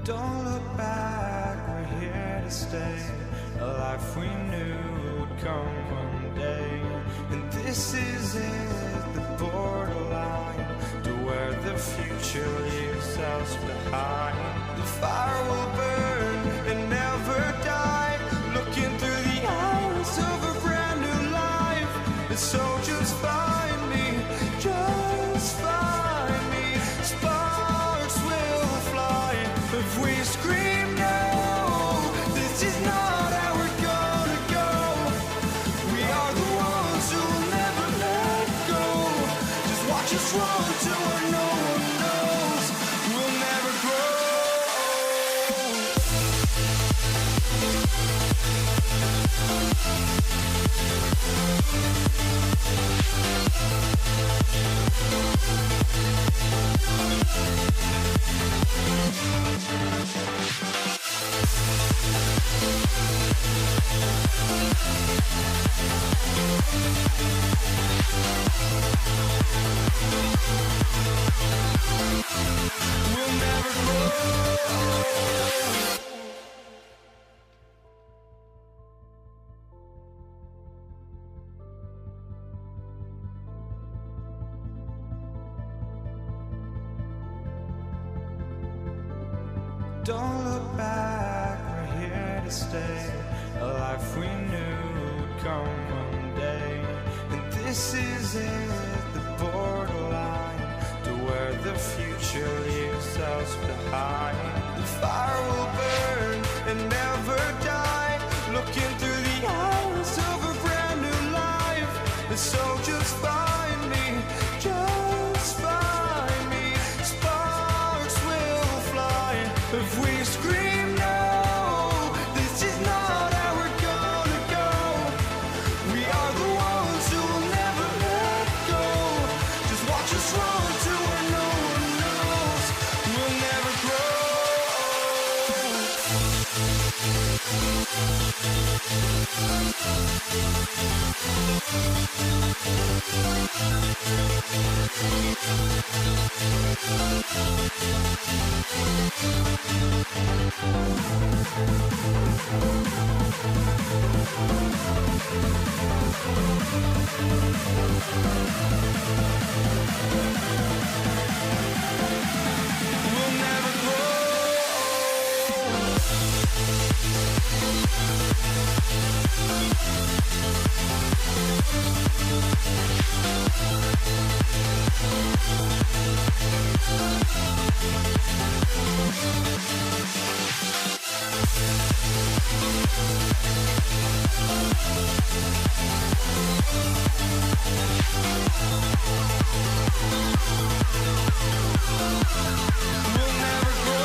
Don't look back, we're here to stay. A life we knew would come one day. And this is it, the borderline to where the future leaves us behind. The fire will burn and never die, looking through the eyes of a brand new life. And so just find me, just find me. Sparks will fly if we scream no. This is not how we're gonna go. We are the ones who will never let go. Just watch us run to where no one knows. We'll never grow. We'll never grow. Don't look back, we're here to stay. A life we knew would come one day. And this is it, the borderline to where the future leaves us behind. The fire will burn and never die, looking through the eyes of a brand new life. And so just find me, just find me. Sparks will fly if we scream no. This is not how we're gonna go. We are the ones who will never let go. Just watch us run to where no one knows. We'll never grow. We'll never grow. We'll never grow.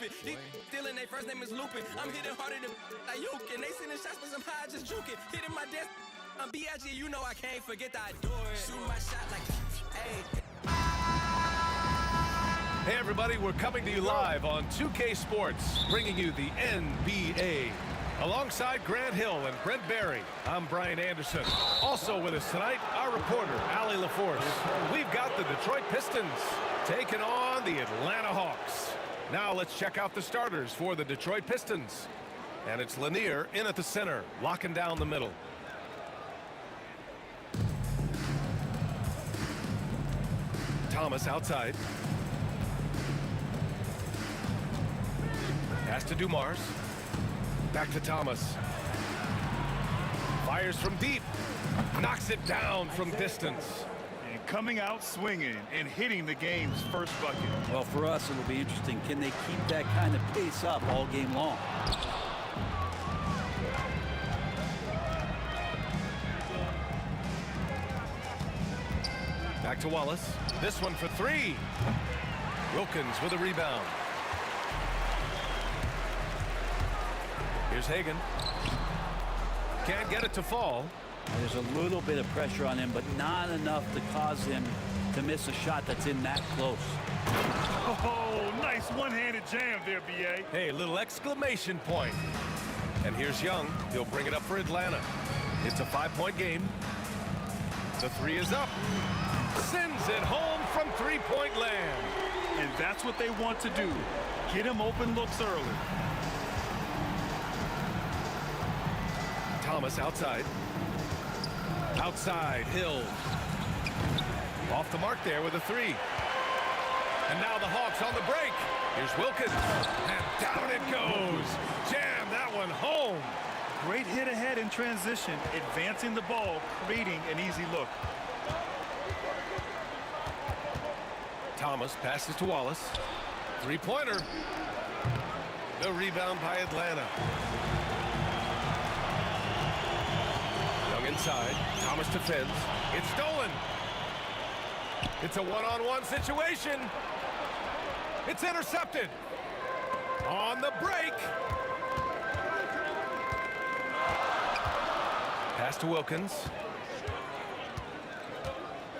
stupid. These stealing, their first name is Lupin. I'm hitting harder than Ayuk, and they sending shots, but some high just juking. Hitting my desk, I'm B.I.G., you know I can't forget that I do it. Shoot my shot like, hey. Hey everybody, we're coming to you live on 2K Sports, bringing you the NBA. Alongside Grant Hill and Brent Barry, I'm Brian Anderson. Also with us tonight, our reporter, Allie LaForce. We've got the Detroit Pistons taking on the Atlanta Hawks. Now let's check out the starters for the Detroit Pistons. And it's Lanier in at the center, locking down the middle. Thomas outside. Pass to Dumars. Back to Thomas. Fires from deep. Knocks it down from distance. And coming out swinging and hitting the game's first bucket. Well, for us, it'll be interesting. Can they keep that kind of pace up all game long? Back to Wallace. This one for three. Wilkins with a rebound. Here's Hagan. Can't get it to fall. There's a little bit of pressure on him, but not enough to cause him to miss a shot that's in that close. Oh, nice one-handed jam there, B.A. Hey, little exclamation point. And here's Young. He'll bring it up for Atlanta. It's a 5-point game. The three is up. Sends it home from three-point land. And that's what they want to do. Get him open looks early. Thomas outside. Outside, Hill. Off the mark there with a three. And now the Hawks on the break. Here's Wilkins. And down it goes. Jam that one home. Great hit ahead in transition, advancing the ball, creating an easy look. Thomas passes to Wallace. Three-pointer. The rebound by Atlanta. Young inside. Thomas defends. It's stolen. It's a one-on-one situation. It's intercepted. On the break. Pass to Wilkins.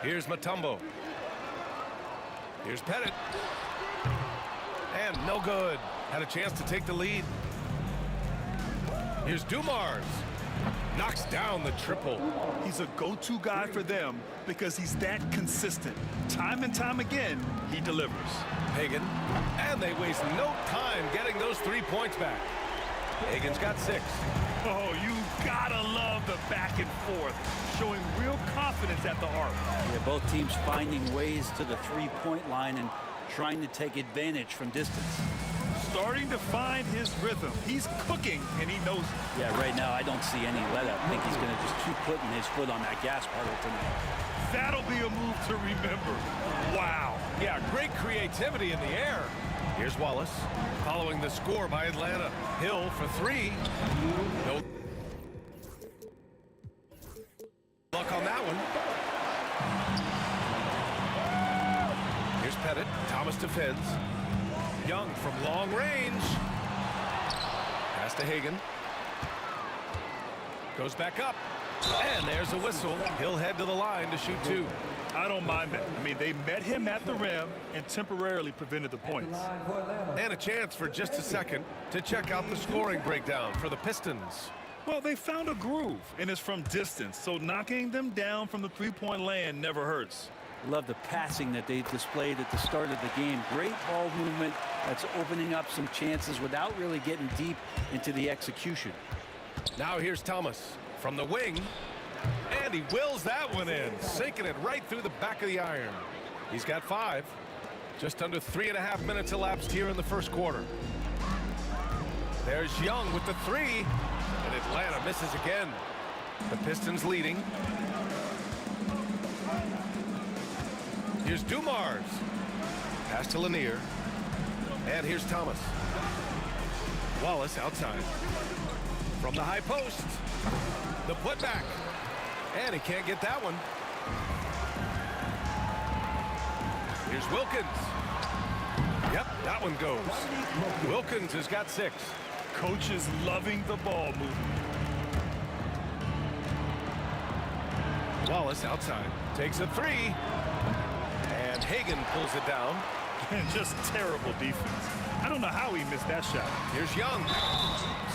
Here's Mutombo. Here's Pettit. And no good. Had a chance to take the lead. Here's Dumars. Knocks down the triple. He's a go-to guy for them because he's that consistent. Time and time again, he delivers. Hagan. And they waste no time getting those 3 points back. Hagan's got 6. Oh, you gotta love the back and forth, showing real confidence at the arc. Yeah, both teams finding ways to the three-point line and trying to take advantage from distance. Starting to find his rhythm. He's cooking, and he knows it. Yeah, right now I don't see any let-up. I think he's going to just keep putting his foot on that gas pedal tonight. That'll be a move to remember. Wow. Yeah, great creativity in the air. Here's Wallace, following the score by Atlanta. Hill for 3. No luck on that one. Here's Pettit. Thomas defends. Young from long range. Pass to Hagan. Goes back up. And there's a whistle. He'll head to the line to shoot 2. I don't mind that. I mean, they met him at the rim and temporarily prevented the points. And a chance for just a second to check out the scoring breakdown for the Pistons. Well, they found a groove, and it's from distance, so knocking them down from the three-point land never hurts. Love the passing that they displayed at the start of the game. Great ball movement that's opening up some chances without really getting deep into the execution. Now here's Thomas from the wing. And he wills that one in, sinking it right through the back of the iron. He's got 5. Just under 3.5 minutes elapsed here in the first quarter. There's Young with the 3. And Atlanta misses again. The Pistons leading. Here's Dumars. Pass to Lanier. And here's Thomas. Wallace outside. From the high post. The putback. And he can't get that one. Here's Wilkins. Yep, that one goes. Wilkins has got 6. Coach is loving the ball movement. Wallace outside. Takes a 3. And Hagan pulls it down. And just terrible defense. I don't know how he missed that shot. Here's Young.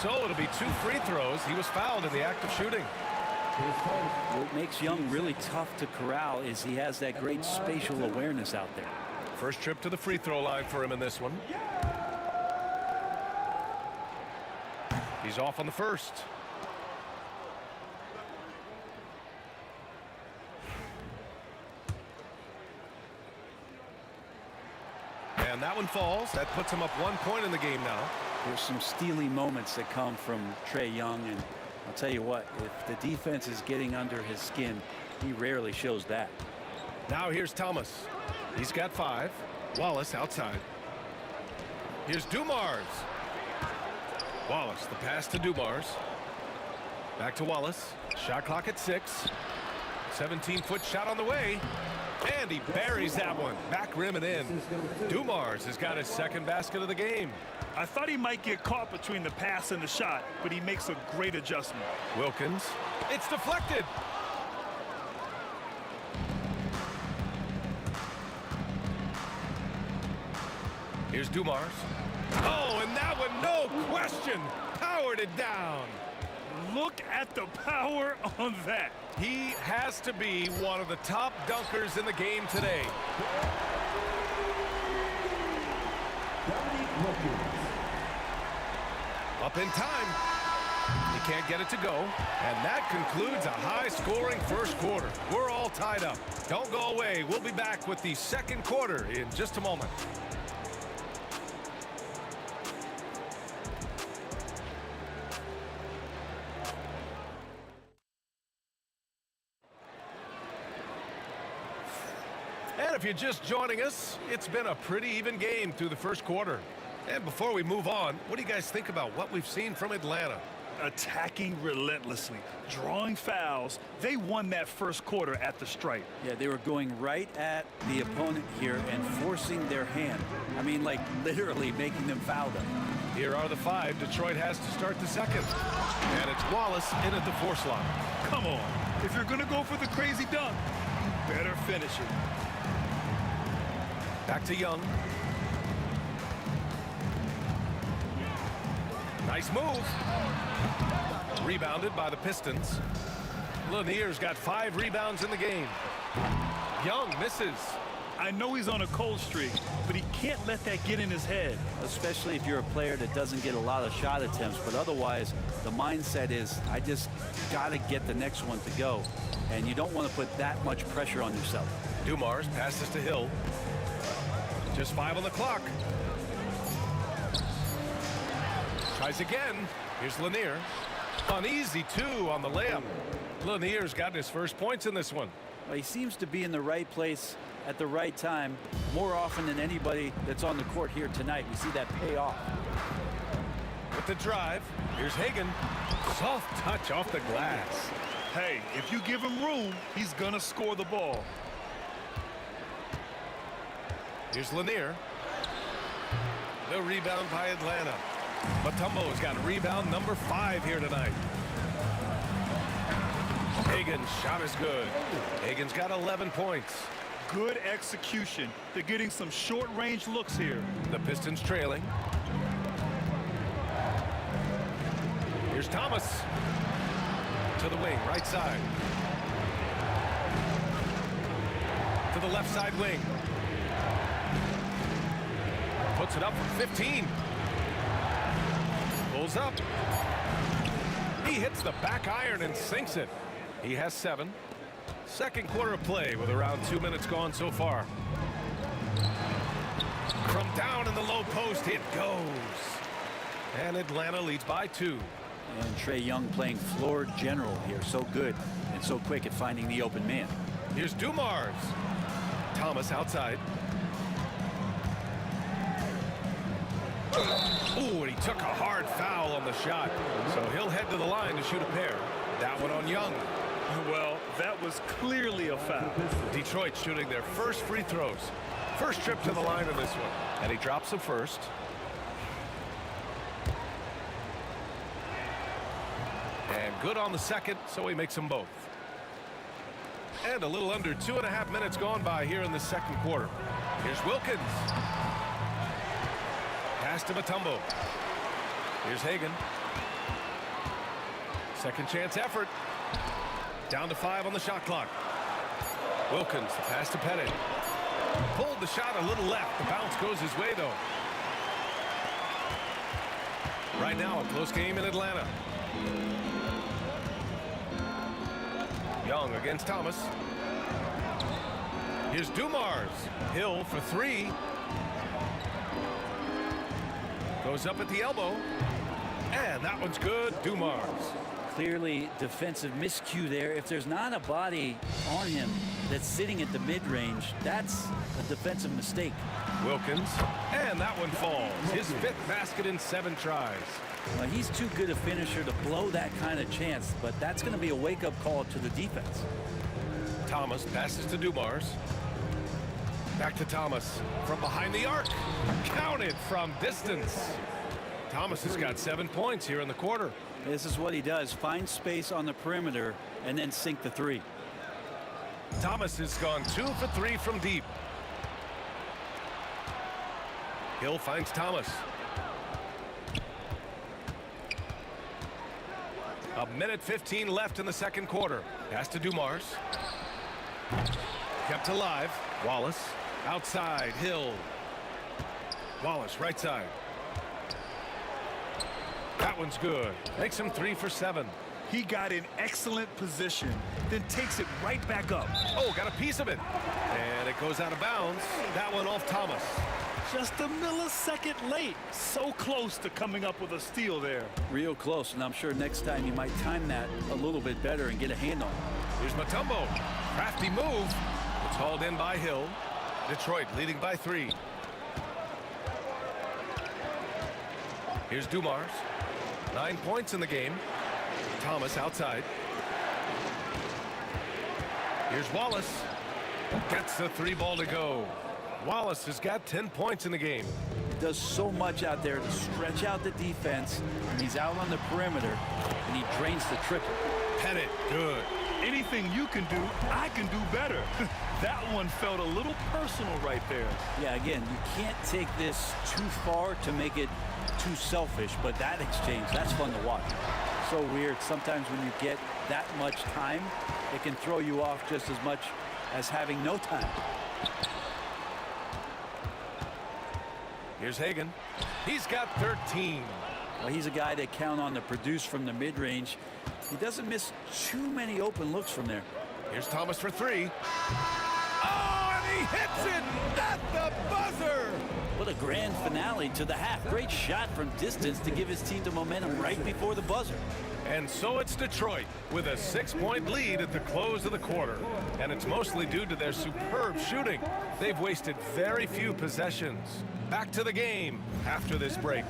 So it'll be 2 free throws. He was fouled in the act of shooting. What makes Young really tough to corral is he has that great spatial awareness out there. First trip to the free throw line for him in this one. He's off on the first. And that one falls. That puts him up 1 point in the game now. There's some steely moments that come from Trae Young, and I'll tell you what, if the defense is getting under his skin, he rarely shows that. Now here's Thomas. He's got 5. Wallace outside. Here's Dumars. Wallace, the pass to Dumars. Back to Wallace. Shot clock at 6. 17-foot shot on the way. And he buries that one. Back rim and in. Dumars has got his second basket of the game. I thought he might get caught between the pass and the shot, but he makes a great adjustment. Wilkins. It's deflected. Here's Dumars. Oh, and that one, no question, powered it down. Look at the power on that. He has to be one of the top dunkers in the game today. Up in time. He can't get it to go. And that concludes a high-scoring first quarter. We're all tied up. Don't go away. We'll be back with the second quarter in just a moment. And if you're just joining us, it's been a pretty even game through the first quarter. And before we move on, what do you guys think about what we've seen from Atlanta? Attacking relentlessly, drawing fouls. They won that first quarter at the stripe. Yeah, they were going right at the opponent here and forcing their hand. I mean, like literally making them foul them. Here are the 5 Detroit has to start the second. And it's Wallace in at the force line. Come on. If you're going to go for the crazy dunk, you better finish it. Back to Young. Nice move. Rebounded by the Pistons. Lanier's got 5 rebounds in the game. Young misses. I know he's on a cold streak, but he can't let that get in his head. Especially if you're a player that doesn't get a lot of shot attempts, but otherwise the mindset is I just got to get the next one to go, and you don't want to put that much pressure on yourself. Dumars passes to Hill. Just 5 on the clock. Tries again. Here's Lanier. Uneasy 2 on the layup. Lanier's gotten his first points in this one. Well, he seems to be in the right place at the right time more often than anybody that's on the court here tonight. We see that pay off. With the drive, here's Hagan. Soft touch off the glass. Hey, if you give him room, he's gonna score the ball. Here's Lanier. The rebound by Atlanta. Mutombo's got rebound number 5 here tonight. Hagan's shot is good. Hagan's got 11 points. Good execution. They're getting some short-range looks here. The Pistons trailing. Here's Thomas. To the wing, right side. To the left side wing. Puts it up from 15. Pulls up. He hits the back iron and sinks it. He has 7. Second quarter of play with around 2 minutes gone so far. From down in the low post, it goes. And Atlanta leads by 2. And Trae Young playing floor general here. So good and so quick at finding the open man. Here's Dumars. Thomas outside. Ooh, and he took a hard foul on the shot. So he'll head to the line to shoot a pair. That one on Young. Well, that was clearly a foul. Detroit shooting their first free throws. First trip to the line in this one. And he drops the first. And good on the second, so he makes them both. And a little under 2.5 minutes gone by here in the second quarter. Here's Wilkins. Pass to Mutombo. Here's Hagan. Second chance effort. Down to 5 on the shot clock. Wilkins, the pass to Pettit. Pulled the shot a little left. The bounce goes his way, though. Right now, a close game in Atlanta. Young against Thomas. Here's Dumars. Hill for 3. Goes up at the elbow. And that one's good. Dumars. Clearly defensive miscue there. If there's not a body on him that's sitting at the mid-range, that's a defensive mistake. Wilkins. And that one falls. His 5th basket in 7 tries. Well, he's too good a finisher to blow that kind of chance, but that's going to be a wake-up call to the defense. Thomas passes to Dumars. Back to Thomas from behind the arc. Counted from distance. Thomas has got 7 points here in the quarter. This is what he does. Find space on the perimeter and then sink the 3. Thomas has gone 2 for 3 from deep. Hill finds Thomas. A minute 15 left in the second quarter. Pass to Dumars. Kept alive. Wallace. Outside. Hill. Wallace, right side. That one's good. Makes him 3 for 7. He got in excellent position, then takes it right back up. Oh, got a piece of it. And it goes out of bounds. That one off Thomas. Just a millisecond late. So close to coming up with a steal there. Real close, and I'm sure next time you might time that a little bit better and get a hand on it. Here's Mutombo. Crafty move. It's hauled in by Hill. Detroit leading by 3. Here's Dumars. 9 points in the game. Thomas outside. Here's Wallace. Gets the 3 ball to go. Wallace has got 10 points in the game. He does so much out there to stretch out the defense, and he's out on the perimeter, and he drains the triple. Pettit, good. Anything you can do, I can do better. That one felt a little personal right there. Yeah, again, you can't take this too far to make it too selfish, but that exchange, that's fun to watch. So weird. Sometimes when you get that much time, it can throw you off just as much as having no time. Here's Hagan. He's got 13. Well, he's a guy that count on to produce from the mid-range. He doesn't miss too many open looks from there. Here's Thomas for 3. Oh, and he hits it at the buzzer. What a grand finale to the half. Great shot from distance to give his team the momentum right before the buzzer. And so it's Detroit with a 6-point lead at the close of the quarter. And it's mostly due to their superb shooting. They've wasted very few possessions. Back to the game after this break.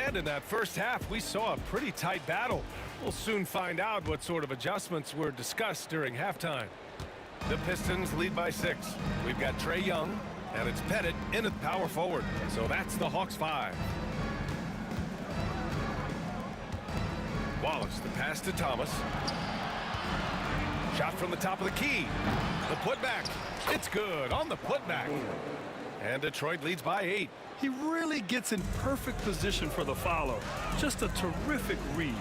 And in that first half, we saw a pretty tight battle. We'll soon find out what sort of adjustments were discussed during halftime. The Pistons lead by 6. We've got Trae Young, and it's Pettit in at power forward. So that's the Hawks 5. Wallace, the pass to Thomas. Shot from the top of the key. The putback. It's good on the putback. And Detroit leads by 8. He really gets in perfect position for the follow. Just a terrific read.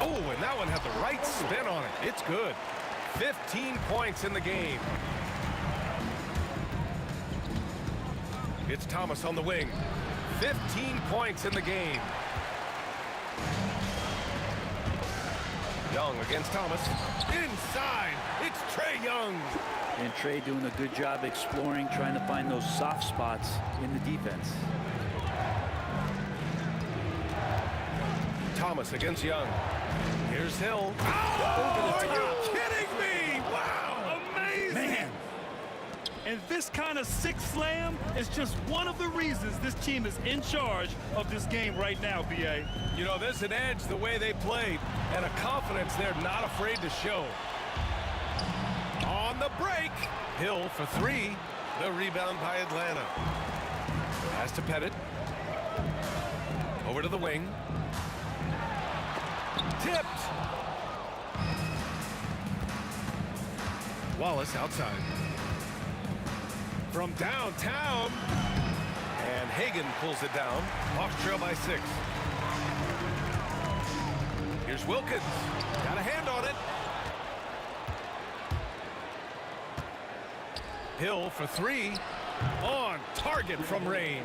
Oh, and that one had the right spin on it. It's good. 15 points in the game. It's Thomas on the wing. 15 points in the game. Young against Thomas. Inside, it's Trae Young. And Trae doing a good job exploring, trying to find those soft spots in the defense. Thomas against Young. Here's Hill. Oh, are you kidding me? Wow, amazing. Man. And this kind of six slam is just one of the reasons this team is in charge of this game right now, B.A. You know, there's an edge the way they played and a confidence they're not afraid to show. On the break, Hill for three. The rebound by Atlanta. Pass to Pettit. Over to the wing. Tipped. Wallace outside. From downtown. And Hagan pulls it down. Hawks trail by 6. Here's Wilkins. Got a hand on it. Hill for three. On target from range.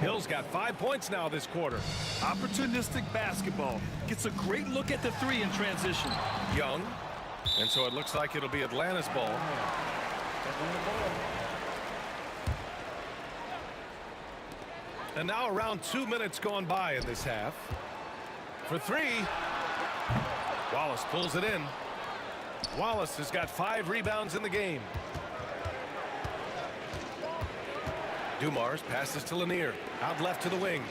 Hill's got 5 points now this quarter. Opportunistic basketball. Gets a great look at the three in transition. Young. And so it looks like it'll be Atlanta's ball. And now around 2 minutes gone by in this half. For three. Wallace pulls it in. Wallace has got 5 rebounds in the game. Dumars passes to Lanier. Out left to the wing.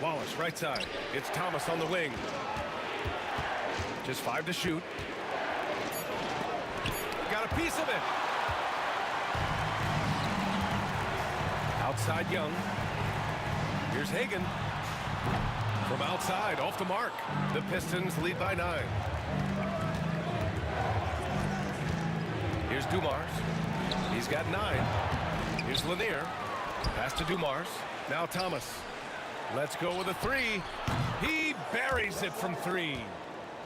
Wallace right side. It's Thomas on the wing. Just 5 to shoot. Got a piece of it. Outside Young. Here's Hagan. From outside, off the mark. The Pistons lead by 9. Here's Dumars. He's got 9. Here's Lanier. Pass to Dumars. Now Thomas. Let's go with a three. He buries it from 3.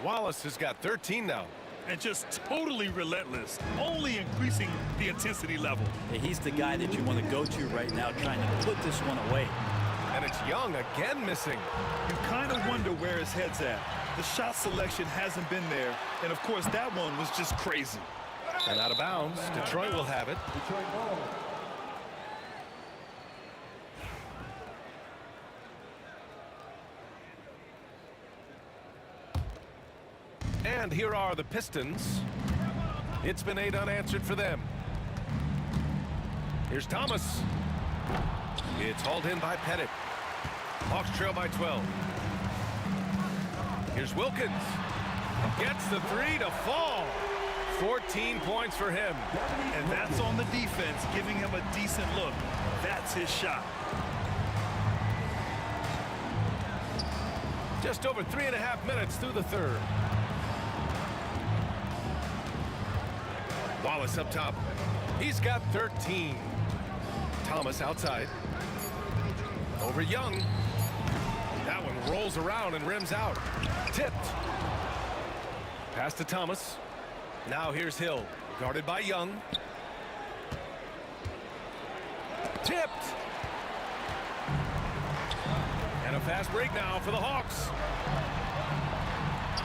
Wallace has got 13 now. And just totally relentless, only increasing the intensity level. He's the guy that you want to go to right now, trying to put this one away. And it's Young again missing. You kind of wonder where his head's at. The shot selection hasn't been there, and of course that one was just crazy. And out of bounds. Detroit will have it. And here are the Pistons. It's been 8 unanswered for them. Here's Thomas. It's hauled in by Pettit. Hawks trail by 12. Here's Wilkins. Gets the 3 to fall. 14 points for him. And that's on the defense, giving him a decent look. That's his shot. Just over 3.5 minutes through the third. Wallace up top. He's got 13. Thomas outside. Over Young. That one rolls around and rims out. Tipped. Pass to Thomas. Now here's Hill. Guarded by Young. Tipped. And a fast break now for the Hawks.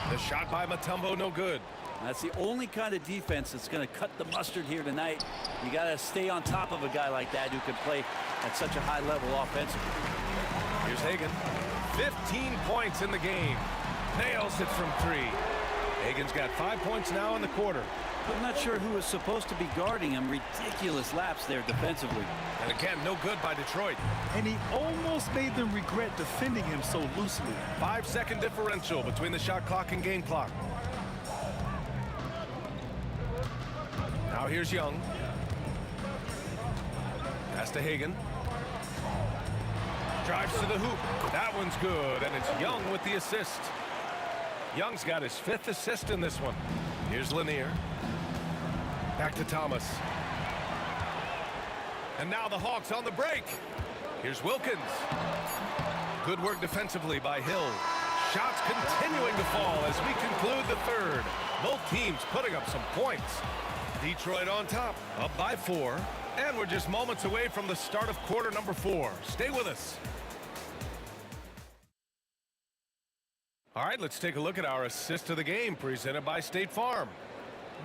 The shot by Mutombo, no good. That's the only kind of defense that's going to cut the mustard here tonight. You got to stay on top of a guy like that who can play at such a high level offensively. Here's Hagan. 15 points in the game. Nails it from 3. Hagan's got 5 points now in the quarter. I'm not sure who is supposed to be guarding him. Ridiculous lapse there defensively. And again, no good by Detroit. And he almost made them regret defending him so loosely. 5-second differential between the shot clock and game clock. Now here's Young. Pass to Hagan. Drives to the hoop. That one's good, and it's Young with the assist. Young's got his 5th assist in this one. Here's Lanier. Back to Thomas. And now the Hawks on the break. Here's Wilkins. Good work defensively by Hill. Shots continuing to fall as we conclude the third. Both teams putting up some points. Detroit on top, up by 4. And we're just moments away from the start of quarter number 4. Stay with us. All right, let's take a look at our assist of the game presented by State Farm.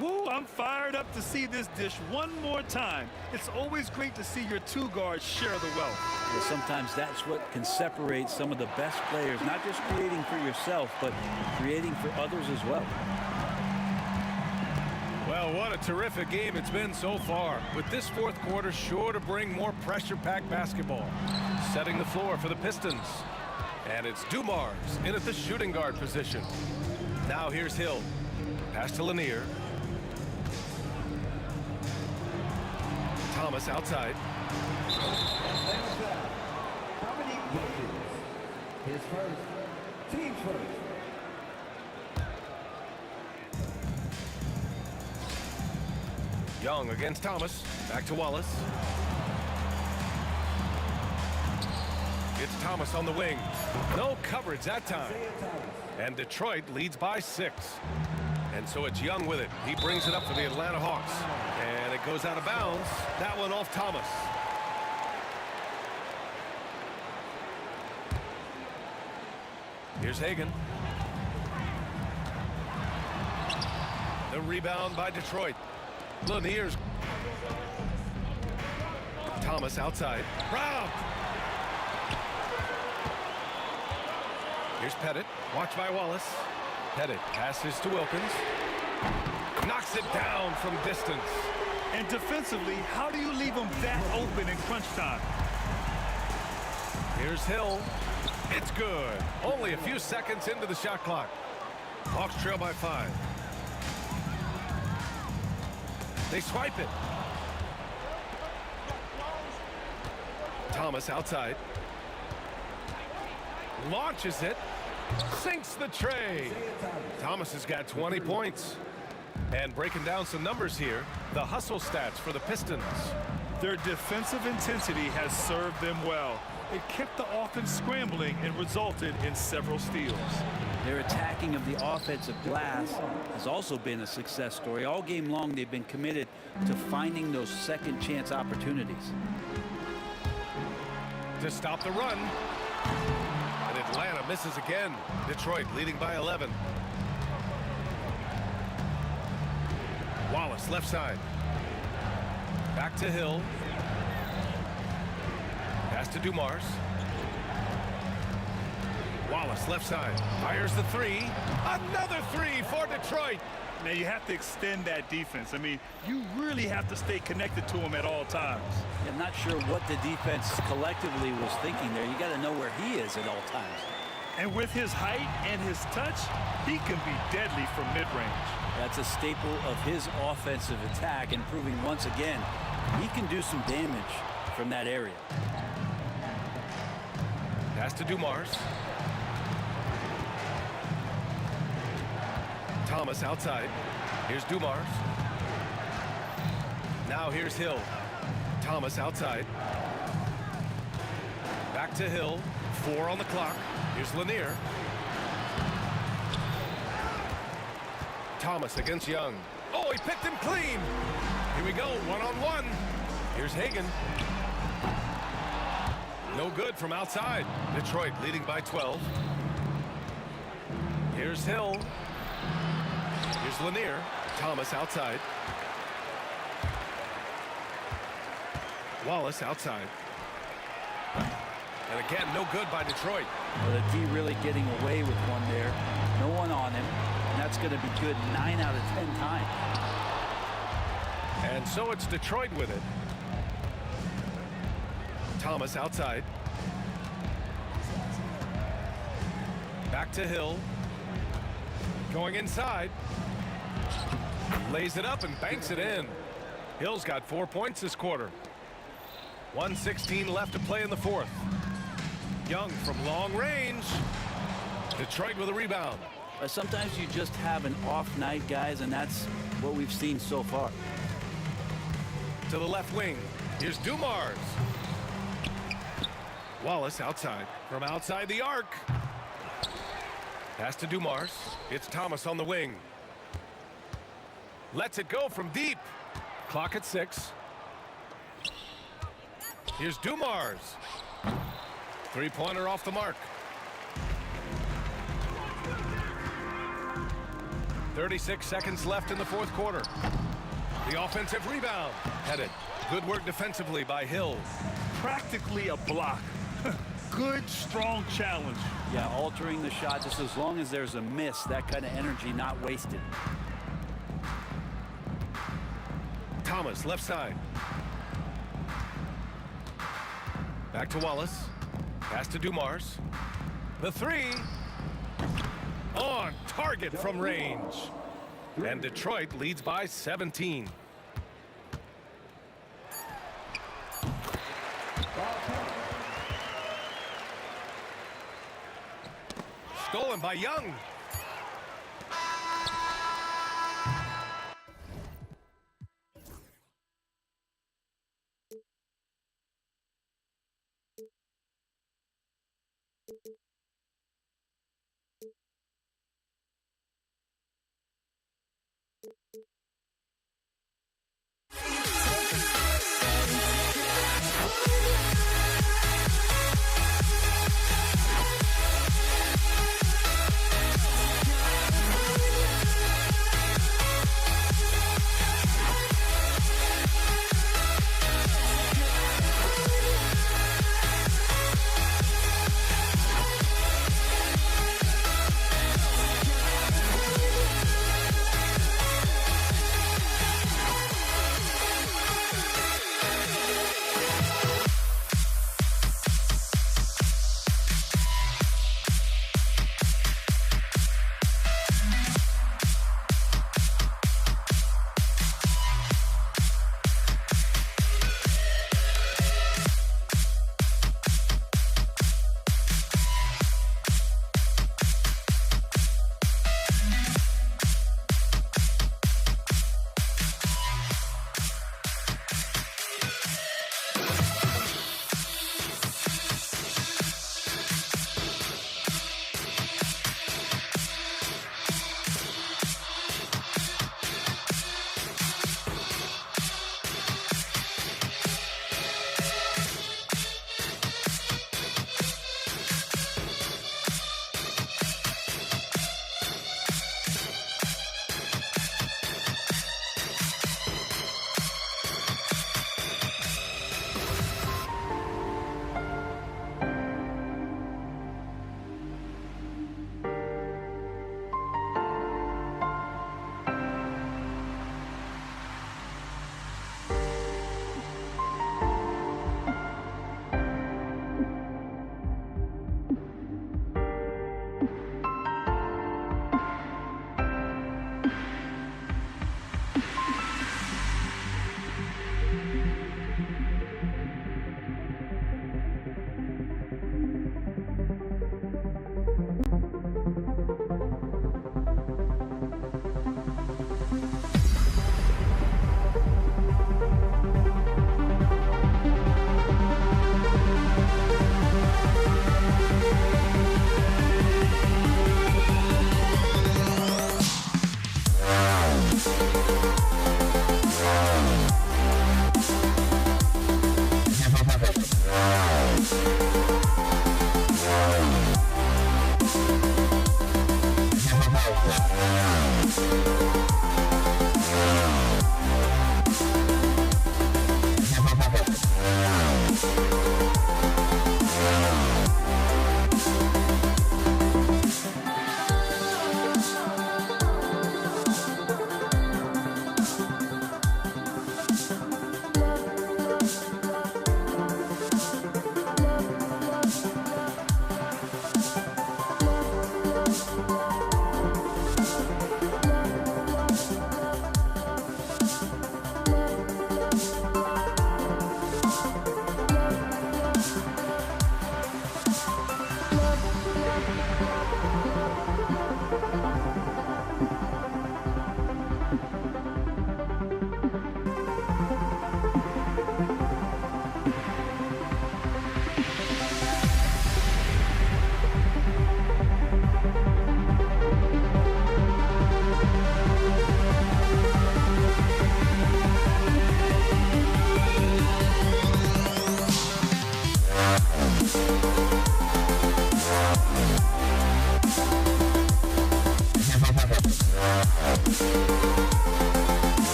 Woo, I'm fired up to see this dish one more time. It's always great to see your two guards share the wealth. Well, sometimes that's what can separate some of the best players, not just creating for yourself, but creating for others as well. Well, what a terrific game it's been so far, with this fourth quarter sure to bring more pressure-packed basketball. Setting the floor for the Pistons. And it's Dumars in at the shooting guard position. Now here's Hill. Pass to Lanier. Thomas outside. His first, team first. Young against Thomas. Back to Wallace. It's Thomas on the wing. No coverage that time. And Detroit leads by 6. And so it's Young with it. He brings it up for the Atlanta Hawks. And it goes out of bounds. That one off Thomas. Here's Hagan. The rebound by Detroit. Lanier's. Thomas outside. Round. Here's Pettit. Watched by Wallace. Pettit passes to Wilkins. Knocks it down from distance. And defensively, how do you leave them that open in crunch time? Here's Hill. It's good. Only a few seconds into the shot clock. Hawks trail by 5. They swipe it. Thomas outside. Launches it. Sinks the tray. Thomas has got 20 points. And breaking down some numbers here, the hustle stats for the Pistons. Their defensive intensity has served them well. It kept the offense scrambling and resulted in several steals. Their attacking of the offensive glass has also been a success story. All game long, they've been committed to finding those second chance opportunities. To stop the run. And Atlanta misses again. Detroit leading by 11. Wallace left side. Back to Hill. Pass to Dumars. Wallace left side. Fires the 3. Another 3 for Detroit. Now you have to extend that defense. I mean, you really have to stay connected to him at all times. I'm not sure what the defense collectively was thinking there. You got to know where he is at all times. And with his height and his touch, he can be deadly from mid-range. That's a staple of his offensive attack, and proving once again he can do some damage from that area. Pass to Dumars. Thomas outside. Here's Dumars. Now here's Hill. Thomas outside. Back to Hill. 4 on the clock. Here's Lanier. Thomas against Young. Oh, he picked him clean. Here we go, one-on-one. Here's Hagan. No good from outside. Detroit leading by 12. Here's Hill. Here's Lanier. Thomas outside. Wallace outside. And again, no good by Detroit. Well, the D really getting away with one there. No one on him. And that's going to be good 9 out of 10 times. And so it's Detroit with it. Thomas outside. Back to Hill. Going inside. Lays it up and banks it in. Hill's got 4 points this quarter. 1:16 left to play in the fourth. Young from long range. Detroit with a rebound. Sometimes you just have an off night, guys, and that's what we've seen so far. To the left wing. Here's Dumars. Wallace outside. From outside the arc. Pass to Dumars. It's Thomas on the wing. Lets it go from deep. Clock at 6. Here's Dumars. Three-pointer off the mark. 36 seconds left in the fourth quarter. The offensive rebound. Headed. Good work defensively by Hill. Practically a block. Good, strong challenge. Yeah, altering the shot just as long as there's a miss, that kind of energy not wasted. Thomas, left side. Back to Wallace. Pass to Dumars. The three. On target from range. And Detroit leads by 17. Stolen by Young.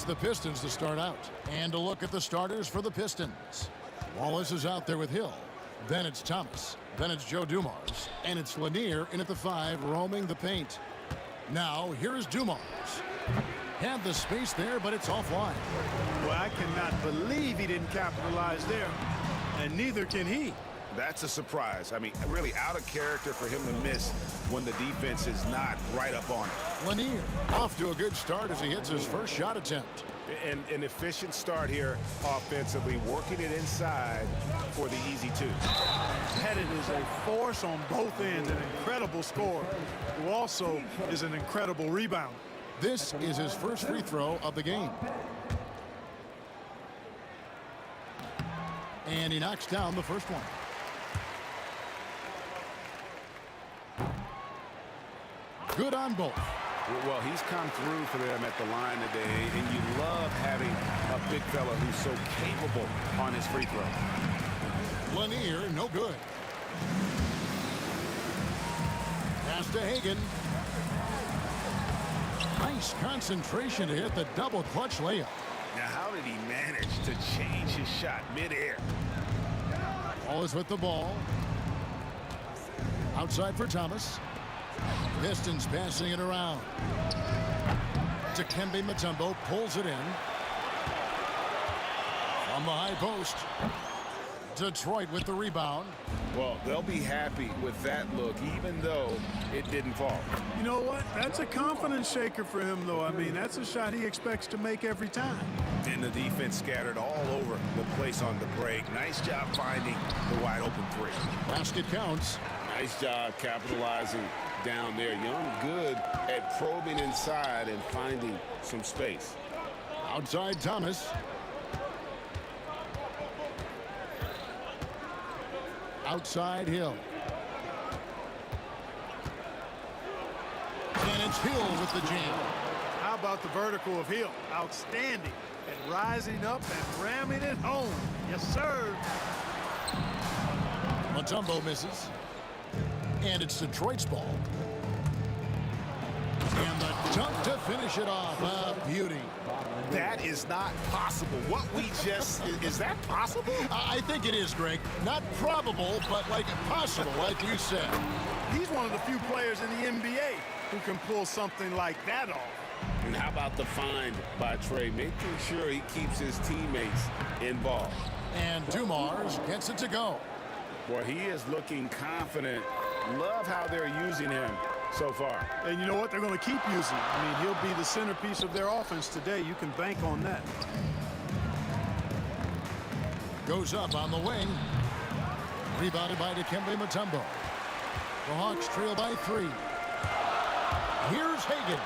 It's the Pistons to start out. And a look at the starters for the Pistons. Wallace is out there with Hill. Then it's Thomas. Then it's Joe Dumars. And it's Lanier in at the 5, roaming the paint. Now, here's Dumars. Had the space there, but it's offline. Well, I cannot believe he didn't capitalize there. And neither can he. That's a surprise. I mean, really out of character for him to miss when the defense is not right up on it. Lanier off to a good start as he hits his first shot attempt. And an efficient start here offensively, working it inside for the easy 2. Pettit is a force on both ends, an incredible scorer, who also is an incredible rebounder. This is his first free throw of the game. And he knocks down the first one. Good on both. Well, he's come through for them at the line today, and you love having a big fella who's so capable on his free throw. Lanier, no good. Pass to Hagan. Nice concentration to hit the double clutch layup. Now, how did he manage to change his shot midair? Wallace with the ball. Outside for Thomas. Pistons passing it around. Dikembe Mutombo pulls it in. From the high post. Detroit with the rebound. Well, they'll be happy with that look, even though it didn't fall. You know what? That's a confidence shaker for him, though. I mean, that's a shot he expects to make every time. And the defense scattered all over the place on the break. Nice job finding the wide open 3. Basket counts. Nice job capitalizing down there. Young good at probing inside and finding some space. Outside Thomas. Outside Hill. And it's Hill with the jam. How about the vertical of Hill? Outstanding at rising up and ramming it home. Yes, sir. Mutombo misses. And it's Detroit's ball. And the dunk to finish it off. A beauty. That is not possible. What we just, is that possible? I think it is, Greg. Not probable, but like possible, like you said. He's one of the few players in the NBA who can pull something like that off. And how about the find by Trey, making sure he keeps his teammates involved. And Dumars gets it to go. Boy, he is looking confident. Love how they're using him so far. And you know what? They're going to keep using him. I mean, he'll be the centerpiece of their offense today. You can bank on that. Goes up on the wing. Rebounded by Dikembe Mutombo. The Hawks trail by 3. Here's Hagan.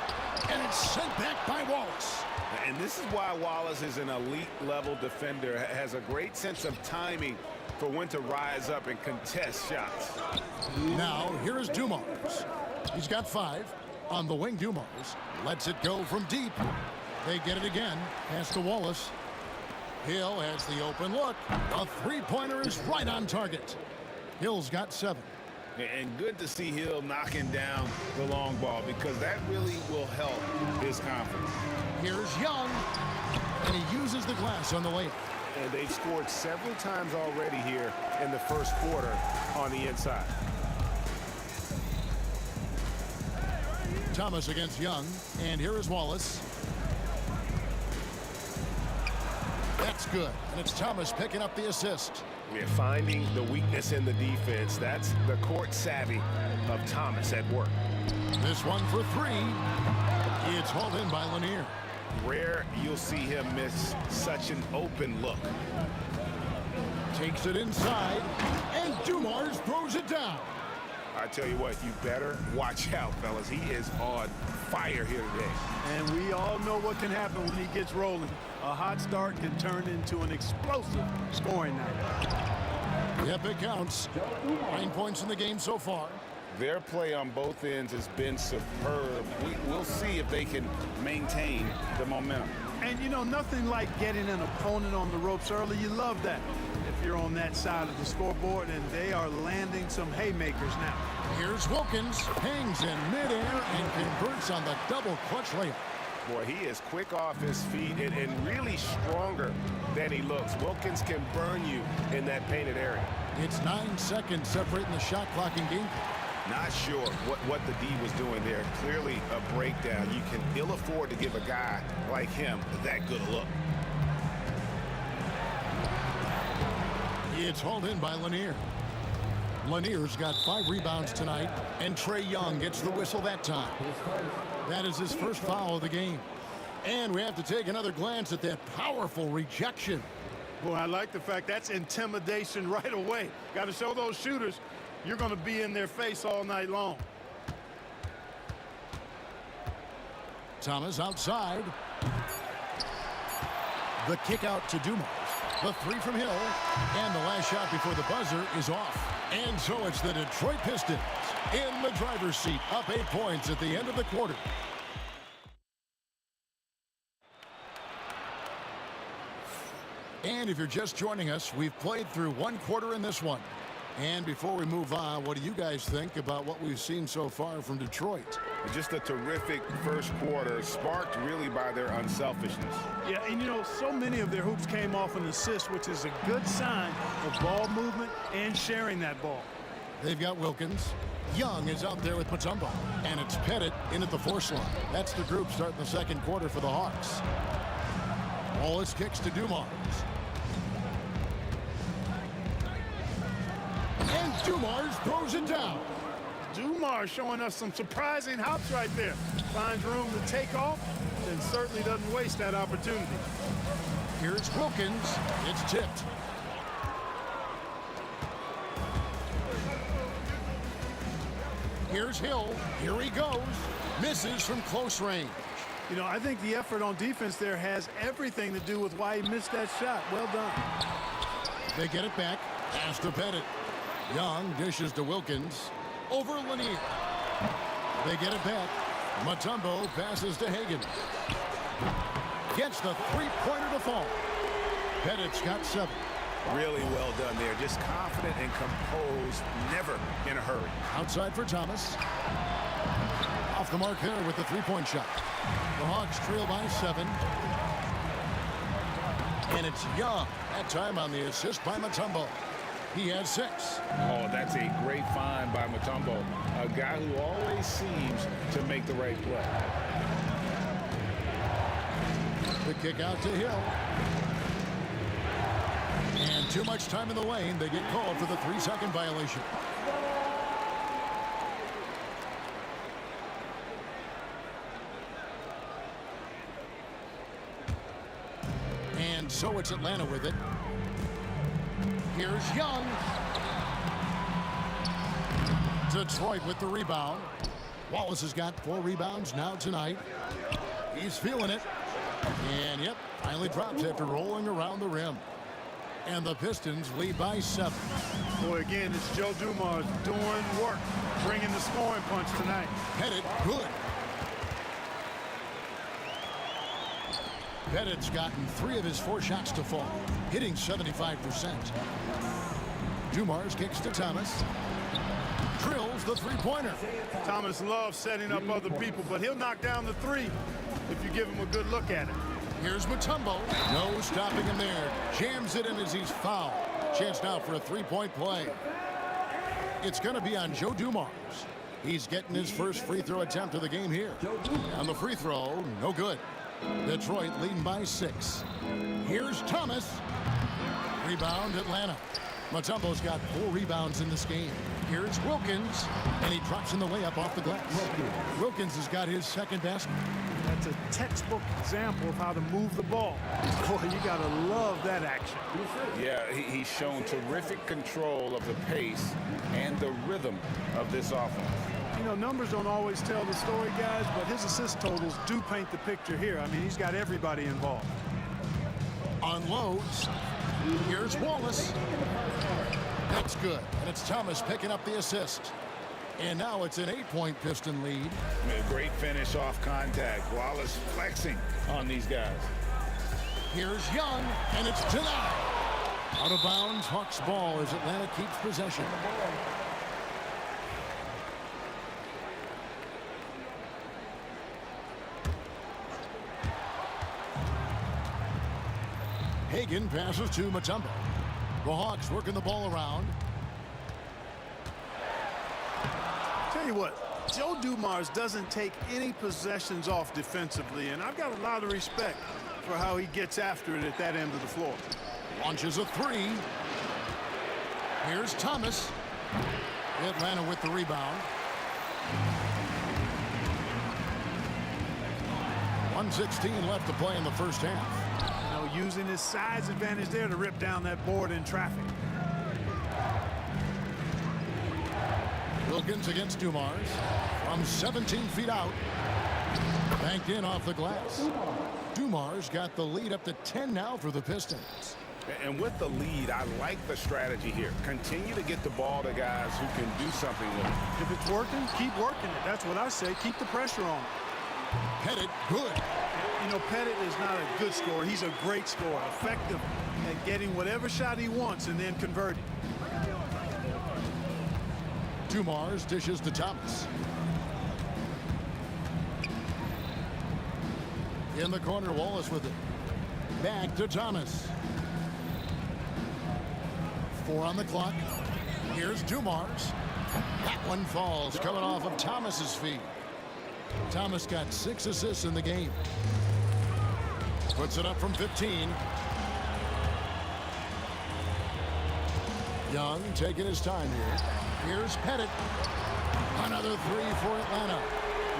And it's sent back by Wallace. And this is why Wallace is an elite-level defender. Has a great sense of timing for when to rise up and contest shots. Now, here is Dumars. He's got 5. On the wing, Dumars lets it go from deep. They get it again. Pass to Wallace. Hill has the open look. A three-pointer is right on target. Hill's got 7. And good to see Hill knocking down the long ball, because that really will help his confidence. Here's Young. And he uses the glass on the layup. And they've scored several times already here in the first quarter on the inside. Thomas against Young. And here is Wallace. That's good. And it's Thomas picking up the assist. We're finding the weakness in the defense. That's the court savvy of Thomas at work. This one for 3. It's hauled in by Lanier. Rare you'll see him miss such an open look. Takes it inside, and Dumars throws it down. I tell you what, you better watch out, fellas. He is on fire here today. And we all know what can happen when he gets rolling. A hot start can turn into an explosive scoring night. Yep, it counts. 9 points in the game so far. Their play on both ends has been superb. We'll see if they can maintain the momentum. And, you know, nothing like getting an opponent on the ropes early. You love that if you're on that side of the scoreboard, and they are landing some haymakers now. Here's Wilkins, hangs in midair and converts on the double clutch layup. Boy, he is quick off his feet and really stronger than he looks. Wilkins can burn you in that painted area. It's 9 seconds separating the shot clock and game clock. Not sure what the D was doing there. Clearly a breakdown. You can ill afford to give a guy like him that good a look. It's hauled in by Lanier. Lanier's got 5 rebounds tonight, and Trae Young gets the whistle that time. That is his first foul of the game. And we have to take another glance at that powerful rejection. Boy, I like the fact that's intimidation right away. Got to show those shooters you're going to be in their face all night long. Thomas outside. The kick out to Dumars. The 3 from Hill. And the last shot before the buzzer is off. And so it's the Detroit Pistons in the driver's seat, up 8 points at the end of the quarter. And if you're just joining us, we've played through 1 quarter in this one. And before we move on, what do you guys think about what we've seen so far from Detroit? Just a terrific first quarter, sparked really by their unselfishness. Yeah, and you know, so many of their hoops came off an assist, which is a good sign of ball movement and sharing that ball. They've got Wilkins. Young is out there with Mutombo. And it's Pettit in at the force line. That's the group starting the second quarter for the Hawks. Wallace kicks to Dumars. And Dumars throws it down. Dumars showing us some surprising hops right there. Finds room to take off and certainly doesn't waste that opportunity. Here's Wilkins. It's tipped. Here's Hill. Here he goes. Misses from close range. You know, I think the effort on defense there has everything to do with why he missed that shot. Well done. They get it back. Pass to Pettit. Young dishes to Wilkins. Over Lanier. They get it back. Mutombo passes to Hagan. Gets the three-pointer to fall. Pettit's got 7. Really well done there. Just confident and composed, never in a hurry. Outside for Thomas. Off the mark there with the three-point shot. The Hawks trail by 7. And it's Young. That time on the assist by Mutombo. He has 6. Oh, that's a great find by Mutombo. A guy who always seems to make the right play. The kick out to Hill. And too much time in the lane. They get called for the 3-second violation. And so it's Atlanta with it. Here's Young. Detroit with the rebound. Wallace has got 4 rebounds now tonight. He's feeling it. And, yep, finally drops after rolling around the rim. And the Pistons lead by 7. Boy, again, it's Joe Dumars doing work, bringing the scoring punch tonight. Pettit, good. Pettit's gotten 3 of his 4 shots to fall, hitting 75%. Dumars kicks to Thomas. Drills the three-pointer. Thomas loves setting up other people, but he'll knock down the 3 if you give him a good look at it. Here's Mutombo. No stopping him there. Jams it in as he's fouled. Chance now for a 3-point play. It's going to be on Joe Dumars. He's getting his first free throw attempt of the game here. On the free throw, no good. Detroit leading by 6. Here's Thomas. Rebound, Atlanta. Mutombo's got 4 rebounds in this game. Here's Wilkins, and he drops in the layup off the glass. Wilkins has got his 2nd basket. That's a textbook example of how to move the ball. Boy, you got to love that action. Yeah, he's shown terrific control of the pace and the rhythm of this offense. You know, numbers don't always tell the story, guys, but his assist totals do paint the picture here. I mean, he's got everybody involved. Unloads. Here's Wallace. That's good. And it's Thomas picking up the assist. And now it's an 8-point Piston lead. A great finish off contact. Wallace flexing on these guys. Here's Young, and it's denied. Out of bounds, Hawks ball as Atlanta keeps possession. Hagen passes to Mutombo. The Hawks working the ball around. Tell you what, Joe Dumars doesn't take any possessions off defensively, and I've got a lot of respect for how he gets after it at that end of the floor. Launches a three. Here's Thomas. Atlanta with the rebound. 1:16 left to play in the first half. You know, using his size advantage there to rip down that board in traffic. Wilkins against Dumars from 17 feet out. Banked in off the glass. Dumars got the lead up to 10 now for the Pistons. And with the lead, I like the strategy here. Continue to get the ball to guys who can do something with it. If it's working, keep working it. That's what I say. Keep the pressure on. Pettit, good. You know, Pettit is not a good scorer. He's a great scorer. Effective at getting whatever shot he wants and then converting. Dumars dishes to Thomas. In the corner, Wallace with it. Back to Thomas. 4 on the clock. Here's Dumars. That one falls, coming off of Thomas's feet. Thomas got 6 assists in the game. Puts it up from 15. Young taking his time here. Here's Pettit. Another 3 for Atlanta.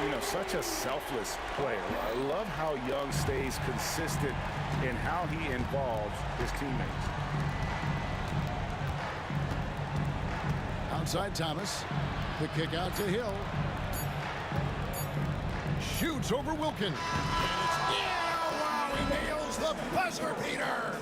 You know, such a selfless player. I love how Young stays consistent in how he involves his teammates. Outside Thomas. The kick out to Hill. Shoots over Wilkins. Wow, he nails the buzzer beater.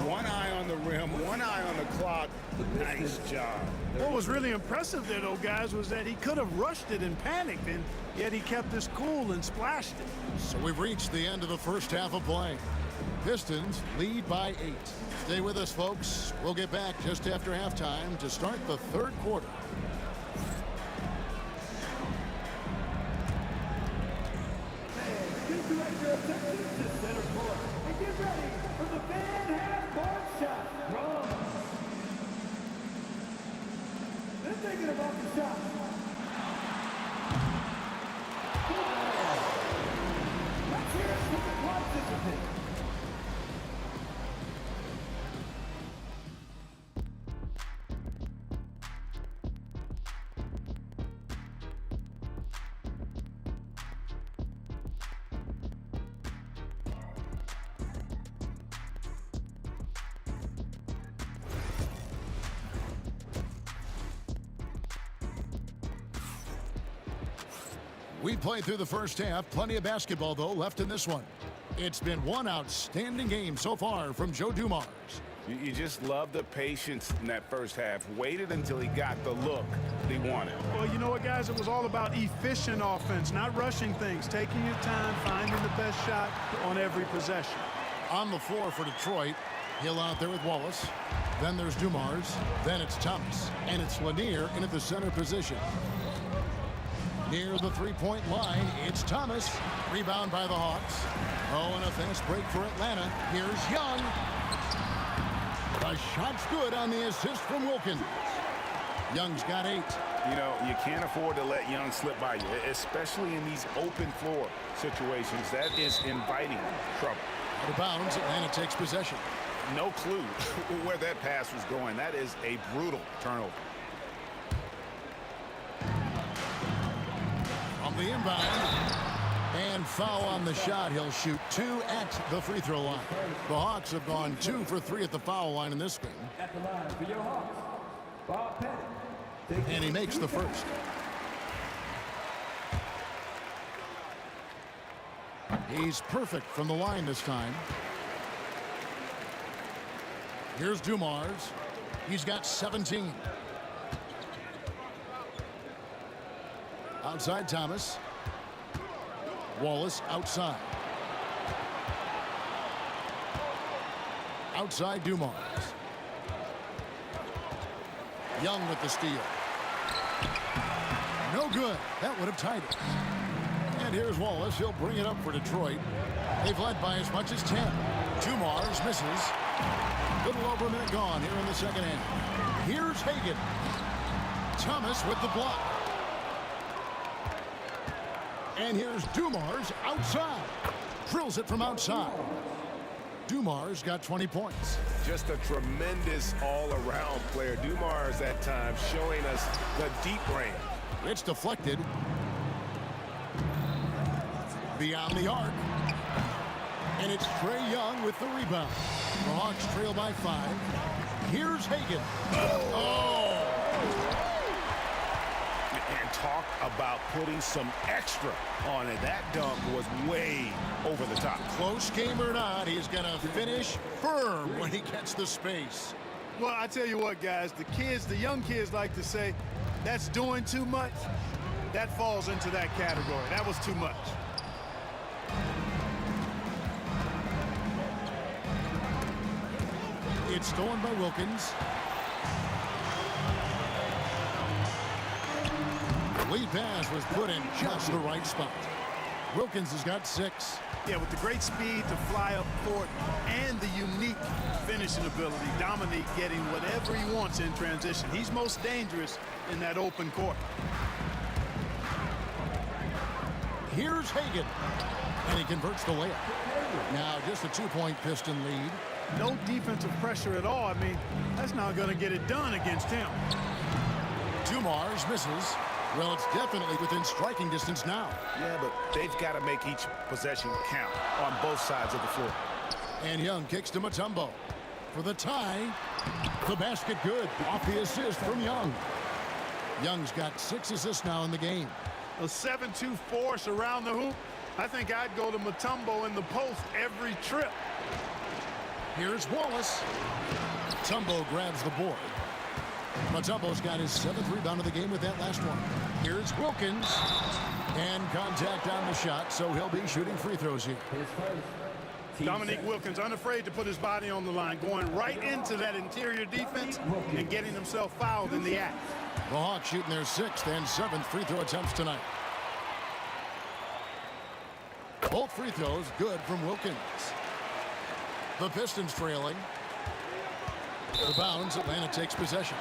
One eye on the rim, one eye on the clock. Nice job. What was really impressive there, though, guys, was that he could have rushed it and panicked, and yet he kept his cool and splashed it. So we've reached the end of the first half of play. Pistons lead by 8. Stay with us, folks. We'll get back just after halftime to start the third quarter. Direct your attention to center court and get ready for the fan half-court shot. Run. They're thinking about the shot. Let's hear it from the participants. We played through the first half. Plenty of basketball, though, left in this one. It's been one outstanding game so far from Joe Dumars. You just love the patience in that first half. Waited until he got the look he wanted. Well, you know what, guys? It was all about efficient offense, not rushing things, taking your time, finding the best shot on every possession. On the floor for Detroit, Hill out there with Wallace. Then there's Dumars. Then it's Thomas. And it's Lanier in at the center position. Near the three-point line, it's Thomas. Rebound by the Hawks. Oh, and a fast break for Atlanta. Here's Young. The shot's good on the assist from Wilkins. Young's got 8. You know, you can't afford to let Young slip by you, especially in these open floor situations. That is inviting trouble. Out of bounds, Atlanta takes possession. No clue where that pass was going. That is a brutal turnover. On the inbound. And foul on the shot. He'll shoot 2 at the free throw line. The Hawks have gone 2 for 3 at the foul line in this game. At the line for your Hawks, Bob Pettit. And he makes the first. He's perfect from the line this time. Here's Dumars. He's got 17. Outside Thomas. Wallace outside. Outside Dumars. Young with the steal. No good. That would have tied it. And here's Wallace. He'll bring it up for Detroit. They've led by as much as 10. Dumars misses. Little over a minute gone here in the second half. Here's Hagan. Thomas with the block. And here's Dumars outside. Drills it from outside. Dumars got 20 points. Just a tremendous all-around player. Dumars at times showing us the deep range. It's deflected. Beyond the arc. And it's Trae Young with the rebound. The Hawks trail by 5. Here's Hagan. Oh! And talk about putting some extra on it. That dunk was way over the top. Close game or not, he's going to finish firm when he gets the space. Well, I tell you what, guys, the young kids like to say, that's doing too much. That falls into that category. That was too much. It's stolen by Wilkins. The lead pass was put in just the right spot. Wilkins has got 6. Yeah, with the great speed to fly up court and the unique finishing ability, Dominique getting whatever he wants in transition. He's most dangerous in that open court. Here's Hagan. And he converts the layup. Now just a 2-point Piston lead. No defensive pressure at all. I mean, that's not going to get it done against him. Dumars misses. Well, it's definitely within striking distance now. Yeah, but they've got to make each possession count on both sides of the floor. And Young kicks to Mutombo for the tie. The basket good off the assist from Young. Young's got 6 assists now in the game. A 7-2 force around the hoop. I think I'd go to Mutombo in the post every trip. Here's Wallace. Mutombo grabs the board. Mutombo's got his 7th rebound of the game with that last one. Here's Wilkins. And contact on the shot, so he'll be shooting free throws here. Dominique Wilkins unafraid to put his body on the line, going right into that interior defense and getting himself fouled in the act. The Hawks shooting their 6th and 7th free throw attempts tonight. Both free throws good from Wilkins. The Pistons trailing. The bounds, Atlanta takes possession.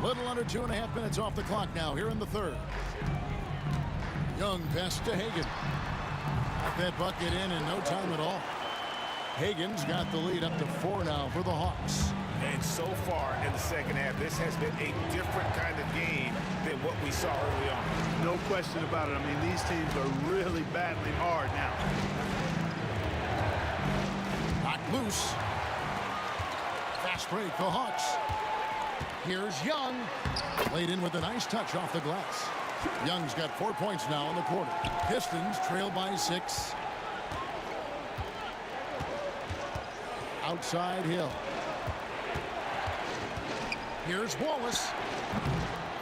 Little under 2.5 minutes off the clock now here in the 3rd. Young pass to Hagan. Got that bucket in no time at all. Hagan's got the lead up to 4 now for the Hawks. And so far in the second half, this has been a different kind of game than what we saw early on. No question about it. I mean, these teams are really battling hard now. Not loose. Fast break, the Hawks. Here's Young. Laid in with a nice touch off the glass. Young's got 4 points now in the quarter. Pistons trail by 6. Outside Hill. Here's Wallace.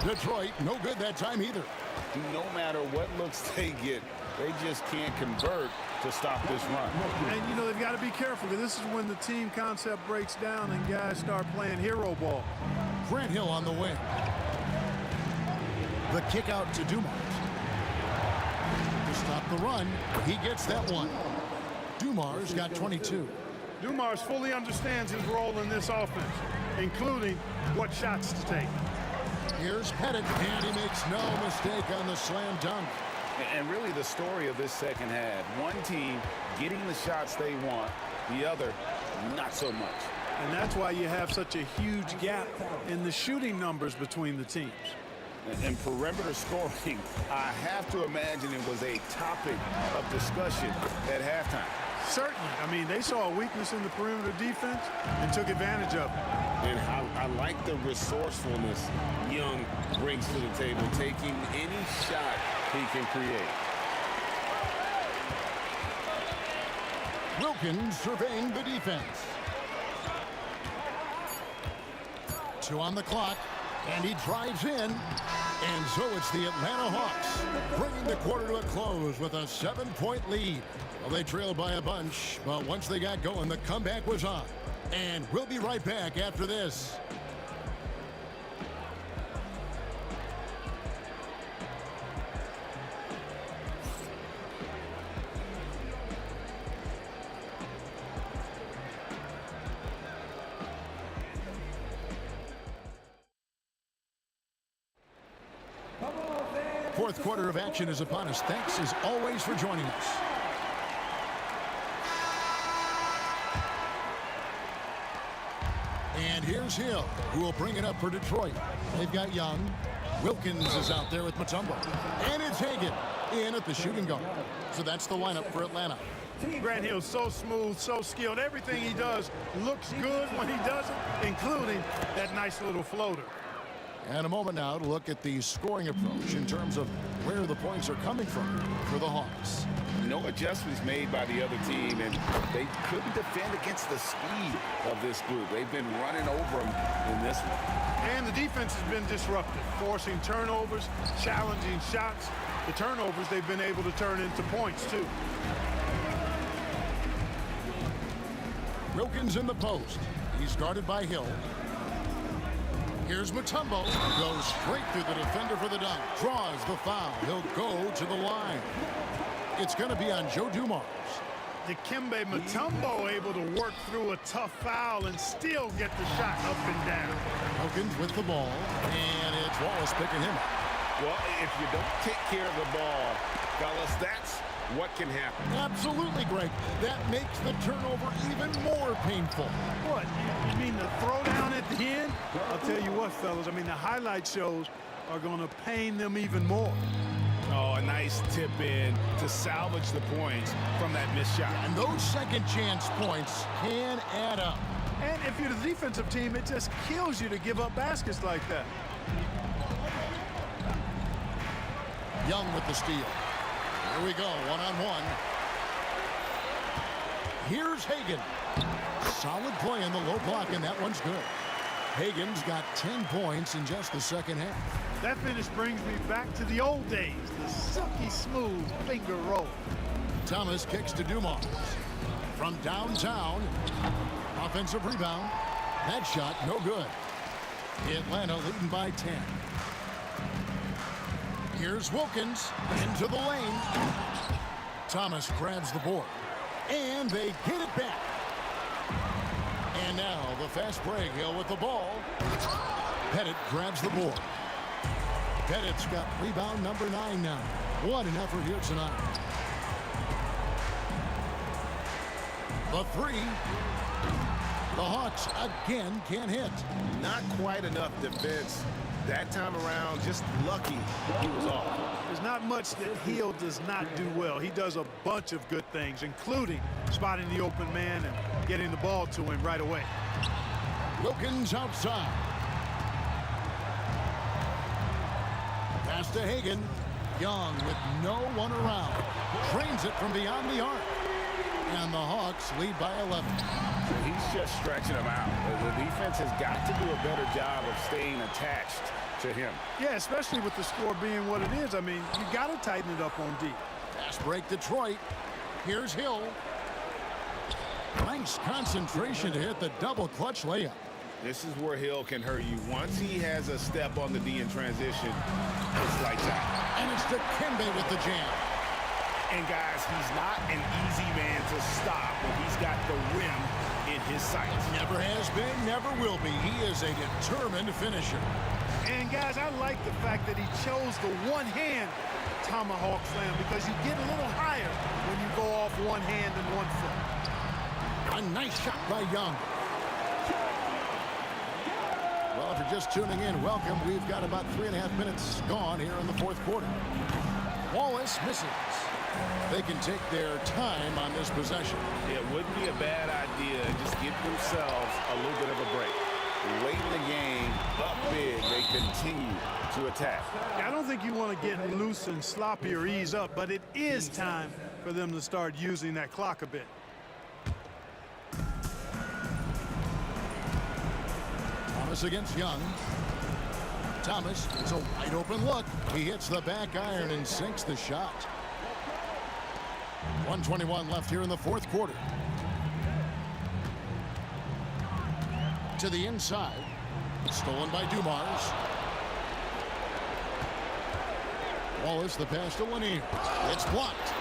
Detroit, no good that time either. No matter what looks they get, they just can't convert to stop this run. And, you know, they've got to be careful, because this is when the team concept breaks down and guys start playing hero ball. Grant Hill on the wing. The kick out to Dumars. To stop the run, he gets that one. Dumars got 22. Dumars fully understands his role in this offense, including what shots to take. Here's Pettit, and he makes no mistake on the slam dunk. And really the story of this second half, one team getting the shots they want, the other not so much. And that's why you have such a huge gap in the shooting numbers between the teams. And perimeter scoring, I have to imagine it was a topic of discussion at halftime. Certainly. I mean, they saw a weakness in the perimeter defense and took advantage of it. And I like the resourcefulness Young brings to the table, taking any shot he can create. Wilkins surveying the defense. 2 on the clock, and he drives in. And so it's the Atlanta Hawks bringing the quarter to a close with a 7-point lead. Well, they trailed by a bunch, but once they got going, the comeback was on. And we'll be right back after this. Fourth quarter of action is upon us. Thanks as always for joining us. And here's Hill, who will bring it up for Detroit. They've got Young. Wilkins is out there with Mutombo. And it's Hagan in at the shooting guard. So that's the lineup for Atlanta. Grant Hill's so smooth, so skilled. Everything he does looks good when he does it, including that nice little floater. And a moment now to look at the scoring approach in terms of where the points are coming from for the Hawks. No adjustments made by the other team, and they couldn't defend against the speed of this group. They've been running over them in this one. And the defense has been disruptive, forcing turnovers, challenging shots. The turnovers they've been able to turn into points, too. Wilkins in the post. He's guarded by Hill. Here's Mutombo. Goes straight through the defender for the dunk. Draws the foul. He'll go to the line. It's going to be on Joe Dumars. Dikembe Mutombo able to work through a tough foul and still get the shot up and down. Wilkins with the ball. And it's Wallace picking him up. Well, if you don't take care of the ball, fellas, that's what can happen. Absolutely, Greg. That makes the turnover even more painful. What? You mean the throwdown at the end? I'll tell you what, fellas. I mean, the highlight shows are going to pain them even more. Oh, a nice tip in to salvage the points from that missed shot. And those second chance points can add up. And if you're the defensive team, it just kills you to give up baskets like that. Young with the steal. Here we go, one-on-one. Here's Hagan. Solid play in the low block, and that one's good. Hagan's got 10 points in just the second half. That finish brings me back to the old days, the silky smooth finger roll. Thomas kicks to Dumars. From downtown, offensive rebound. That shot, no good. Atlanta leading by 10. Here's Wilkins into the lane. Thomas grabs the board. And they get it back. And now the fast break. Hill with the ball. Pettit grabs the board. Pettit's got rebound number 9 now. What an effort here tonight. The three. The Hawks again can't hit. Not quite enough defense that time around. Just lucky he was off. There's not much that Hill does not do well. He does a bunch of good things, including spotting the open man and getting the ball to him right away. Wilkins outside. Pass to Hagan. Young with no one around. Drains it from beyond the arc. And the Hawks lead by 11. So he's just stretching them out. The defense has got to do a better job of staying attached to him. Yeah, especially with the score being what it is. I mean, you got to tighten it up on D. Fast break Detroit. Here's Hill. Nice concentration to hit the double clutch layup. This is where Hill can hurt you. Once he has a step on the D in transition, it's lights out. And it's Dikembe with the jam. And guys, he's not an easy man to stop when he's got the rim in his sights. Never has been, never will be. He is a determined finisher. And guys, I like the fact that he chose the one-hand tomahawk slam because you get a little higher when you go off one hand and one foot. A nice shot by Young. Well, if you're just tuning in, welcome. We've got about 3.5 minutes gone here in the fourth quarter. Wallace misses. They can take their time on this possession. It wouldn't be a bad idea. Just give themselves a little bit of a break. Late in the game, up big, they continue to attack. I don't think you want to get loose and sloppy or ease up, but it is time for them to start using that clock a bit. Thomas against Young. Thomas, it's a wide open look. He hits the back iron and sinks the shot. 1:21 left here in the fourth quarter. To the inside. Stolen by Dumars. Wallace, the pass to Lanier. It's blocked.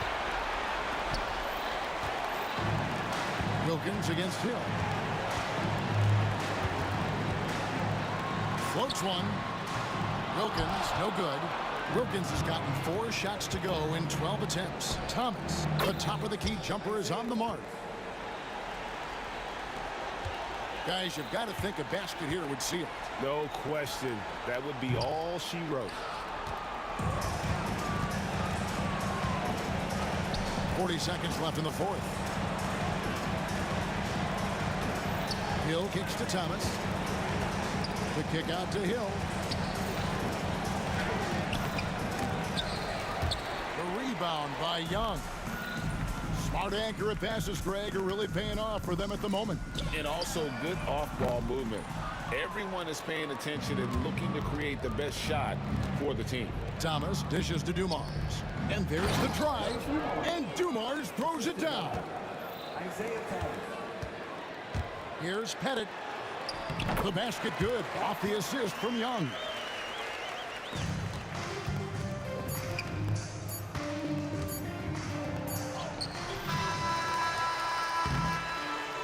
Wilkins against Hill. Floats one. Wilkins, no good. Wilkins has gotten 4 shots to go in 12 attempts. Thomas, the top of the key jumper, is on the mark. Guys, you've got to think a basket here would seal it. No question. That would be all she wrote. 40 seconds left in the fourth. Hill kicks to Thomas. The kick out to Hill. The rebound by Young. Smart accurate passes, Greg, are really paying off for them at the moment. And also good off-ball movement. Everyone is paying attention and looking to create the best shot for the team. Thomas dishes to Dumars. And there's the drive. And Dumars throws it down. Here's Pettit. The basket good. Off the assist from Young.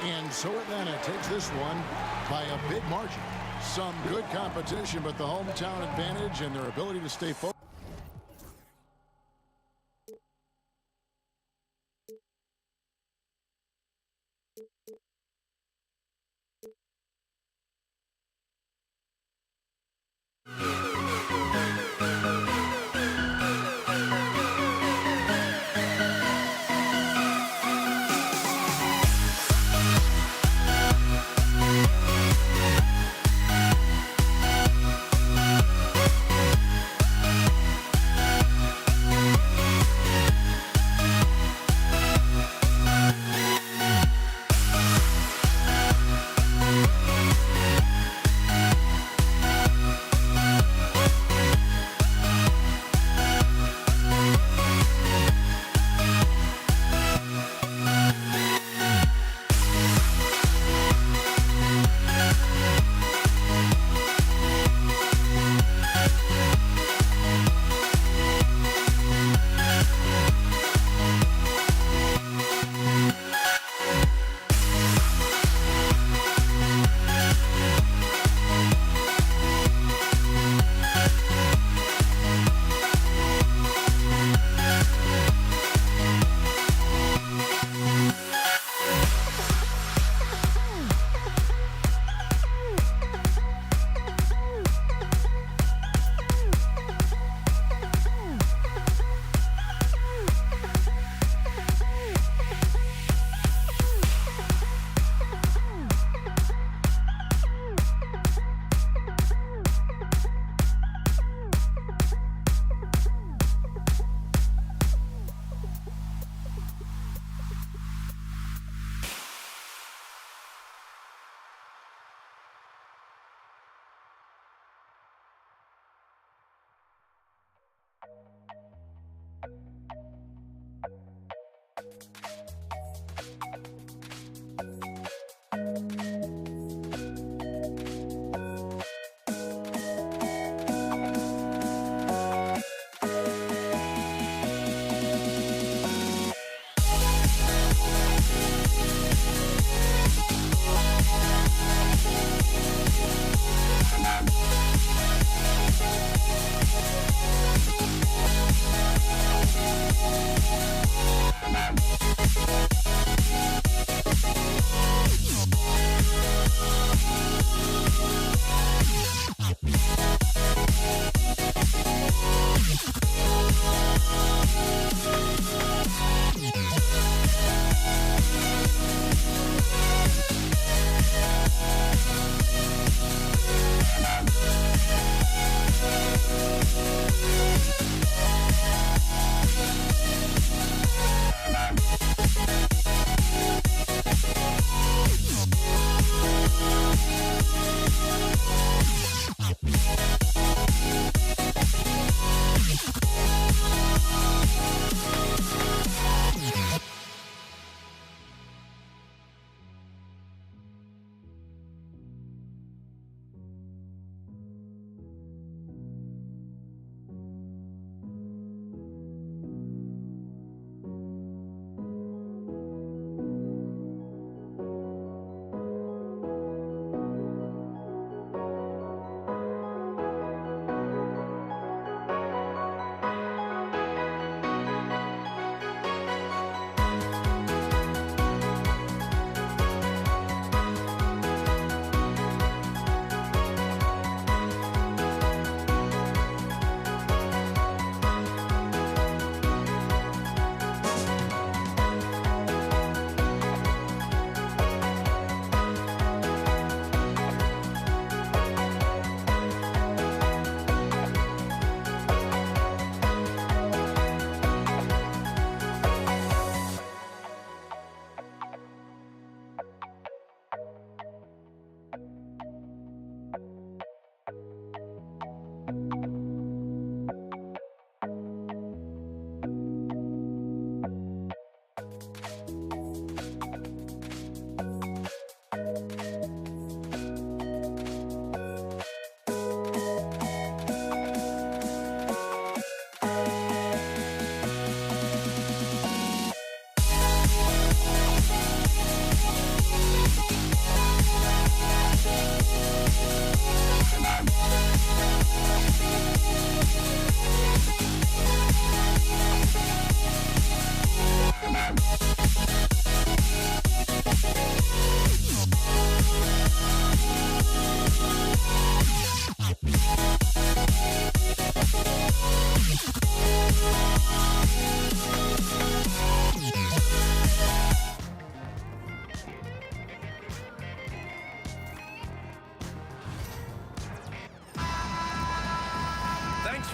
And so Atlanta takes this one by a big margin. Some good competition, but the hometown advantage and their ability to stay focused.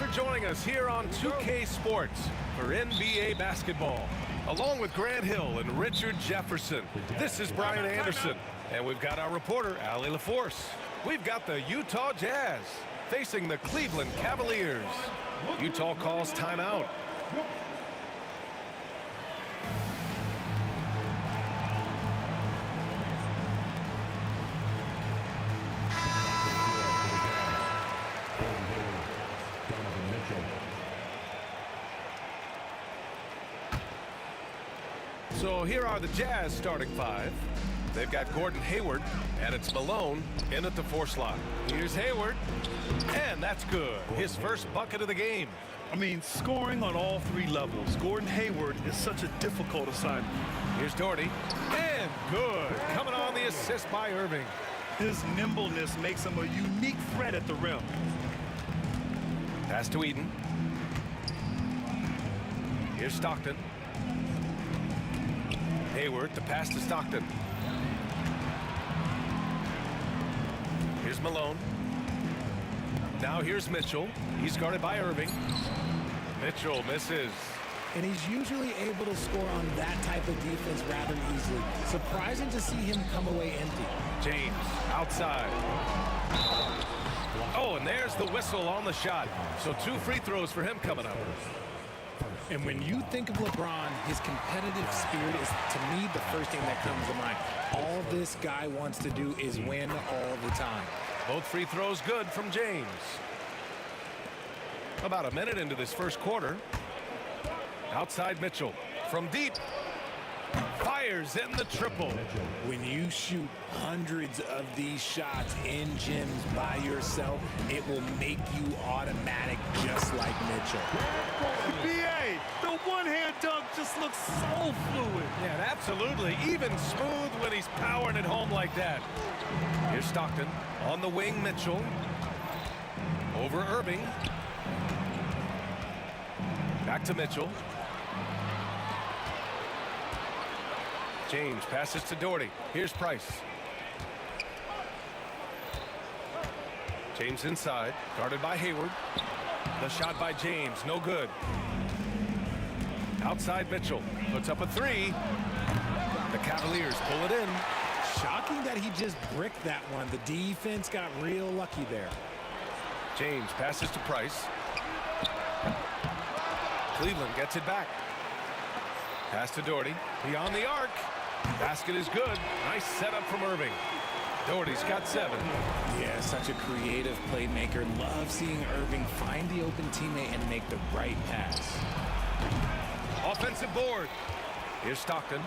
for joining us here on 2K Sports for NBA basketball. Along with Grant Hill and Richard Jefferson, this is Brian Anderson. And we've got our reporter, Allie LaForce. We've got the Utah Jazz facing the Cleveland Cavaliers. Utah calls timeout. So here are the Jazz starting five. They've got Gordon Hayward, and it's Malone in at the 4 slot. Here's Hayward, and that's good. His first bucket of the game. I mean, scoring on all 3 levels. Gordon Hayward is such a difficult assignment. Here's Doherty, and good. Coming on the assist by Irving. His nimbleness makes him a unique threat at the rim. Pass to Eden. Here's Stockton. Hayward, the pass to Stockton. Here's Malone. Now here's Mitchell. He's guarded by Irving. Mitchell misses. And he's usually able to score on that type of defense rather easily. Surprising to see him come away empty. James outside. Oh, and there's the whistle on the shot. So 2 free throws for him coming up. And when you think of LeBron, his competitive spirit is, to me, the first thing that comes to mind. All this guy wants to do is win all the time. Both free throws good from James. About a minute into this first quarter. Outside Mitchell from deep. Fires in the triple. When you shoot hundreds of these shots in gyms by yourself, it will make you automatic just like Mitchell. BA, the one-hand dunk just looks so fluid. Yeah, absolutely. Even smooth when he's powering it home like that. Here's Stockton on the wing. Mitchell over Irving. Back to Mitchell. James passes to Doherty. Here's Price. James inside, guarded by Hayward. The shot by James, no good. Outside Mitchell, puts up a 3. The Cavaliers pull it in. Shocking that he just bricked that one. The defense got real lucky there. James passes to Price. Cleveland gets it back. Pass to Doherty, beyond the arc. Basket is good. Nice setup from Irving. Doherty's got 7. Yeah, such a creative playmaker. Love seeing Irving find the open teammate and make the right pass. Offensive board. Here's Stockton.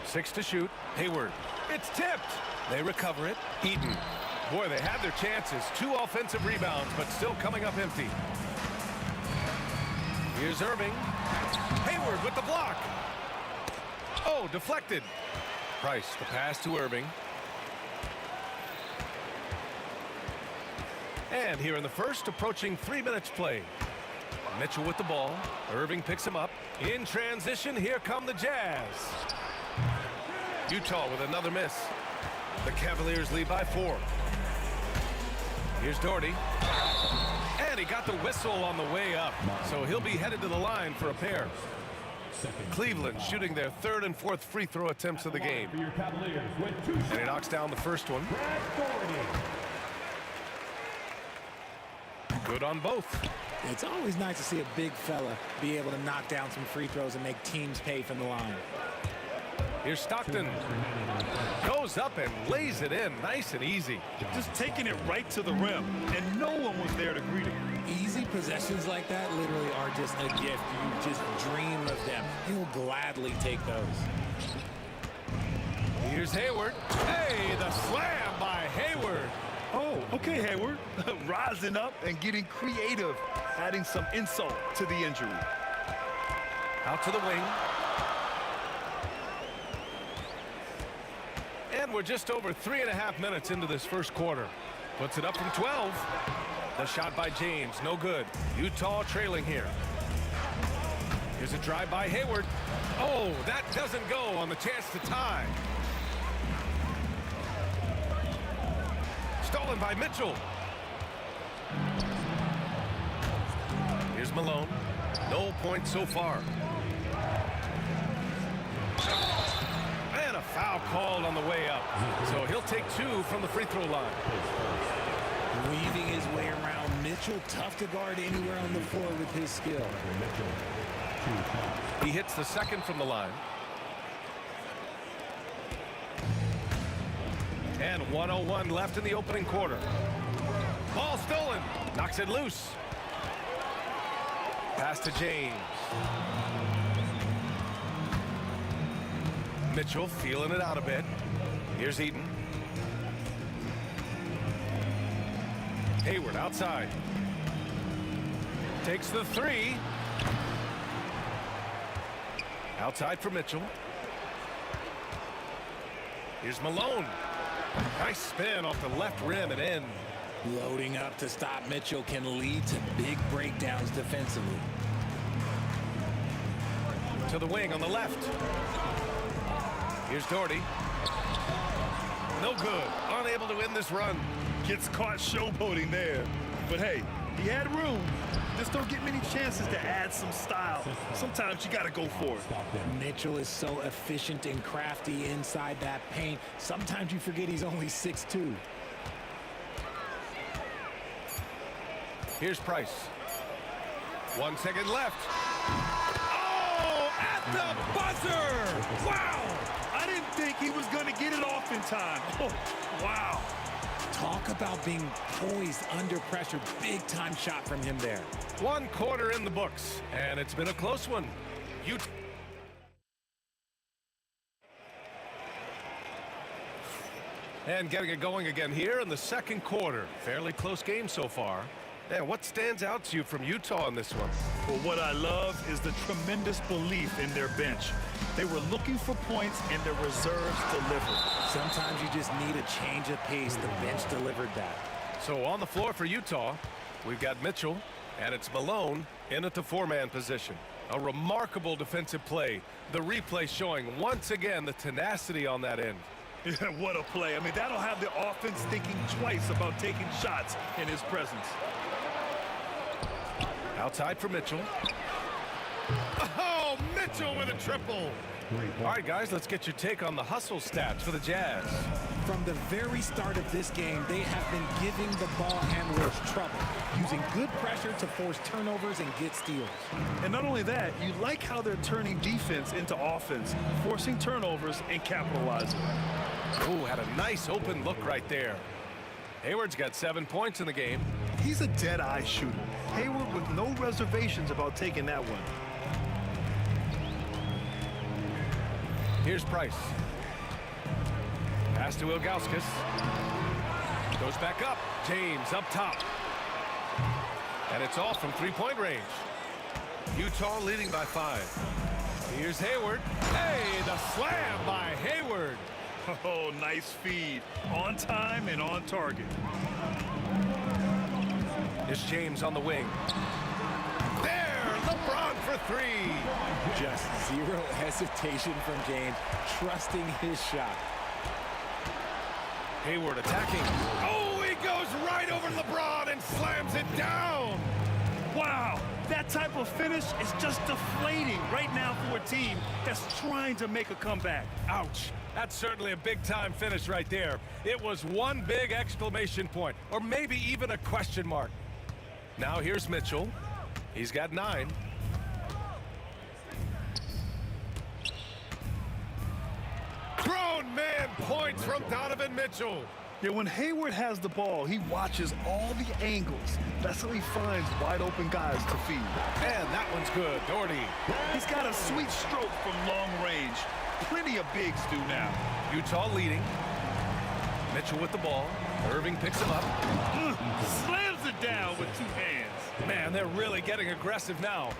6 to shoot. Hayward. It's tipped. They recover it. Eaton. Boy, they had their chances. 2 offensive rebounds, but still coming up empty. Here's Irving. Hayward with the block. Oh, deflected. Price, the pass to Irving. And here in the first, approaching 3 minutes play. Mitchell with the ball. Irving picks him up. In transition, here come the Jazz. Utah with another miss. The Cavaliers lead by 4. Here's Doherty. And he got the whistle on the way up. So he'll be headed to the line for a pair. Cleveland shooting their 3rd and 4th free throw attempts of the game. And he knocks down the first one. Good on both. It's always nice to see a big fella be able to knock down some free throws and make teams pay from the line. Here's Stockton. Goes up and lays it in nice and easy. Just taking it right to the rim, and no one was there to greet him. Easy possessions like that literally are just a gift. You just dream of them. He'll gladly take those. Here's Hayward. Hey, the slam by Hayward. Oh, okay, Hayward. Rising up and getting creative, adding some insult to the injury. Out to the wing. And we're just over 3.5 minutes into this first quarter. Puts it up from 12. The shot by James, no good. Utah trailing here. Here's a drive by Hayward. Oh, that doesn't go on the chance to tie. Stolen by Mitchell. Here's Malone. No points so far. And a foul called on the way up. So he'll take 2 from the free throw line. Weaving his way around Mitchell. Tough to guard anywhere on the floor with his skill. He hits the second from the line. And 1:01 left in the opening quarter. Ball stolen. Knocks it loose. Pass to James. Mitchell feeling it out a bit. Here's Eaton. Hayward outside. Takes the 3. Outside for Mitchell. Here's Malone. Nice spin off the left rim and in. Loading up to stop Mitchell can lead to big breakdowns defensively. To the wing on the left. Here's Doherty. No good. Unable to win this run. Gets caught showboating there. But hey, he had room. Just don't get many chances to add some style. Sometimes you got to go for it. Mitchell is so efficient and crafty inside that paint. Sometimes you forget he's only 6'2". Here's Price. 1 second left. Oh, at the buzzer! Wow! I didn't think he was going to get it off in time. Oh, wow. Talk about being poised under pressure. Big time shot from him there. 1 quarter in the books, and it's been a close one. And getting it going again here in the second quarter. Fairly close game so far. And what stands out to you from Utah in this one? Well, what I love is the tremendous belief in their bench. They were looking for points, and their reserves delivered. Sometimes you just need a change of pace. The bench delivered that. So on the floor for Utah, we've got Mitchell, and it's Malone in at the 4-man position. A remarkable defensive play. The replay showing once again the tenacity on that end. Yeah, what a play. I mean, that'll have the offense thinking twice about taking shots in his presence. Outside for Mitchell. Oh, Mitchell with a triple. All right, guys, let's get your take on the hustle stats for the Jazz. From the very start of this game, they have been giving the ball handlers trouble, using good pressure to force turnovers and get steals. And not only that, you like how they're turning defense into offense, forcing turnovers and capitalizing. Oh, had a nice open look right there. Hayward's got 7 points in the game. He's a dead-eye shooter. Hayward with no reservations about taking that one. Here's Price. Pass to Ilgauskas. Goes back up. James up top. And it's off from 3-point range. Utah leading by 5. Here's Hayward. Hey, the slam by Hayward. Oh, nice feed. On time and on target. Here's James on the wing. There, LeBron for 3. Just zero hesitation from James, trusting his shot. Hayward attacking. Oh, he goes right over LeBron and slams it down. Wow, that type of finish is just deflating right now for a team that's trying to make a comeback. Ouch. That's certainly a big-time finish right there. It was one big exclamation point, or maybe even a question mark. Now here's Mitchell. He's got 9. Grown man points from Donovan Mitchell. Yeah, when Hayward has the ball, he watches all the angles. That's how he finds wide-open guys to feed. And that one's good. Doherty. He's got a sweet stroke from long range. Plenty of bigs do now. Utah leading. Mitchell with the ball. Irving picks him up. Slams it down with 2 hands. Man, they're really getting aggressive now.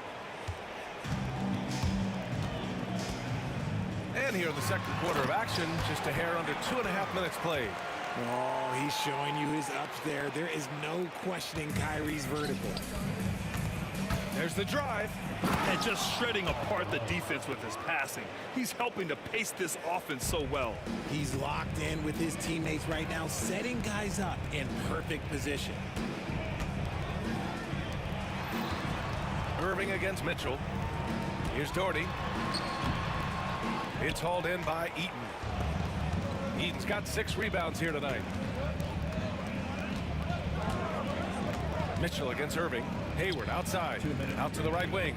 And here in the second quarter of action, just a hair under 2.5 minutes played. Oh, he's showing you his ups there. There is no questioning Kyrie's vertical. There's the drive. And just shredding apart the defense with his passing. He's helping to pace this offense so well. He's locked in with his teammates right now, setting guys up in perfect position. Irving against Mitchell. Here's Doherty. It's hauled in by Eaton. Eaton's got 6 rebounds here tonight. Mitchell against Irving. Hayward outside. Out to the right wing.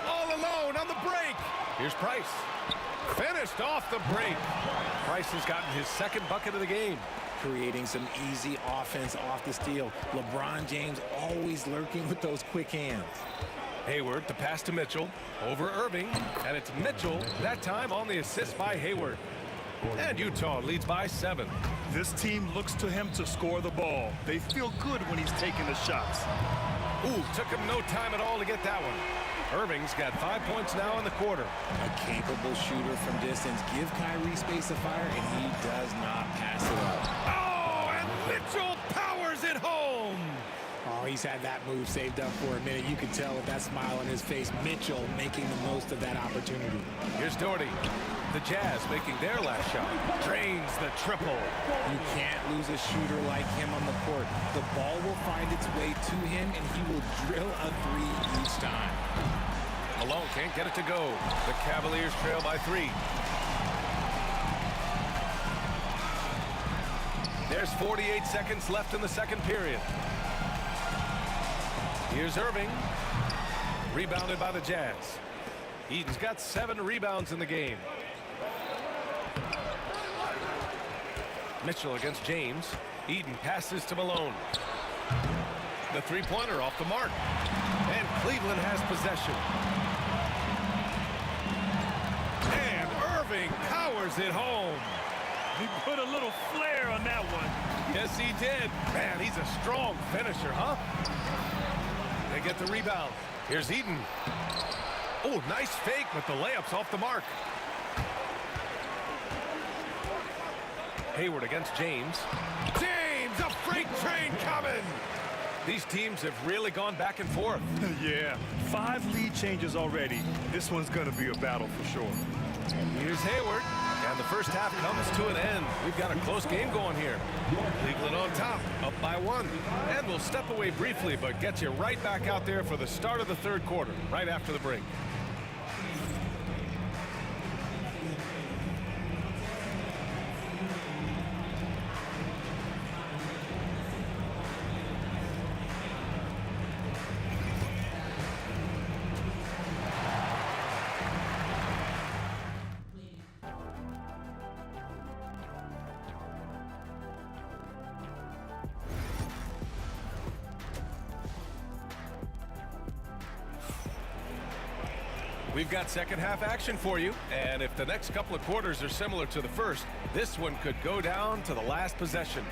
All alone on the break. Here's Price. Finished off the break. Price has gotten his 2nd bucket of the game. Creating some easy offense off the steal. LeBron James always lurking with those quick hands. Hayward, the pass to Mitchell. Over Irving. And it's Mitchell, that time on the assist by Hayward. And Utah leads by 7. This team looks to him to score the ball. They feel good when he's taking the shots. Ooh, took him no time at all to get that one. Irving's got 5 points now in the quarter. A capable shooter from distance. Give Kyrie space to fire, and he does not pass it up. Oh, and Mitchell powers it home. Oh, he's had that move saved up for a minute. You can tell with that smile on his face. Mitchell making the most of that opportunity. Here's Doherty. The Jazz making their last shot. Drains the triple. You can't lose a shooter like him on the court. The ball will find its way to him, and he will drill a 3 each time. Malone can't get it to go. The Cavaliers trail by 3. There's 48 seconds left in the 2nd period. Here's Irving. Rebounded by the Jazz. Eaton's got 7 rebounds in the game. Mitchell against James. Eaton passes to Malone. The 3-pointer off the mark. And Cleveland has possession. And Irving powers it home. He put a little flair on that one. Yes, he did. Man, he's a strong finisher, huh? They get the rebound. Here's Eaton. Oh, nice fake, but the layup's off the mark. Hayward against James. James, a freight train coming! These teams have really gone back and forth. Yeah, 5 lead changes already. This one's going to be a battle for sure. Here's Hayward, and the first half comes to an end. We've got a close game going here. Cleveland on top, up by 1. And we'll step away briefly, but get you right back out there for the start of the 3rd quarter, right after the break. We've got 2nd half action for you, and if the next couple of quarters are similar to the first, this one could go down to the last possession.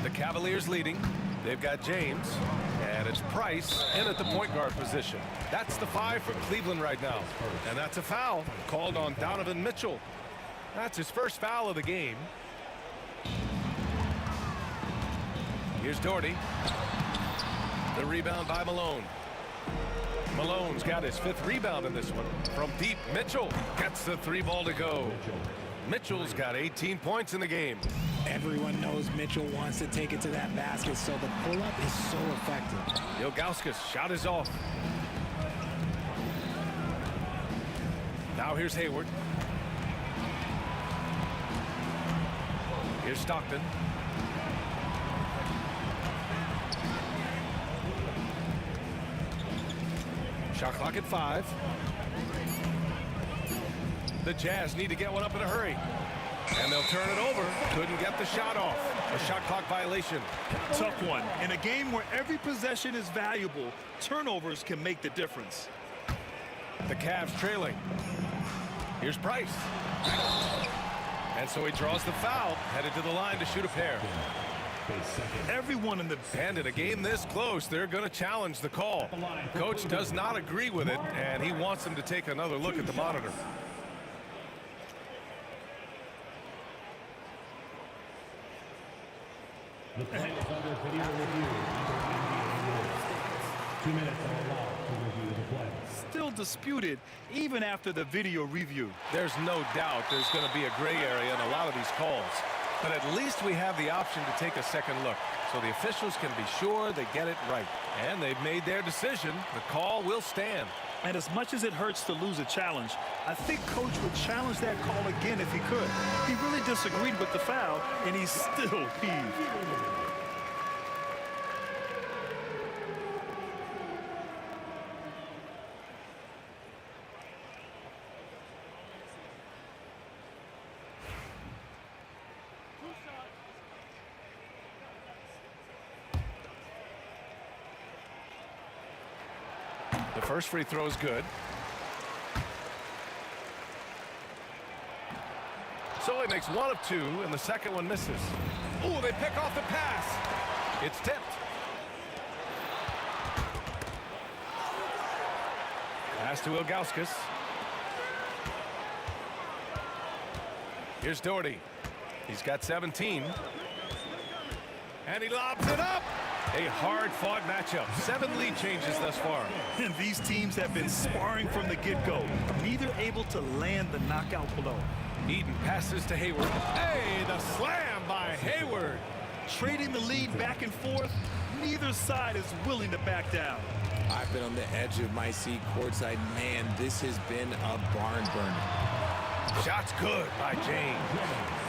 The Cavaliers leading. They've got James, and it's Price in at the point guard position. That's the 5 for Cleveland right now, and that's a foul called on Donovan Mitchell. That's his first foul of the game. Here's Doherty. The rebound by Malone. Malone's got his 5th rebound in this one. From deep, Mitchell gets the 3-ball to go. Mitchell's got 18 points in the game. Everyone knows Mitchell wants to take it to that basket, so the pull-up is so effective. Ilgauskas' shot is off. Now here's Hayward. Here's Stockton. Shot clock at 5. The Jazz need to get one up in a hurry. And they'll turn it over. Couldn't get the shot off. A shot clock violation. Tough one. In a game where every possession is valuable, turnovers can make the difference. The Cavs trailing. Here's Price. And so he draws the foul, headed to the line to shoot a pair. Everyone in the... And in a game this close, they're going to challenge the call. Coach does not agree with it, and he wants them to take another look at the monitor. The play is under video review. 2 minutes are allowed to review the play. Still disputed even after the video review. There's no doubt there's going to be a gray area in a lot of these calls. But at least we have the option to take a second look, so the officials can be sure they get it right. And they've made their decision. The call will stand. And as much as it hurts to lose a challenge, I think Coach would challenge that call again if he could. He really disagreed with the foul, and he's still peeved. The first free throw is good. So he makes 1 of 2, and the second one misses. Ooh, they pick off the pass. It's tipped. Pass to Ilgauskas. Here's Doherty. He's got 17. And he lobs it up. A hard-fought matchup. 7 lead changes thus far. And these teams have been sparring from the get-go, neither able to land the knockout blow. Eden passes to Hayward. Hey, the slam by Hayward. Trading the lead back and forth, neither side is willing to back down. I've been on the edge of my seat courtside. Man, this has been a barn burner. Shot's good by James.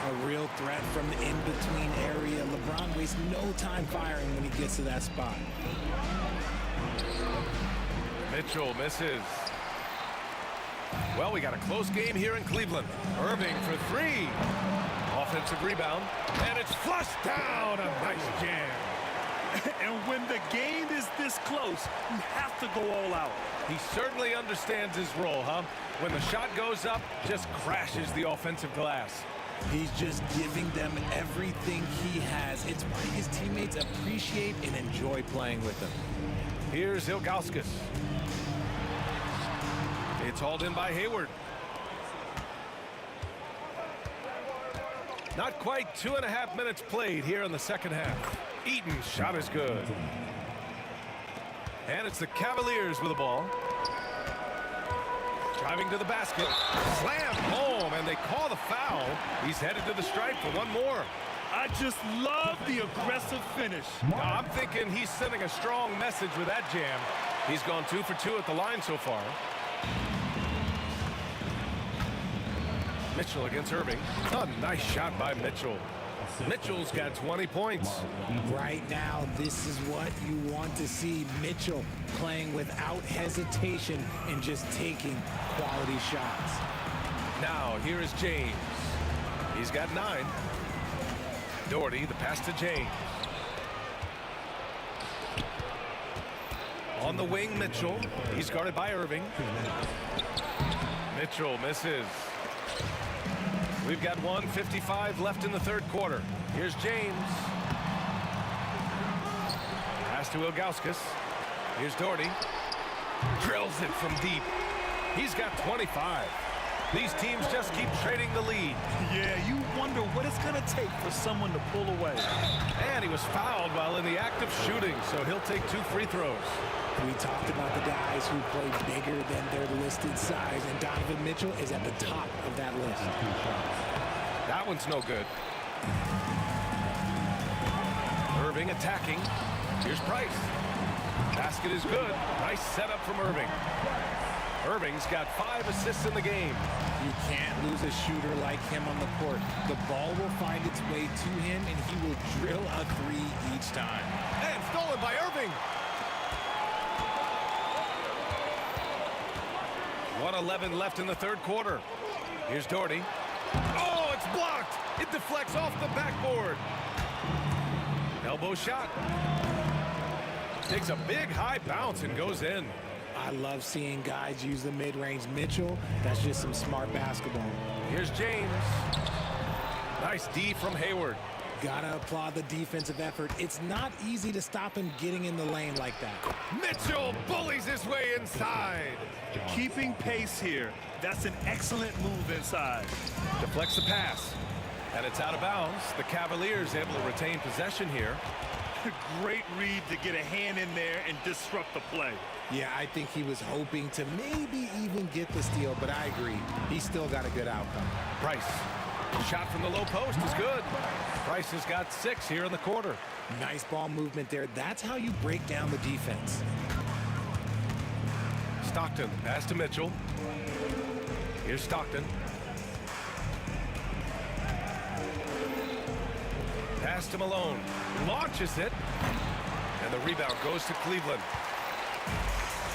A real threat from the in-between area. LeBron wastes no time firing when he gets to that spot. Mitchell misses. Well, we got a close game here in Cleveland. Irving for 3. Offensive rebound, and it's flushed down. A nice jam. And when the game is this close, you have to go all out. He certainly understands his role, huh? When the shot goes up, just crashes the offensive glass. He's just giving them everything he has. It's why his teammates appreciate and enjoy playing with him. Here's Ilgauskas. It's hauled in by Hayward. Not quite 2.5 minutes played here in the second half. Eaton's shot is good. And it's the Cavaliers with the ball. Driving to the basket. Slam home, and they call the foul. He's headed to the stripe for 1 more. I just love the aggressive finish. I'm thinking he's sending a strong message with that jam. He's gone 2 for 2 at the line so far. Mitchell against Irving. A nice shot by Mitchell. Mitchell's got 20 points. Right now, this is what you want to see. Mitchell playing without hesitation and just taking quality shots. Now, here is James. He's got 9. Doherty, the pass to James. On the wing, Mitchell. He's guarded by Irving. Mitchell misses. We've got 1:55 left in the third quarter. Here's James. Pass to Ilgauskas. Here's Doherty. Drills it from deep. He's got 25. These teams just keep trading the lead. Yeah, you wonder what it's going to take for someone to pull away. And he was fouled while in the act of shooting, so he'll take 2 free throws. We talked about the guys who play bigger than their listed size, and Donovan Mitchell is at the top of that list. That one's no good. Irving attacking. Here's Price. Basket is good. Nice setup from Irving. Irving's got 5 assists in the game. You can't lose a shooter like him on the court. The ball will find its way to him, and he will drill a 3 each time. And stolen by Irving. 1:11 left in the third quarter. Here's Doherty. Oh, it's blocked. It deflects off the backboard. Elbow shot. Takes a big high bounce and goes in. I love seeing guys use the mid-range. Mitchell, that's just some smart basketball. Here's James. Nice D from Hayward. Gotta applaud the defensive effort. It's not easy to stop him getting in the lane like that. Mitchell bullies his way inside. Keeping pace here. That's an excellent move inside. Deflects the pass. And it's out of bounds. The Cavaliers able to retain possession here. Great read to get a hand in there and disrupt the play. Yeah, I think he was hoping to maybe even get the steal, but I agree. He still got a good outcome. Price. Shot from the low post is good. Price has got 6 here in the quarter. Nice ball movement there. That's how you break down the defense. Stockton, pass to Mitchell. Here's Stockton. Pass to Malone. Launches it. And the rebound goes to Cleveland.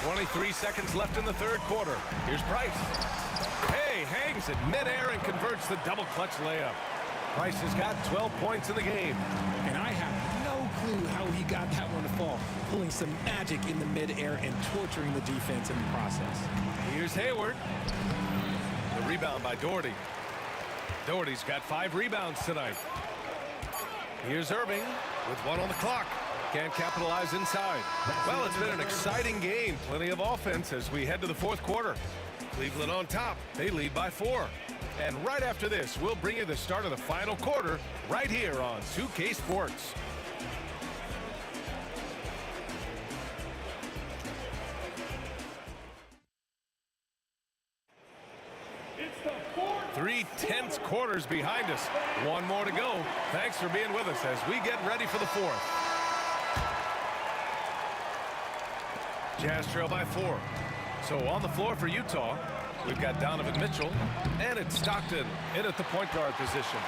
23 seconds left in the third quarter. Here's Price. Hey, hangs it midair and converts the double clutch layup. Price has got 12 points in the game. And I have no clue how he got that one to fall. Pulling some magic in the midair and torturing the defense in the process. Here's Hayward. The rebound by Doherty. Doherty's got 5 rebounds tonight. Here's Irving with 1 on the clock. Can't capitalize inside. Well, it's been an exciting game. Plenty of offense as we head to the fourth quarter. Cleveland on top. They lead by 4. And right after this, we'll bring you the start of the final quarter right here on 2K Sports. Three tense quarters behind us. 1 more to go. Thanks for being with us as we get ready for the fourth. Jazz trail by 4. So on the floor for Utah, we've got Donovan Mitchell, and it's Stockton in at the point guard position.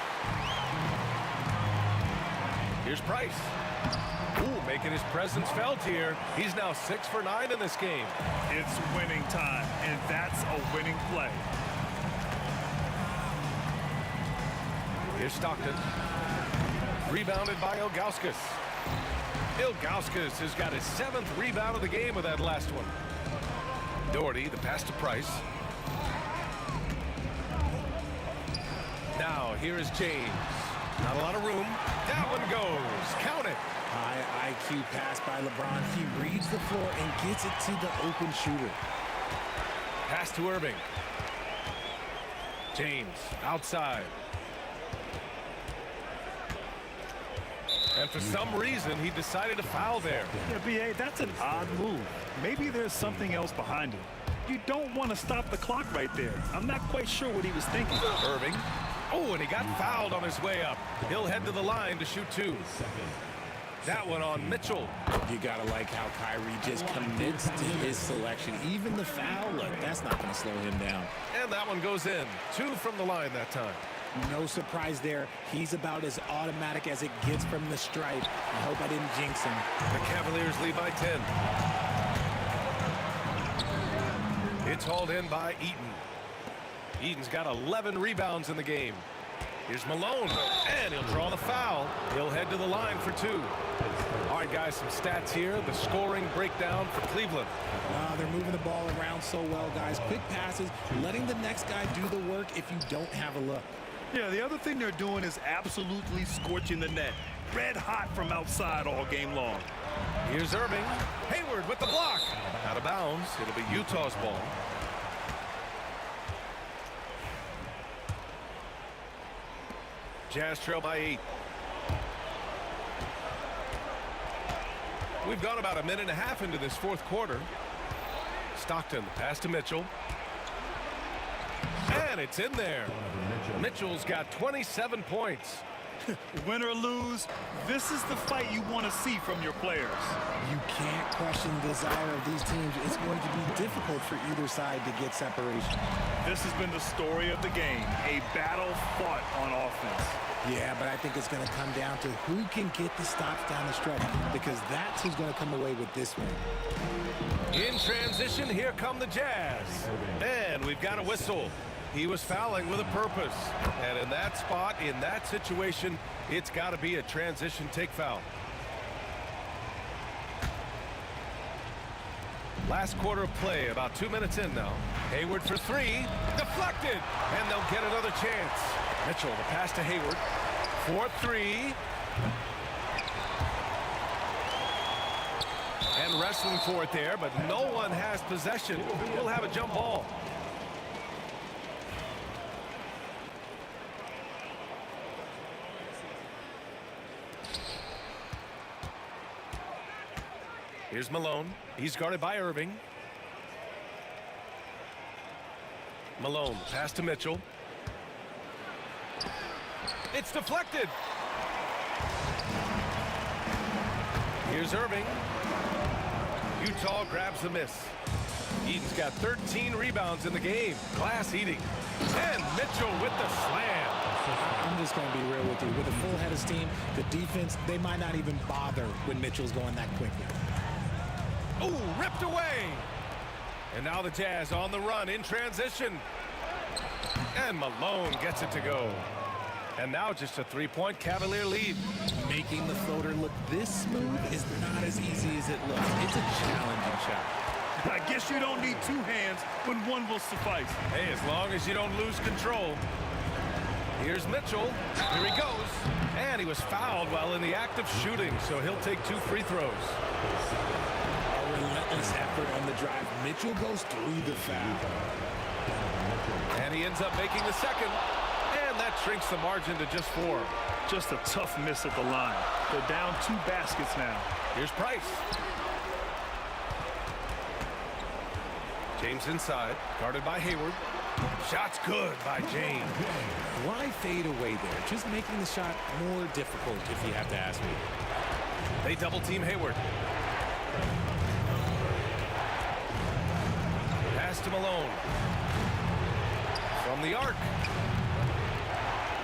Here's Price. Ooh, making his presence felt here. He's now 6 for 9 in this game. It's winning time, and that's a winning play. Here's Stockton. Rebounded by Ilgauskas. Ilgauskas has got his 7th rebound of the game with that last one. Doherty, the pass to Price. Now, here is James. Not a lot of room. That one goes. Count it. High IQ pass by LeBron. He reads the floor and gets it to the open shooter. Pass to Irving. James, outside. And for some reason, he decided to foul there. Yeah, B.A., that's an odd move. Maybe there's something else behind it. You don't want to stop the clock right there. I'm not quite sure what he was thinking. Irving. Oh, and he got fouled on his way up. He'll head to the line to shoot 2. That one on Mitchell. You got to like how Kyrie just commits to his selection. Even the foul, look, that's not going to slow him down. And that one goes in. 2 from the line that time. No surprise there. He's about as automatic as it gets from the stripe. I hope I didn't jinx him. The Cavaliers lead by 10. It's hauled in by Eaton. Eaton's got 11 rebounds in the game. Here's Malone, and he'll draw the foul. He'll head to the line for 2. All right, guys, some stats here. The scoring breakdown for Cleveland. They're moving the ball around so well, guys. Quick passes, letting the next guy do the work if you don't have a look. Yeah, the other thing they're doing is absolutely scorching the net. Red hot from outside all game long. Here's Irving. Hayward with the block. Out of bounds. It'll be Utah's ball. Jazz trail by 8. We've gone about a minute and a half into this fourth quarter. Stockton, pass to Mitchell. And it's in there. Mitchell's got 27 points. Win or lose, this is the fight you want to see from your players. You can't question the desire of these teams. It's going to be difficult for either side to get separation. This has been the story of the game, a battle fought on offense. Yeah, but I think it's going to come down to who can get the stops down the stretch, because that's who's going to come away with this one. In transition, here come the Jazz. And we've got a whistle. He was fouling with a purpose. And in that spot, in that situation, it's got to be a transition take foul. Last quarter of play, about 2 minutes in now. Hayward for 3, deflected, and they'll get another chance. Mitchell, the pass to Hayward, 4-3. And wrestling for it there, but no one has possession. We'll have a jump ball. Here's Malone. He's guarded by Irving. Malone, pass to Mitchell. It's deflected. Here's Irving. Utah grabs the miss. Eaton's got 13 rebounds in the game. Glass eating. And Mitchell with the slam. I'm just going to be real with you. With a full head of steam, the defense, they might not even bother when Mitchell's going that quickly. Ooh, ripped away. And now the Jazz on the run in transition. And Malone gets it to go. And now just a three-point Cavalier lead. Making the floater look this smooth is not as easy as it looks. It's a challenging shot. I guess you don't need two hands when one will suffice. Hey, as long as you don't lose control. Here's Mitchell. Here he goes. And he was fouled while in the act of shooting, so he'll take 2 free throws. A relentless effort on the drive. Mitchell goes through the foul. And he ends up making the second. And that shrinks the margin to just 4. Just a tough miss at the line. They're down 2 baskets now. Here's Price. James inside, guarded by Hayward. Shot's good by James. Why fade away there? Just making the shot more difficult, if you have to ask me. They double team Hayward. Pass to Malone. From the arc.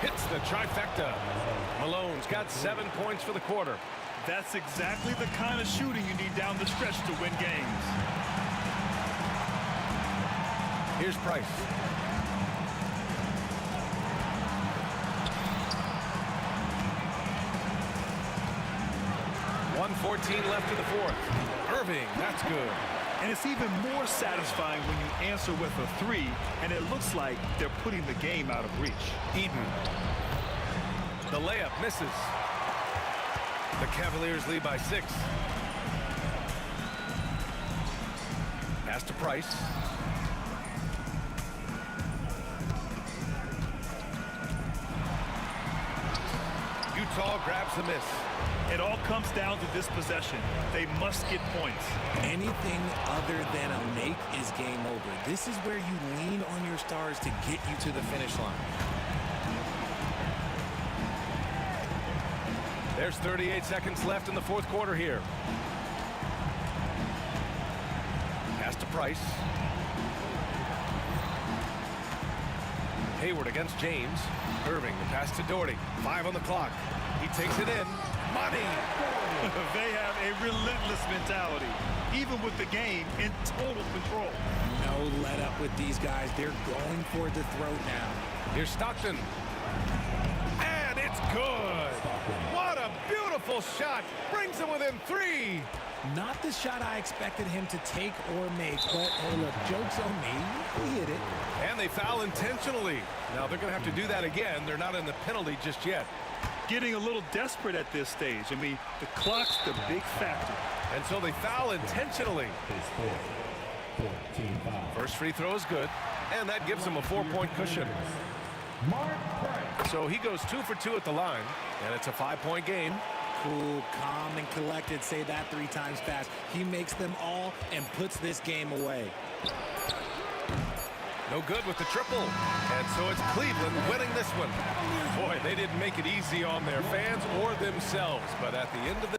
Hits the trifecta. Malone's got 7 points for the quarter. That's exactly the kind of shooting you need down the stretch to win games. Here's Price. .114 left in the fourth. Irving, that's good. And it's even more satisfying when you answer with a 3, and it looks like they're putting the game out of reach. Eden. The layup misses. The Cavaliers lead by 6. Pass to Price. Utah grabs the miss. It all comes down to this possession. They must get points. Anything other than a make is game over. This is where you lean on your stars to get you to the finish line. There's 38 seconds left in the fourth quarter here. Pass to Price. Hayward against James. Irving, the pass to Doherty. 5 on the clock. He takes it in. Money! They have a relentless mentality, even with the game in total control. No let up with these guys. They're going for the throat now. Here's Stockton. And it's good! What a beautiful shot! Brings him within 3! Not the shot I expected him to take or make, but hey, look, joke's on me. He hit it. And they foul intentionally. Now they're going to have to do that again. They're not in the penalty just yet. Getting a little desperate at this stage. I mean, the clock's the big factor. And so they foul intentionally. First free throw is good, and that gives him a 4-point cushion. So he goes 2 for 2 at the line, and it's a 5-point game. Cool, calm, and collected. Say that 3 times fast. He makes them all and puts this game away. No good with the triple. And so it's Cleveland winning this one. Boy, they didn't make it easy on their fans or themselves, but at the end of the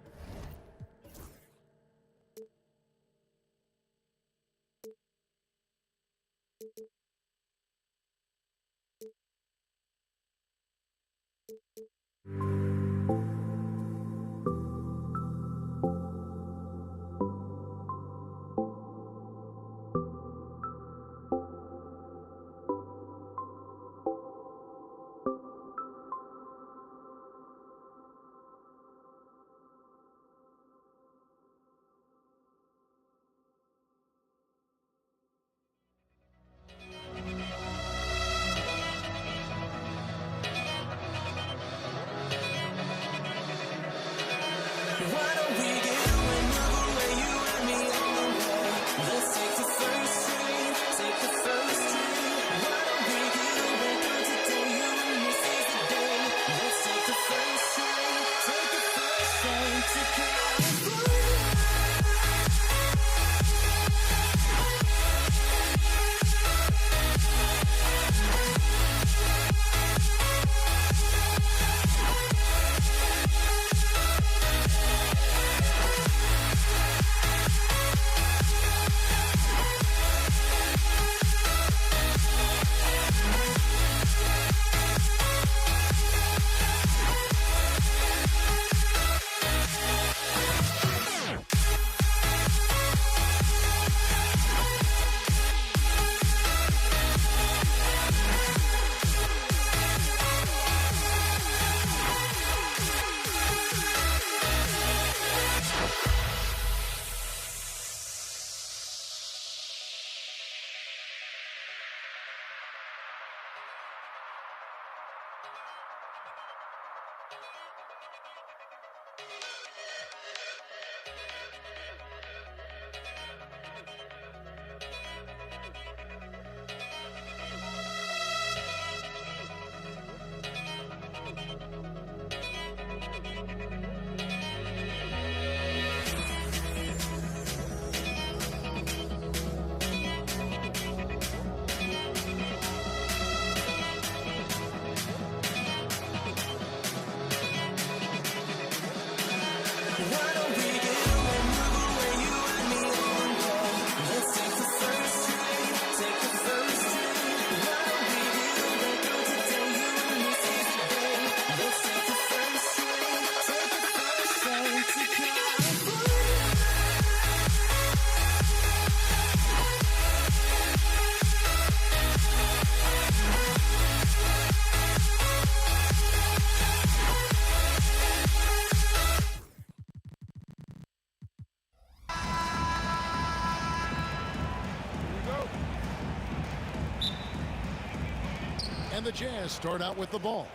And the Jazz start out with the ball.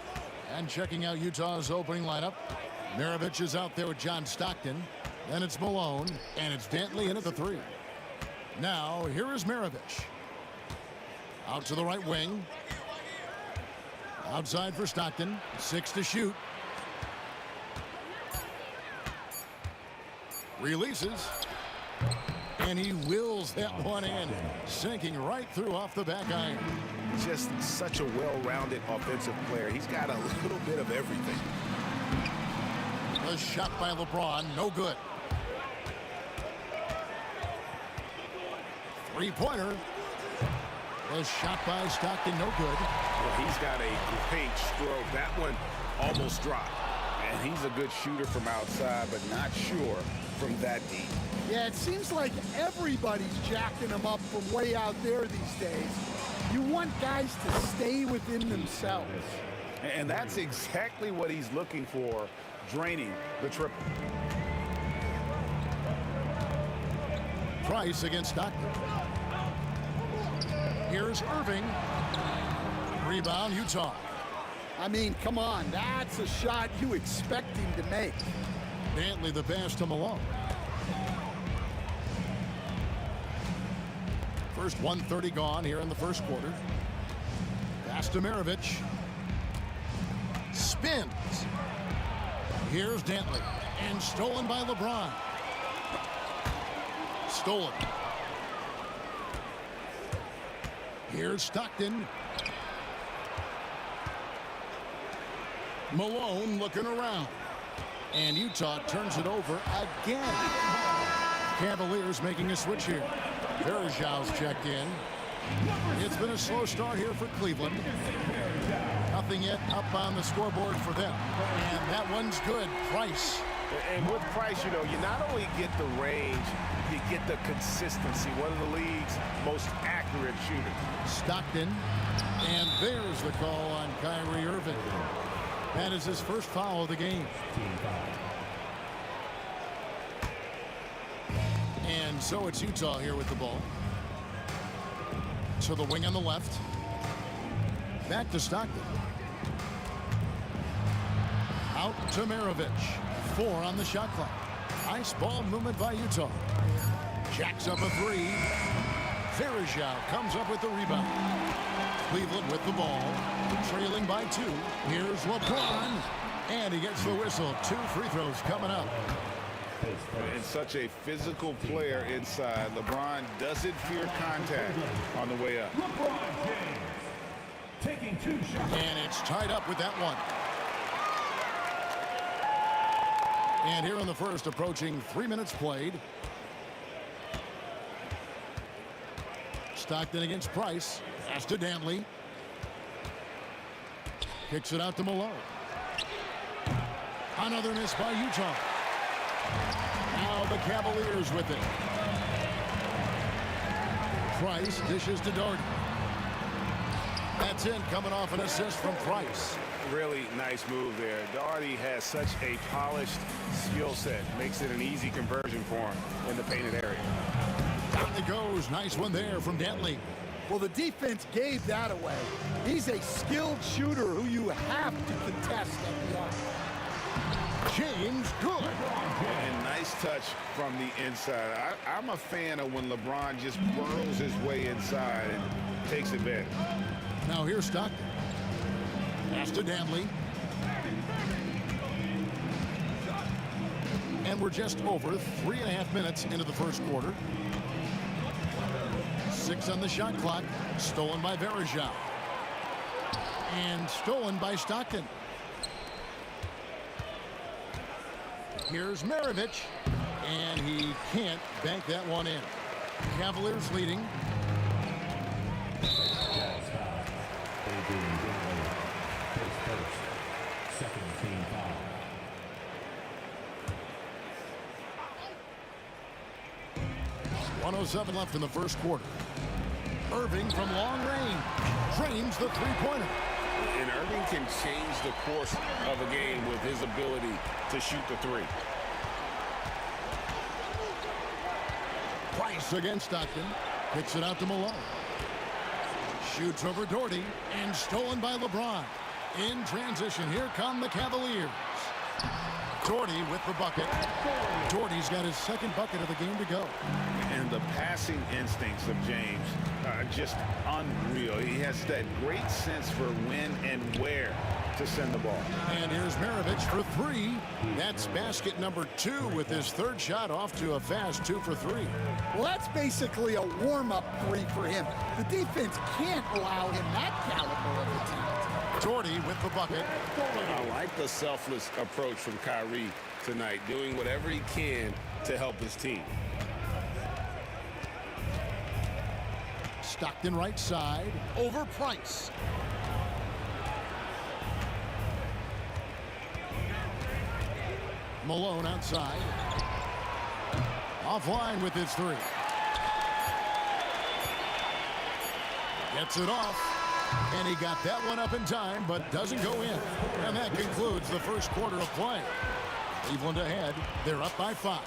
And checking out Utah's opening lineup, Maravich is out there with John Stockton. Then it's Malone, and it's Dantley in at the 3. Now, here is Maravich. Out to the right wing. Outside for Stockton. 6 to shoot. Releases. And he wills that one in, sinking right through off the back iron. Just such a well-rounded offensive player. He's got a little bit of everything. The shot by LeBron, no good. Three-pointer. The shot by Stockton, no good. Well, he's got a great stroke. That one almost dropped. And he's a good shooter from outside, but not sure from that deep. Yeah, it seems like everybody's jacking him up from way out there these days. You want guys to stay within themselves. And that's exactly what he's looking for, draining the triple. Price against Stockton. Here's Irving. Rebound, Utah. I mean, come on, that's a shot you expect him to make. Dantley the pass to Malone. First 1:30 gone here in the first quarter. Pass to Maravich. Spins. Here's Dantley. And stolen by LeBron. Stolen. Here's Stockton. Malone looking around. And Utah turns it over again. Cavaliers making a switch here. Verjau's checked in. It's been a slow start here for Cleveland. Nothing yet up on the scoreboard for them. And that one's good. Price. And with Price, you know, you not only get the range, you get the consistency. One of the league's most accurate shooters. Stockton. And there's the call on Kyrie Irving. That is his first foul of the game. And so it's Utah here with the ball. To the wing on the left. Back to Stockton. Out to Maravich. 4 on the shot clock. Nice ball movement by Utah. Jacks up a 3. Verjau comes up with the rebound. Cleveland with the ball. Trailing by 2. Here's LeBron. And he gets the whistle. 2 free throws coming up. And such a physical player inside. LeBron doesn't fear contact on the way up. LeBron James taking 2 shots. And it's tied up with that one. And here in the first, approaching 3 minutes played. Stockton against Price. Pass to Dantley. Kicks it out to Malone. Another miss by Utah. Now the Cavaliers with it. Price dishes to Doherty. That's in, coming off an assist from Price. Really nice move there. Doherty has such a polished skill set. Makes it an easy conversion for him in the painted area. Down it goes. Nice one there from Dantley. Well, the defense gave that away. He's a skilled shooter who you have touch from the inside. I'm a fan of when LeBron just burrows his way inside and takes advantage. Now here's Stockton. Pass to Danley. And we're just over 3.5 minutes into the first quarter. 6 on the shot clock. Stolen by Varejao. And stolen by Stockton. Here's Maravich. And he can't bank that one in. Cavaliers leading. Second team foul. .107 left in the first quarter. Irving from long range drains the three-pointer. And Irving can change the course of a game with his ability to shoot the three. Price against Stockton. Kicks it out to Malone. Shoots over Doherty and stolen by LeBron. In transition, here come the Cavaliers. Doherty with the bucket. Doherty's got his second bucket of the game to go. And the passing instincts of James are just unreal. He has that great sense for when and where to send the ball. And here's Maravich for 3. That's basket number 2 with his third shot off to a fast 2 for 3. Well, that's basically a warm-up 3 for him. The defense can't allow him that caliber of attempt. Doherty with the bucket. I like the selfless approach from Kyrie tonight, doing whatever he can to help his team. Stockton right side over Price. Malone outside. Offline with his 3. Gets it off. And he got that one up in time, but doesn't go in. And that concludes the first quarter of play. Cleveland ahead. They're up by 5.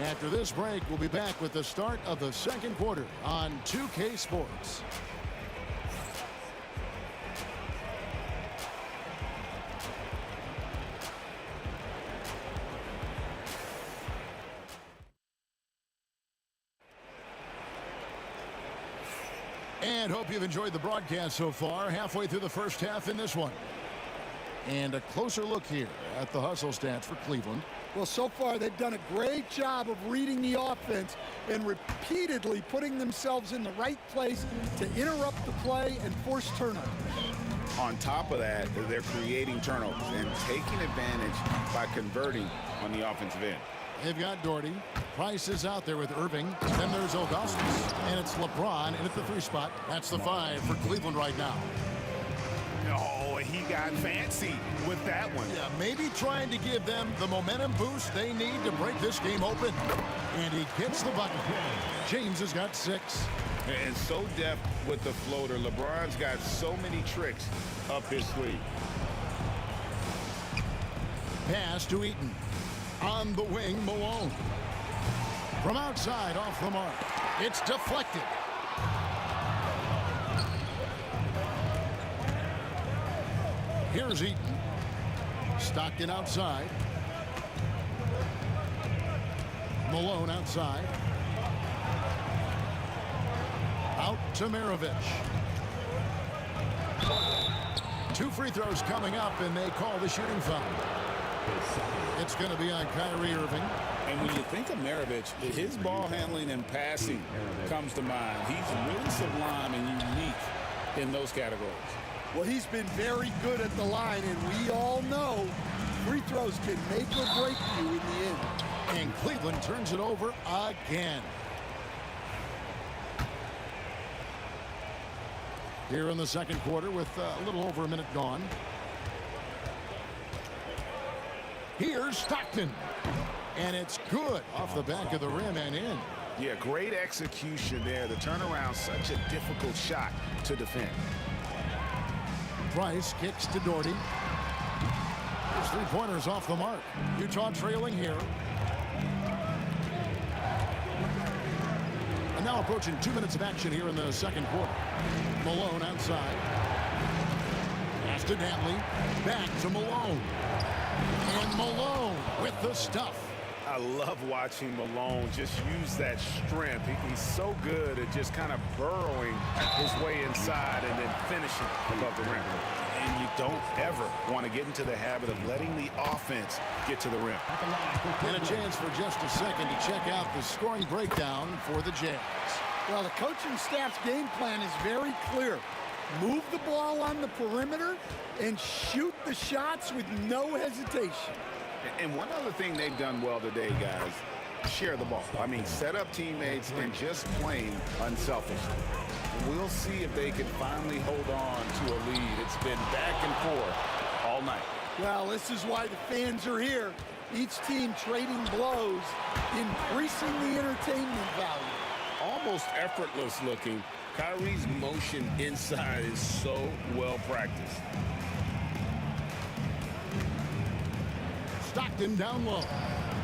After this break, we'll be back with the start of the second quarter on 2K Sports. And hope you've enjoyed the broadcast so far. Halfway through the first half in this one. And a closer look here at the hustle stats for Cleveland. Well, so far they've done a great job of reading the offense and repeatedly putting themselves in the right place to interrupt the play and force turnovers. On top of that, they're creating turnovers and taking advantage by converting on the offensive end. They've got Doherty. Price is out there with Irving. Then there's Augustus. And it's LeBron in at the 3 spot. That's the 5 for Cleveland right now. Oh, he got fancy with that one. Yeah, maybe trying to give them the momentum boost they need to break this game open. And he gets the bucket. James has got 6. And so deft with the floater. LeBron's got so many tricks up his sleeve. Pass to Eaton. On the wing, Malone. From outside, off the mark. It's deflected. Here's Eaton. Stockton outside. Malone outside. Out to Maravich. 2 free throws coming up, and they call the shooting foul. It's going to be on Kyrie Irving. And when you think of Maravich, his ball handling and passing comes to mind. He's really sublime and unique in those categories. Well, he's been very good at the line, and we all know free throws can make or break you in the end. And Cleveland turns it over again. Here in the second quarter with a little over a minute gone. Here's Stockton. And it's good off the back of the rim and in. Yeah, great execution there. The turnaround, such a difficult shot to defend. Price kicks to Doherty. His 3-pointers off the mark. Utah trailing here. And now approaching 2 minutes of action here in the second quarter. Malone outside. Pass to Danley. Back to Malone. And Malone with the stuff. I love watching Malone just use that strength. He's so good at just kind of burrowing his way inside and then finishing above the rim. And you don't ever want to get into the habit of letting the offense get to the rim. And a chance for just a second to check out the scoring breakdown for the Jazz. Well, the coaching staff's game plan is very clear. Move the ball on the perimeter and shoot the shots with no hesitation. And one other thing they've done well today, guys, share the ball. I mean, set up teammates and just playing unselfish. We'll see if they can finally hold on to a lead. It's been back and forth all night. Well, this is why the fans are here. Each team trading blows, increasing the entertainment value. Almost effortless looking. Kyrie's motion inside is so well practiced. Stockton down low.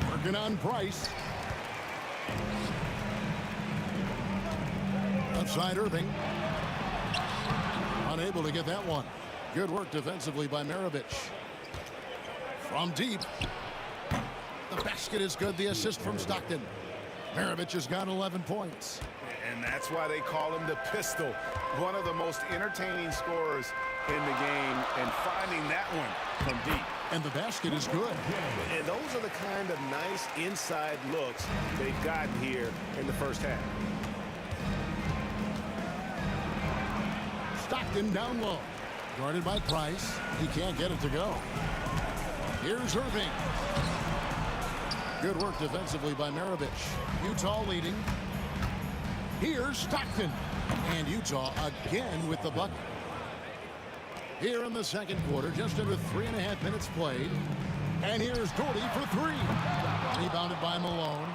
Working on Price. Outside Irving. Unable to get that one. Good work defensively by Maravich. From deep. The basket is good. The assist from Stockton. Maravich has got 11 points. And that's why they call him the pistol. One of the most entertaining scorers in the game, and finding that one from deep. And the basket is good. And those are the kind of nice inside looks they've gotten here in the first half. Stockton down low. Guarded by Price. He can't get it to go. Here's Irving. Good work defensively by Maravich. Utah leading. Here's Stockton. And Utah again with the bucket. Here in the second quarter, just under 3.5 minutes played. And here's Doherty for three. Rebounded by Malone.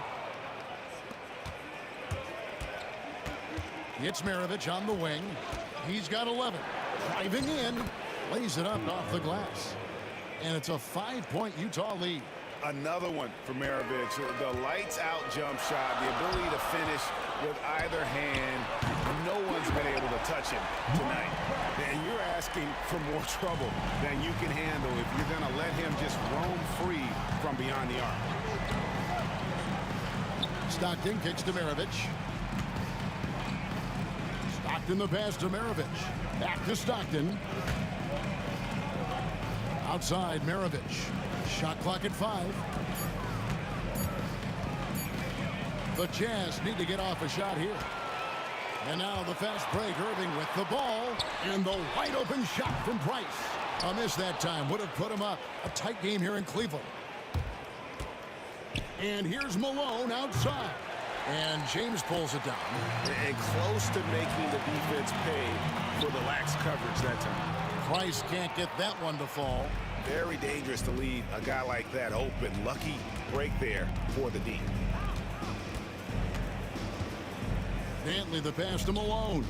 It's Maravich on the wing. He's got 11. Driving in. Lays it up off the glass. And it's a 5-point Utah lead. Another one for Maravich. The lights-out jump shot, the ability to finish with either hand. No one's been able to touch him tonight. And you're asking for more trouble than you can handle if you're going to let him just roam free from beyond the arc. Stockton kicks to Maravich. Stockton the pass to Maravich. Back to Stockton. Outside Maravich. Shot clock at 5. The Jazz need to get off a shot here. And now the fast break. Irving with the ball. And the wide open shot from Price. A miss that time would have put him up. A tight game here in Cleveland. And here's Malone outside. And James pulls it down. And close to making the defense pay for the lax coverage that time. Price can't get that one to fall. Very dangerous to leave a guy like that open. Lucky break there for the D. Dantley the pass to Malone.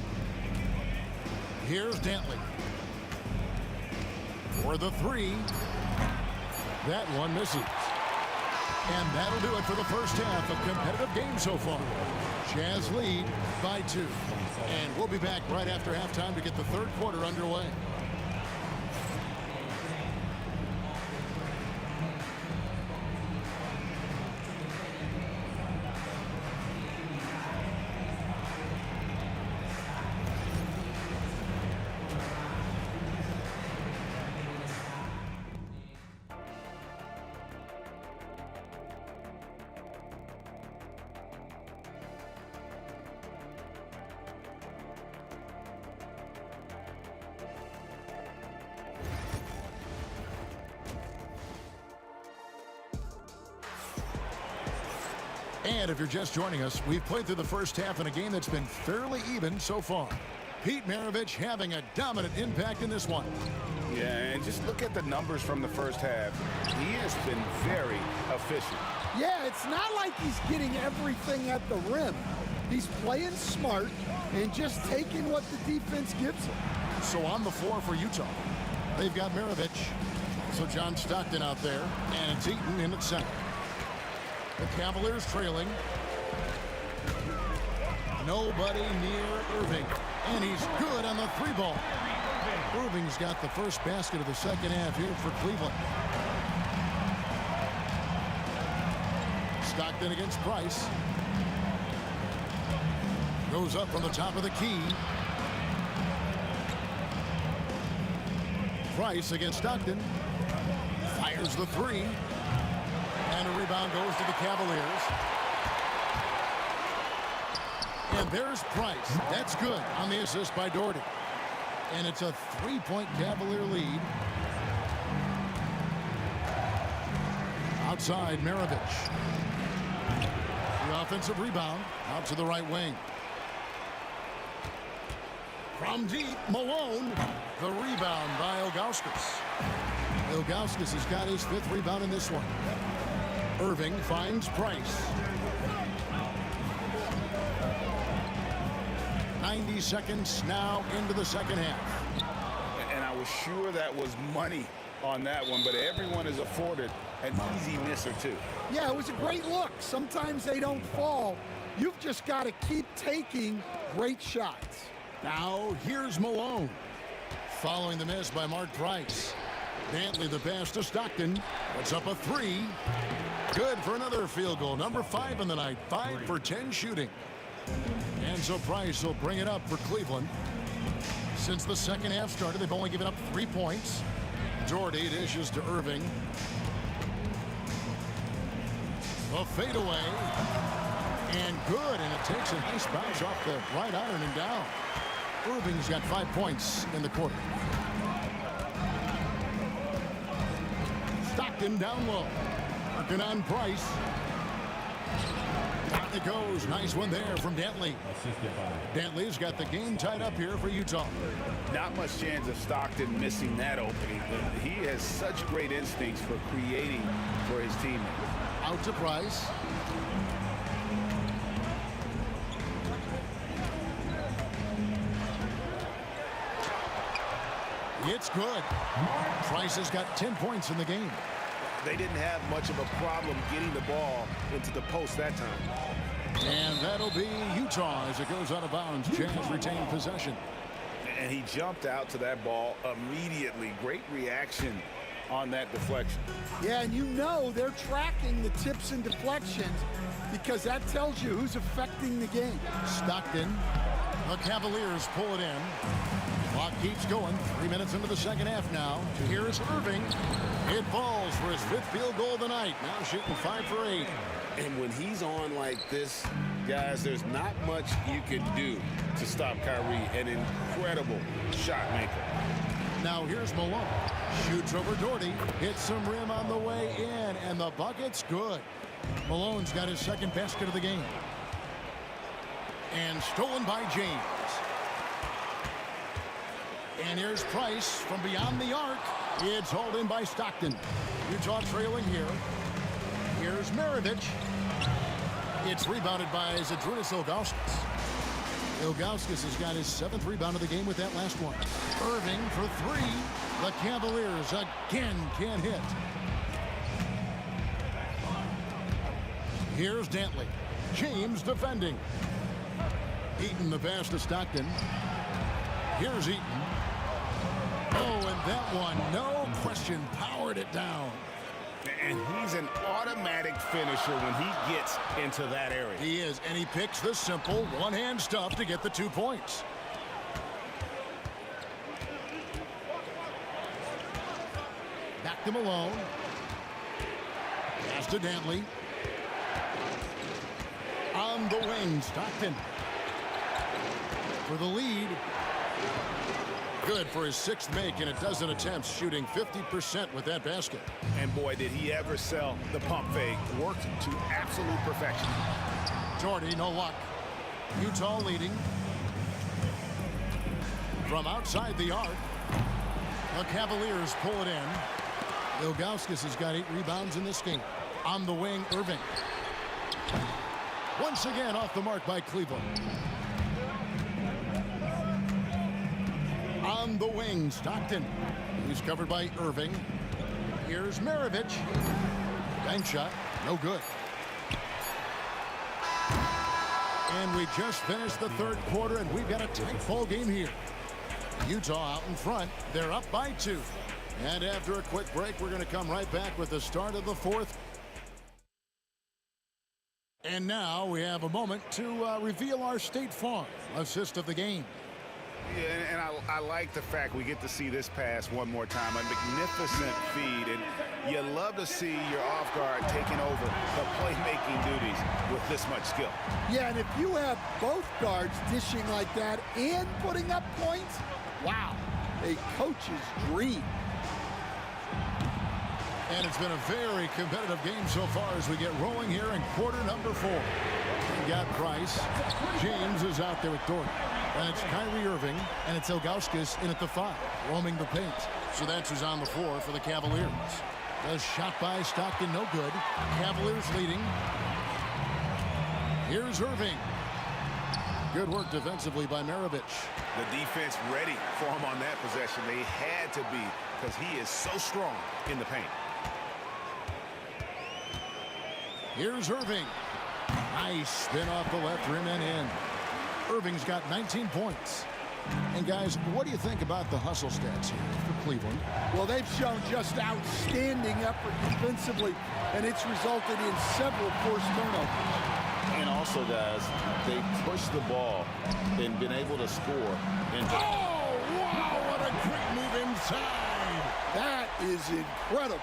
Here's Dantley. For the three. That one misses. And that'll do it for the first half. A competitive game so far. Jazz lead by 2. And we'll be back right after halftime to get the third quarter underway. And if you're just joining us, we've played through the first half in a game that's been fairly even so far. Pete Maravich having a dominant impact in this one. Yeah, and just look at the numbers from the first half. He has been very efficient. Yeah, it's not like he's getting everything at the rim. He's playing smart and just taking what the defense gives him. So on the floor for Utah, they've got Maravich. So John Stockton out there, and it's Eaton in at center. The Cavaliers trailing. Nobody near Irving. And he's good on the 3-ball. Irving's got the first basket of the second half here for Cleveland. Stockton against Price. Goes up from the top of the key. Price against Stockton. Fires the three. And a rebound goes to the Cavaliers. And there's Price. That's good on the assist by Doherty. And it's a three-point Cavalier lead. Outside, Maravich. The offensive rebound out to the right wing. From deep, Malone. The rebound by Ilgauskas. Ilgauskas has got his 5th rebound in this one. Irving finds Price. 90 seconds now into the second half. And I was sure that was money on that one, but everyone is afforded an easy miss or two. Yeah, it was a great look. Sometimes they don't fall. You've just got to keep taking great shots. Now here's Malone. Following the miss by Mark Price. Dantley the pass to Stockton. Puts up a 3. Good for another field goal. Number 5 in the night. 5 for 10 shooting. And so Price will bring it up for Cleveland. Since the second half started, they've only given up 3 points. Doherty dishes to Irving. A fadeaway. And good. And it takes a nice bounce off the right iron and down. Irving's got 5 points in the quarter. Stockton down low. Working on Price. Down it goes. Nice one there from Dantley. Dantley's got the game tied up here for Utah. Not much chance of Stockton missing that opening, but he has such great instincts for creating for his teammates. Out to Price. It's good. Price has got 10 points in the game. They didn't have much of a problem getting the ball into the post that time. And that'll be Utah as it goes out of bounds. Jazz retain possession. And he jumped out to that ball immediately. Great reaction on that deflection. Yeah, and you know they're tracking the tips and deflections because that tells you who's affecting the game. Stockton. The Cavaliers pull it in. Clock keeps going. 3 minutes into the second half now. Here's Irving. It falls for his 5th field goal of the night. Now shooting 5 for 8. And when he's on like this, guys, there's not much you can do to stop Kyrie. An incredible shot maker. Now here's Malone. Shoots over Doherty. Hits some rim on the way in. And the bucket's good. Malone's got his 2nd basket of the game. And stolen by James. And here's Price from beyond the arc. It's hauled in by Stockton. Utah trailing here. Here's Maravich. It's rebounded by Zydrunas Ilgauskas. Ilgauskas has got his 7th rebound of the game with that last one. Irving for 3. The Cavaliers again can't hit. Here's Dantley. James defending. Eaton the pass to Stockton. Here's Eaton. Oh, and that one, no question, powered it down. And he's an automatic finisher when he gets into that area. He is, and he picks the simple one-hand stuff to get the 2 points. Back to Malone. Pass to Dantley. On the wing, Stockton. For the lead. Good for his 6th make in a dozen attempts, shooting 50% with that basket. And boy, did he ever sell the pump fake. Worked to absolute perfection. Doherty, no luck. Utah leading. From outside the arc, the Cavaliers pull it in. Ilgauskas has got 8 rebounds in this game. On the wing, Irving. Once again off the mark by Cleveland. On the wing, Stockton. He's covered by Irving. Here's Maravich. Bank shot, no good. And we just finished the 3rd quarter, and we've got a tight ball game here. Utah out in front. They're up by 2. And after a quick break, we're going to come right back with the start of the 4th And now we have a moment to reveal our State Farm assist of the game. Yeah, and I like the fact we get to see this pass one more time. A magnificent feed, and you love to see your off guard taking over the playmaking duties with this much skill. Yeah, and if you have both guards dishing like that and putting up points, wow, a coach's dream. And it's been a very competitive game so far as we get rolling here in quarter number 4. We got Price. James is out there with Dorton. And it's Kyrie Irving, and it's Ilgauskas in at the 5, roaming the paint. So that's who's on the floor for the Cavaliers. The shot by Stockton, no good. Cavaliers leading. Here's Irving. Good work defensively by Maravich. The defense ready for him on that possession. They had to be, because he is so strong in the paint. Here's Irving. Nice spin off the left rim and in. Irving's got 19 points. And guys, what do you think about the hustle stats here for Cleveland? Well, they've shown just outstanding effort defensively, and it's resulted in several forced turnovers. And also, guys, they pushed the ball and been able to score. And oh, wow, what a quick move inside. That is incredible.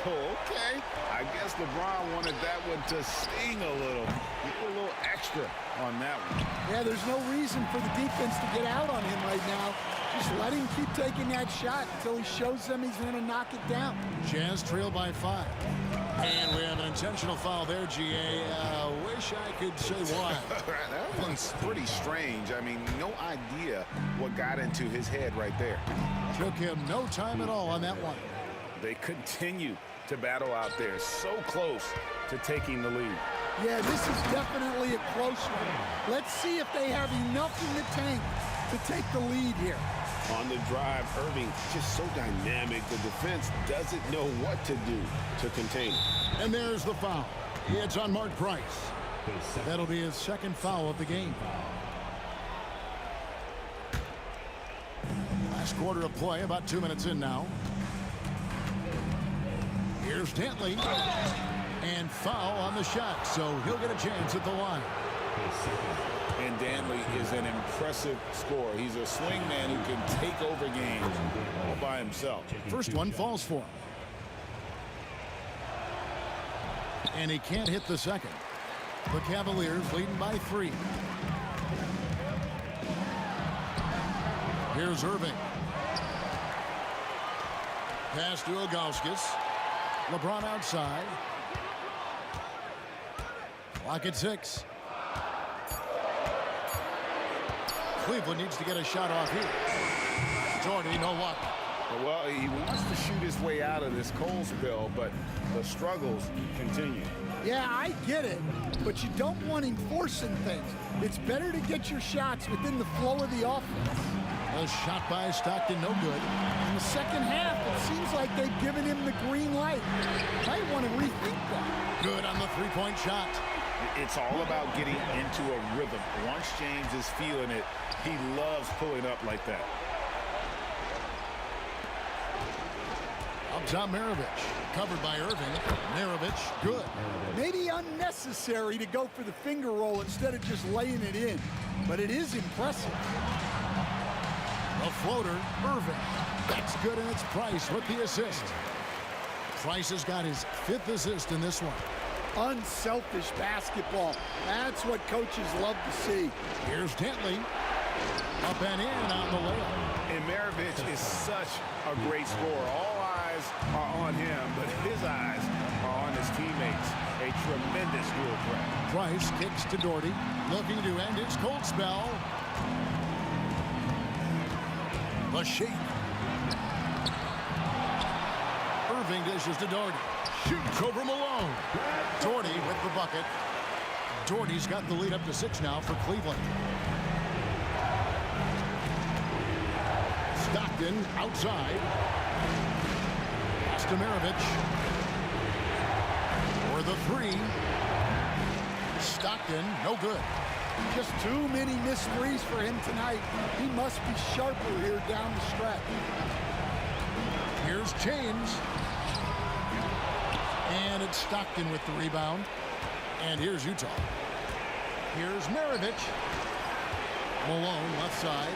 Oh, okay. I guess LeBron wanted that one to sting a little. He put a little extra on that one. Yeah, there's no reason for the defense to get out on him right now. Just let him keep taking that shot until he shows them he's going to knock it down. Jazz trail by 5. And we have an intentional foul there, GA. Wish I could say why. That one's pretty strange. I mean, no idea what got into his head right there. Took him no time at all on that one. They continue to battle out there, so close to taking the lead. Yeah, this is definitely a close one. Let's see if they have enough in the tank to take the lead here. On the drive, Irving just so dynamic. The defense doesn't know what to do to contain him. And there's the foul. It's on Mark Price. That'll be his second foul of the game. Last quarter of play, about 2 minutes in now. Here's Dantley. And foul on the shot, so he'll get a chance at the line. And Dantley is an impressive scorer. He's a swing man who can take over games all by himself. First one falls for him. And he can't hit the second. The Cavaliers leading by 3. Here's Irving. Pass to Ilgauskas. LeBron outside. Clock at 6. Cleveland needs to get a shot off here. Jordy, no luck. Well, he wants to shoot his way out of this cold spell, but the struggles continue. Yeah, I get it, but you don't want him forcing things. It's better to get your shots within the flow of the offense. A shot by Stockton, no good. In the second half, it seems like they've given him the green light. Might want to rethink that. Good on the three-point shot. It's all about getting into a rhythm. Once James is feeling it, he loves pulling up like that. Up top, Maravich. Covered by Irving. Maravich, good. Maybe unnecessary to go for the finger roll instead of just laying it in, but it is impressive. A floater, Irving. That's good, and it's Price with the assist. Price has got his 5th assist in this one. Unselfish basketball. That's what coaches love to see. Here's Dantley. Up and in on the layup. And Maravich is such a great scorer. All eyes are on him, but his eyes are on his teammates. A tremendous dual threat. Price kicks to Doherty, looking to end his cold spell. The shake. Irving dishes to Doherty. Shoots over Malone. Doherty with the bucket. Doherty's got the lead up to 6 now for Cleveland. Stockton outside. Pass to Maravich. For the 3. Stockton, no good. Just too many missed threes for him tonight. He must be sharper here down the stretch. Here's James. And it's Stockton with the rebound. And here's Utah. Here's Maravich. Malone left side.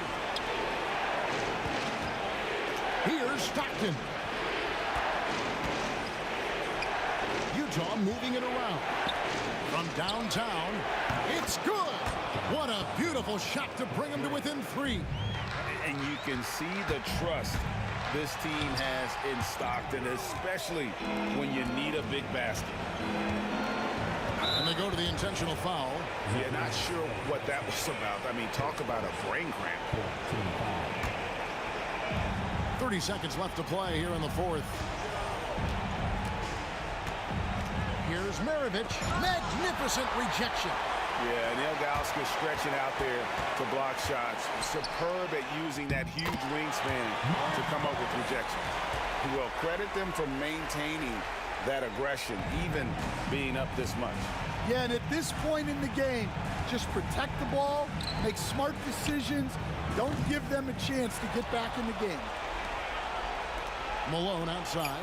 Here's Stockton. Utah moving it around. From downtown, it's good. What a beautiful shot to bring them to within 3. And you can see the trust this team has in Stockton, especially when you need a big basket. And they go to the intentional foul. Yeah, not sure what that was about. I mean, talk about a brain cramp. 30 seconds left to play here in the 4th. Here's Maravich. Magnificent rejection. Yeah, Neil Gauskas stretching out there to block shots. Superb at using that huge wingspan to come up with rejection. Well, credit them for maintaining that aggression, even being up this much. Yeah, and at this point in the game, just protect the ball, make smart decisions, don't give them a chance to get back in the game. Malone outside.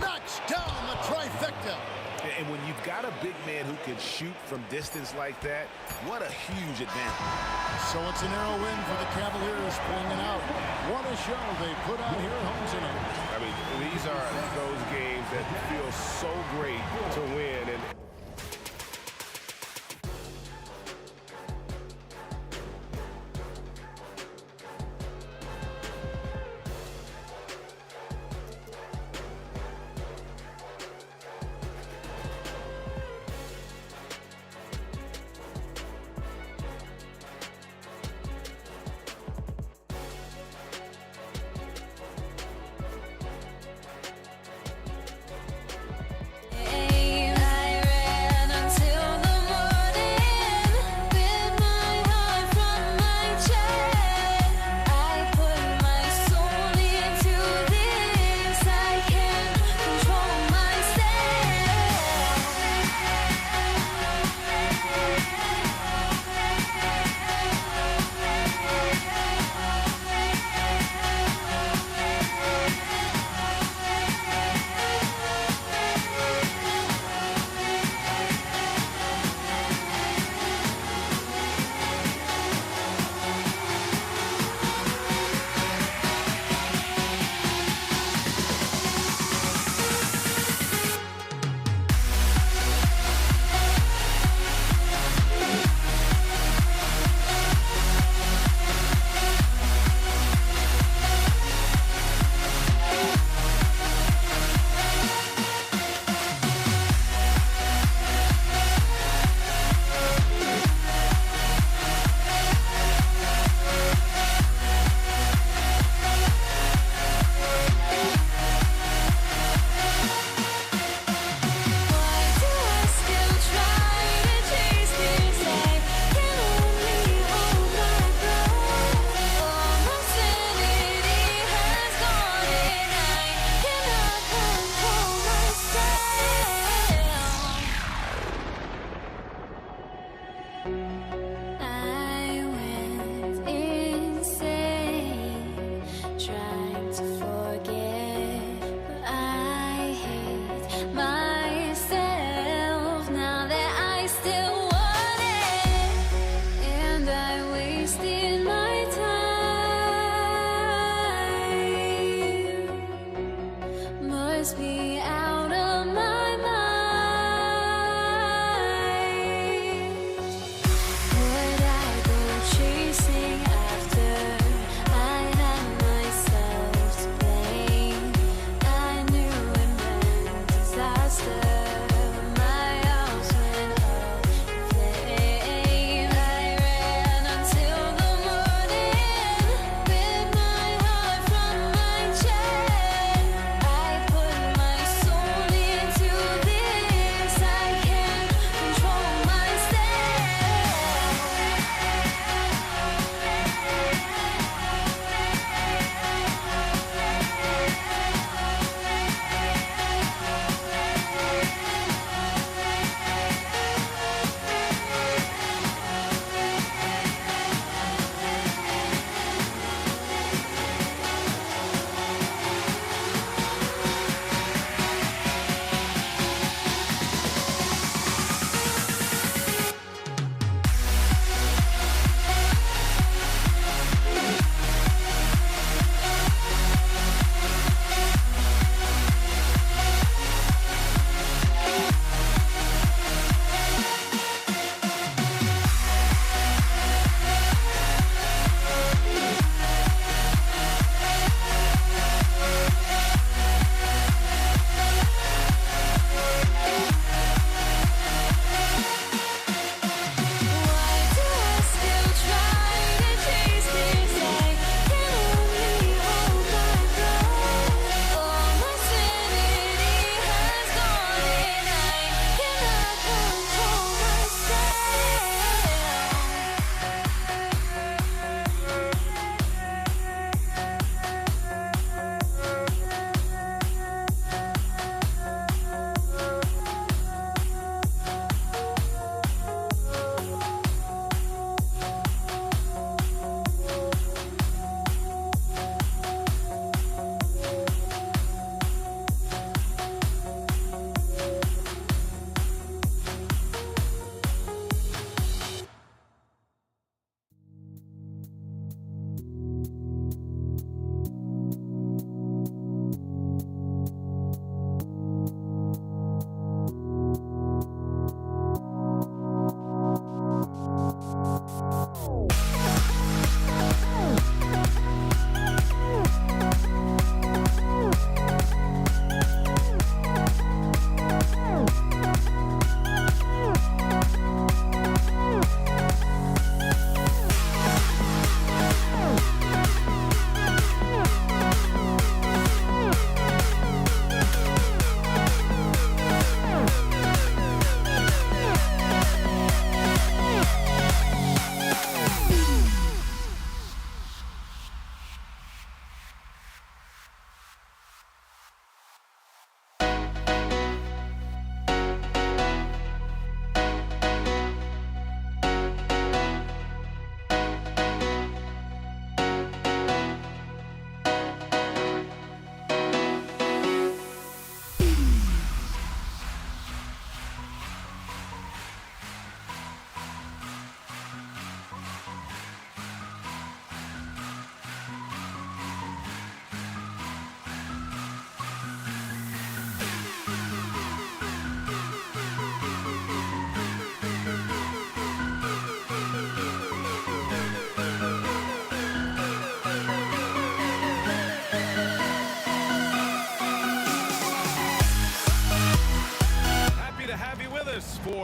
Knocks down the trifecta. And when you've got a big man who can shoot from distance like that, what a huge advantage. So it's a narrow win for the Cavaliers pulling it out. What a show they put on here at home tonight. I mean, these are those games that feel so great to win. And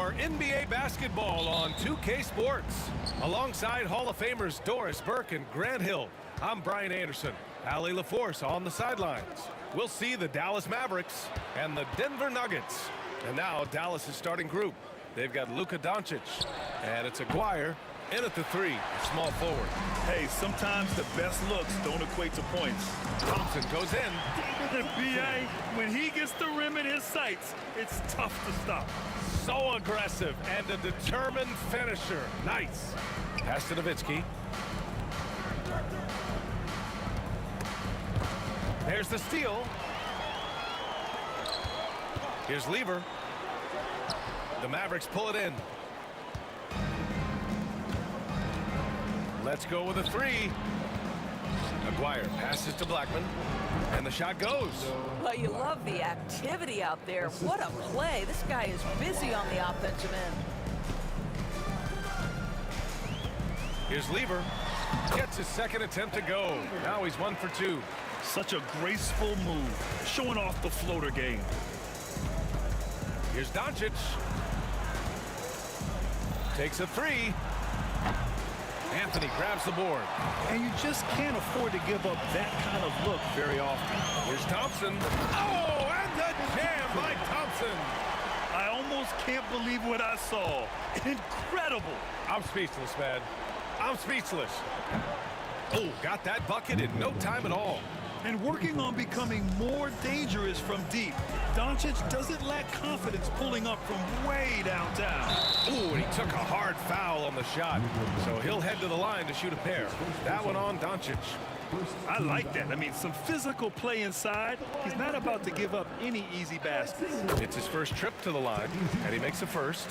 more NBA basketball on 2K Sports. Alongside Hall of Famers Doris Burke and Grant Hill, I'm Brian Anderson. Allie LaForce on the sidelines. We'll see the Dallas Mavericks and the Denver Nuggets. And now Dallas' starting group. They've got Luka Doncic, and it's Aguirre in at the 3, small forward. Hey, sometimes the best looks don't equate to points. Thompson goes in. B.A., when he gets the rim in his sights, it's tough to stop. So aggressive and a determined finisher. Nice. Pass to Nowitzki. There's the steal. Here's Lever. The Mavericks pull it in. Let's go with a 3. Aguirre passes to Blackman, and the shot goes. Well, you love the activity out there. What a play. This guy is busy on the offensive end. Here's Lever. Gets his second attempt to go. Now he's 1 for 2. Such a graceful move, showing off the floater game. Here's Doncic. Takes a 3. Anthony grabs the board. And you just can't afford to give up that kind of look very often. Here's Thompson. Oh, and the jam by Thompson. I almost can't believe what I saw. Incredible. I'm speechless, man. I'm speechless. Oh, got that bucket in no time at all. And working on becoming more dangerous from deep. Doncic doesn't lack confidence pulling up from way downtown. Ooh, and he took a hard foul on the shot. So he'll head to the line to shoot a pair. That one on Doncic. I like that. I mean, some physical play inside. He's not about to give up any easy baskets. It's his first trip to the line, and he makes a first.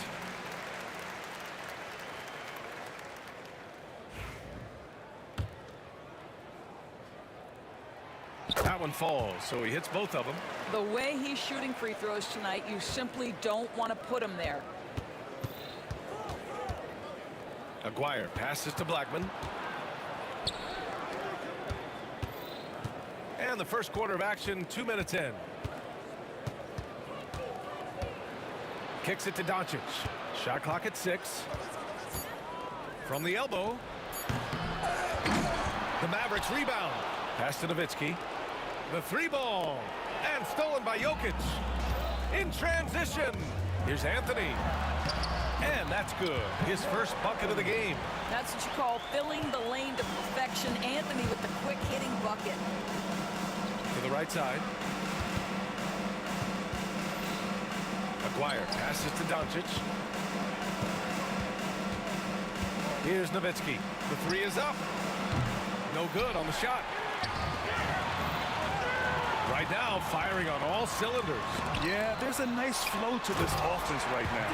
That one falls, so he hits both of them. The way he's shooting free throws tonight, you simply don't want to put him there. Aguirre passes to Blackman. And the first quarter of action, 2 minutes in. Kicks it to Doncic. Shot clock at 6. From the elbow. The Mavericks rebound. Pass to Nowitzki. The 3 ball. And stolen by Jokic. In transition. Here's Anthony. And that's good. His first bucket of the game. That's what you call filling the lane to perfection. Anthony with the quick hitting bucket. To the right side. Aguirre passes to Doncic. Here's Nowitzki. The 3 is up. No good on the shot. Right now, firing on all cylinders. Yeah, there's a nice flow to this offense right now.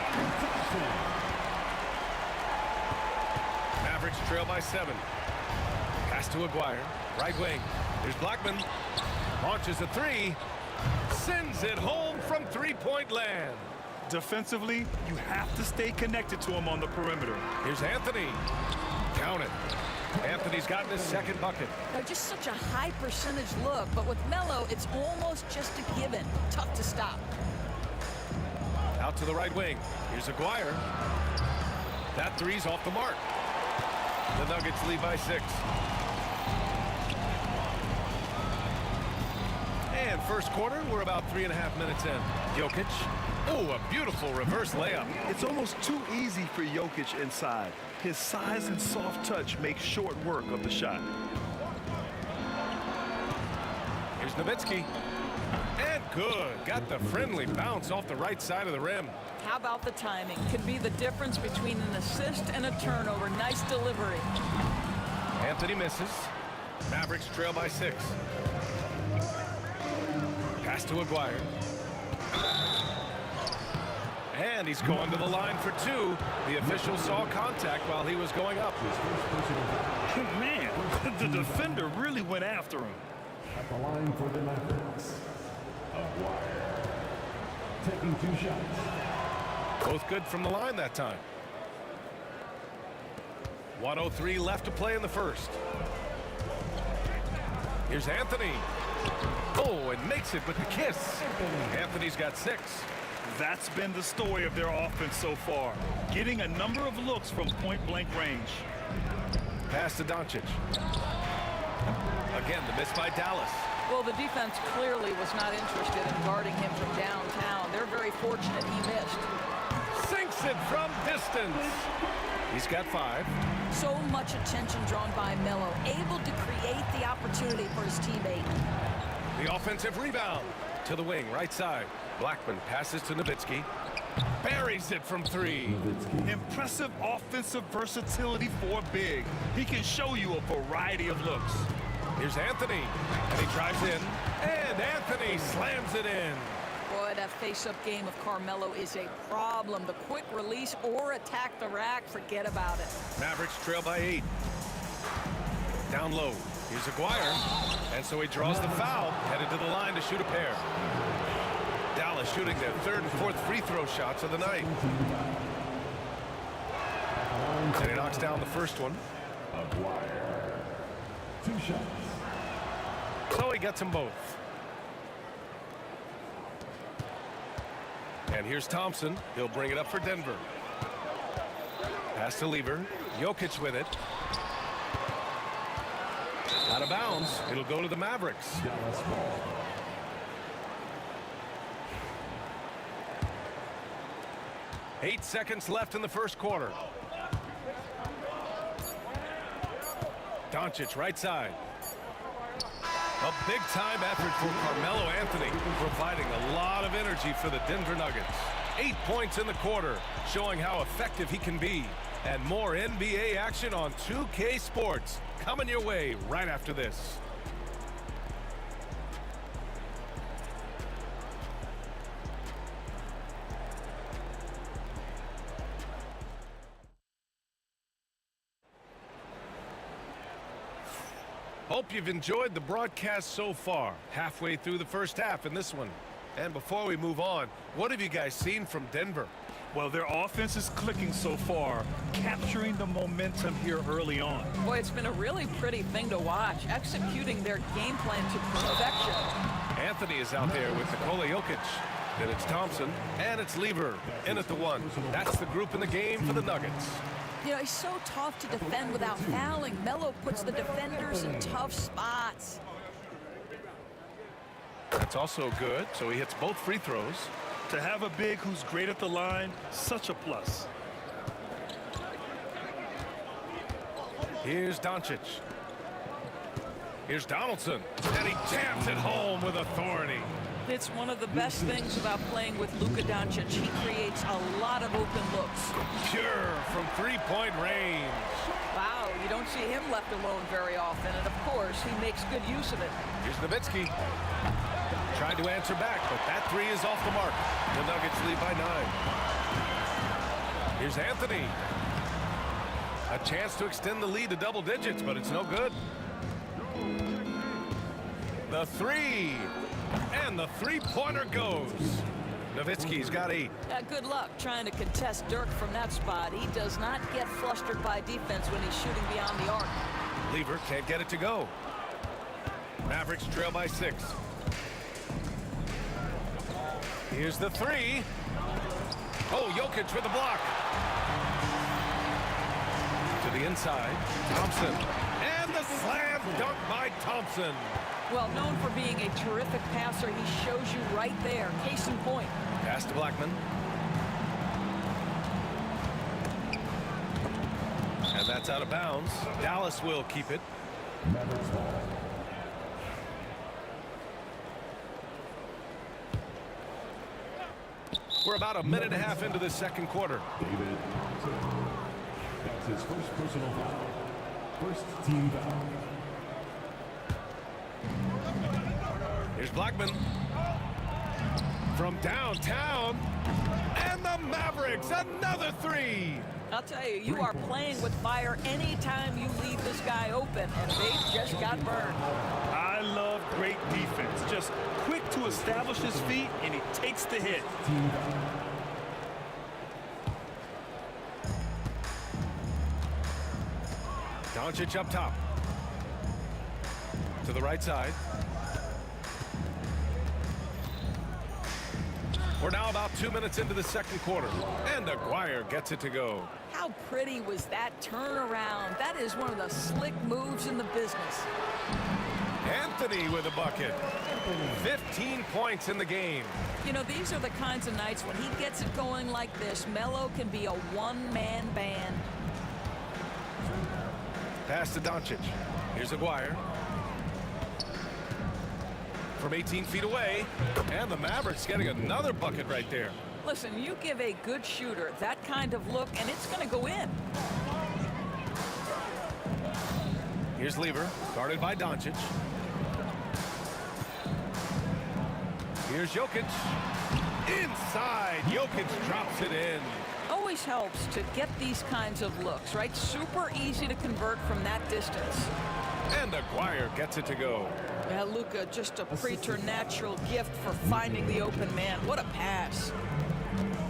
Mavericks trail by 7. Pass to Aguirre. Right wing. Here's Blackman. Launches a 3. Sends it home from three-point land. Defensively, you have to stay connected to him on the perimeter. Here's Anthony. Count it. Anthony's gotten his second bucket. Now, just such a high percentage look, but with Melo, it's almost just a given. Tough to stop. Out to the right wing. Here's Aguirre. That 3's off the mark. The Nuggets lead by 6. And first quarter, we're about 3.5 minutes in. Jokic. Oh, a beautiful reverse layup. It's almost too easy for Jokic inside. His size and soft touch make short work of the shot. Here's Nowitzki. And good. Got the friendly bounce off the right side of the rim. How about the timing? Could be the difference between an assist and a turnover. Nice delivery. Anthony misses. Mavericks trail by 6. Pass to Aguirre. And he's going to the line for 2. The official saw contact while he was going up. Man, the defender really went after him. At the line for the Mavericks, Aguirre. Taking 2 shots. Both good from the line that time. 1:03 left to play in the first. Here's Anthony. Oh, and makes it with the kiss. Anthony's got 6. That's been the story of their offense so far, getting a number of looks from point-blank range. Pass to Doncic. Again, the miss by Dallas. Well, the defense clearly was not interested in guarding him from downtown. They're very fortunate he missed. Sinks it from distance. He's got 5. So much attention drawn by Melo, able to create the opportunity for his teammate. The offensive rebound to the wing, right side. Blackman passes to Nowitzki. Buries it from 3. Impressive offensive versatility for big. He can show you a variety of looks. Here's Anthony, and he drives in, and Anthony slams it in. Boy, that face-up game of Carmelo is a problem. The quick release or attack the rack, forget about it. Mavericks trail by 8. Down low, here's Aguirre, and so he draws the foul, headed to the line to shoot a pair. Dallas shooting their 3rd and 4th free throw shots of the night. And he knocks down the first one. Aguirre. 2 shots. So he gets them both. And here's Thompson. He'll bring it up for Denver. Pass to Lever. Jokic with it. Out of bounds. It'll go to the Mavericks. Dallas ball. Eight seconds left in the first quarter. Doncic right side. A big-time effort for Carmelo Anthony, providing a lot of energy for the Denver Nuggets. 8 points in the quarter, showing how effective he can be. And more NBA action on 2K Sports coming your way right after this. Hope you've enjoyed the broadcast so far. Halfway through the first half in this one. And before we move on, what have you guys seen from Denver? Well, their offense is clicking so far, capturing the momentum here early on. Boy, it's been a really pretty thing to watch, executing their game plan to perfection. Anthony is out there with Nikola Jokic. Then it's Thompson, and it's Lever in at the 1. That's the group in the game for the Nuggets. You know, he's so tough to defend without fouling. Melo puts the defenders in tough spots. That's also good, so he hits both free throws. To have a big who's great at the line, such a plus. Here's Doncic. Here's Donaldson, and he jams it home with authority. It's one of the best things about playing with Luka Doncic. He creates a lot of open looks. Pure from three-point range. Wow, you don't see him left alone very often, and of course, he makes good use of it. Here's Nowitzki. Tried to answer back, but that 3 is off the mark. The Nuggets lead by 9. Here's Anthony. A chance to extend the lead to double digits, but it's no good. The 3. And the three-pointer goes. Nowitzki's got 8. Good luck trying to contest Dirk from that spot. He does not get flustered by defense when he's shooting beyond the arc. Lever can't get it to go. Mavericks trail by 6. Here's the 3. Oh, Jokic with the block. To the inside, Thompson. And the slam dunk by Thompson. Well, known for being a terrific passer, he shows you right there. Case in point. Pass to Blackman. And that's out of bounds. Dallas will keep it. We're about a minute and a half into the second quarter. David, that's his first personal foul. First team foul. Here's Blackman from downtown, and the Mavericks, another 3. I'll tell you, you are playing with fire anytime you leave this guy open, and they just got burned. I love great defense. Just quick to establish his feet, and he takes the hit. Doncic up top. To the right side. We're now about 2 minutes into the second quarter, and Aguirre gets it to go. How pretty was that turnaround? That is one of the slick moves in the business. Anthony with a bucket. 15 points in the game. You know, these are the kinds of nights when he gets it going like this, Melo can be a one-man band. Pass to Doncic. Here's Aguirre. From 18 feet away, and the Mavericks getting another bucket right there. Listen, you give a good shooter that kind of look, and it's going to go in. Here's Lever, guarded by Doncic. Here's Jokic. Inside, Jokic drops it in. Always helps to get these kinds of looks, right? Super easy to convert from that distance. And Aguirre gets it to go. Yeah, Luka, just a preternatural gift for finding the open man. What a pass.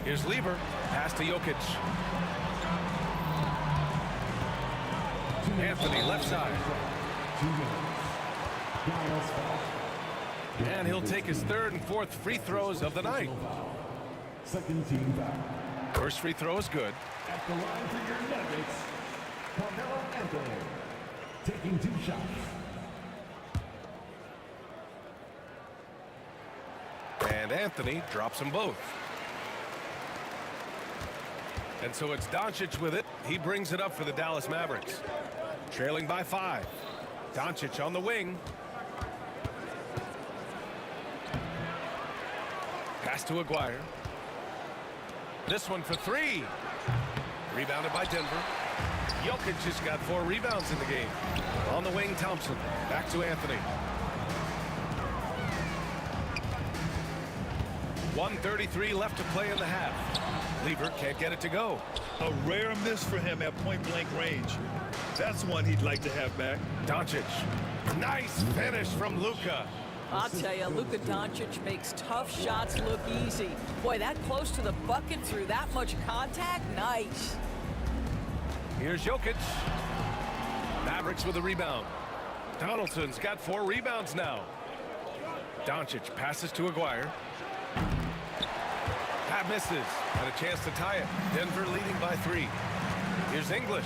Here's Lever. Pass to Jokic. Anthony, left side. And he'll take his third and fourth free throws of the night. Second team foul. First free throw is good. At the line for your Nuggets, Carmelo Anthony, taking 2 shots. And Anthony drops them both. And so it's Doncic with it. He brings it up for the Dallas Mavericks. Trailing by 5. Doncic on the wing. Pass to Aguirre. This one for 3. Rebounded by Denver. Jokic just got 4 rebounds in the game. On the wing, Thompson. Back to Anthony. 1:33 left to play in the half. Lever can't get it to go. A rare miss for him at point-blank range. That's one he'd like to have back. Doncic. Nice finish from Luka. I'll tell you, Luka Doncic makes tough shots look easy. Boy, that close to the bucket through that much contact, nice. Here's Jokic. Mavericks with a rebound. Donaldson's got 4 rebounds now. Doncic passes to Aguirre. That misses. And a chance to tie it. Denver leading by 3. Here's English.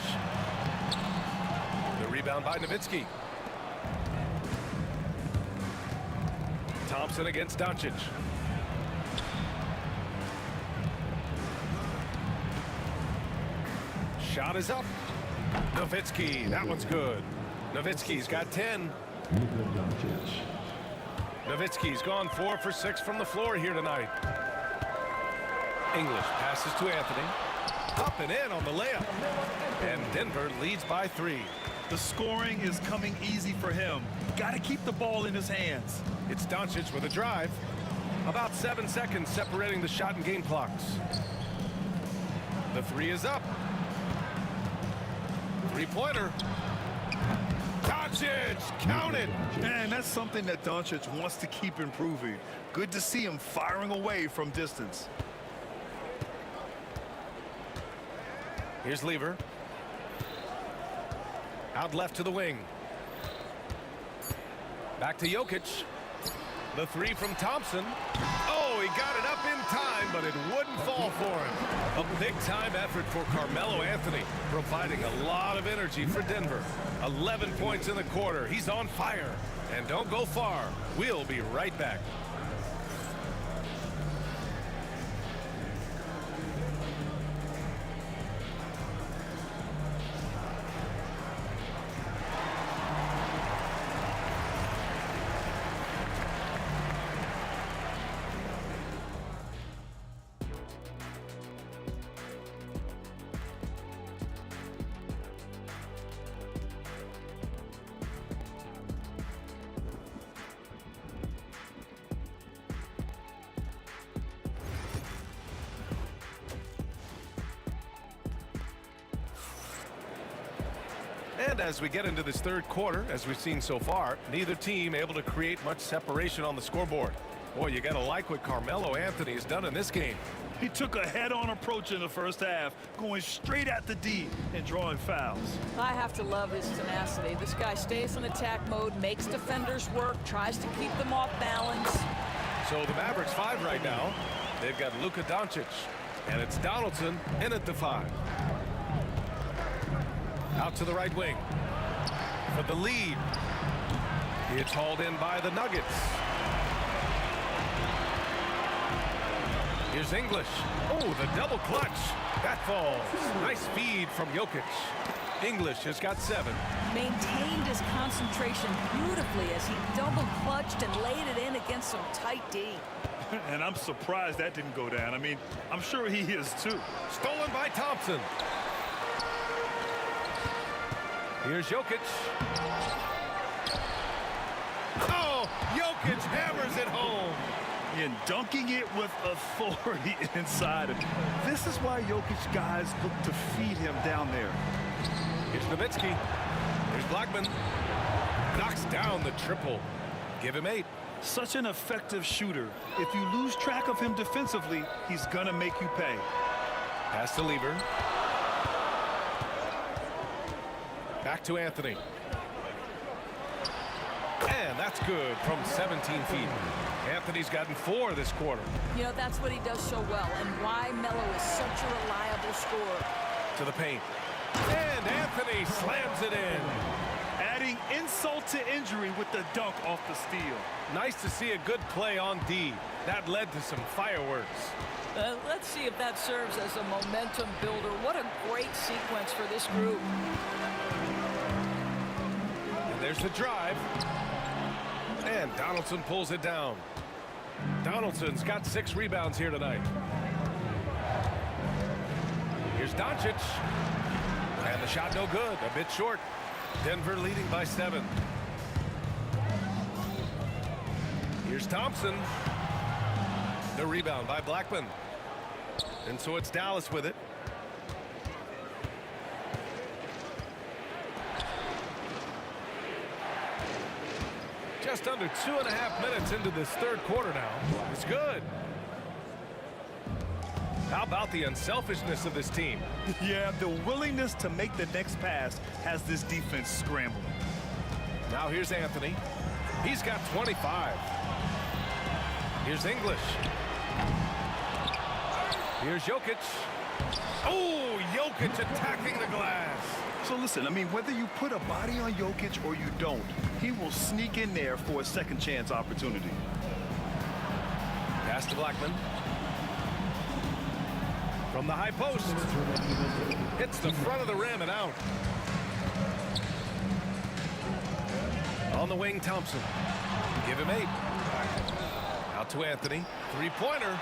The rebound by Nowitzki. Thompson against Doncic. Shot is up. Nowitzki, that one's good. Nowitzki's got 10. Nowitzki's gone 4 for 6 from the floor here tonight. English passes to Anthony. Up and in on the layup. And Denver leads by 3. The scoring is coming easy for him. Got to keep the ball in his hands. It's Doncic with a drive. About 7 seconds separating the shot and game clocks. The 3 is up. 3-pointer. Doncic, count it. Man, that's something that Doncic wants to keep improving. Good to see him firing away from distance. Here's Lever. Out left to the wing. Back to Jokic. The 3 from Thompson. Oh, he got it up in time, but it wouldn't fall for him. A big-time effort for Carmelo Anthony, providing a lot of energy for Denver. 11 points in the quarter. He's on fire. And don't go far. We'll be right back. And as we get into this third quarter, as we've seen so far, neither team able to create much separation on the scoreboard. Boy, you got to like what Carmelo Anthony has done in this game. He took a head-on approach in the first half, going straight at the D and drawing fouls. I have to love his tenacity. This guy stays in attack mode, makes defenders work, tries to keep them off balance. So the Mavericks 5 right now. They've got Luka Doncic, and it's Donaldson in at the 5. Out to the right wing for the lead. It's hauled in by the Nuggets. Here's English. Oh, the double clutch. That falls. Nice feed from Jokic. English has got 7. Maintained his concentration beautifully as he double clutched and laid it in against some tight D. And I'm surprised that didn't go down. I mean, I'm sure he is too. Stolen by Thompson. Here's Jokic. Oh, Jokic hammers it home. And dunking it with authority inside. This is why Jokic guys look to feed him down there. Here's Nowitzki. Here's Blackman. Knocks down the triple. Give him 8. Such an effective shooter. If you lose track of him defensively, he's going to make you pay. Pass to Lever. Back to Anthony. And that's good from 17 feet. Anthony's gotten 4 this quarter. You know, that's what he does so well, and why Melo is such a reliable scorer. To the paint. And Anthony slams it in. Adding insult to injury with the dunk off the steal. Nice to see a good play on D. That led to some fireworks. Let's see if that serves as a momentum builder. What a great sequence for this group. And there's the drive. And Donaldson pulls it down. Donaldson's got 6 rebounds here tonight. Here's Doncic. And the shot no good, a bit short. Denver leading by 7. Here's Thompson. The rebound by Blackman. And so it's Dallas with it. Just under 2.5 minutes into this third quarter now. It's good. How about the unselfishness of this team? Yeah, the willingness to make the next pass has this defense scrambling. Now here's Anthony. He's got 25. Here's English. Here's Jokic. Oh, Jokic attacking the glass. So listen, I mean, whether you put a body on Jokic or you don't, he will sneak in there for a second chance opportunity. Pass to Blackman. From the high post. Hits the front of the rim and out. On the wing, Thompson. Give him 8. Out to Anthony. 3-pointer.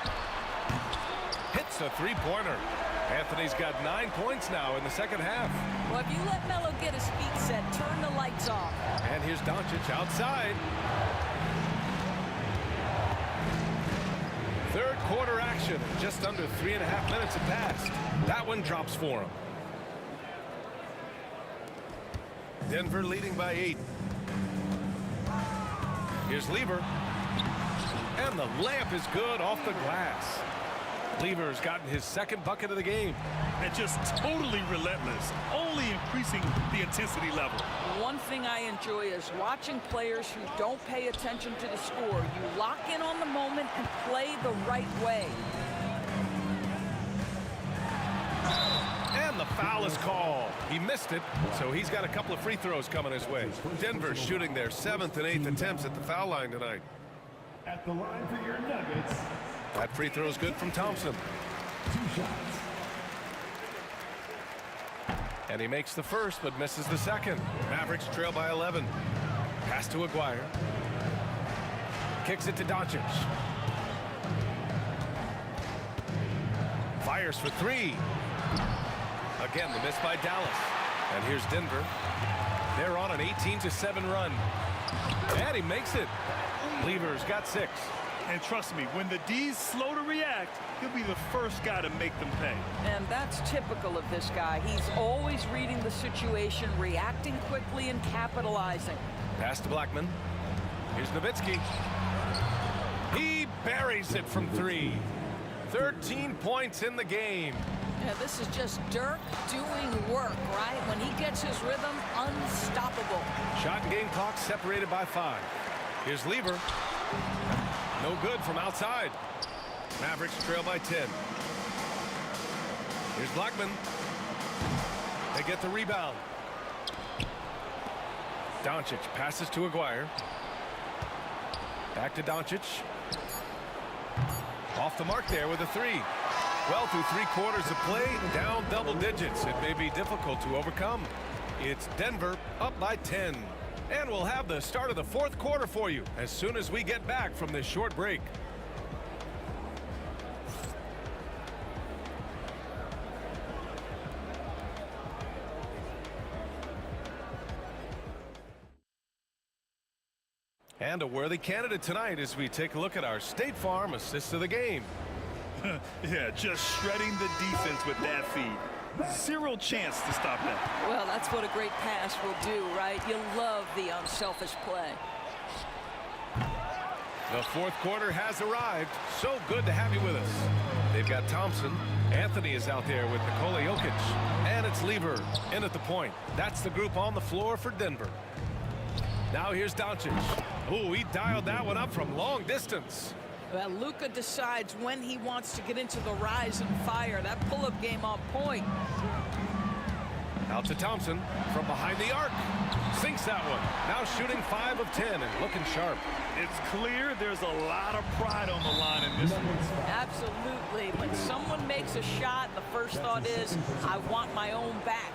Hits a 3-pointer. Anthony's got 9 points now in the second half. Well, if you let Melo get his feet set, turn the lights off. And here's Doncic outside. Third quarter action. Just under 3.5 minutes have passed. That one drops for him. Denver leading by 8. Here's Lever. And the layup is good off the glass. Lever's gotten his second bucket of the game. And just totally relentless, only increasing the intensity level. One thing I enjoy is watching players who don't pay attention to the score. You lock in on the moment and play the right way. And the foul is called. He missed it, so he's got a couple of free throws coming his way. Denver shooting their 7th and 8th attempts at the foul line tonight. At the line for your Nuggets. That free throw is good from Thompson. 2 shots. And he makes the first, but misses the second. Mavericks trail by 11. Pass to Aguirre. Kicks it to Doncic. Fires for 3. Again, the miss by Dallas. And here's Denver. They're on an 18-7 run. And he makes it. Lever's got 6. And trust me, when the D's slow to react, he'll be the first guy to make them pay. And that's typical of this guy. He's always reading the situation, reacting quickly and capitalizing. Pass to Blackman. Here's Nowitzki. He buries it from 3. 13 points in the game. Yeah, this is just Dirk doing work, right? When he gets his rhythm, unstoppable. Shot and game clock separated by 5. Here's Lever. No good from outside. Mavericks trail by 10. Here's Blackman. They get the rebound. Doncic passes to Aguirre. Back to Doncic. Off the mark there with a three. Well, through 3/4 of play, down double digits. It may be difficult to overcome. It's Denver up by 10. And we'll have the start of the 4th quarter for you as soon as we get back from this short break. And a worthy candidate tonight as we take a look at our State Farm assist of the game. Yeah, just shredding the defense with that feed. Zero chance to stop that. Well, that's what a great pass will do, right? You love the unselfish play. The 4th quarter has arrived. So good to have you with us. They've got Thompson. Anthony is out there with Nikola Jokic. And it's Lever in at the point. That's the group on the floor for Denver. Now here's Doncic. Oh, he dialed that one up from long distance. Well, Luka decides when he wants to get into the rise and fire. That pull-up game on point. Out to Thompson from behind the arc. Sinks that one. Now shooting 5 of 10 and looking sharp. It's clear there's a lot of pride on the line in this one. Absolutely. When someone makes a shot, the first thought is, I want my own back.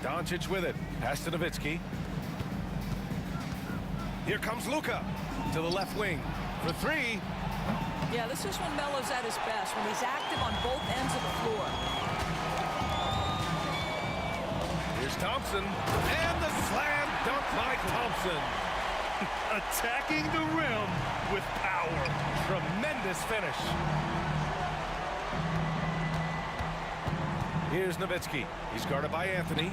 Doncic with it. Pass to Nowitzki. Here comes Luka to the left wing for 3. Yeah, this is when Melo's at his best, when he's active on both ends of the floor. Here's Thompson, and the slam dunk by Thompson. Attacking the rim with power. Tremendous finish. Here's Nowitzki. He's guarded by Anthony.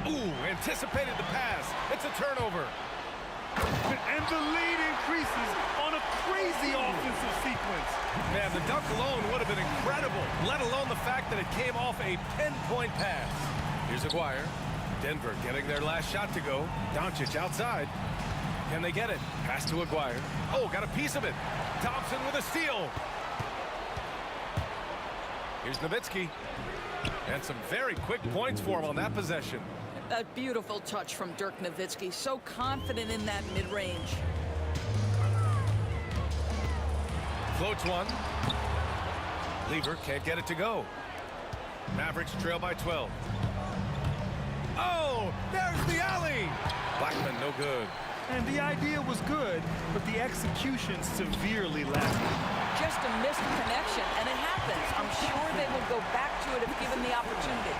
Ooh, anticipated the pass. It's a turnover. And the lead increases on a crazy offensive sequence. Man, the dunk alone would have been incredible, let alone the fact that it came off a pinpoint pass. Here's Aguirre. Denver getting their last shot to go. Doncic outside. Can they get it? Pass to Aguirre. Oh, got a piece of it. Thompson with a steal. Here's Nowitzki. And some very quick points for him on that possession. A beautiful touch from Dirk Nowitzki. So confident in that mid-range. Floats one. Lever can't get it to go. Mavericks trail by 12. Oh, there's the alley. Blackman, no good. And the idea was good, but the execution severely lacking. Just a missed connection, and it happens. I'm sure they will go back to it if given the opportunity.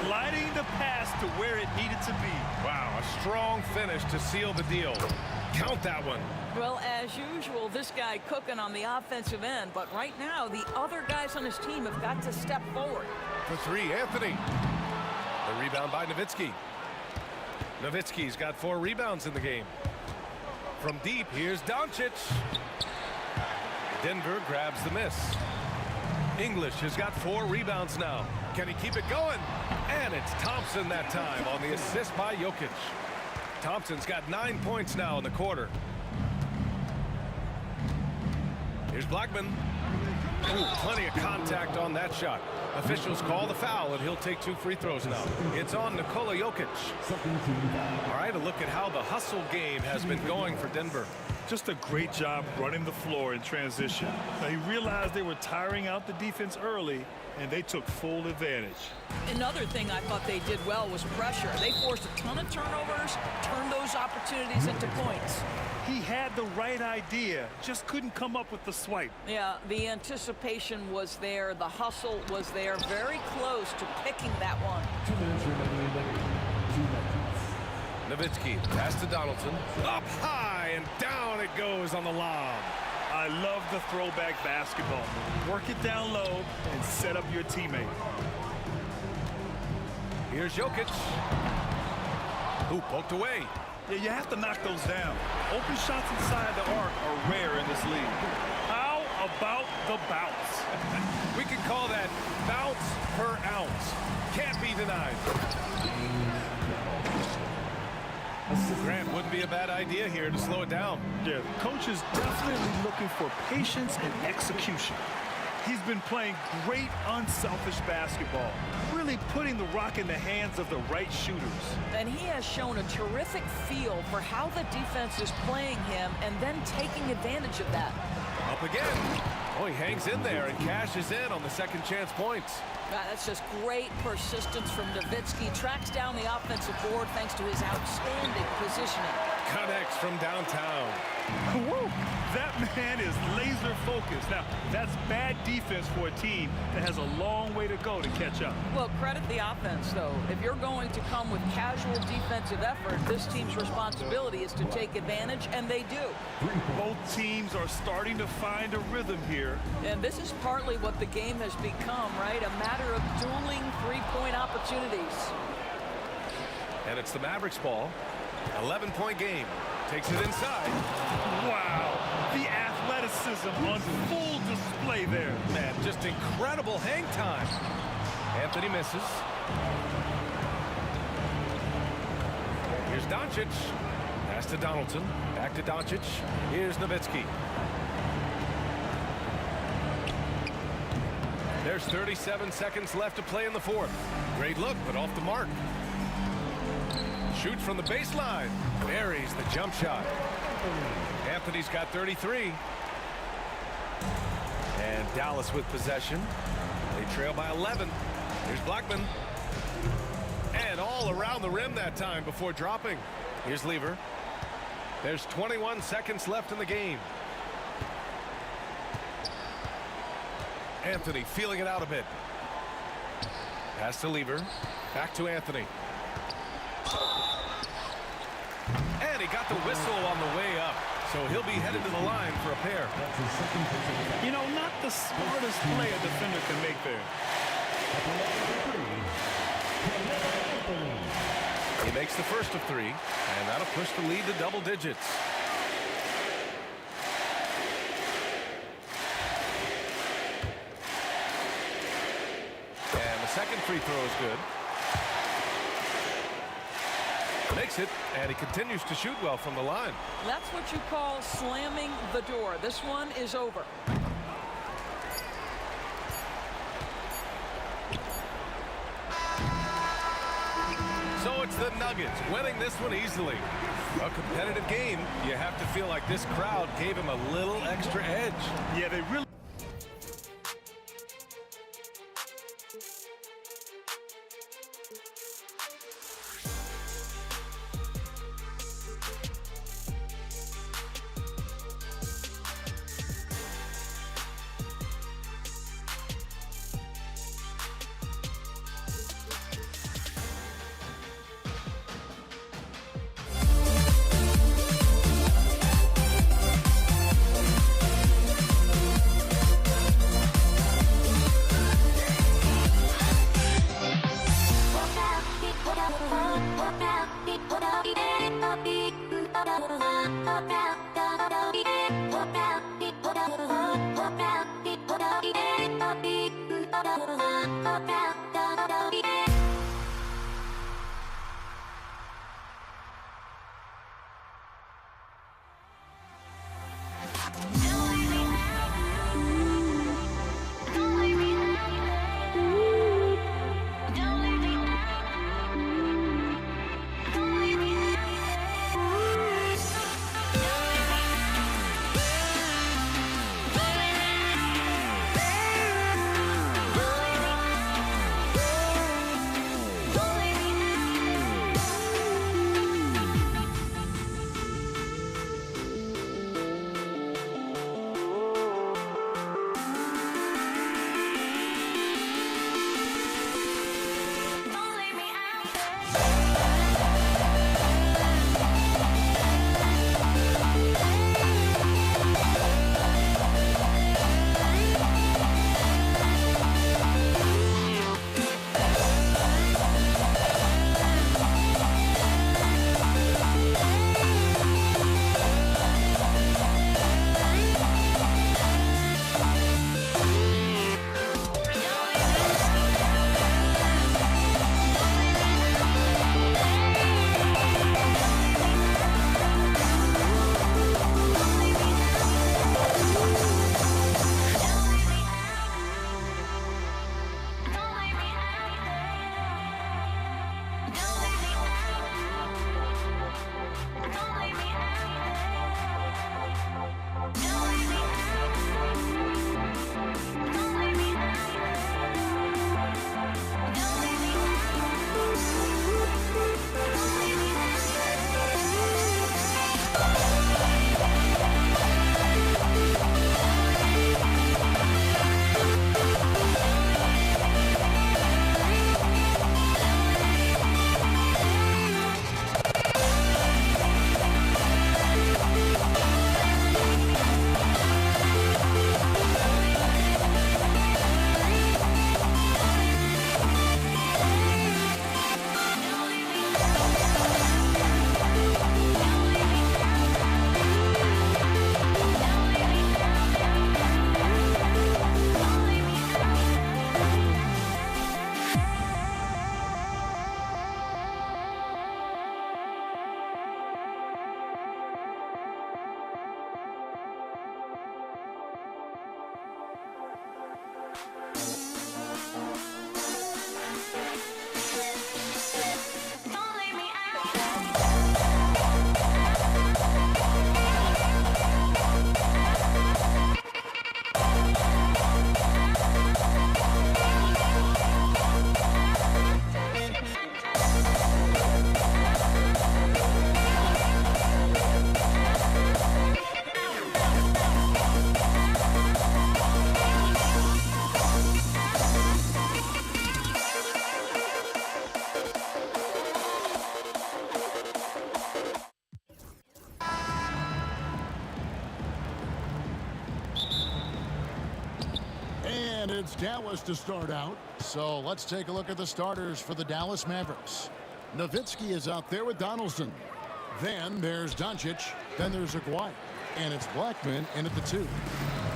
Gliding the pass to where it needed to be. Wow, a strong finish to seal the deal. Count that one. Well, as usual, this guy cooking on the offensive end, but right now, the other guys on his team have got to step forward. For 3, Anthony. The rebound by Nowitzki. Nowitzki's got 4 rebounds in the game. From deep, here's Doncic. Denver grabs the miss. English has got 4 rebounds now. Can he keep it going? And it's Thompson that time on the assist by Jokic. Thompson's got 9 points now in the quarter. Here's Blackman. Ooh, plenty of contact on that shot. Officials call the foul, and he'll take 2 free throws now. It's on Nikola Jokic. All right, a look at how the hustle game has been going for Denver. Just a great job running the floor in transition. Now, he realized they were tiring out the defense early, and they took full advantage. Another thing I thought they did well was pressure. They forced a ton of turnovers, turned those opportunities into points. He had the right idea, just couldn't come up with the swipe. Yeah, the anticipation was there, the hustle was there, very close to picking that one. 2 minutes remaining in the game. 2 minutes. Nowitzki, pass to Donaldson. Up high, and down it goes on the lob. I love the throwback basketball. Work it down low and set up your teammate. Here's Jokic. Who poked away. Yeah, you have to knock those down. Open shots inside the arc are rare in this league. How about the bounce? We can call that bounce per ounce. Can't be denied. be a bad idea here to slow it down. Yeah, the coach is definitely looking for patience and execution. He's been playing great, unselfish basketball, really putting the rock in the hands of the right shooters. And he has shown a terrific feel for how the defense is playing him and then taking advantage of that. Up again. Oh, he hangs in there and cashes in on the second chance points. That's just great persistence from Nowitzki. Tracks down the offensive board thanks to his outstanding positioning. Connects from downtown. Whoa, that man is laser focused. Now, that's bad defense for a team that has a long way to go to catch up. Well, credit the offense, though. If you're going to come with casual defensive effort, this team's responsibility is to take advantage, and they do. Both teams are starting to find a rhythm here. And this is partly what the game has become, right? A matter of dueling three-point opportunities. And it's the Mavericks ball. 11-point game. Takes it inside. Wow, the athleticism on full display there. Man, just incredible hang time. Anthony misses. Here's Doncic. Pass to Donaldson. Back to Doncic. Here's Nowitzki. There's 37 seconds left to play in the fourth. Great look, but off the mark. Shoots from the baseline. Buries the jump shot. Anthony's got 33. And Dallas with possession. They trail by 11. Here's Blackman. And all around the rim that time before dropping. Here's Lever. There's 21 seconds left in the game. Anthony feeling it out a bit. Pass to Lever. Back to Anthony. And he got the whistle on the way up. So he'll be headed to the line for a pair. You know, not the smartest play a defender can make there. He makes the first of three, and that'll push the lead to double digits. And the second free throw is good. Makes it, and he continues to shoot well from the line. That's what you call slamming the door. This one is over. So it's the Nuggets winning this one easily. A competitive game. You have to feel like this crowd gave him a little extra edge. Yeah, they really... Dallas to start out. So let's take a look at the starters for the Dallas Mavericks. Nowitzki is out there with Donaldson. Then there's Doncic. Then there's Aguirre. And it's Blackman in at the 2.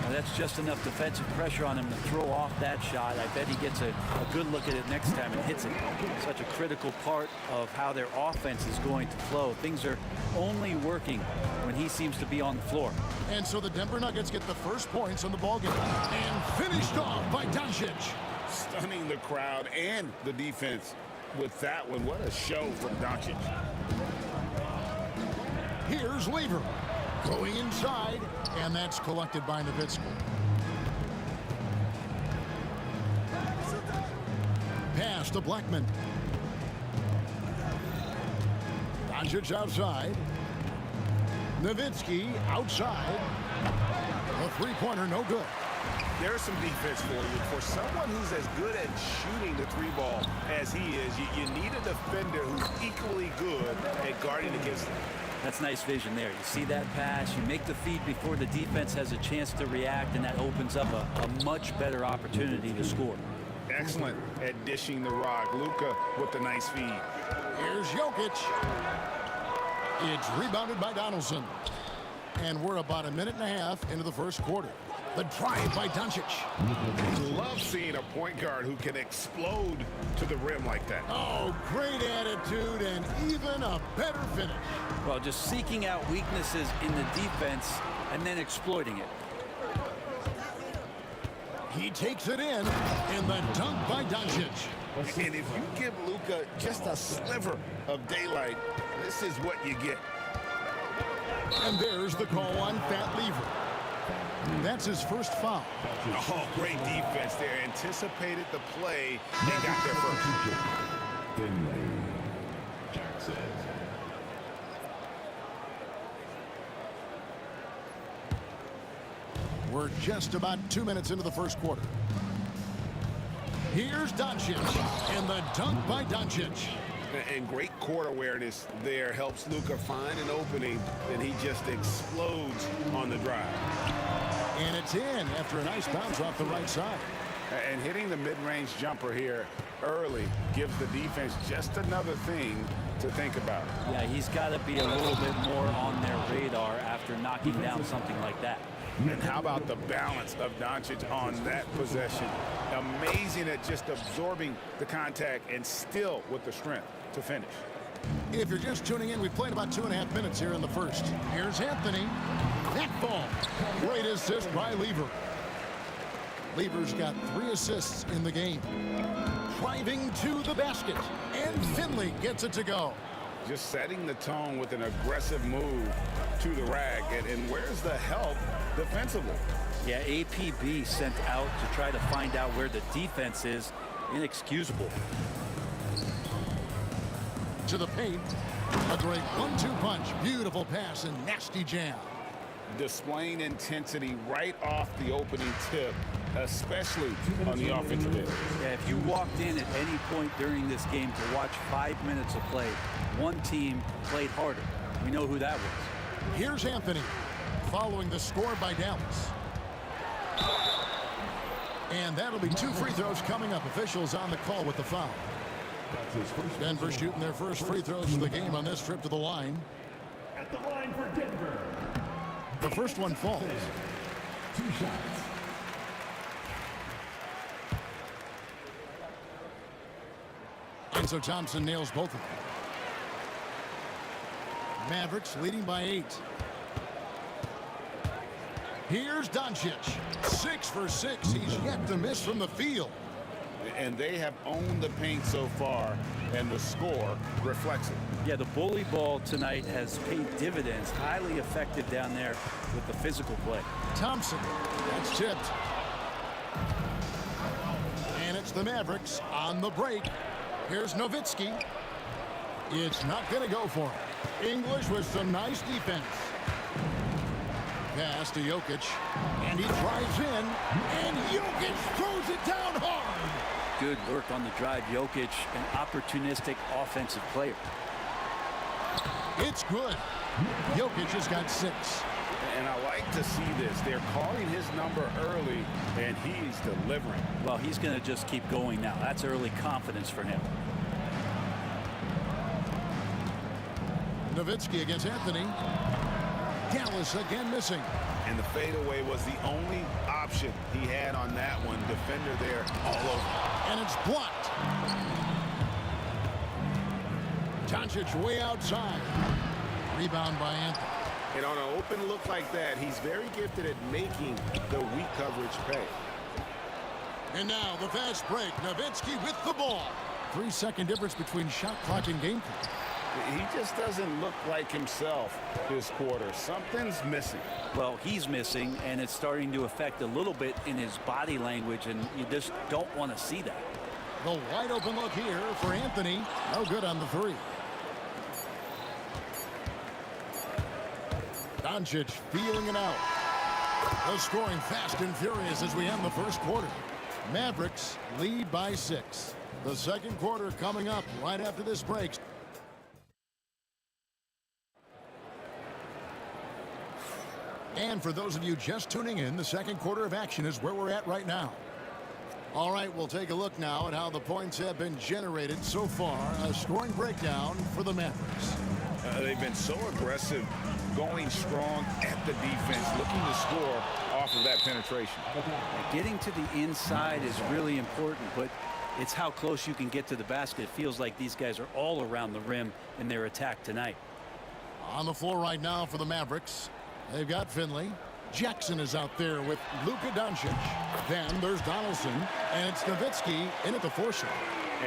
Now that's just enough defensive pressure on him to throw off that shot. I bet he gets a good look at it next time and hits it. Such a critical part of how their offense is going to flow. Things are only working when he seems to be on the floor. And so the Denver Nuggets get the first points on the ballgame. And finished off by Doncic. Stunning the crowd and the defense with that one. What a show from Doncic. Here's Lever. Going inside, and that's collected by Nowitzki. Pass to Blackman. Doncic outside. Nowitzki outside. A three-pointer, no good. There's some defense for you. For someone who's as good at shooting the three ball as he is, you need a defender who's equally good at guarding against him. That's nice vision there. You see that pass, you make the feed before the defense has a chance to react, and that opens up a much better opportunity to score. Excellent at dishing the rock. Luka with the nice feed. Here's Jokic. It's rebounded by Donaldson. And we're about a minute and a half into the first quarter. The drive by Doncic. Love seeing a point guard who can explode to the rim like that. Oh, great attitude and even a better finish. Well, just seeking out weaknesses in the defense and then exploiting it. He takes it in the dunk by Doncic. And if you give Luka just a sliver of daylight, this is what you get. And there's the call on Fat Lever. That's his first foul. Oh, great defense there. Anticipated the play and got there first. Jackson. We're just about 2 minutes into the first quarter. Here's Doncic, and the dunk by Doncic. And great court awareness there helps Luka find an opening, and he just explodes on the drive. And it's in after a nice bounce off the right side. And hitting the mid-range jumper here early gives the defense just another thing to think about. Yeah, he's got to be a little bit more on their radar after knocking down something like that. And how about the balance of Doncic on that possession? Amazing at just absorbing the contact and still with the strength to finish. If you're just tuning in, we've played about 2.5 minutes here in the first. Here's Anthony. That ball. Great assist by Lever. Lever's got 3 assists in the game. Driving to the basket. And Finley gets it to go. Just setting the tone with an aggressive move to the rack. And where's the help defensively? Yeah, APB sent out to try to find out where the defense is. Inexcusable. To the paint. A great 1-2 punch. Beautiful pass and nasty jam. Displaying intensity right off the opening tip, especially on the offensive end. Yeah, if you walked in at any point during this game to watch 5 minutes of play, one team played harder. We know who that was. Here's Anthony following the score by Dallas. And that'll be 2 free throws coming up. Officials on the call with the foul. Denver shooting their first free throws of the game on this trip to the line. At the line for Denver. The first one falls. 2 shots. And so Thompson nails both of them. Mavericks leading by 8. Here's Doncic. 6 for 6. He's yet to miss from the field. And they have owned the paint so far, and the score reflects it. Yeah, the bully ball tonight has paid dividends. Highly effective down there with the physical play. Thompson. That's tipped. And it's the Mavericks on the break. Here's Nowitzki. It's not going to go for him. English with some nice defense. Pass to Jokic. And he drives in. And Jokic throws it down hard. Good work on the drive. Jokic, an opportunistic offensive player. It's good. Jokic has got 6. And I like to see this. They're calling his number early, and he's delivering. Well, he's going to just keep going now. That's early confidence for him. Nowitzki against Anthony. Dallas again missing. And the fadeaway was the only option he had on that one. Defender there all over. And it's blocked. Doncic way outside. Rebound by Anthony. And on an open look like that, he's very gifted at making the weak coverage pay. And now the fast break. Nowitzki with the ball. 3-second difference between shot clock and game clock. He just doesn't look like himself this quarter. Something's missing. Well, he's missing, and it's starting to affect a little bit in his body language, and you just don't want to see that. The wide open look here for Anthony. No good on the three. Doncic feeling it out. The scoring fast and furious as we end the first quarter. Mavericks lead by 6. The second quarter coming up right after this break. And for those of you just tuning in, the second quarter of action is where we're at right now. All right, we'll take a look now at how the points have been generated so far. A scoring breakdown for the Mavericks. They've been so aggressive, going strong at the defense, looking to score off of that penetration. Getting to the inside is really important, but it's how close you can get to the basket. It feels like these guys are all around the rim in their attack tonight. On the floor right now for the Mavericks, they've got Finley. Jackson is out there with Luka Doncic. Then there's Donaldson, and it's Nowitzki in at the 4 shot.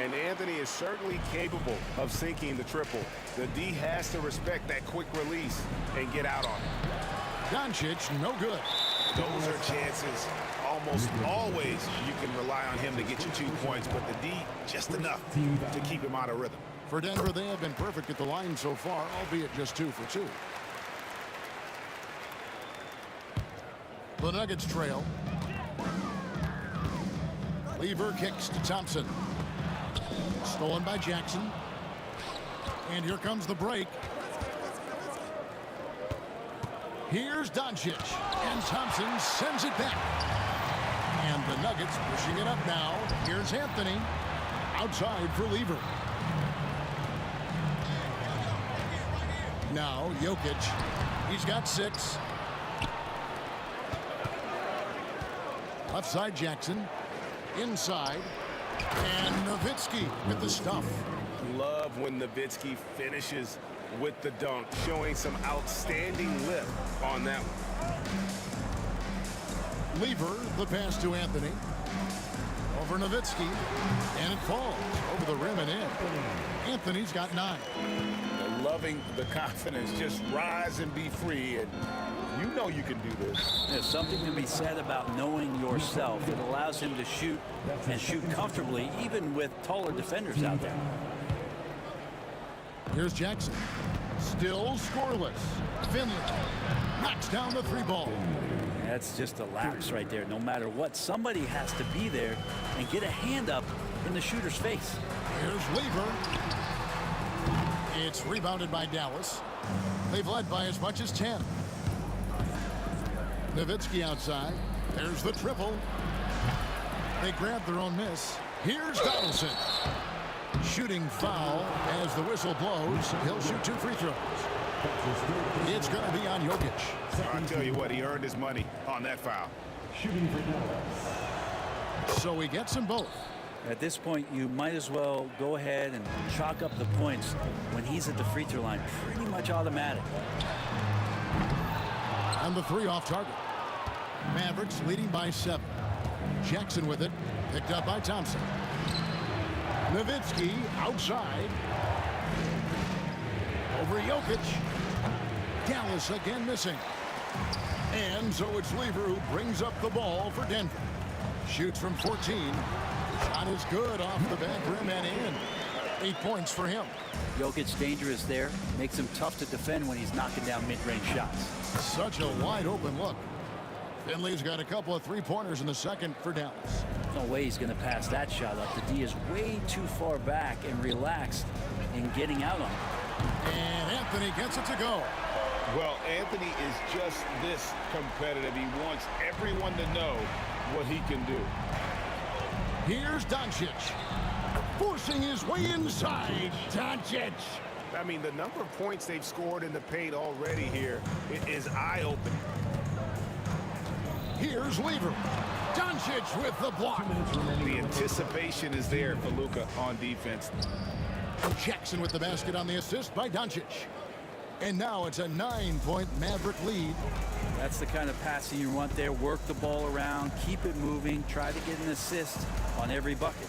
And Anthony is certainly capable of sinking the triple. The D has to respect that quick release and get out on it. Doncic, no good. Those are chances. Almost always you can rely on him to get you 2 points, but the D just enough to keep him out of rhythm. For Denver, they have been perfect at the line so far, albeit just 2 for 2. The Nuggets trail. Lever kicks to Thompson. Stolen by Jackson. And here comes the break. Here's Doncic. And Thompson sends it back. And the Nuggets pushing it up now. Here's Anthony. Outside for Lever. Now Jokic. He's got 6. Left side Jackson. Inside. And Nowitzki with the stuff. Love when Nowitzki finishes with the dunk, showing some outstanding lift on that one. Lever, the pass to Anthony. Over Nowitzki. And it falls over the rim and in. Anthony's got 9. Loving the confidence. Just rise and be free. And you know you can do this. There's something to be said about knowing yourself. It allows him to shoot and shoot comfortably, even with taller defenders out there. Here's Jackson. Still scoreless. Finley knocks down the 3 ball. That's just a lapse right there. No matter what, somebody has to be there and get a hand up in the shooter's face. Here's Lever. It's rebounded by Dallas. They've led by as much as 10. Nowitzki outside. There's the triple. They grab their own miss. Here's Donaldson. Shooting foul as the whistle blows. He'll shoot 2 free throws. It's going to be on Jokic. I'll tell you what, he earned his money on that foul. Shooting for Dallas. So he gets them both. At this point, you might as well go ahead and chalk up the points when he's at the free throw line. Pretty much automatic. And the 3 off target. Mavericks leading by 7. Jackson with it. Picked up by Thompson. Nowitzki outside. Over Jokic. Dallas again missing. And so it's Lever who brings up the ball for Denver. Shoots from 14. Shot is good off the back rim and in. 8 points for him. Jokic's dangerous there. Makes him tough to defend when he's knocking down mid-range shots. Such a wide open look. Finley's got a couple of 3-pointers in the second for Dallas. No way he's going to pass that shot up. The D is way too far back and relaxed in getting out on it. And Anthony gets it to go. Well, Anthony is just this competitive. He wants everyone to know what he can do. Here's Doncic, forcing his way inside. Doncic. I mean, the number of points they've scored in the paint already here is eye-opening. Here's Lever. Doncic with the block. The anticipation is there for Luka on defense. Jackson with the basket on the assist by Doncic. And now it's a 9-point Maverick lead. That's the kind of passing you want there. Work the ball around, keep it moving, try to get an assist on every bucket.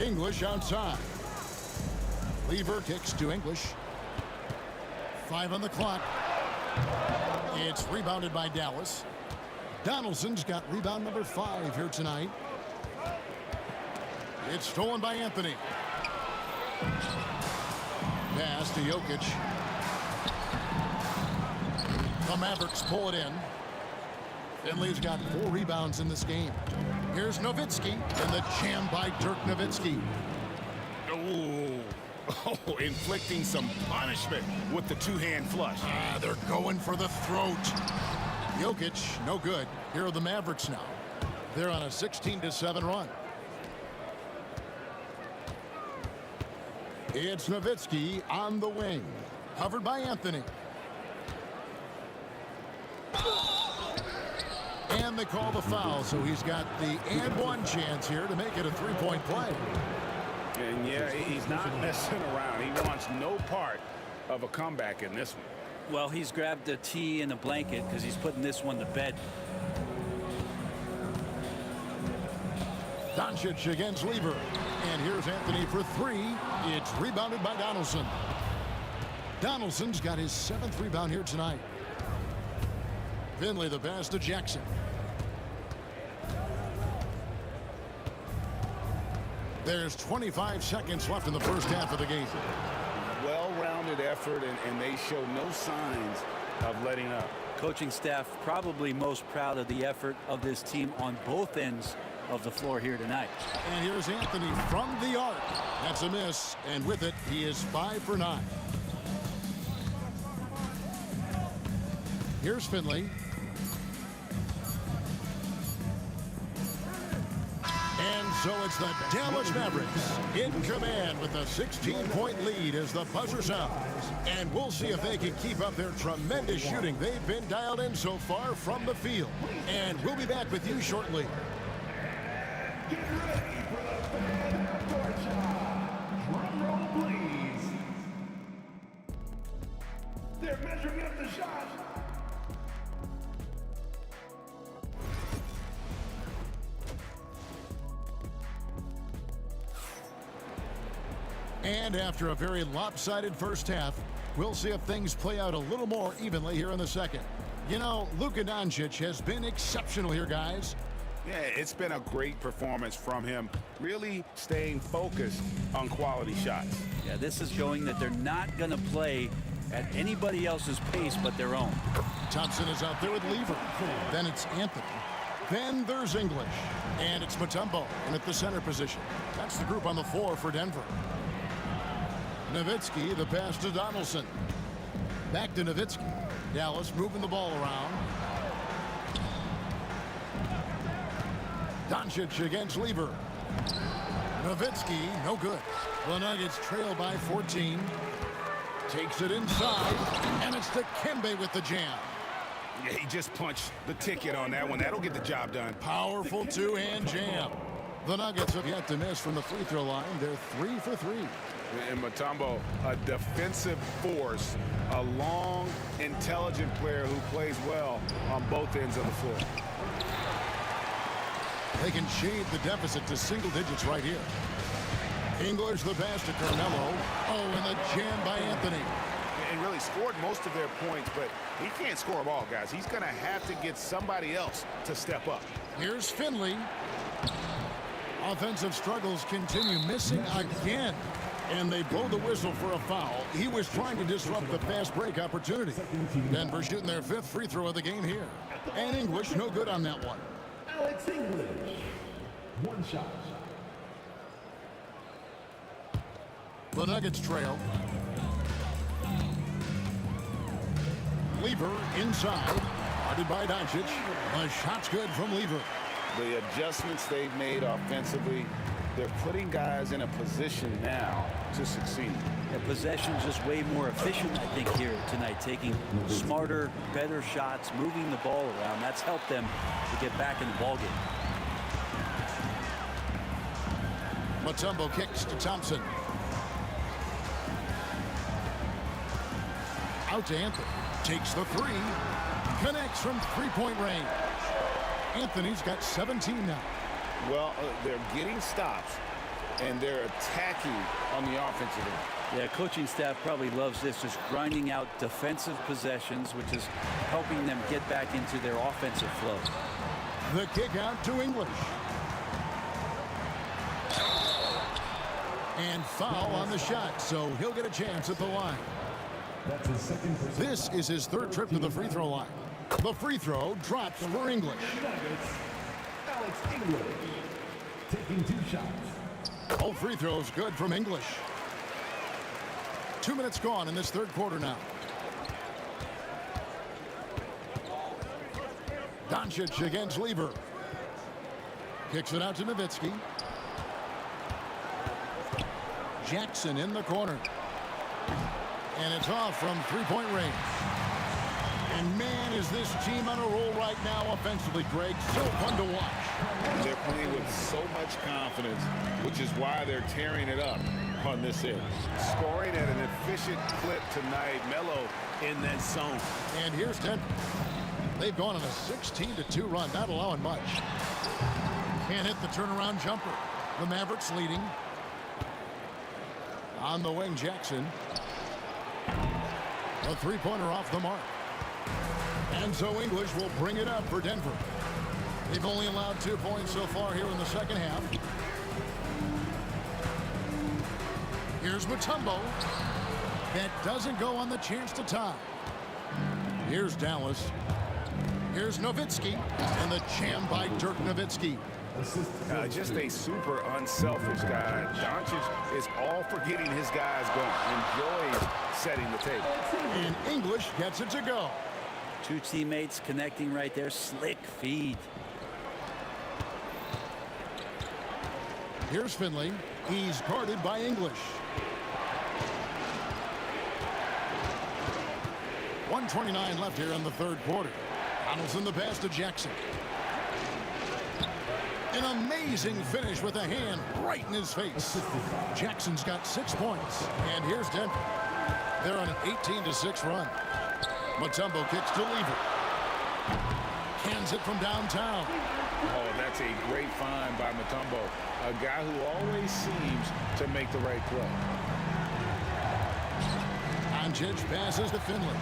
English outside. Lever kicks to English. 5 on the clock. It's rebounded by Dallas. Donaldson's got rebound number 5 here tonight. It's stolen by Anthony. Pass to Jokic. The Mavericks pull it in. Finley's got 4 rebounds in this game. Here's Nowitzki, and the jam by Dirk Nowitzki. Oh, inflicting some punishment with the two-hand flush. They're going for the throat. Jokic, no good. Here are the Mavericks now. They're on a 16-7 run. It's Nowitzki on the wing. Covered by Anthony. And they call the foul, so he's got the and one chance here to make it a 3-point play. And yeah, he's not messing around. He wants no part of a comeback in this one. Well, he's grabbed a tee and a blanket because he's putting this one to bed. Doncic against Lever. And here's Anthony for 3. It's rebounded by Donaldson. Donaldson's got his 7th rebound here tonight. Finley the pass to Jackson. There's 25 seconds left in the first half of the game. Well-rounded effort, and they show no signs of letting up. Coaching staff probably most proud of the effort of this team on both ends of the floor here tonight. And here's Anthony from the arc. That's a miss, and with it, he is 5 for 9. Here's Finley. And so it's the Dallas Mavericks in command with a 16-point lead as the buzzer sounds. And we'll see if they can keep up their tremendous shooting. They've been dialed in so far from the field. And we'll be back with you shortly. Get ready for the fan half-court shot. Drum roll, please. They're measuring up the shot. And after a very lopsided first half, we'll see if things play out a little more evenly here in the second. You know, Luka Doncic has been exceptional here, guys. Yeah, it's been a great performance from him, really staying focused on quality shots. Yeah, this is showing that they're not going to play at anybody else's pace but their own. Thompson is out there with Lever. Then it's Anthony. Then there's English. And it's Mutombo in at the center position. That's the group on the floor for Denver. Nowitzki, the pass to Donaldson. Back to Nowitzki. Dallas moving the ball around. Doncic against Lever. Nowitzki, no good. The Nuggets trail by 14. Takes it inside, and it's Dikembe with the jam. Yeah, he just punched the ticket on that one. That'll get the job done. Powerful two-hand jam. The Nuggets have yet to miss from the free throw line. They're 3 for 3. And Mutombo, a defensive force, a long, intelligent player who plays well on both ends of the floor. They can shade the deficit to single digits right here. English the pass to Carmelo. Oh, and the jam by Anthony. And really scored most of their points, but he can't score them all, guys. He's going to have to get somebody else to step up. Here's Finley. Offensive struggles continue, missing again. And they blow the whistle for a foul. He was trying to disrupt the fast break opportunity. Denver shooting their 5th free throw of the game here. And English no good on that one. Alex English. One shot. The Nuggets trail. Lever inside. Guarded by Doncic. The shot's good from Lever. The adjustments they've made offensively, they're putting guys in a position now to succeed. The possession's just way more efficient, I think, here tonight. Taking smarter, better shots, moving the ball around. That's helped them to get back in the ballgame. Mutombo kicks to Thompson. Out to Anthony. Takes the three. Connects from three-point range. Anthony's got 17 now. Well, they're getting stops, and they're attacking on the offensive end. Yeah, coaching staff probably loves this, just grinding out defensive possessions, which is helping them get back into their offensive flow. The kick out to English. And foul on the shot, so he'll get a chance at the line. That's his second personal. This is his third trip to the free throw line. The free throw drops for English. Nuggets, Alex English, taking 2 shots. All free throws good from English. 2 minutes gone in this third quarter now. Doncic against Lever. Kicks it out to Nowitzki. Jackson in the corner. And it's off from three-point range. And man, is this team on a roll right now offensively, Greg. So fun to watch. They're playing with so much confidence, which is why they're tearing it up on this end. Scoring at an efficient clip tonight. Melo in that zone. And here's Denver. They've gone on a 16-2 run, not allowing much. Can't hit the turnaround jumper. The Mavericks leading. On the wing, Jackson. A three-pointer off the mark. And so English will bring it up for Denver. They've only allowed 2 points so far here in the second half. Here's Mutombo. That doesn't go on the chance to tie. Here's Dallas. Here's Nowitzki. And the jam by Dirk Nowitzki. Just a super unselfish guy. Doncic is all for getting his guys going. Enjoys setting the table. And English gets it to go. 2 teammates connecting right there. Slick feed. Here's Finley. He's guarded by English. 1:29 left here in the third quarter. Donaldson the pass to Jackson. An amazing finish with a hand right in his face. Jackson's got 6 points. And here's Denver. They're on an 18-6 run. Mutombo kicks to Lever. Hands it from downtown. Oh, that's a great find by Mutombo. A guy who always seems to make the right play. Doncic passes to Finley.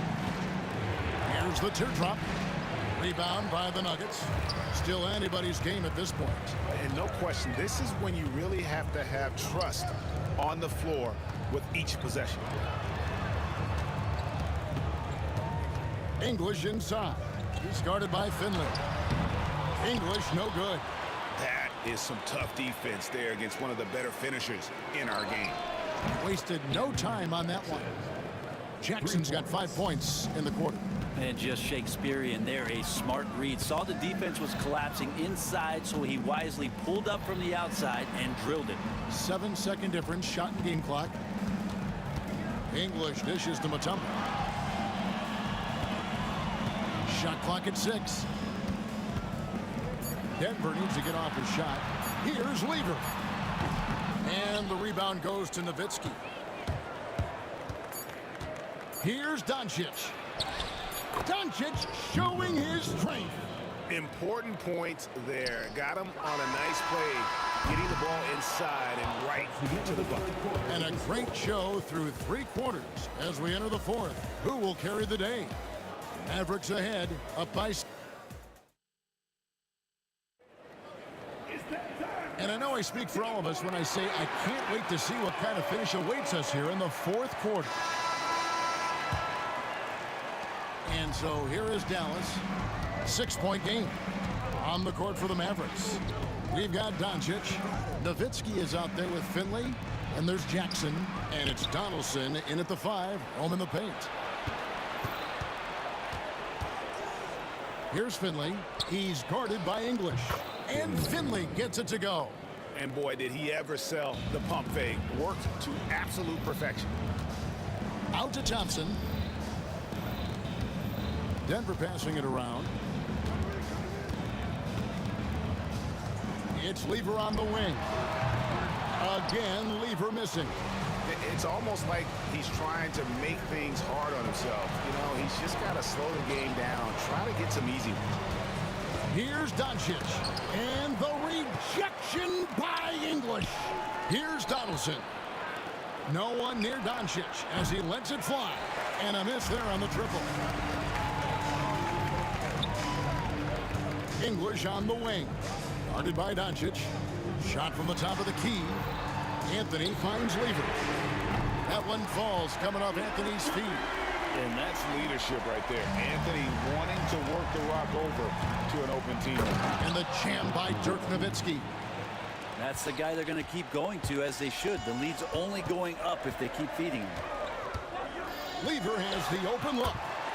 Here's the teardrop. Rebound by the Nuggets. Still anybody's game at this point. And no question, this is when you really have to have trust on the floor with each possession. English inside. He's guarded by Finley. English no good. That is some tough defense there against one of the better finishers in our game. Wasted no time on that one. Jackson's got 5 points in the quarter. And just Shakespearean there, a smart read. Saw the defense was collapsing inside, so he wisely pulled up from the outside and drilled it. 7-second difference, shot and game clock. English dishes to Mutombo. Shot clock at 6. Denver needs to get off his shot. Here's Lever. And the rebound goes to Nowitzki. Here's Doncic. Doncic showing his strength. Important points there. Got him on a nice play, getting the ball inside and right to the bucket. And a great show through 3 quarters as we enter the fourth. Who will carry the day? Mavericks ahead, up by... And I know I speak for all of us when I say I can't wait to see what kind of finish awaits us here in the fourth quarter. And so here is Dallas. 6-point game on the court for the Mavericks. We've got Doncic. Nowitzki is out there with Finley. And there's Jackson. And it's Donaldson in at the 5, home in the paint. Here's Finley. He's guarded by English. And Finley gets it to go. And boy, did he ever sell the pump fake. Worked to absolute perfection. Out to Thompson. Denver passing it around. It's Lever on the wing. Again, Lever missing. It's almost like he's trying to make things hard on himself. You know, he's just got to slow the game down. Try to get some easy ones. Here's Doncic. And the rejection by English. Here's Donaldson. No one near Doncic as he lets it fly. And a miss there on the triple. English on the wing. Guarded by Doncic. Shot from the top of the key. Anthony finds Lever. That one falls coming off Anthony's feet. And that's leadership right there. Anthony wanting to work the rock over to an open team. And the jam by Dirk Nowitzki. That's the guy they're going to keep going to, as they should. The lead's only going up if they keep feeding him. Lever has the open look.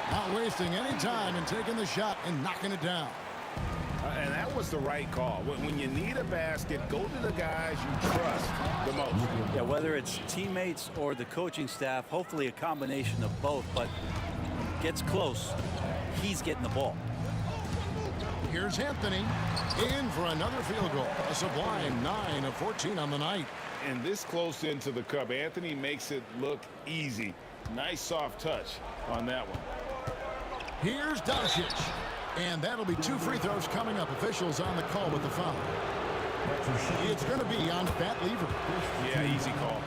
Not wasting any time in taking the shot and knocking it down. And that was the right call. When you need a basket, go to the guys you trust the most. Yeah, whether it's teammates or the coaching staff, hopefully a combination of both, but gets close, he's getting the ball. Here's Anthony in for another field goal. A sublime 9 of 14 on the night. And this close into the cup, Anthony makes it look easy. Nice soft touch on that one. Here's Doncic. And that'll be 2 free throws coming up. Officials on the call with the foul. It's going to be on Fat Lever. Yeah, easy call.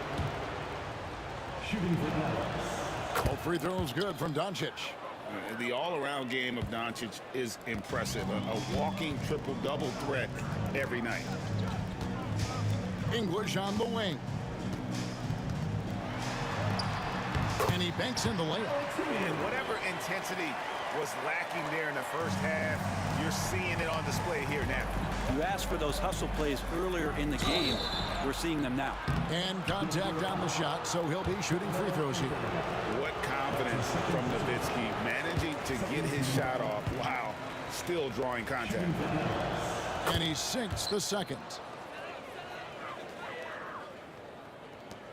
Shooting for Dallas. All free throws good from Doncic. The all-around game of Doncic is impressive. A walking triple-double threat every night. English on the wing. And he banks in the layup. And whatever intensity was lacking there in the first half, you're seeing it on display here now. You asked for those hustle plays earlier in the game. We're seeing them now. And contact on the shot, so he'll be shooting free throws here. What confidence from Nowitzki, managing to get his shot off while still drawing contact. And he sinks the second.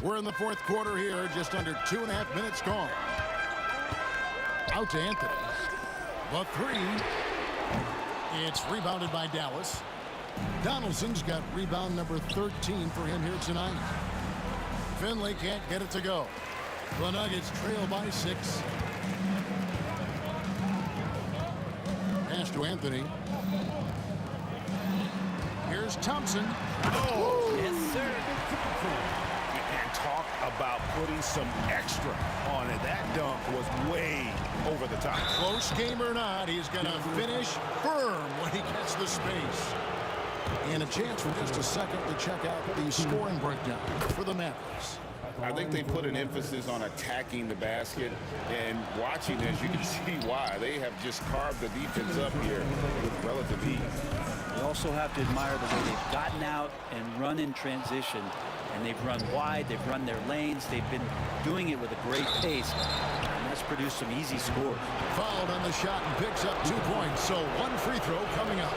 We're in the fourth quarter here, just under 2.5 minutes gone. Out to Anthony. The three. It's rebounded by Dallas. Donaldson's got rebound number 13 for him here tonight. Finley can't get it to go. The Nuggets trail by 6. Pass to Anthony. Here's Thompson. Oh! Yes, sir. And talk about putting some extra on it. That dunk was way over the top. Close game or not, he's going to finish firm when he gets the space. And a chance for just a second to check out the scoring breakdown for the Mavericks. I think they put an emphasis on attacking the basket, and watching this, you can see why. They have just carved the defense up here with relative ease. You also have to admire the way they've gotten out and run in transition. And they've run wide, they've run their lanes, they've been doing it with a great pace. And that's produced some easy scores. Fouled on the shot and picks up 2 points, so 1 free throw coming up.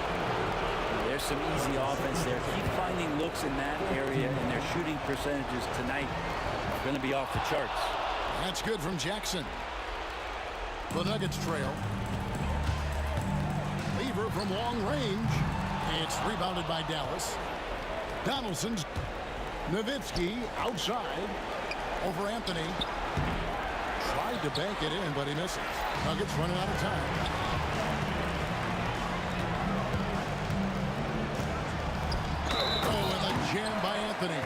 There's some easy offense there. Keep finding looks in that area, and their shooting percentages tonight are going to be off the charts. That's good from Jackson. The Nuggets trail. Lever from long range. It's rebounded by Dallas. Donaldson's Nowitzki outside over Anthony. Tried to bank it in, but he misses. Nuggets running out of time. Oh, and the jam by Anthony.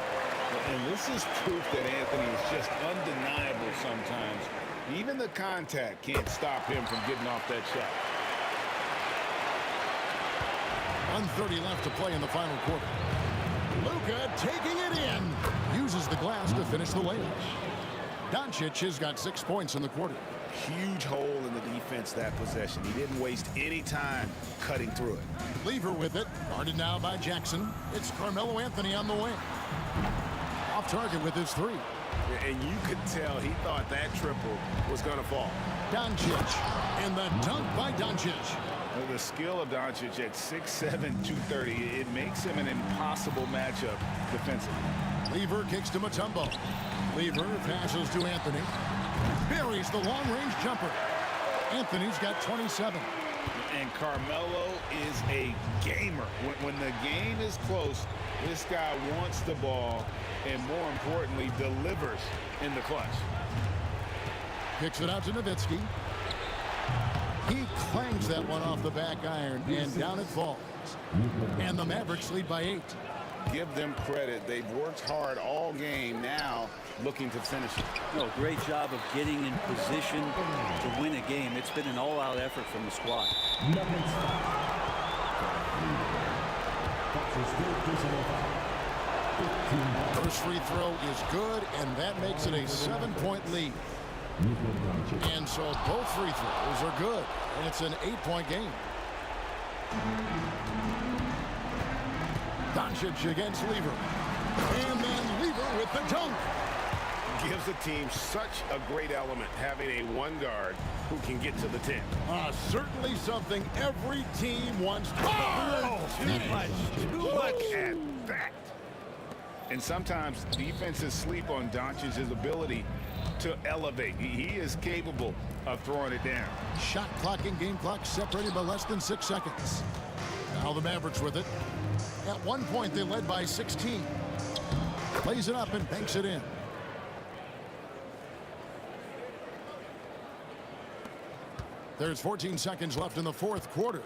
And this is proof that Anthony is just undeniable sometimes. Even the contact can't stop him from getting off that shot. 1:30 left to play in the final quarter. Luka taking it in. Uses the glass to finish the layup. Doncic has got 6 points in the quarter. Huge hole in the defense that possession. He didn't waste any time cutting through it. Lever with it. Guarded now by Jackson. It's Carmelo Anthony on the wing. off target with his three. And you could tell he thought that triple was going to fall. Doncic, and the dunk by Doncic. The skill of Doncic at 6'7", 230, it makes him an impossible matchup defensively. Lever kicks to Mutombo. Lever passes to Anthony. Buries the long-range jumper. Anthony's got 27. And Carmelo is a gamer. When the game is close, this guy wants the ball and, more importantly, delivers in the clutch. Kicks it out to Nowitzki. He clangs that one off the back iron, and down it falls. And the Mavericks lead by 8. Give them credit. They've worked hard all game, now looking to finish it. No, great job of getting in position to win a game. It's been an all-out effort from the squad. First free throw is good, and that makes it a 7-point lead. And so both free throws are good, and it's an 8-point game. Doncic against Lever. And then Lever with the dunk. Gives the team such a great element having a one guard who can get to the 10. Certainly something every team wants to Too much at that. And sometimes defenses sleep on Doncic's ability to elevate. He is capable of throwing it down. Shot clock and game clock separated by less than 6 seconds. Now the Mavericks with it. At one point they led by 16. Plays it up and banks it in. There's 14 seconds left in the fourth quarter.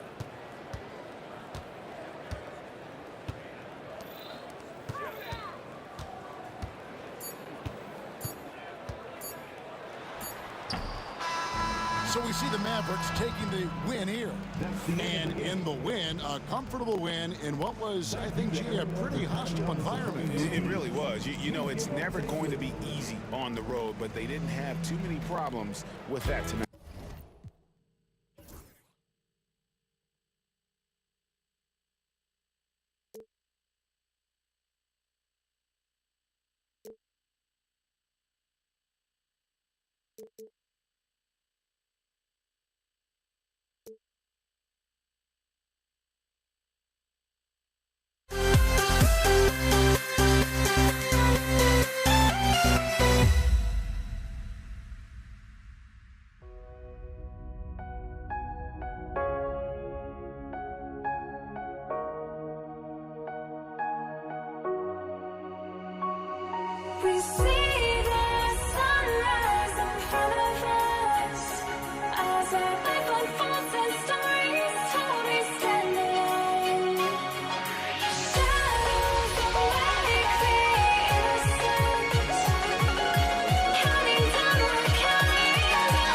So we see the Mavericks taking the win here. And in the win, a comfortable win in what was, I think, a pretty hostile environment. It really was. You know, it's never going to be easy on the road, but they didn't have too many problems with that tonight. We see the sunrise in front of us as our life unfolds and stories told we stand alone. Shadows that make the innocent, counting down, we're counting down to the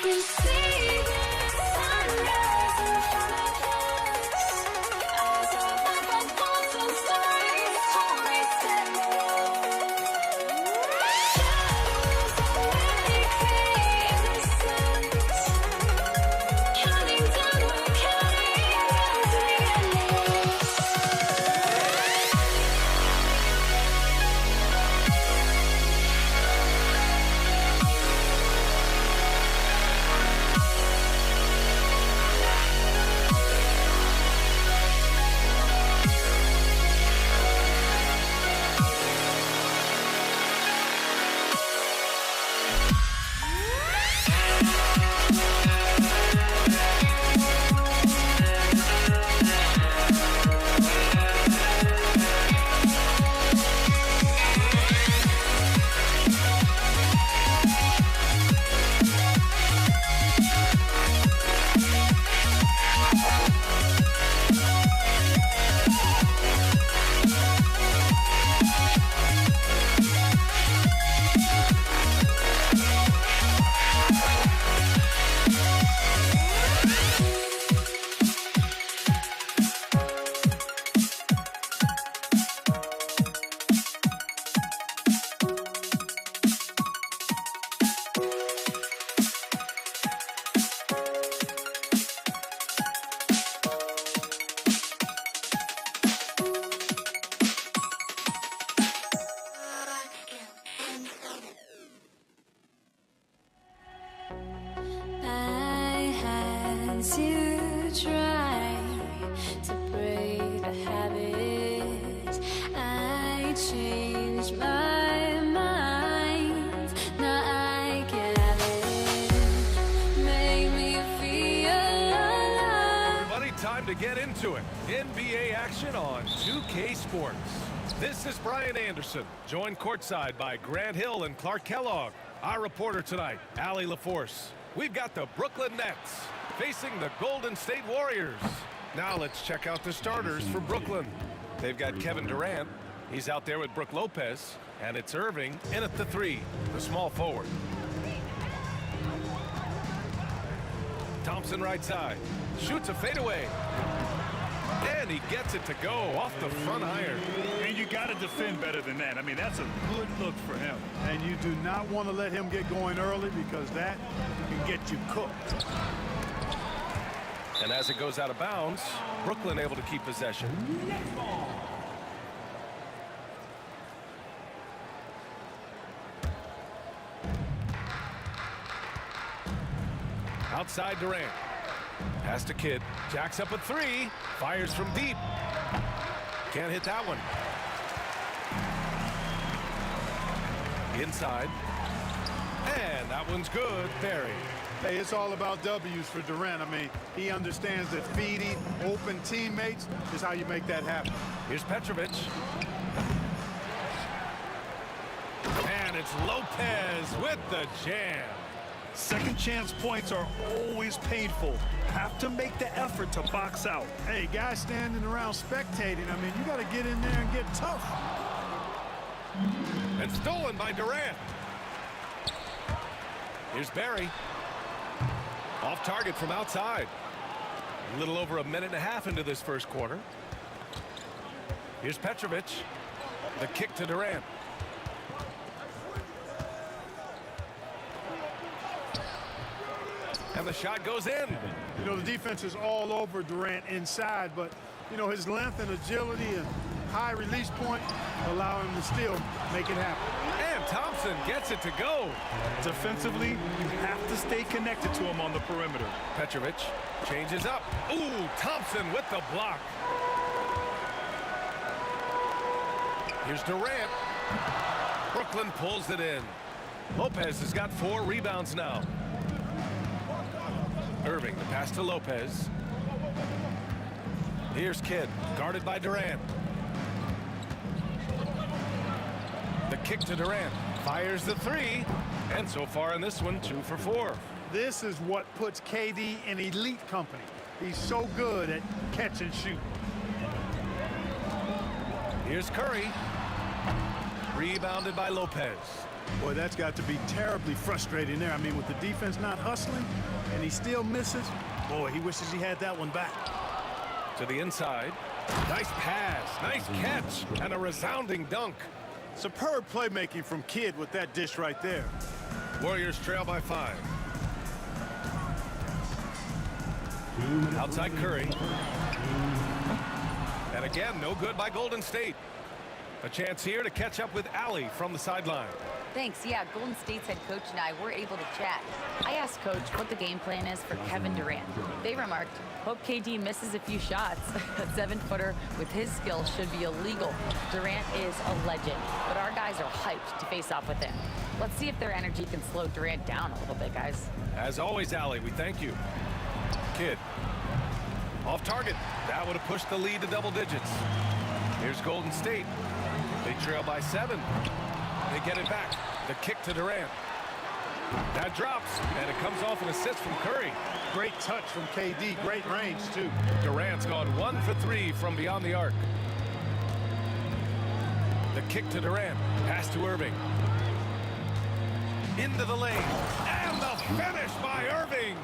can see the sunrise in front of us as our life unfolds and stories told we stand alone. Shadows already create the sense, counting down, we're counting down to the endless. I had to try to break the habit. I changed my mind. Now I can have it. Make me feel alive. Everybody, time to get into it. NBA action on 2K Sports. This is Brian Anderson, joined courtside by Grant Hill and Clark Kellogg. Our reporter tonight, Allie LaForce. We've got the Brooklyn Nets facing the Golden State Warriors. Now let's check out the starters for Brooklyn. They've got Kevin Durant. He's out there with Brook Lopez. And it's Irving in at the 3, the small forward. Thompson right side. Shoots a fadeaway. And he gets it to go off the front iron. And you got to defend better than that. I mean, that's a good look for him. And you do not want to let him get going early because that can get you cooked. And as it goes out of bounds, Brooklyn able to keep possession. Outside Durant. Pass to Kidd. Jacks up a 3. Fires from deep. Can't hit that one. Inside. And that one's good. Barry. Hey, it's all about W's for Durant. I mean, he understands that feeding open teammates is how you make that happen. Here's Petrovic. And it's Lopez with the jam. Second chance points are always painful. Have to make the effort to box out. Hey, guys standing around spectating, I mean, you got to get in there and get tough. And stolen by Durant. Here's Barry. Off target from outside. A little over a minute and a half into this first quarter. Here's Petrovic. The kick to Durant. And the shot goes in. You know, the defense is all over Durant inside, but, you know, his length and agility and high release point allow him to still make it happen. And Thompson gets it to go. Defensively, you have to stay connected to him on the perimeter. Petrovic changes up. Ooh, Thompson with the block. Here's Durant. Brooklyn pulls it in. Lopez has got 4 rebounds now. Irving, the pass to Lopez. Here's Kidd, guarded by Durant. The kick to Durant. Fires the 3. And so far in this one, 2 for 4. This is what puts KD in elite company. He's so good at catch and shoot. Here's Curry. Rebounded by Lopez. Boy, that's got to be terribly frustrating there. I mean, with the defense not hustling and he still misses, boy, he wishes he had that one back. To the inside. Nice pass, nice catch, and a resounding dunk. Superb playmaking from Kidd with that dish right there. Warriors trail by 5. Outside Curry. And again, no good by Golden State. A chance here to catch up with Allie from the sideline. Thanks. Yeah, Golden State's head coach and I were able to chat. I asked Coach what the game plan is for Kevin Durant. They remarked, hope KD misses a few shots. A 7-footer with his skill should be illegal. Durant is a legend, but our guys are hyped to face off with him. Let's see if their energy can slow Durant down a little bit, guys. As always, Allie, we thank you. Kidd. Off target. That would have pushed the lead to double digits. Here's Golden State. They trail by 7. They get it back. The kick to Durant. That drops, and it comes off an assist from Curry. Great touch from KD. Great range, too. Durant's gone 1 for 3 from beyond the arc. The kick to Durant. Pass to Irving. Into the lane. And the finish by Irving.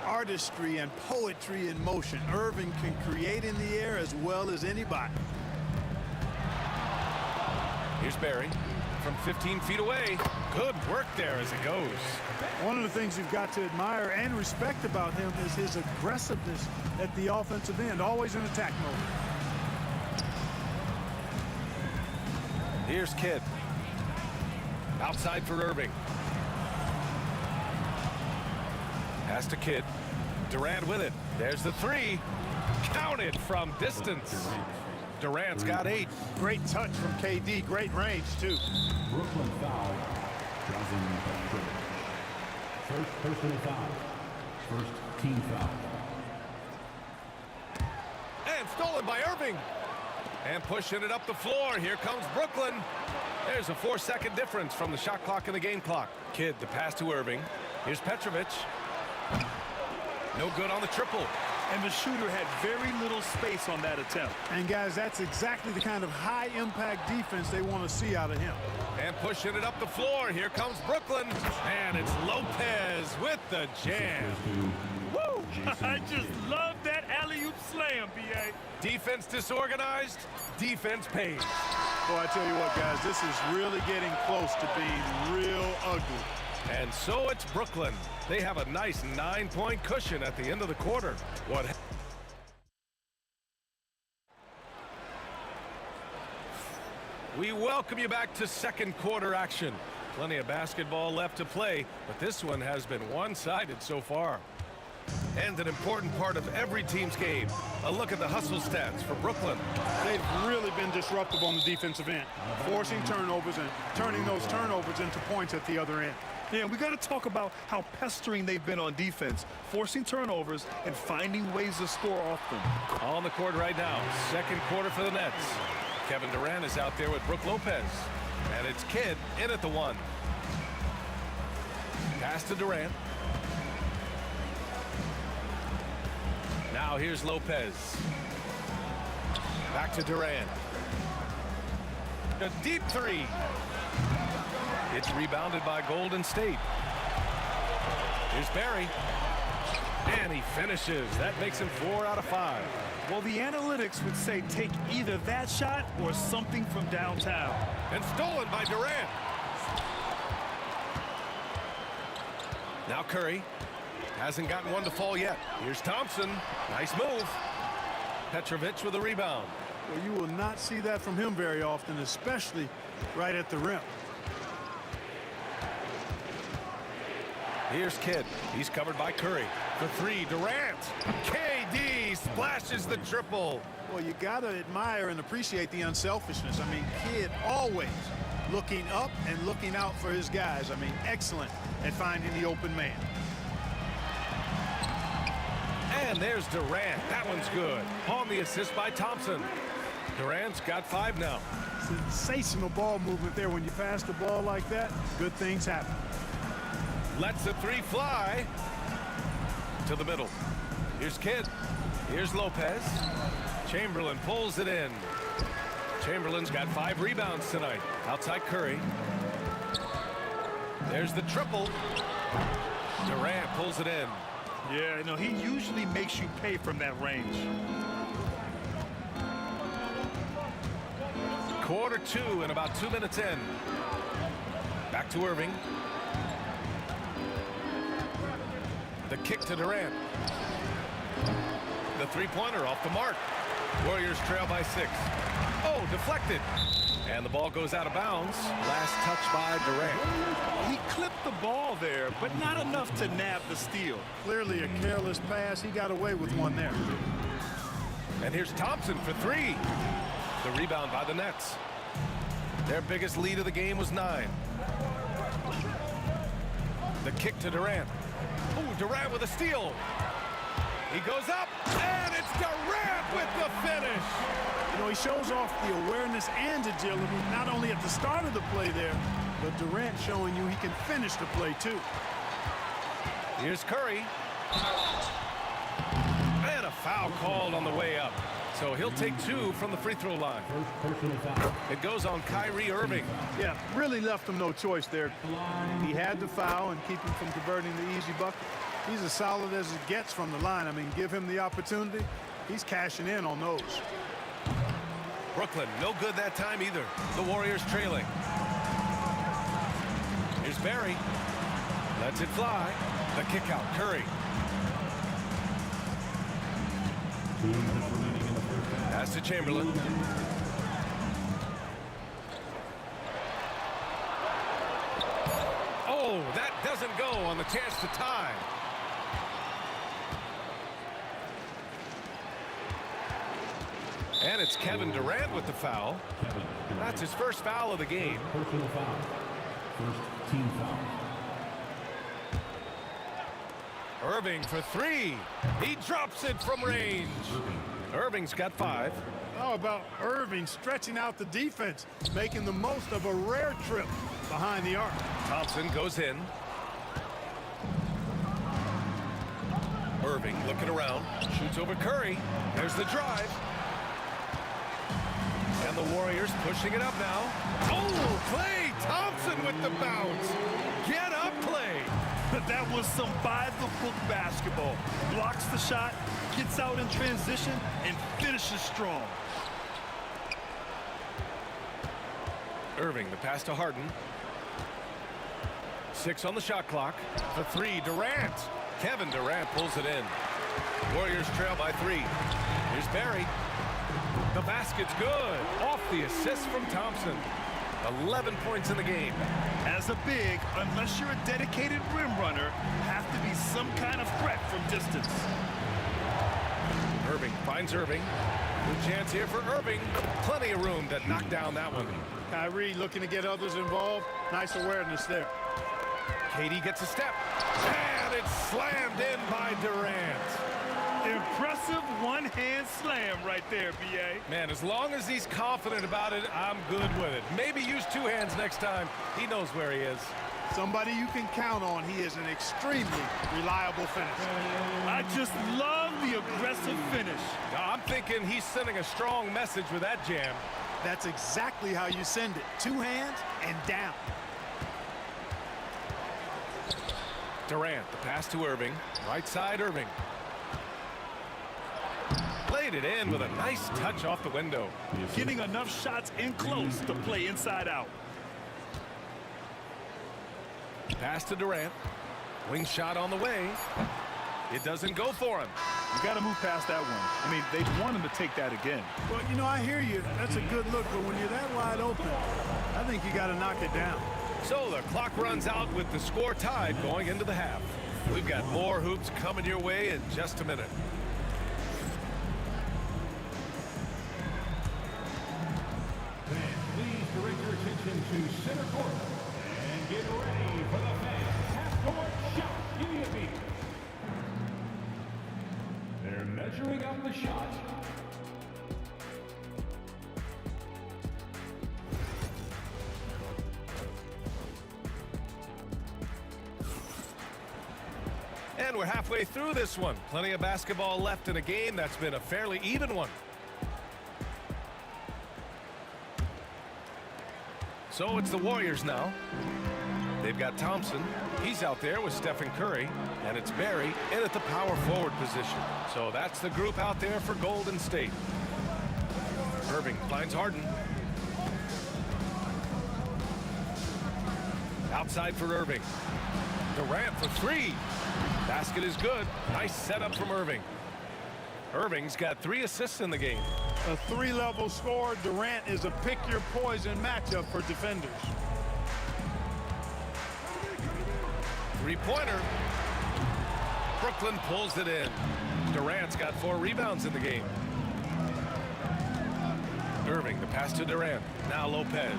Artistry and poetry in motion. Irving can create in the air as well as anybody. Here's Barry from 15 feet away. Good work there as it goes. One of the things you've got to admire and respect about him is his aggressiveness at the offensive end, always in attack mode. Here's Kidd. Outside for Irving. Pass to Kidd. Durant with it. There's the 3. Counted from distance. Durant's got 8. Great touch from KD. Great range, too. Brooklyn foul. Causing Brooklyn. First personal foul. First team foul. And stolen by Irving. And pushing it up the floor. Here comes Brooklyn. There's a 4-second difference from the shot clock and the game clock. Kidd, the pass to Irving. Here's Petrovic. No good on the triple. And the shooter had very little space on that attempt. And, guys, that's exactly the kind of high-impact defense they want to see out of him. And pushing it up the floor. Here comes Brooklyn. And it's Lopez with the jam. Woo! I just love that alley-oop slam, B.A. Defense disorganized. Defense pays. Boy, I tell you what, guys, this is really getting close to being real ugly. And so it's Brooklyn. They have a nice 9-point cushion at the end of the quarter. We welcome you back to second quarter action. Plenty of basketball left to play, but this one has been one-sided so far. And an important part of every team's game. A look at the hustle stats for Brooklyn. They've really been disruptive on the defensive end, forcing turnovers and turning those turnovers into points at the other end. Yeah, we got to talk about how pestering they've been on defense, forcing turnovers and finding ways to score off them. On the court right now, second quarter for the Nets. Kevin Durant is out there with Brook Lopez. And it's Kidd in at the 1. Pass to Durant. Now here's Lopez. Back to Durant. A deep 3. It's rebounded by Golden State. Here's Barry. And he finishes. That makes him 4 out of 5. Well, the analytics would say take either that shot or something from downtown. And stolen by Durant. Now Curry. Hasn't gotten one to fall yet. Here's Thompson. Nice move. Petrovic with a rebound. Well, you will not see that from him very often, especially right at the rim. Here's Kidd. He's covered by Curry. For 3, Durant. KD splashes the triple. Well, you got to admire and appreciate the unselfishness. I mean, Kidd always looking up and looking out for his guys. I mean, excellent at finding the open man. And there's Durant. That one's good. On the assist by Thompson. Durant's got 5 now. Sensational ball movement there. When you pass the ball like that, good things happen. Lets the 3 fly to the middle. Here's Kidd. Here's Lopez. Chamberlain pulls it in. Chamberlain's got 5 rebounds tonight. Outside Curry. There's the triple. Durant pulls it in. Yeah, no, he usually makes you pay from that range. Quarter two and about 2 minutes in. Back to Irving. The kick to Durant. The three-pointer off the mark. Warriors trail by 6. Oh, deflected. And the ball goes out of bounds. Last touch by Durant. He clipped the ball there, but not enough to nab the steal. Clearly a careless pass. He got away with one there. And here's Thompson for 3. The rebound by the Nets. Their biggest lead of the game was 9. The kick to Durant. Oh, Durant with a steal. He goes up, and it's Durant with the finish. You know, he shows off the awareness and agility, not only at the start of the play there, but Durant showing you he can finish the play, too. Here's Curry. And a foul called on the way up. So he'll take 2 from the free throw line. It goes on Kyrie Irving. Yeah, really left him no choice there. He had the foul and keep him from converting the easy bucket. He's as solid as it gets from the line. I mean, give him the opportunity. He's cashing in on those. Brooklyn, no good that time either. The Warriors trailing. Here's Barry. Lets it fly. The kick out, Curry. Pass to Chamberlain. Oh, that doesn't go on the chance to tie. And it's Kevin Durant with the foul. That's his first foul of the game. Personal foul. First team foul. Irving for 3. He drops it from range. Irving's got 5. How about Irving stretching out the defense, making the most of a rare trip behind the arc. Thompson goes in. Irving looking around. Shoots over Curry. There's the drive. And the Warriors pushing it up now. Oh, Klay Thompson with the bounce. Get up, Klay. That was some by-the-book basketball. Blocks the shot, gets out in transition, and finishes strong. Irving, the pass to Harden. 6 on the shot clock. For 3, Durant. Kevin Durant pulls it in. Warriors trail by 3. Here's Barry. The basket's good. Off the assist from Thompson. 11 points in the game. As a big, unless you're a dedicated rim runner, have to be some kind of threat from distance. Irving finds Irving. Good chance here for Irving. Plenty of room to knock down that one. Kyrie looking to get others involved. Nice awareness there. KD gets a step. And it's slammed in by Durant. Impressive one-hand slam right there, B.A. Man, as long as he's confident about it, I'm good with it. Maybe use 2 hands next time. He knows where he is. Somebody you can count on. He is an extremely reliable finisher. I just love the aggressive finish. I'm thinking he's sending a strong message with that jam. That's exactly how you send it. 2 hands and down. Durant, the pass to Irving. Right side, Irving. Played it in with a nice touch off the window. Getting enough shots in close to play inside out. Pass to Durant. Wing shot on the way. It doesn't go for him. You got to move past that one. I mean, they want him to take that again. Well, you know, I hear you. That's a good look, but when you're that wide open, I think you got to knock it down. So the clock runs out with the score tied going into the half. We've got more hoops coming your way in just a minute. Please direct your attention to center court and get ready for the fans. Half-court shot immediately. They're measuring up the shot. And we're halfway through this one. Plenty of basketball left in a game that's been a fairly even one. So it's the Warriors now. They've got Thompson. He's out there with Stephen Curry. And it's Barry in at the power forward position. So that's the group out there for Golden State. Irving finds Harden. Outside for Irving. Durant for three. Basket is good. Nice setup from Irving. Irving's got 3 assists in the game. A 3-level score. Durant is a pick-your-poison matchup for defenders. Three-pointer. Brooklyn pulls it in. Durant's got 4 rebounds in the game. Irving, the pass to Durant. Now Lopez.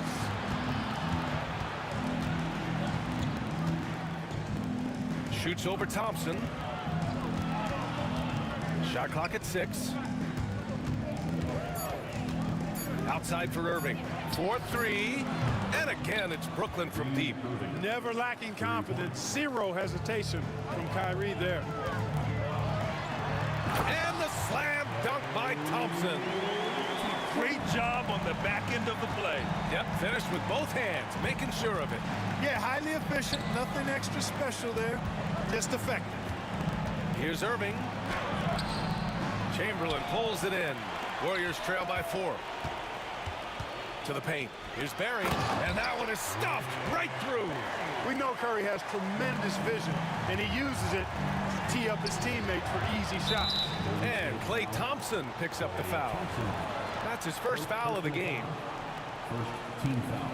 Shoots over Thompson. Shot clock at 6. Outside for Irving. 4-3. And again, it's Brooklyn from deep. Never lacking confidence. 0 hesitation from Kyrie there. And the slam dunk by Thompson. Great job on the back end of the play. Yep, finished with both hands, making sure of it. Yeah, highly efficient. Nothing extra special there. Just effective. Here's Irving. Chamberlain pulls it in. Warriors trail by 4. To the paint. Here's Barry. And that one is stuffed right through. We know Curry has tremendous vision, and he uses it to tee up his teammates for easy shots. And Klay Thompson picks up the foul. That's his first foul of the game. First team foul.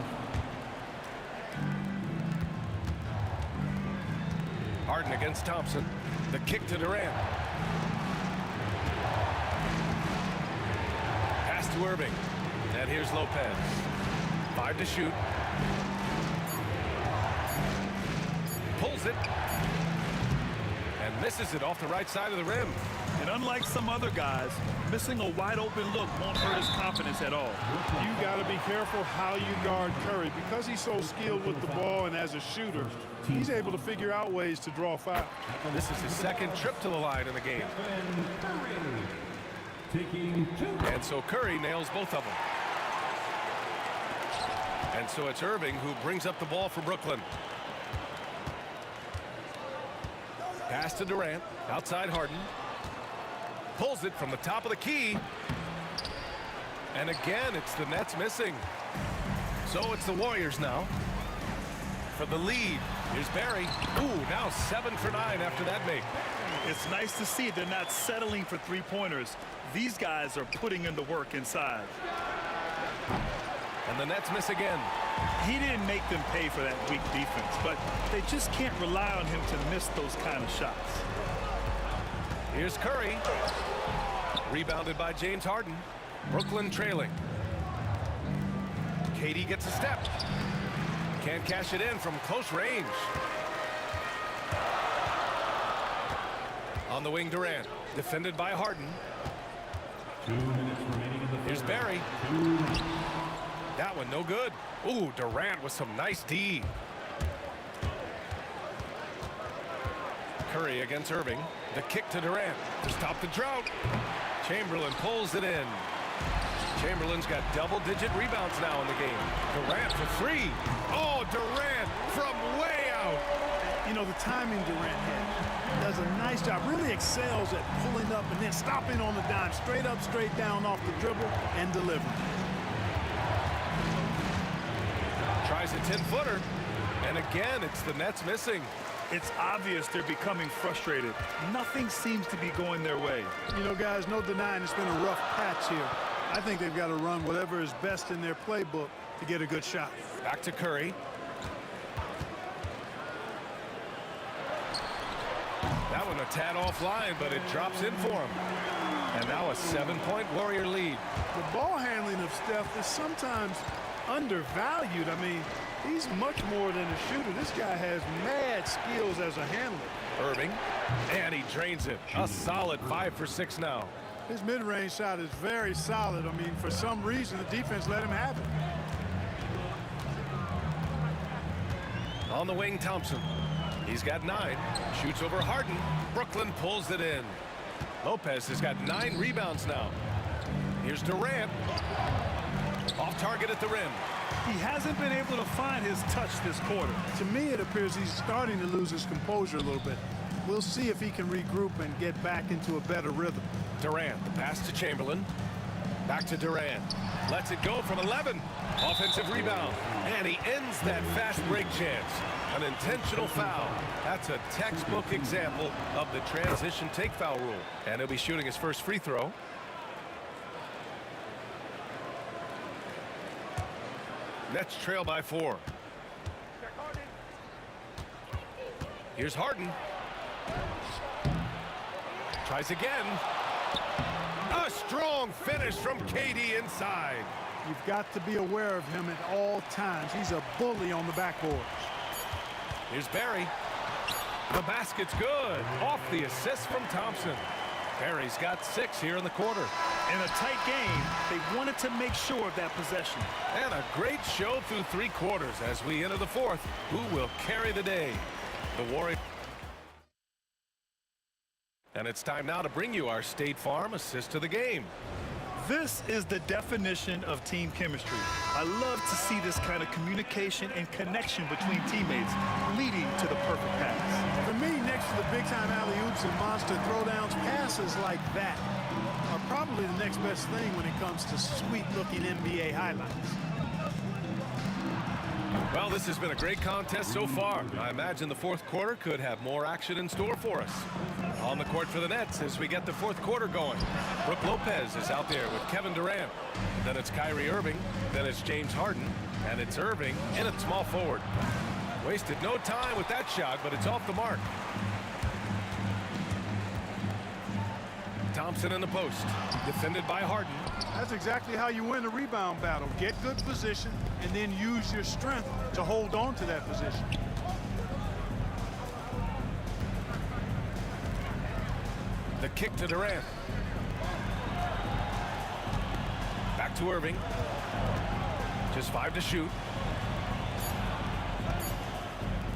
Harden against Thompson. The kick to Durant. Pass to Irving. And here's Lopez. 5 to shoot. Pulls it. And misses it off the right side of the rim. And unlike some other guys, missing a wide open look won't hurt his confidence at all. You got to be careful how you guard Curry. Because he's so skilled with the ball and as a shooter, he's able to figure out ways to draw fouls. This is his second trip to the line in the game. And so Curry nails both of them. And so it's Irving who brings up the ball for Brooklyn. Pass to Durant. Outside Harden. Pulls it from the top of the key. And again, it's the Nets missing. So it's the Warriors now. For the lead, here's Barry. Ooh, now 7 for 9 after that make. It's nice to see they're not settling for three-pointers. These guys are putting in the work inside. And the Nets miss again. He didn't make them pay for that weak defense, but they just can't rely on him to miss those kind of shots. Here's Curry. Rebounded by James Harden. Brooklyn trailing. KD gets a step. Can't cash it in from close range. On the wing, Durant. Defended by Harden. 2 minutes remaining in the third. Here's Barry. That one no good. Ooh, Durant with some nice D. Curry against Irving. The kick to Durant to stop the drought. Chamberlain pulls it in. Chamberlain's got double-digit rebounds now in the game. Durant for 3. Oh, Durant from way out. You know, the timing Durant has does a nice job. Really excels at pulling up and then stopping on the dime. Straight up, straight down off the dribble and delivering. Tries a 10-footer. And again, it's the Nets missing. It's obvious they're becoming frustrated. Nothing seems to be going their way. You know, guys, no denying it's been a rough patch here. I think they've got to run whatever is best in their playbook to get a good shot. Back to Curry. That one a tad offline, but it drops in for him. And now a 7-point Warrior lead. The ball handling of Steph is sometimes undervalued. I mean, he's much more than a shooter. This guy has mad skills as a handler. Irving, and he drains it. A solid 5 for 6 now. His mid-range shot is very solid. I mean, for some reason, the defense let him have it. On the wing, Thompson. He's got 9. Shoots over Harden. Brooklyn pulls it in. Lopez has got 9 rebounds now. Here's Durant. Off target at the rim. He hasn't been able to find his touch this quarter. To me, it appears he's starting to lose his composure a little bit. We'll see if he can regroup and get back into a better rhythm. Durant, the pass to Chamberlain. Back to Durant. Lets it go from 11. Offensive rebound. And he ends that fast break chance. An intentional foul. That's a textbook example of the transition take foul rule. And he'll be shooting his first free throw. Nets trail by 4. Here's Harden. Tries again. A strong finish from KD inside. You've got to be aware of him at all times. He's a bully on the backboards. Here's Barry. The basket's good. Off the assist from Thompson. Barry's got 6 here in the quarter. In a tight game, they wanted to make sure of that possession. And a great show through 3 quarters as we enter the 4th. Who will carry the day? The Warriors. And it's time now to bring you our State Farm assist to the game. This is the definition of team chemistry. I love to see this kind of communication and connection between teammates leading to the perfect pass. For me, next to the big-time alley-oops and monster throwdowns, passes like that are probably the next best thing when it comes to sweet-looking NBA highlights. Well, this has been a great contest so far. I imagine the 4th quarter could have more action in store for us. On the court for the Nets as we get the 4th quarter going. Brook Lopez is out there with Kevin Durant. Then it's Kyrie Irving. Then it's James Harden. And it's Irving in at small forward. Wasted no time with that shot, but it's off the mark. Thompson in the post. Defended by Harden. That's exactly how you win a rebound battle. Get good position and then use your strength to hold on to that position. The kick to Durant. Back to Irving. Just 5 to shoot.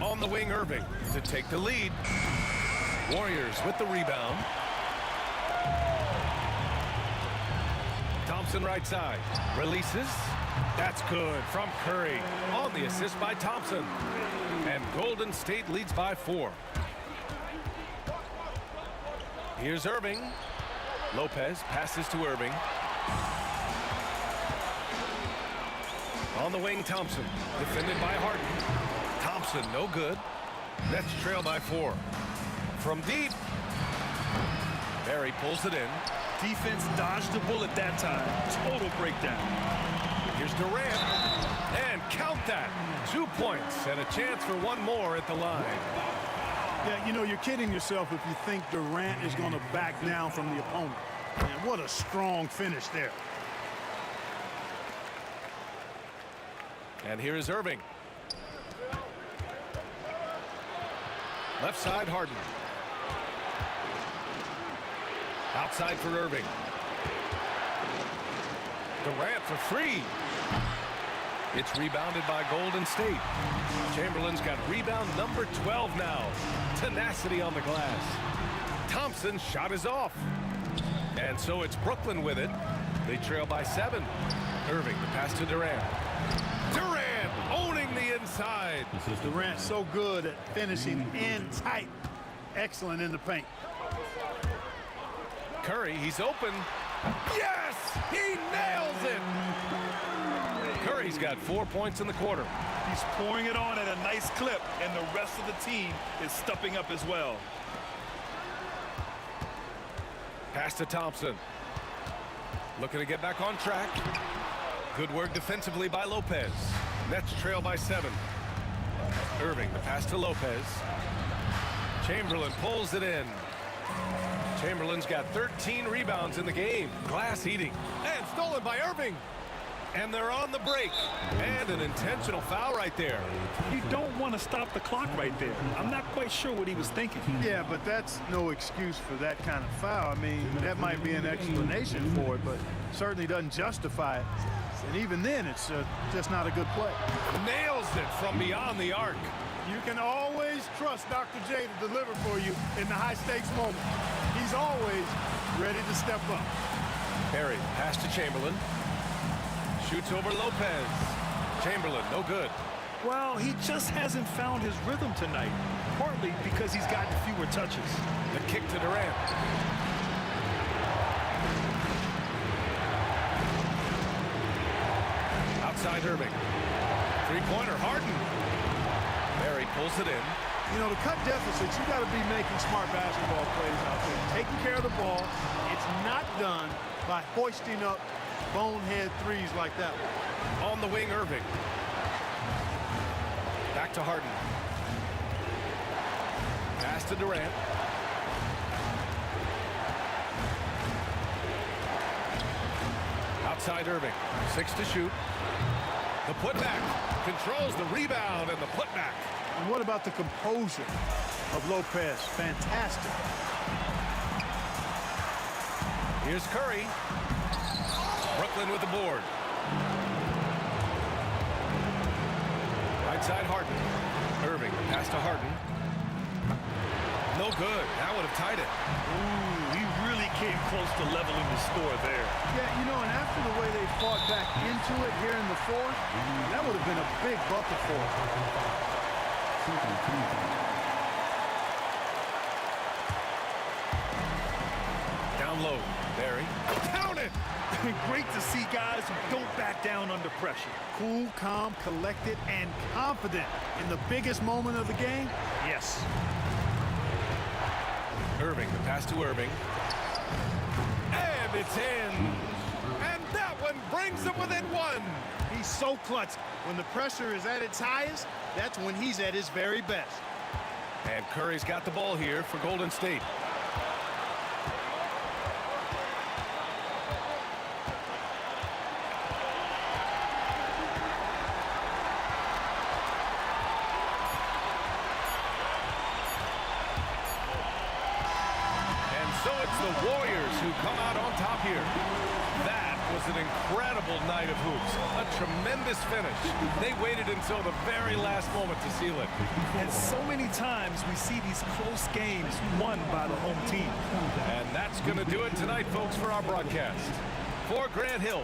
On the wing, Irving to take the lead. Warriors with the rebound. Thompson right side. Releases. That's good from Curry. On the assist by Thompson. And Golden State leads by 4. Here's Irving. Lopez passes to Irving. On the wing, Thompson. Defended by Harden. Thompson, no good. Nets trail by 4. From deep. Barry pulls it in. Defense dodged the bullet that time. Total breakdown. Here's Durant. And count that. 2 points and a chance for one more at the line. Yeah, you know, you're kidding yourself if you think Durant is going to back down from the opponent. Man, what a strong finish there. And here is Irving. Left side, Harden. Outside for Irving. Durant for 3. It's rebounded by Golden State. Chamberlain's got rebound number 12 now. Tenacity on the glass. Thompson's shot is off. And so it's Brooklyn with it. They trail by 7. Irving, the pass to Durant. Durant owning the inside. This is Durant, so good at finishing in tight. Excellent in the paint. Curry, he's open. Yes! He nails it! Curry's got 4 points in the quarter. He's pouring it on at a nice clip, and the rest of the team is stepping up as well. Pass to Thompson. Looking to get back on track. Good work defensively by Lopez. Nets trail by 7. Irving, the pass to Lopez. Chamberlain pulls it in. Chamberlain's got 13 rebounds in the game. Glass eating. And stolen by Irving. And they're on the break. And an intentional foul right there. You don't want to stop the clock right there. I'm not quite sure what he was thinking. Yeah, but that's no excuse for that kind of foul. I mean, that might be an explanation for it, but certainly doesn't justify it. And even then, it's just not a good play. Nails it from beyond the arc. You can always trust Dr. J to deliver for you in the high-stakes moment. He's always ready to step up. Barry, pass to Chamberlain. Shoots over Lopez. Chamberlain, no good. Well, he just hasn't found his rhythm tonight, partly because he's gotten fewer touches. The kick to Durant. Outside Irving. Three-pointer, Harden. Barry pulls it in. You know, to cut deficits, you got to be making smart basketball plays out there. Taking care of the ball. It's not done by hoisting up bonehead threes like that one. On the wing, Irving. Back to Harden. Pass to Durant. Outside Irving. 6 to shoot. The putback. Controls the rebound and the putback. And what about the composure of Lopez? Fantastic. Here's Curry. Brooklyn with the board. Right side Harden. Irving, pass to Harden. No good. That would have tied it. Ooh, he really came close to leveling the score there. Yeah, you know, and after the way they fought back into it here in the fourth, that would have been a big bucket for them. Down low, Barry. Count it! Great to see guys who don't back down under pressure. Cool, calm, collected, and confident in the biggest moment of the game. Yes. Irving, the pass to Irving. And it's in. And that one brings them within one. He's so clutch. When the pressure is at its highest, that's when he's at his very best. And Curry's got the ball here for Golden State. And so it's the Warriors who come out on top here. That was an incredible night of hoops. A tremendous finish. They waited until the very last moment to seal it. And so many times we see these close games won by the home team. And that's going to do it tonight, folks, for our broadcast. For Grant Hill.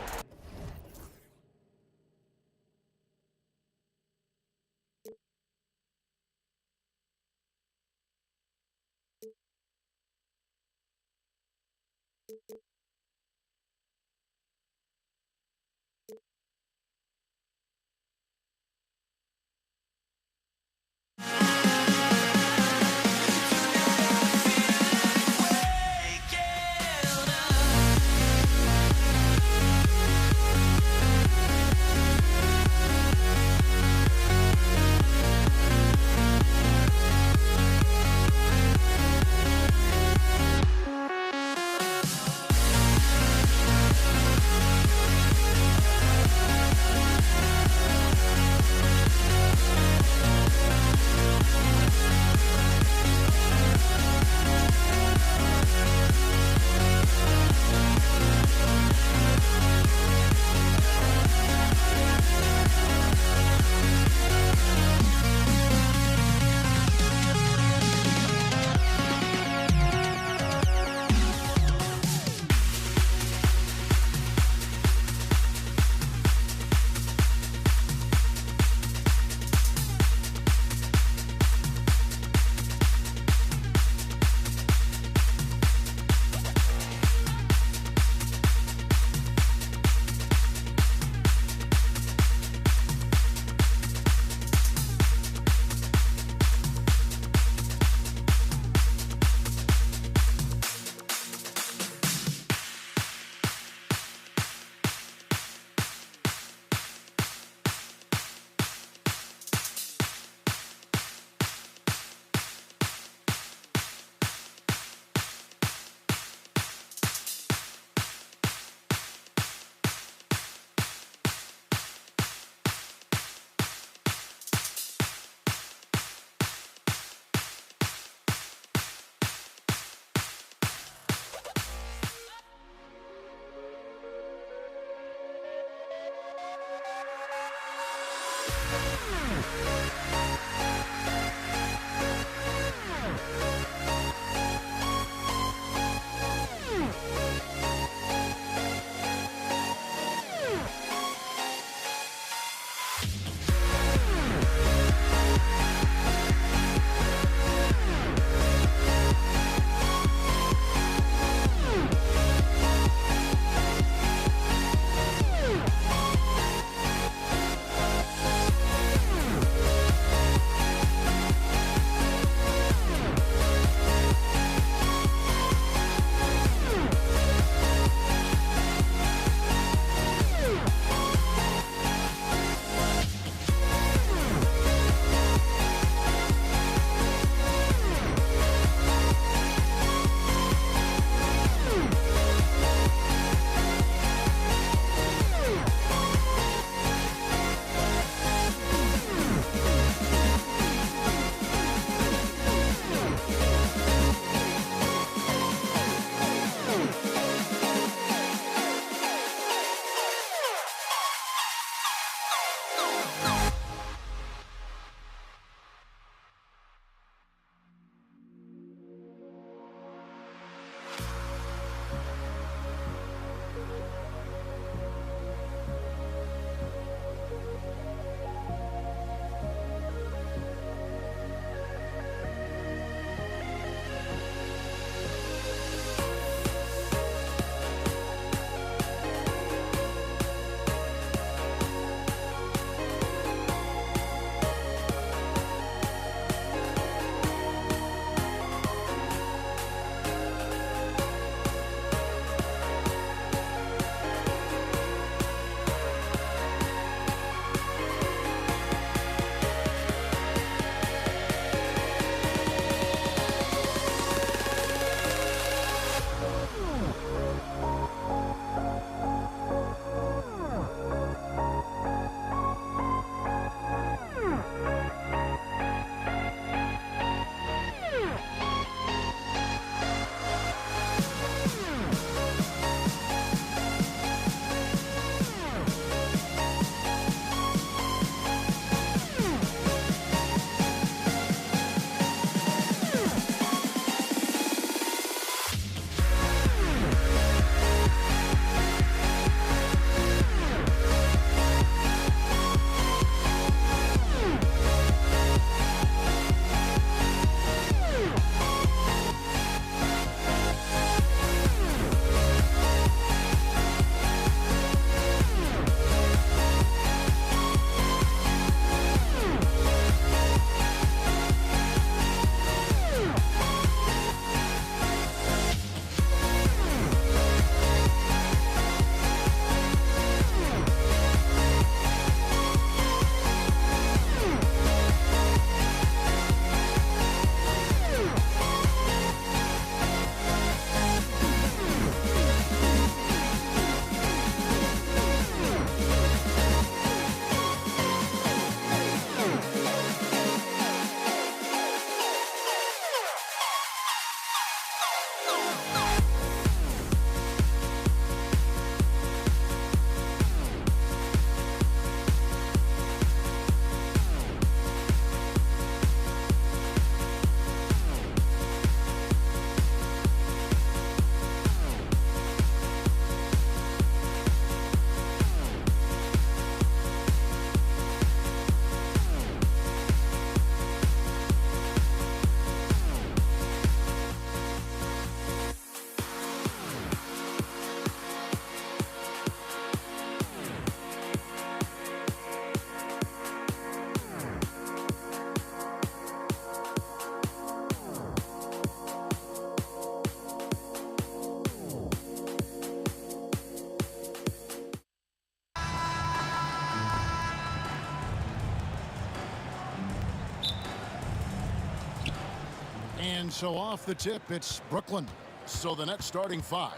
so off the tip, it's Brooklyn. So the net starting 5.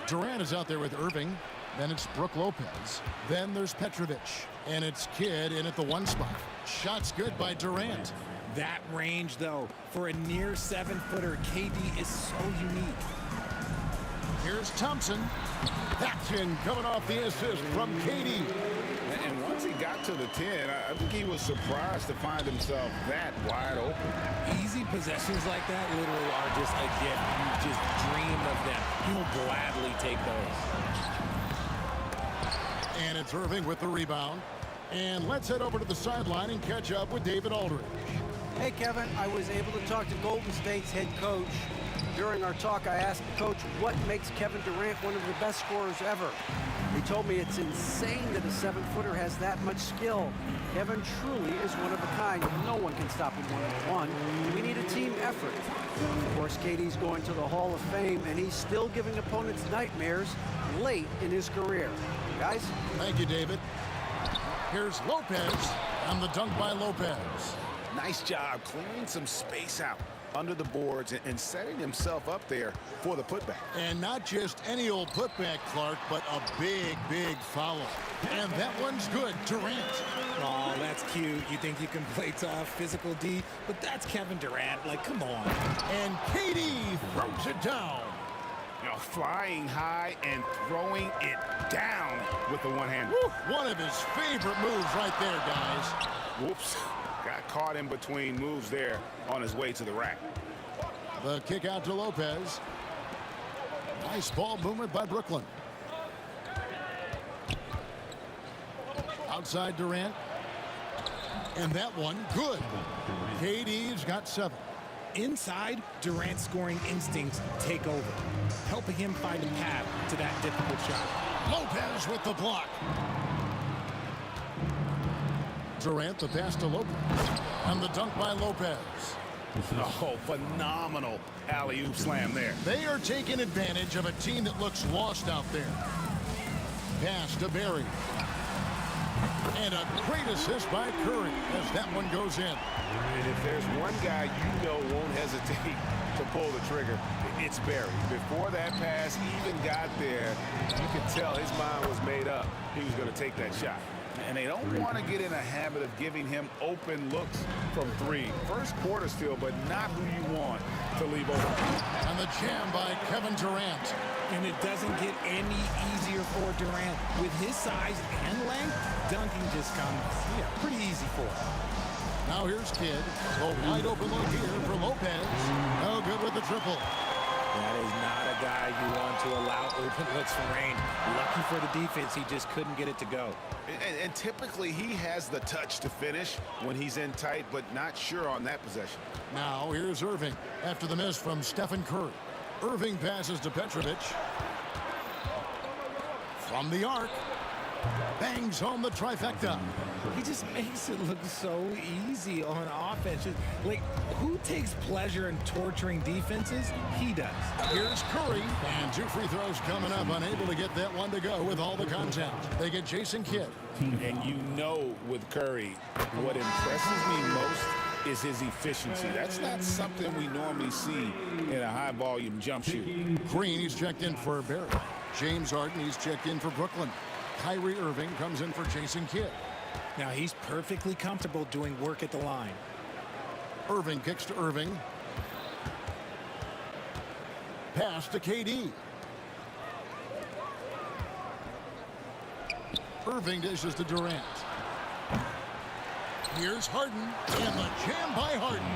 Durant is out there with Irving. Then it's Brook Lopez. Then there's Petrovic. And it's Kidd in at the 1 spot. Shot's good by Durant. That range, though, for a near 7-footer, KD is so unique. Here's Thompson. That's in, coming off the assist from KD. And once he got to the 10, I think he was surprised to find himself that wide open. Easy possessions like that literally are just a gift. You just dream of them. He will gladly take those. And it's Irving with the rebound. And let's head over to the sideline and catch up with David Aldridge. Hey, Kevin, I was able to talk to Golden State's head coach. During our talk, I asked the coach what makes Kevin Durant one of the best scorers ever. He told me it's insane that a 7-footer has that much skill. Kevin truly is one of a kind. No one can stop him one-on-one. We need a team effort. Of course, KD's going to the Hall of Fame, and he's still giving opponents nightmares late in his career. Guys? Thank you, David. Here's Lopez, and the dunk by Lopez. Nice job clearing some space out under the boards and setting himself up there for the putback. And not just any old putback, Clark, but a big, big follow. And that one's good. Durant. Oh, that's cute. You think you can play tough, physical D, but that's Kevin Durant. Like, come on. And KD throws it down. You know, flying high and throwing it down with the one-hand. One of his favorite moves right there, guys. Whoops. Got caught in between moves there on his way to the rack. The kick out to Lopez. Nice ball movement by Brooklyn. Outside Durant. And that one, good. KD's got 7. Inside, Durant's scoring instincts take over, helping him find a path to that difficult shot. Lopez with the block. Durant, the pass to Lopez. And the dunk by Lopez. Oh, phenomenal alley-oop slam there. They are taking advantage of a team that looks lost out there. Pass to Barry. And a great assist by Curry as that one goes in. And if there's one guy you know won't hesitate to pull the trigger, it's Barry. Before that pass even got there, you could tell his mind was made up. He was going to take that shot. And they don't want to get in a habit of giving him open looks from 3. First quarter still, but not who you want to leave open. And the jam by Kevin Durant. And it doesn't get any easier for Durant. With his size and length, dunking just comes pretty easy for him. Now here's Kidd. A wide open look here for Lopez. No good with the triple. That is not a guy you want to allow open looks from range. Lucky for the defense, he just couldn't get it to go. And typically he has the touch to finish when he's in tight, but not sure on that possession. Now here's Irving after the miss from Stephen Curry. Irving passes to Petrovic. From the arc. Bangs home the trifecta. He just makes it look so easy on offense. Like, who takes pleasure in torturing defenses? He does. Here's Curry. And 2 free throws coming up. Unable to get that one to go with all the contact. They get Jason Kidd. And you know with Curry, what impresses me most is his efficiency. That's not something we normally see in a high-volume jump shoot. Green, he's checked in for Barry. James Harden, he's checked in for Brooklyn. Kyrie Irving comes in for Jason Kidd. Now he's perfectly comfortable doing work at the line. Irving kicks to Irving. Pass to KD. Irving dishes to Durant. Here's Harden, and the jam by Harden.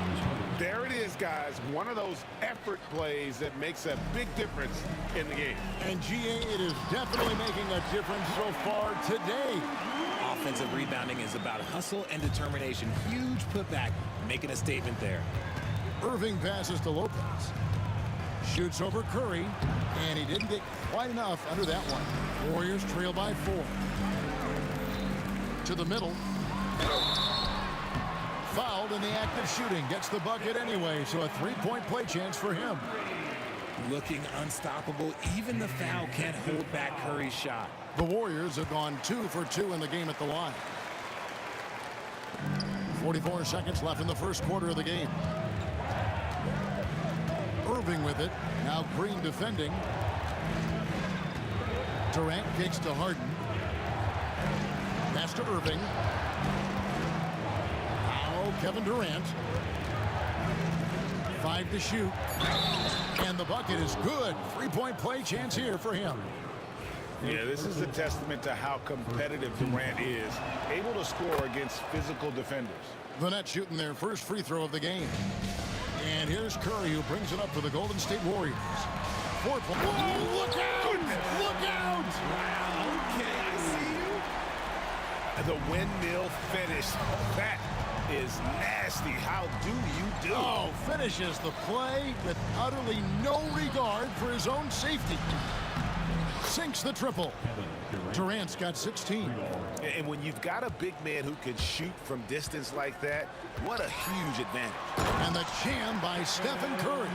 There it is, guys. One of those effort plays that makes a big difference in the game. And GA, it is definitely making a difference so far today. Offensive rebounding is about hustle and determination. Huge putback, making a statement there. Irving passes to Lopez. Shoots over Curry, and he didn't get quite enough under that one. Warriors trail by 4. To the middle. Fouled in the act of shooting. Gets the bucket anyway, so a 3-point play chance for him. Looking unstoppable. Even the foul can't hold back Curry's shot. The Warriors have gone 2 for 2 in the game at the line. 44 seconds left in the first quarter of the game. Irving with it. Now Green defending. Durant kicks to Harden. Pass to Irving. Now Kevin Durant. 5 to shoot. And the bucket is good. 3-point play chance here for him. Yeah, this is a testament to how competitive Durant is. Able to score against physical defenders. The Nets shooting their first free throw of the game. And here's Curry, who brings it up for the Golden State Warriors. 4 points. Whoa, look out! Goodness. Look out! Wow, okay, I see you. The windmill finish. That is nasty. How do you do? Oh, finishes the play with utterly no regard for his own safety. Sinks the triple. Durant's got 16. And when you've got a big man who can shoot from distance like that, what a huge advantage. And the jam by Stephen Curry.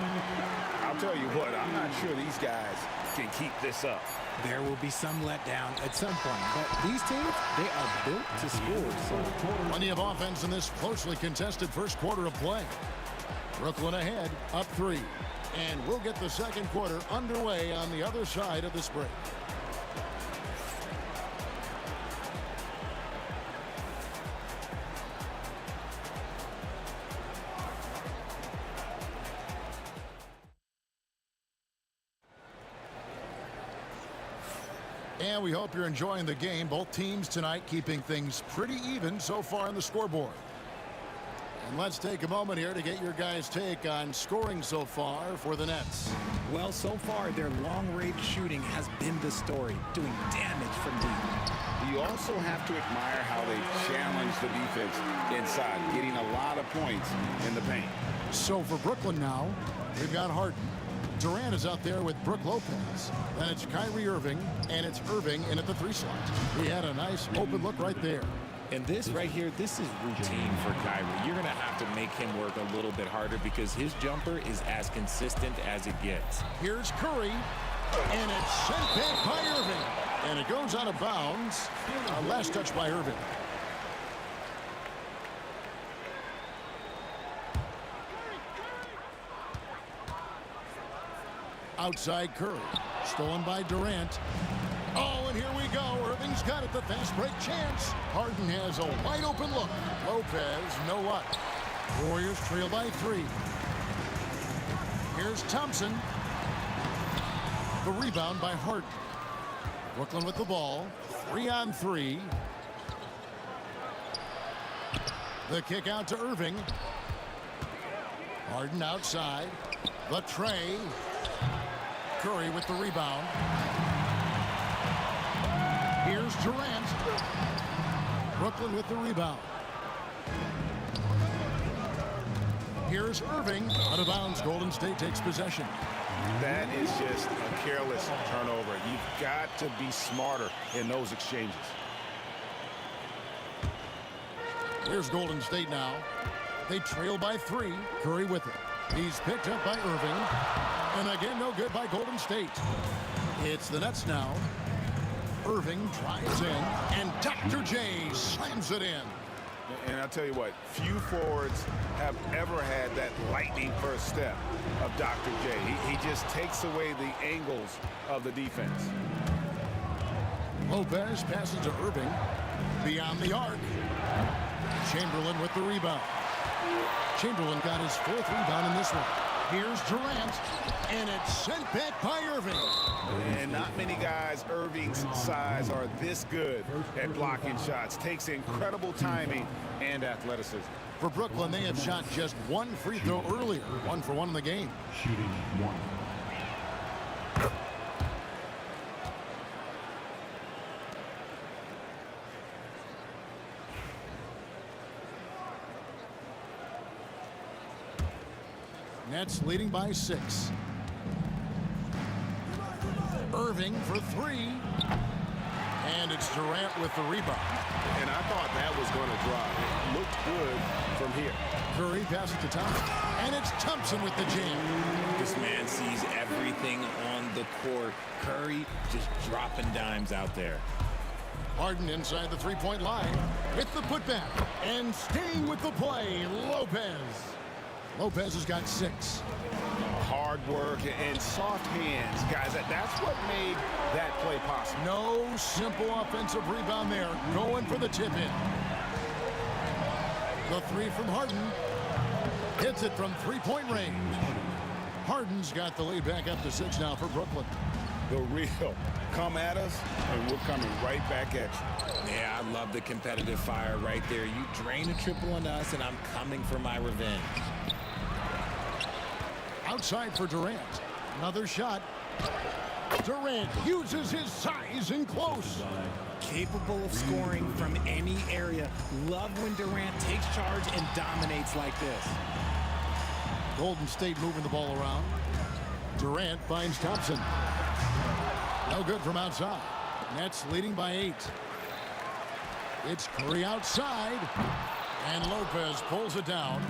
I'll tell you what, I'm not sure these guys can keep this up. There will be some letdown at some point, but these teams, they are built to score. Plenty of offense in this closely contested first quarter of play. Brooklyn ahead, up 3. And we'll get the second quarter underway on the other side of this break. And we hope you're enjoying the game. Both teams tonight keeping things pretty even so far on the scoreboard. And let's take a moment here to get your guys' take on scoring so far for the Nets. Well, so far, their long-range shooting has been the story, doing damage from deep. You also have to admire how they challenge the defense inside, getting a lot of points in the paint. So for Brooklyn now, we've got Harden. Durant is out there with Brook Lopez. Then it's Kyrie Irving, and it's Irving in at the 3 slot. He had a nice open look right there. And this right here, this is routine for Kyrie. You're going to have to make him work a little bit harder because his jumper is as consistent as it gets. Here's Curry, and it's sent back by Irving. And it goes out of bounds. Last touch by Irving. Outside Curry. Stolen by Durant. Oh, and here we go. Irving's got it. The fast break chance. Harden has a wide open look. Lopez, no luck. Warriors trail by 3. Here's Thompson. The rebound by Harden. Brooklyn with the ball. 3 on 3. The kick out to Irving. Harden outside. The tray. Curry with the rebound. Here's Durant. Brooklyn with the rebound. Here's Irving. Out of bounds. Golden State takes possession. That is just a careless turnover. You've got to be smarter in those exchanges. Here's Golden State now. They trail by 3. Curry with it. He's picked up by Irving. And again, no good by Golden State. It's the Nets now. Irving drives in, and Dr. J slams it in. And I'll tell you what, few forwards have ever had that lightning first step of Dr. J. He just takes away the angles of the defense. Lopez passes to Irving. Beyond the arc. Chamberlain with the rebound. Chamberlain got his 4th rebound in this one. Here's Durant, and it's sent back by Irving. And not many guys Irving's size are this good at blocking shots. Takes incredible timing and athleticism. For Brooklyn, they have shot just 1 free throw earlier. 1 for 1 in the game. Shooting 1. Nets leading by 6. Irving for 3. And it's Durant with the rebound. And I thought that was going to drop. It looked good from here. Curry passes to Thompson. And it's Thompson with the jam. This man sees everything on the court. Curry just dropping dimes out there. Harden inside the 3-point line with the putback. And staying with the play, Lopez. Lopez has got 6. hard work and soft hands. Guys, that's what made that play possible. No simple offensive rebound there. Going for the tip-in. The three from Harden. Hits it from three-point range. Harden's got the lead back up to 6 now for Brooklyn. The real come at us, and we're coming right back at you. Yeah, I love the competitive fire right there. You drain a triple on us, and I'm coming for my revenge. Outside for Durant. Another shot. Durant uses his size in close. Capable of scoring from any area. Love when Durant takes charge and dominates like this. Golden State moving the ball around. Durant finds Thompson. No good from outside. Nets leading by 8. It's Curry outside. And Lopez pulls it down.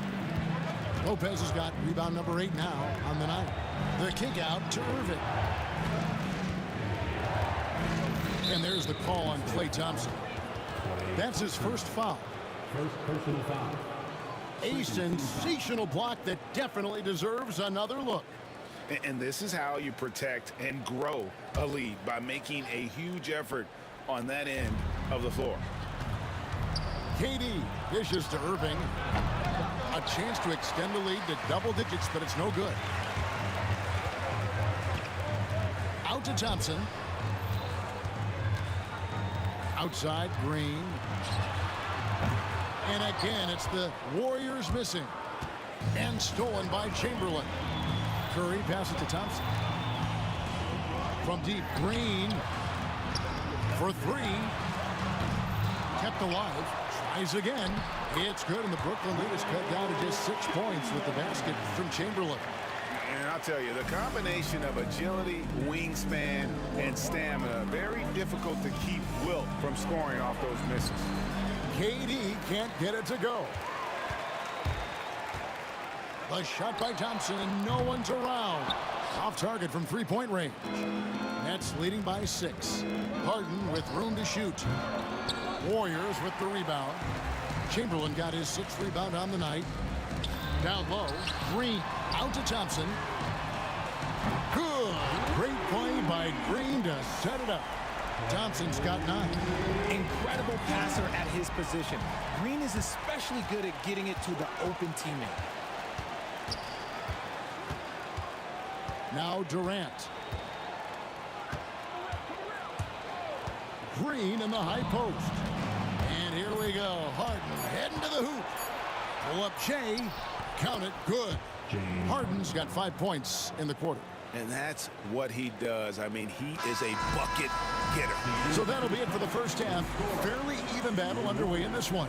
Lopez has got rebound number 8 now on the night. The kick out to Irving. And there's the call on Klay Thompson. That's his first foul. First personal foul. A sensational block that definitely deserves another look. And this is how you protect and grow a lead, by making a huge effort on that end of the floor. KD dishes to Irving. A chance to extend the lead to double digits, but it's no good. Out to Thompson. Outside, Green. And again, it's the Warriors missing. And stolen by Chamberlain. Curry passes to Thompson. From deep, Green for 3. Kept alive. Tries again. It's good, and the Brooklyn lead is cut down to just 6 points with the basket from Chamberlain. And I'll tell you, the combination of agility, wingspan, and stamina, very difficult to keep Wilt from scoring off those misses. KD can't get it to go. The shot by Thompson, and no one's around. Off target from three-point range. Nets leading by 6. Harden with room to shoot. Warriors with the rebound. Chamberlain got his 6th rebound on the night. Down low, Green out to Thompson. Good. Great play by Green to set it up. Thompson's got 9. Incredible passer at his position. Green is especially good at getting it to the open teammate. Now Durant. Green in the high post. And here we go. Harden heading to the hoop. Pull up Shea. Count it. Good. Harden's got 5 points in the quarter. And that's what he does. I mean, he is a bucket getter. So that'll be it for the first half. Fairly even battle underway in this one.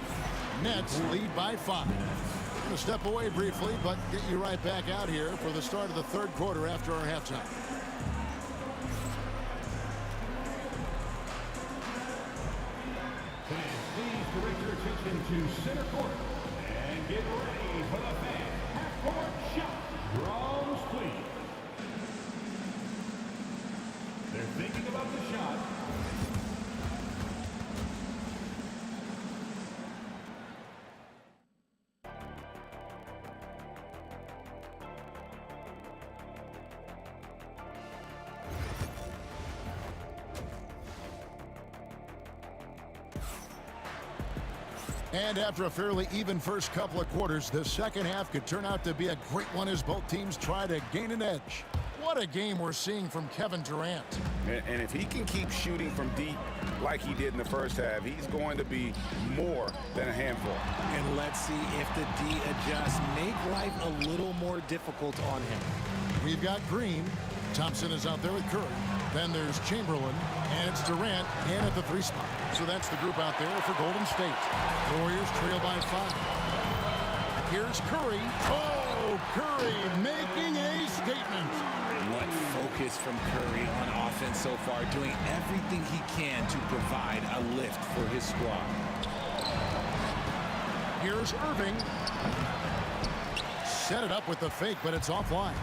Nets lead by 5. I'm going to step away briefly, but get you right back out here for the start of the third quarter after our halftime. Please direct your attention to center court and get ready for the fan half-court shot. Bronze, please. They're thinking about the shot. And after a fairly even first couple of quarters, the second half could turn out to be a great one as both teams try to gain an edge. What a game we're seeing from Kevin Durant. And if he can keep shooting from deep like he did in the first half, he's going to be more than a handful. And let's see if the D adjusts, make life a little more difficult on him. We've got Green. Thompson is out there with Curry. Then there's Chamberlain, and it's Durant in at the 3 spot. So that's the group out there for Golden State. Warriors trail by 5. Here's Curry. Oh, Curry making a statement. What focus from Curry on offense so far, doing everything he can to provide a lift for his squad. Here's Irving. Set it up with the fake, but it's offline.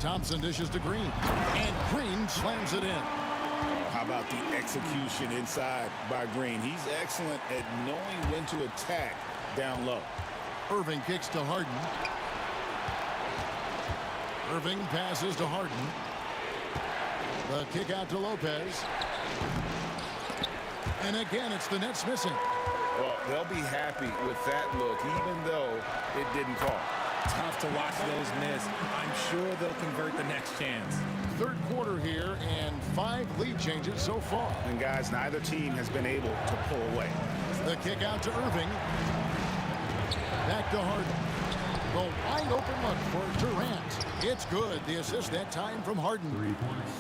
Thompson dishes to Green, and Green slams it in. How about the execution inside by Green? He's excellent at knowing when to attack down low. Irving kicks to Harden. Irving passes to Harden. The kick out to Lopez. And again, it's the Nets missing. Well, they'll be happy with that look, even though it didn't fall. Tough to watch those miss. I'm sure they'll convert the next chance. Third quarter here and 5 lead changes so far. And guys, neither team has been able to pull away. The kick out to Irving. Back to Harden. The wide open look for Durant. It's good. The assist that time from Harden. 3 points.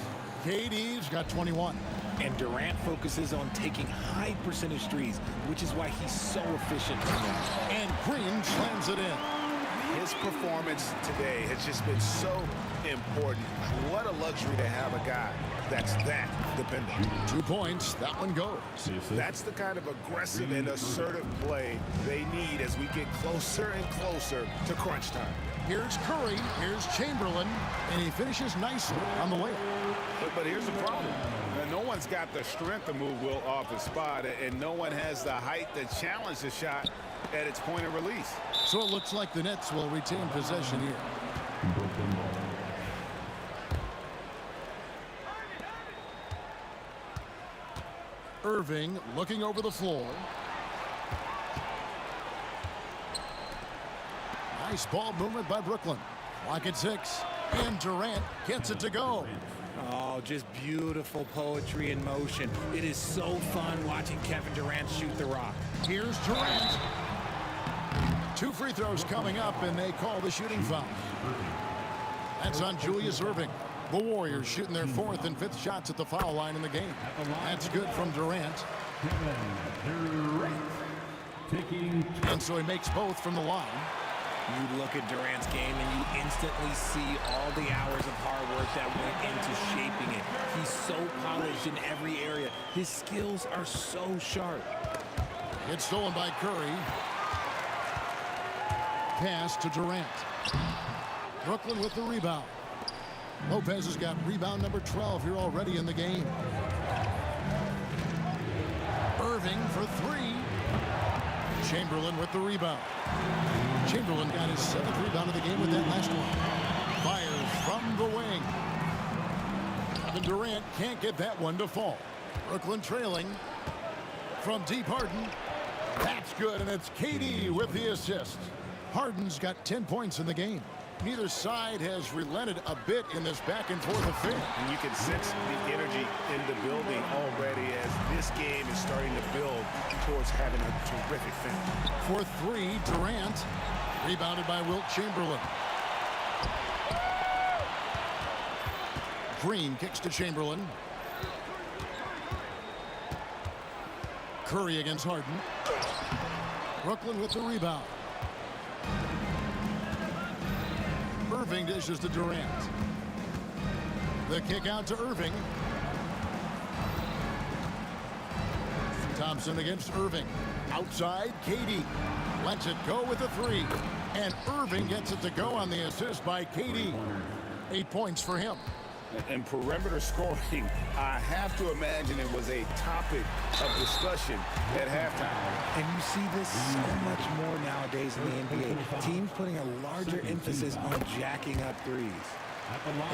KD's got 21. And Durant focuses on taking high percentage threes, which is why he's so efficient. And Green slams it in. His performance today has just been so important. What a luxury to have a guy that's that dependent. 2 points. That one goes. That's the kind of aggressive and assertive play they need as we get closer and closer to crunch time. Here's Curry. Here's Chamberlain. And he finishes nicely on the layup. But here's the problem. No one's got the strength to move Will off his spot, and no one has the height to challenge the shot at its point of release. So it looks like the Nets will retain possession here. Irving looking over the floor. Nice ball movement by Brooklyn. Clock at 6. And Durant gets it to go. Oh, just beautiful poetry in motion. It is so fun watching Kevin Durant shoot the rock. Here's Durant. 2 free throws coming up, and they call the shooting foul. That's on Julius Irving. The Warriors shooting their 4th and 5th shots at the foul line in the game. That's good from Durant. And so he makes both from the line. You look at Durant's game and you instantly see all the hours of hard work that went into shaping it. He's so polished in every area. His skills are so sharp. It's stolen by Curry. Pass to Durant. Brooklyn with the rebound. Lopez has got rebound number 12 here already in the game. Irving for 3. Chamberlain with the rebound. Chamberlain got his 7th rebound of the game with that last one. Fires from the wing. Kevin Durant can't get that one to fall. Brooklyn trailing from deep. Harden. That's good, and it's KD with the assist. Harden's got 10 points in the game. Neither side has relented a bit in this back-and-forth affair. And you can sense the energy in the building already as this game is starting to build towards having a terrific finish. For 3, Durant. Rebounded by Wilt Chamberlain. Green kicks to Chamberlain. Curry against Harden. Brooklyn with the rebound. Irving dishes to Durant. The kick out to Irving. Thompson against Irving. Outside, KD. Lets it go with a 3. And Irving gets it to go on the assist by KD. 8 points for him. And perimeter scoring, I have to imagine it was a topic of discussion at halftime. And you see this so much more nowadays in the NBA. Teams putting a larger emphasis on jacking up threes.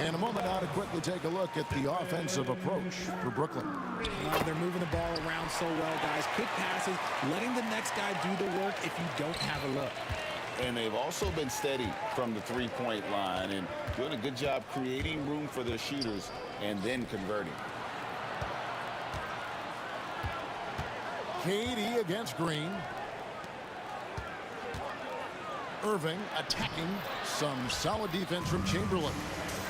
In a moment now to quickly take a look at the offensive approach for Brooklyn. They're moving the ball around so well, guys. Quick passes, letting the next guy do the work if you don't have a look. And they've also been steady from the three-point line and doing a good job creating room for their shooters and then converting. KD against Green. Irving attacking. Some solid defense from Chamberlain.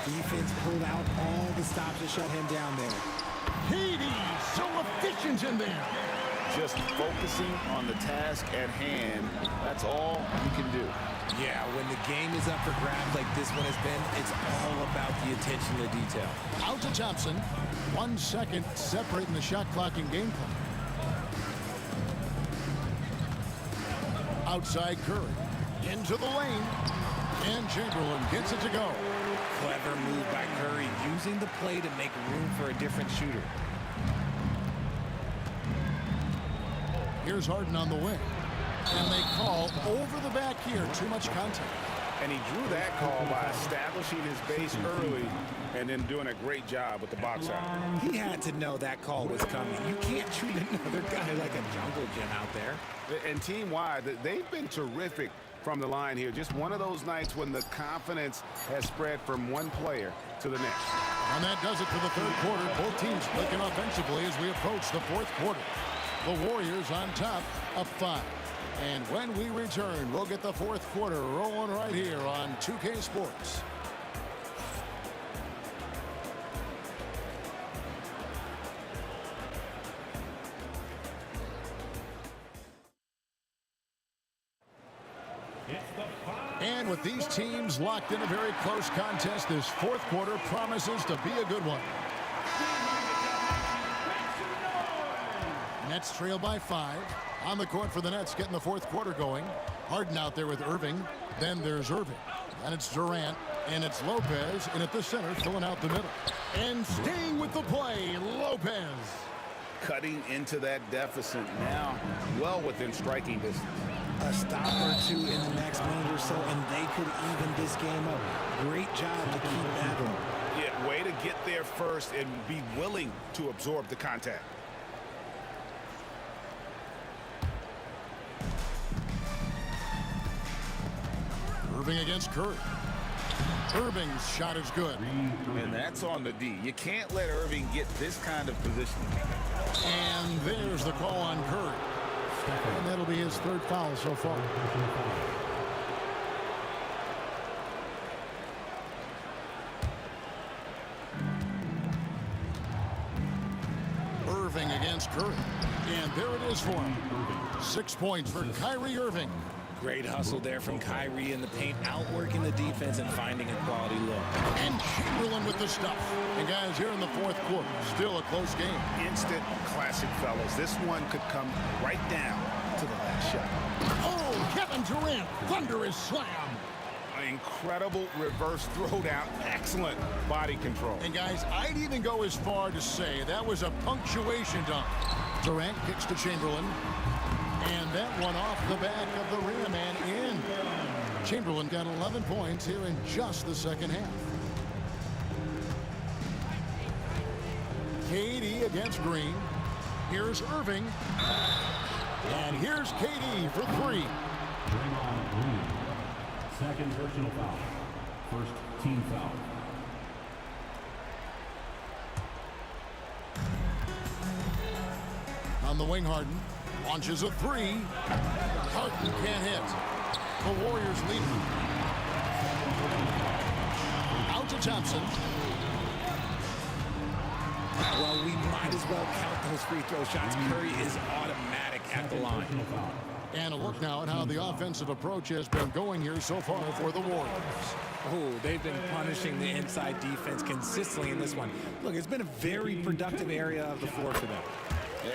Defense pulled out all the stops to shut him down there. KD so efficient in there. Just focusing on the task at hand, that's all you can do. Yeah, when the game is up for grabs like this one has been, it's all about the attention to detail. Out to Thompson. 1 second separating the shot clock and game clock. Outside Curry. Into the lane. And Chamberlain gets it to go. Clever move by Curry, using the play to make room for a different shooter. Here's Harden on the wing. And they call over the back here. Too much contact. And he drew that call by establishing his base early and then doing a great job with the box out. He had to know that call was coming. You can't treat another guy like a jungle gym out there. And team-wide, they've been terrific from the line here. Just one of those nights when the confidence has spread from one player to the next. And that does it for the third quarter. Both teams clicking offensively as we approach the fourth quarter. The Warriors on top of 5. And when we return, we'll get the fourth quarter rolling right here on 2K Sports. And with these teams locked in a very close contest, this fourth quarter promises to be a good one. Nets trail by 5. On the court for the Nets, getting the fourth quarter going. Harden out there with Irving. Then there's Irving. And it's Durant. And it's Lopez. And at the center, filling out the middle. And staying with the play, Lopez. Cutting into that deficit now, well within striking distance. A stop or two in the next minute or so, and they could even this game up. Great job to keep that going. Yeah, way to get there first and be willing to absorb the contact. Irving against Curry. Irving's shot is good. And that's on the D. You can't let Irving get this kind of position. And there's the call on Curry. And that'll be his third foul so far. Irving against Curry. And there it is for him. 6 points for Kyrie Irving. Great hustle there from Kyrie in the paint, outworking the defense and finding a quality look. And Chamberlain with the stuff. And guys, here in the fourth quarter, still a close game. Instant classic, fellas. This one could come right down to the last shot. Oh, Kevin Durant, thunderous slam. An incredible reverse throwdown. Excellent body control. And guys, I'd even go as far to say that was a punctuation dunk. Durant kicks to Chamberlain. And that one off the back of the rim and in. Chamberlain got 11 points here in just the second half. KD against Green. Here's Irving. And here's KD for 3. Draymond Green. Second personal foul. First team foul. On the wing, Harden. Launches a 3. Harden can't hit. The Warriors lead. Out to Thompson. Well, we might as well count those free throw shots. Curry is automatic at the line. And a look now at how the offensive approach has been going here so far for the Warriors. Oh, they've been punishing the inside defense consistently in this one. Look, it's been a very productive area of the floor for them.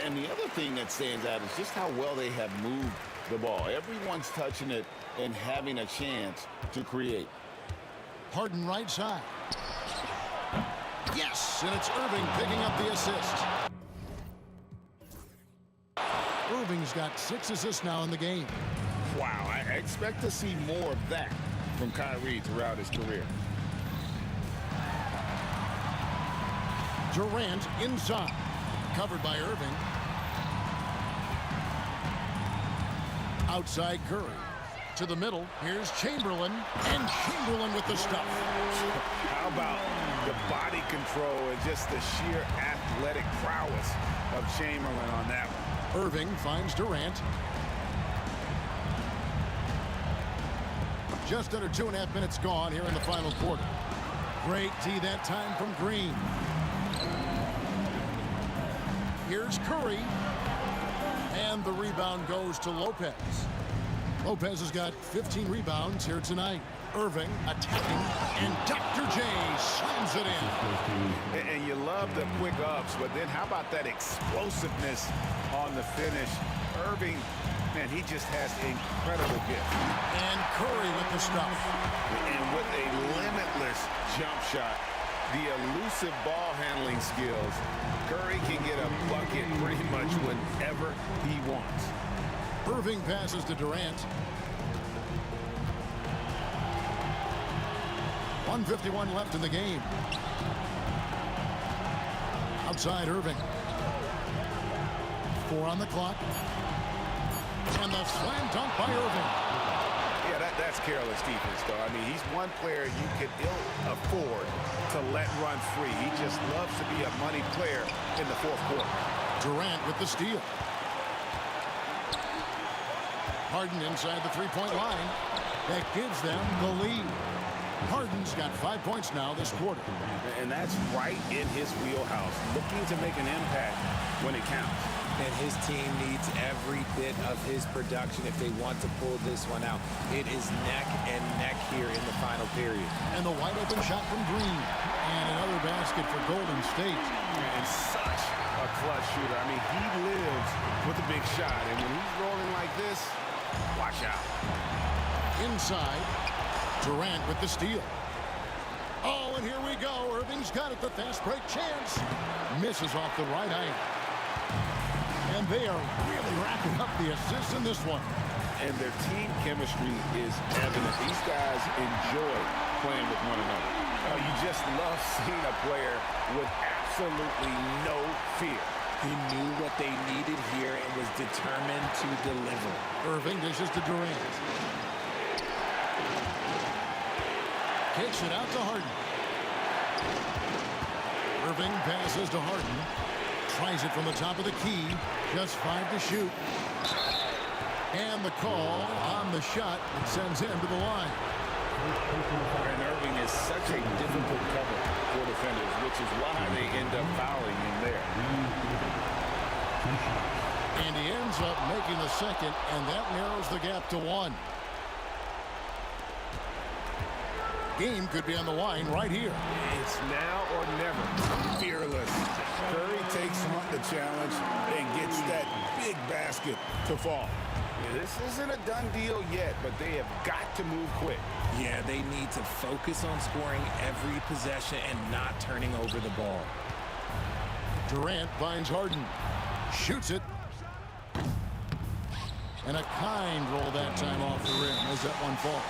And the other thing that stands out is just how well they have moved the ball. Everyone's touching it and having a chance to create. Harden right side. Yes, and it's Irving picking up the assist. Irving's got 6 assists now in the game. Wow, I expect to see more of that from Kyrie throughout his career. Durant inside. Covered by Irving. Outside Curry. To the middle. Here's Chamberlain. And Chamberlain with the stuff. How about the body control and just the sheer athletic prowess of Chamberlain on that one? Irving finds Durant. Just under 2.5 minutes gone here in the final quarter. Great D that time from Green. Here's Curry. And the rebound goes to Lopez. Lopez has got 15 rebounds here tonight. Irving attacking, and Dr. J slams it in. And you love the quick ups, but then how about that explosiveness on the finish? Irving, man, he just has incredible gift. And Curry with the stuff. And with a limitless jump shot, the elusive ball handling skills, Curry can get a bucket pretty much whenever he wants. Irving passes to Durant. 1:51 left in the game. Outside Irving. 4 on the clock. And the slam dunk by Irving. Yeah, that's careless defense, though. I mean, he's one player you can ill afford to let run free. He just loves to be a money player in the fourth quarter. Durant with the steal. Harden inside the three-point line. That gives them the lead. Harden's got 5 points now this quarter. And that's right in his wheelhouse, looking to make an impact when it counts. And his team needs every bit of his production if they want to pull this one out. It is neck and neck here in the final period. And the wide open shot from Green. And another basket for Golden State. And such a clutch shooter. I mean, he lives with a big shot. And when he's rolling like this, watch out. Inside, Durant with the steal. Oh, and here we go. Irving's got it. The fast break chance. Misses off the right iron. And they are really racking up the assists in this one. And their team chemistry is evident. These guys enjoy playing with one another. You just love seeing a player with absolutely no fear. He knew what they needed here and was determined to deliver. Irving dishes to Durant. Kicks it out to Harden. Irving passes to Harden. Tries it from the top of the key. Just 5 to shoot. And the call on the shot that sends him to the line. And Irving is such a difficult cover for defenders, which is why they end up fouling him there. And he ends up making the second, and that narrows the gap to 1. Game could be on the line right here. It's now or never. Fearless. Curry takes on the challenge and gets that big basket to fall. Yeah, this isn't a done deal yet, but they have got to move quick. Yeah, they need to focus on scoring every possession and not turning over the ball. Durant finds Harden. Shoots it. And a kind roll that time off the rim as that one falls.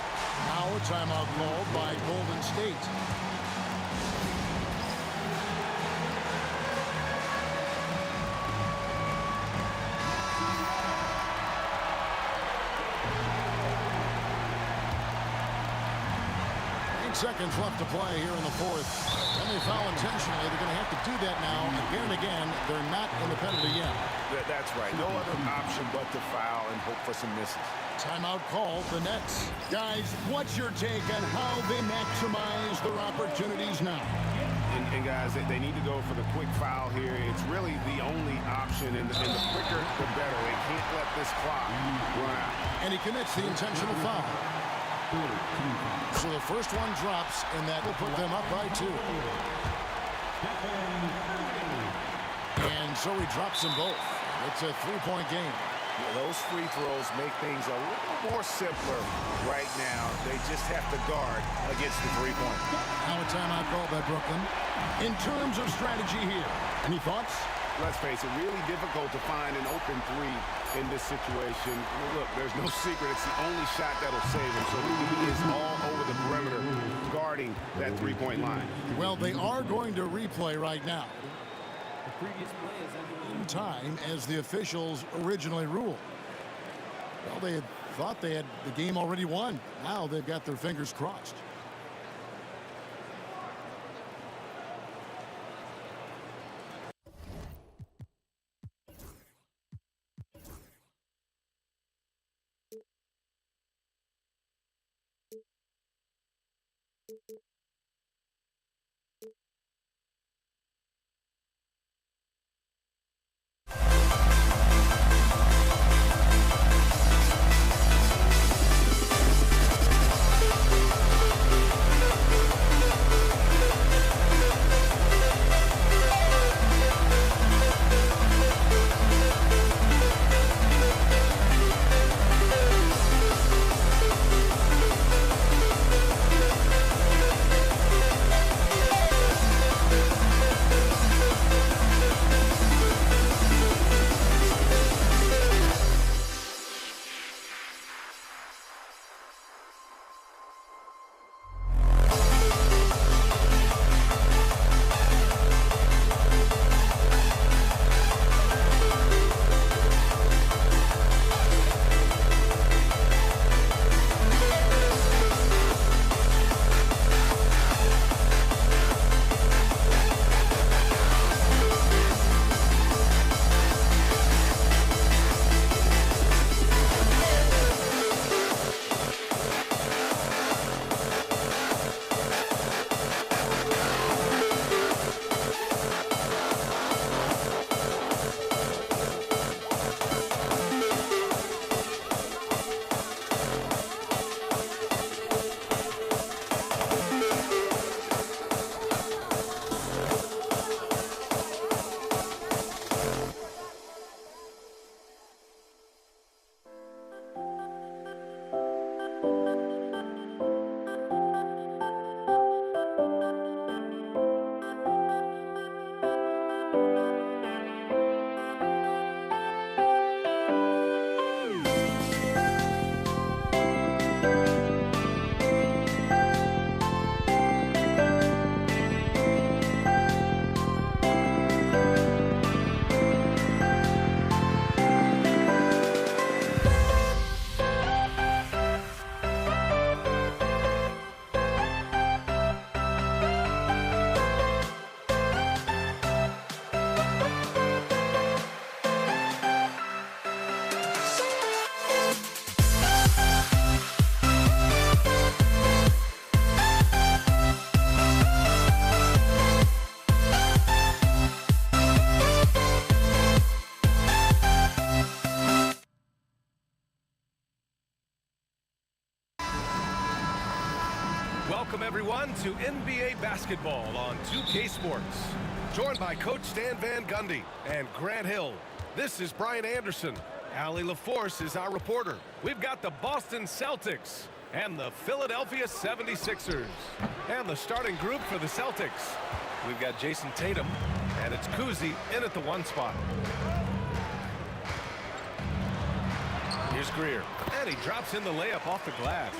Now a timeout called by Golden State. Seconds left to play here in the fourth. And they foul intentionally. They're going to have to do that now again and again. They're not in the penalty yet. That's right. No other option but to foul and hope for some misses. Timeout called. The Nets. Guys, what's your take on how they maximize their opportunities now? And guys, they need to go for the quick foul here. It's really the only option, and the quicker, the better. They can't let this clock run out. And he commits the intentional foul. So the first one drops, and that will put them up by 2. And so he drops them both. It's a 3-point game. Yeah, those free throws make things a little more simpler right now. They just have to guard against the 3-point. Now a timeout called by Brooklyn. In terms of strategy here, any thoughts? Let's face it, really difficult to find an open 3 in this situation. Look, there's no secret. It's the only shot that'll save him. So he is all over the perimeter guarding that 3-point line. Well, they are going to replay right now. The previous play is in time as the officials originally ruled. Well, they had thought they had the game already won. Now they've got their fingers crossed. everyone, to NBA basketball on 2K Sports. Joined by Coach Stan Van Gundy and Grant Hill. This is Brian Anderson. Allie LaForce is our reporter. We've got the Boston Celtics and the Philadelphia 76ers. And the starting group for the Celtics. We've got Jason Tatum, and it's Kuzi in at the 1 spot. Here's Greer, and he drops in the layup off the glass.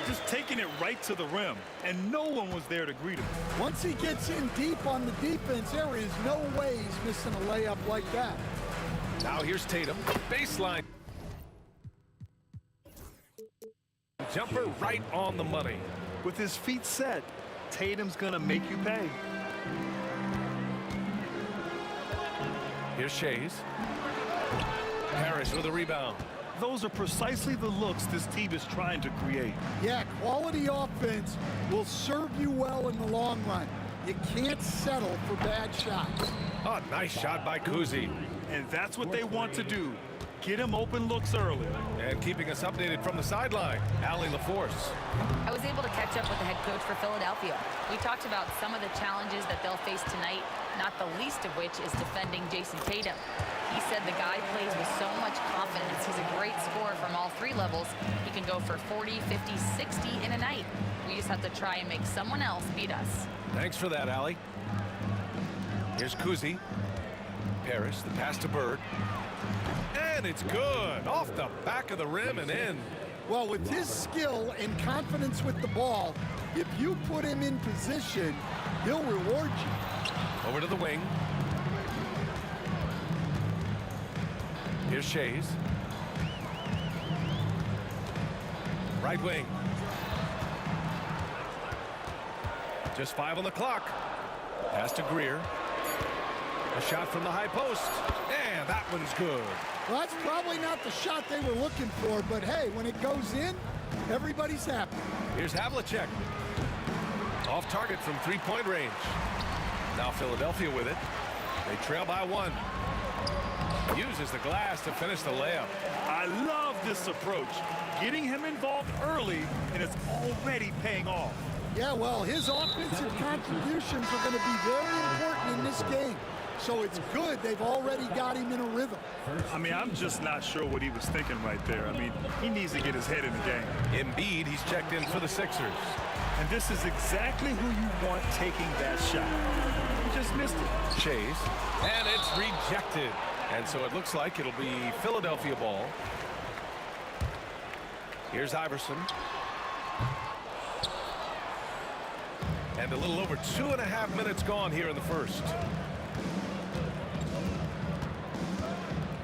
Just taking it right to the rim, and no one was there to greet him. Once he gets in deep on the defense, there is no way he's missing a layup like that. Now here's Tatum, baseline. Jumper right on the money. With his feet set, Tatum's gonna make you pay. Here's Shays. Harris with a rebound. Those are precisely the looks this team is trying to create. Yeah, quality offense will serve you well in the long run. You can't settle for bad shots. Oh, nice shot by Kuzi. And that's what they want to do. Get him open looks early. And keeping us updated from the sideline, Allie LaForce. I was able to catch up with the head coach for Philadelphia. We talked about some of the challenges that they'll face tonight, not the least of which is defending Jason Tatum. He said the guy plays with so much confidence. He's a great scorer from all 3 levels. He can go for 40, 50, 60 in a night. We just have to try and make someone else beat us. Thanks for that, Allie. Here's Kuzi. Parrish, the pass to Bird. And it's good. Off the back of the rim and in. Well, with his skill and confidence with the ball, if you put him in position, he'll reward you. Over to the wing. Here's Shays. Right wing. Just 5 on the clock. Pass to Greer. A shot from the high post. And that one's good. Well, that's probably not the shot they were looking for, but hey, when it goes in, everybody's happy. Here's Havlicek. Off target from 3-point range. Now Philadelphia with it. They trail by 1. Uses the glass to finish the layup. I love this approach. Getting him involved early, and it's already paying off. Yeah, well, his offensive contributions are going to be very important in this game. So it's good they've already got him in a rhythm. I mean, I'm just not sure what he was thinking right there. I mean, he needs to get his head in the game. Embiid, he's checked in for the Sixers. And this is exactly who you want taking that shot. He just missed it. Shays. And it's rejected. And so it looks like it'll be Philadelphia ball. Here's Iverson. And a little over 2.5 minutes gone here in the first.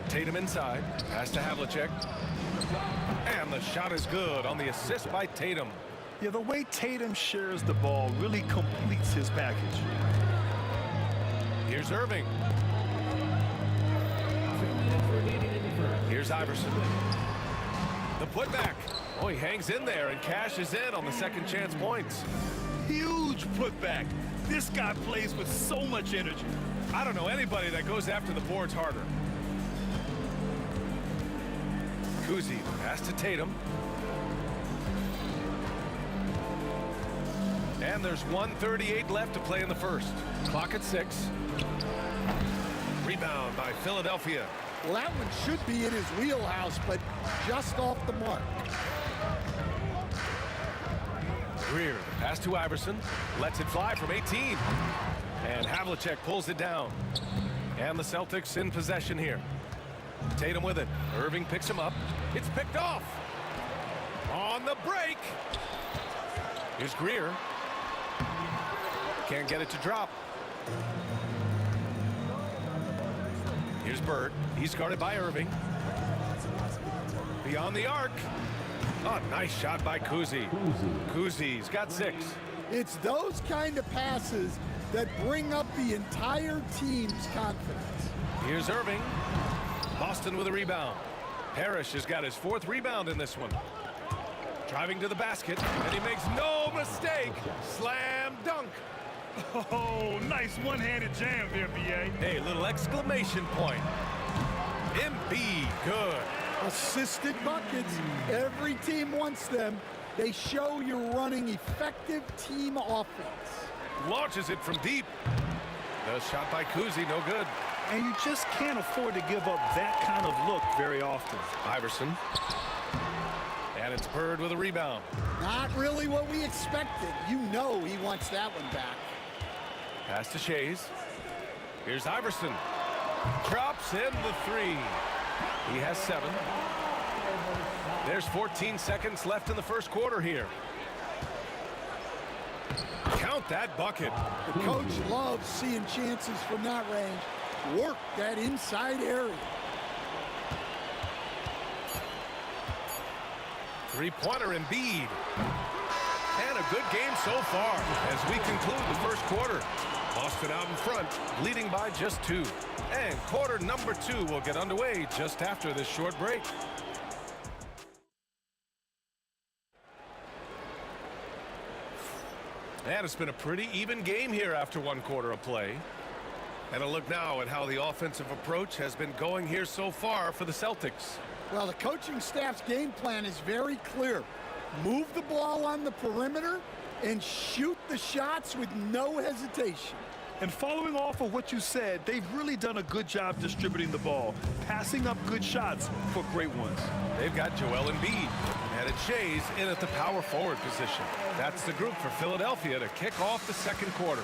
Tatum inside. Pass to Havlicek. And the shot is good on the assist by Tatum. Yeah, the way Tatum shares the ball really completes his package. Here's Irving. Here's Iverson. The putback. Oh, he hangs in there and cashes in on the second chance points. Huge putback. This guy plays with so much energy. I don't know anybody that goes after the boards harder. Kuzi, pass to Tatum. And there's 1:38 left to play in the first. Clock at 6. Rebound by Philadelphia. Well, that one should be in his wheelhouse, but just off the mark. Greer, the pass to Iverson. Lets it fly from 18. And Havlicek pulls it down. And the Celtics in possession here. Tatum with it. Irving picks him up. It's picked off. On the break. Here's Greer. Can't get it to drop. Here's Bird. He's guarded by Irving. Beyond the arc. Oh, nice shot by Kuzi. Kuzi's got 6. It's those kind of passes that bring up the entire team's confidence. Here's Irving. Boston with a rebound. Parrish has got his 4th rebound in this one. Driving to the basket, and he makes no mistake. Slam dunk. Oh, nice one-handed jam there, B.A. Hey, little exclamation point. Embiid, good. Assisted buckets. Every team wants them. They show you're running effective team offense. Launches it from deep. The shot by Kuzi, no good. And you just can't afford to give up that kind of look very often. Iverson. And it's Bird with a rebound. Not really what we expected. You know he wants that one back. Pass to Shays. Here's Iverson. Drops in the three. He has 7. There's 14 seconds left in the first quarter here. Count that bucket. The coach loves seeing chances from that range. Work that inside area. Three-pointer Embiid. And a good game so far as we conclude the first quarter. Boston out in front, leading by just 2. And quarter number 2 will get underway just after this short break. And it's been a pretty even game here after 1 quarter of play. And a look now at how the offensive approach has been going here so far for the Celtics. Well, the coaching staff's game plan is very clear. Move the ball on the perimeter and shoot the shots with no hesitation. And following off of what you said, they've really done a good job distributing the ball, passing up good shots for great ones. They've got Joel Embiid, and it's Shays in at the power forward position. That's the group for Philadelphia to kick off the second quarter.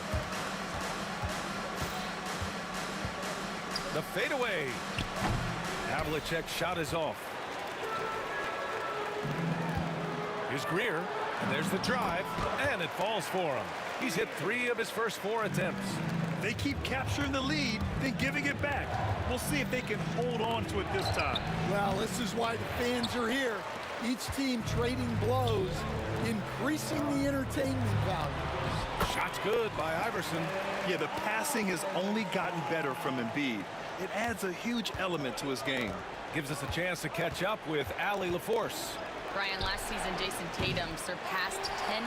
The fadeaway. Havlicek's shot is off. Here's Greer, and there's the drive, and it falls for him. He's hit 3 of his first 4 attempts. They keep capturing the lead, then giving it back. We'll see if they can hold on to it this time. Well, this is why the fans are here. Each team trading blows, increasing the entertainment value. Shot's good by Iverson. Yeah, the passing has only gotten better from Embiid. It adds a huge element to his game. Gives us a chance to catch up with Allie LaForce. Brian, last season, Jason Tatum surpassed 10,000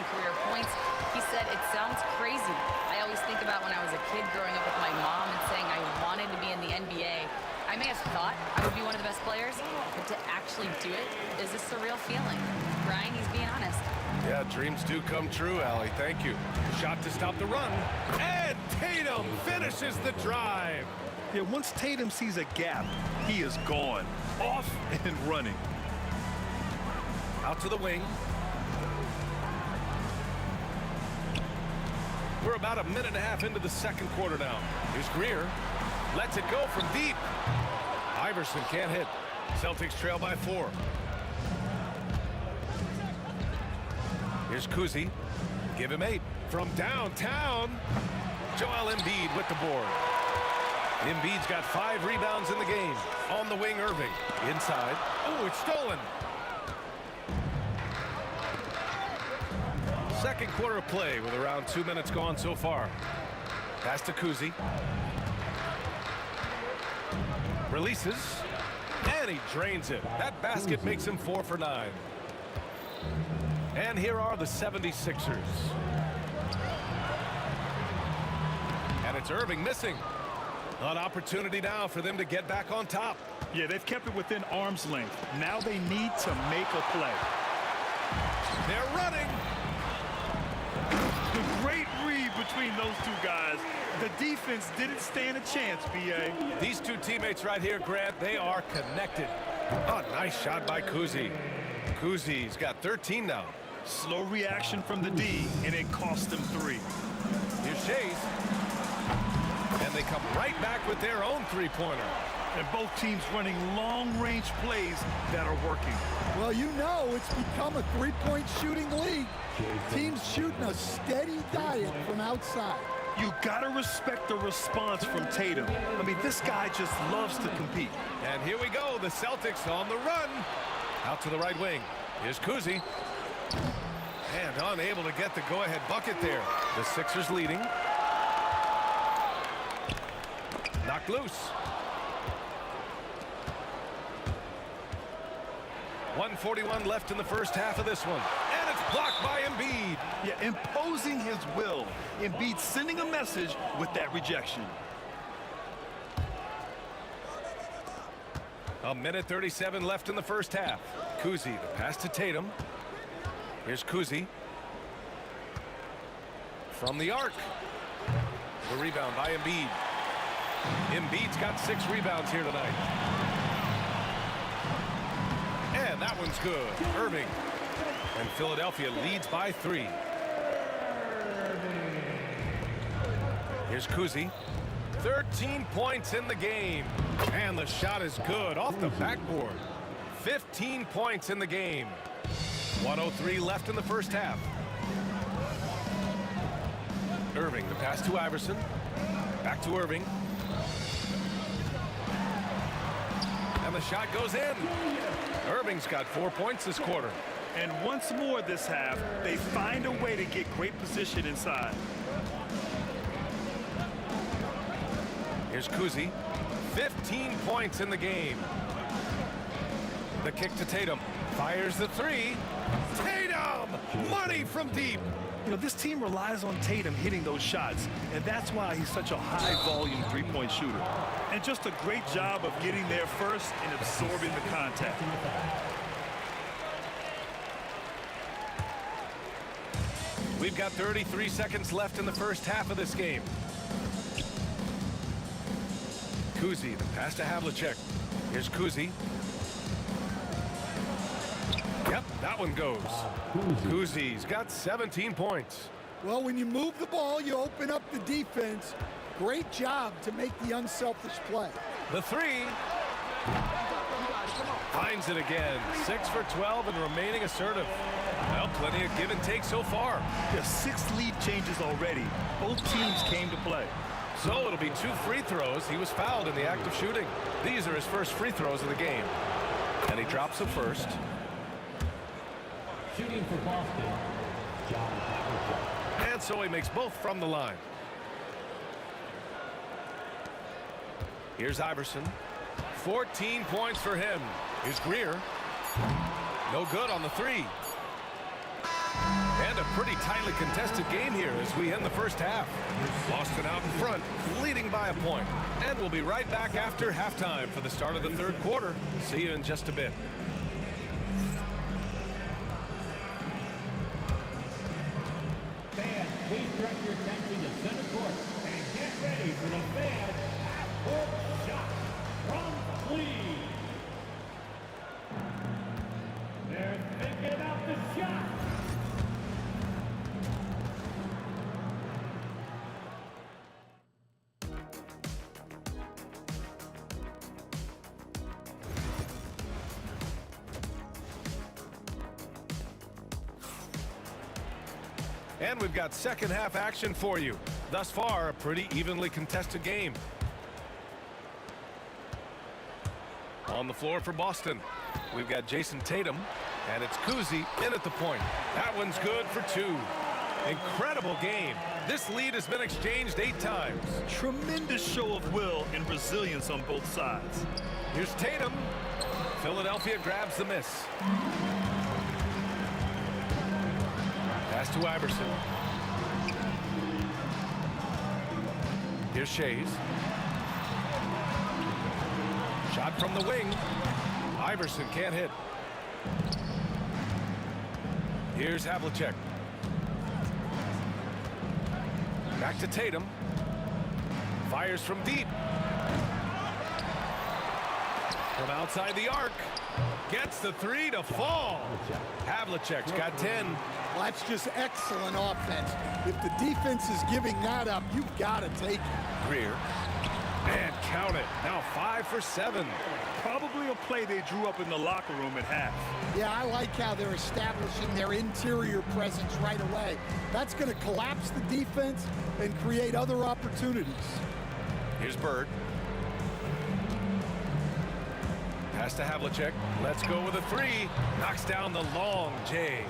career points. He said, it sounds crazy. I always think about when I was a kid growing up with my mom and saying I wanted to be in the NBA. I may have thought I would be one of the best players, but to actually do it is a surreal feeling. Brian, he's being honest. Yeah, dreams do come true, Allie. Thank you. Shot to stop the run. And Tatum finishes the drive. Yeah, once Tatum sees a gap, he is gone, off and running. Out to the wing. We're about a minute and a half into the second quarter now. Here's Greer. Lets it go from deep. Iverson can't hit. Celtics trail by 4. Here's Kuzi. Give him 8. From downtown, Joel Embiid with the board. Embiid's got 5 rebounds in the game. On the wing, Irving. Inside. Oh, it's stolen. Second quarter of play with around 2 minutes gone so far. Pass to Kuzi. Releases. And he drains it. That basket makes him 4 for 9. And here are the 76ers. And it's Irving missing. An opportunity now for them to get back on top. Yeah, they've kept it within arm's length. Now they need to make a play. They're running. The great read between those two guys. The defense didn't stand a chance, B.A. These two teammates right here, Grant, they are connected. Oh, nice shot by Kuzi. Kuzi's got 13 now. Slow reaction from the D, and it cost them 3. Here's Shays. And they come right back with their own three-pointer. And both teams running long-range plays that are working. Well, you know it's become a three-point shooting league. Teams shooting a steady diet from outside. You gotta respect the response from Tatum. I mean, this guy just loves to compete. And here we go, the Celtics on the run. Out to the right wing. Here's Kuzi. And unable to get the go-ahead bucket there. The Sixers leading. Knocked loose. 1:41 left in the first half of this one. And it's blocked by Embiid. Yeah, imposing his will. Embiid sending a message with that rejection. A minute 37 left in the first half. Kuzi, the pass to Tatum. Here's Kuzi. From the arc. The rebound by Embiid. Embiid's got 6 rebounds here tonight. And that one's good. Irving. And Philadelphia leads by 3. Here's Kuzi. 13 points in the game. And the shot is good off the backboard. 15 points in the game. 1:03 left in the first half. Irving, the pass to Iverson. Back to Irving. And the shot goes in. Irving's got 4 points this quarter. And once more this half, they find a way to get great position inside. Here's Kuzi. 15 points in the game. The kick to Tatum. Fires the 3. Tatum! Money from deep. You know, this team relies on Tatum hitting those shots, and that's why he's such a high-volume three-point shooter. And just a great job of getting there first and absorbing the contact. We've got 33 seconds left in the first half of this game. Kuzi, the pass to Havlicek. Here's Kuzi. Yep, that one goes. Kuzi's got 17 points. Well, when you move the ball, you open up the defense. Great job to make the unselfish play. The 3. Finds it again. 6 for 12 and remaining assertive. Well, plenty of give and take so far. There's 6 lead changes already. Both teams came to play. So it'll be 2 free throws. He was fouled in the act of shooting. These are his first free throws of the game. And he drops them first. Shooting for Boston, John Havlicek. And so he makes both from the line. Here's Iverson. 14 points for him. Here's Greer. No good on the 3. And a pretty tightly contested game here as we end the first half. Boston out in front, leading by a point. And we'll be right back after halftime for the start of the third quarter. See you in just a bit. Fans, please direct your attention to center court and get ready for the fans half-court shot from Lee. They're thinking about the shot. And we've got second half action for you. Thus far, a pretty evenly contested game. On the floor for Boston, we've got Jason Tatum, and it's Kuzi in at the point. That one's good for 2. Incredible game. This lead has been exchanged 8 times. Tremendous show of will and resilience on both sides. Here's Tatum. Philadelphia grabs the miss. Pass to Iverson. Here's Shays. Shot from the wing. Iverson can't hit. Here's Havlicek. Back to Tatum. Fires from deep. From outside the arc. Gets the 3 to fall. Havlicek's got 10. Well, that's just excellent offense. If the defense is giving that up, you've got to take it. Greer. And count it. Now 5 for 7. Probably a play they drew up in the locker room at half. Yeah, I like how they're establishing their interior presence right away. That's going to collapse the defense and create other opportunities. Here's Bird. Pass to Havlicek. Let's go with a 3. Knocks down the long J.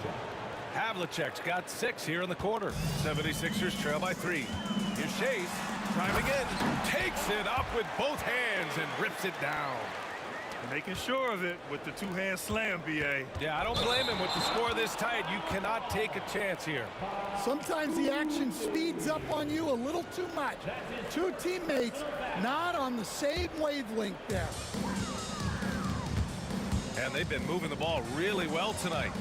Havlicek's got 6 here in the quarter. 76ers trail by 3. Here's Chase. Driving in. Takes it up with both hands and rips it down. Making sure of it with the two-hand slam, B.A. Yeah, I don't blame him with the score this tight. You cannot take a chance here. Sometimes the action speeds up on you a little too much. 2 teammates not on the same wavelength there. And they've been moving the ball really well tonight.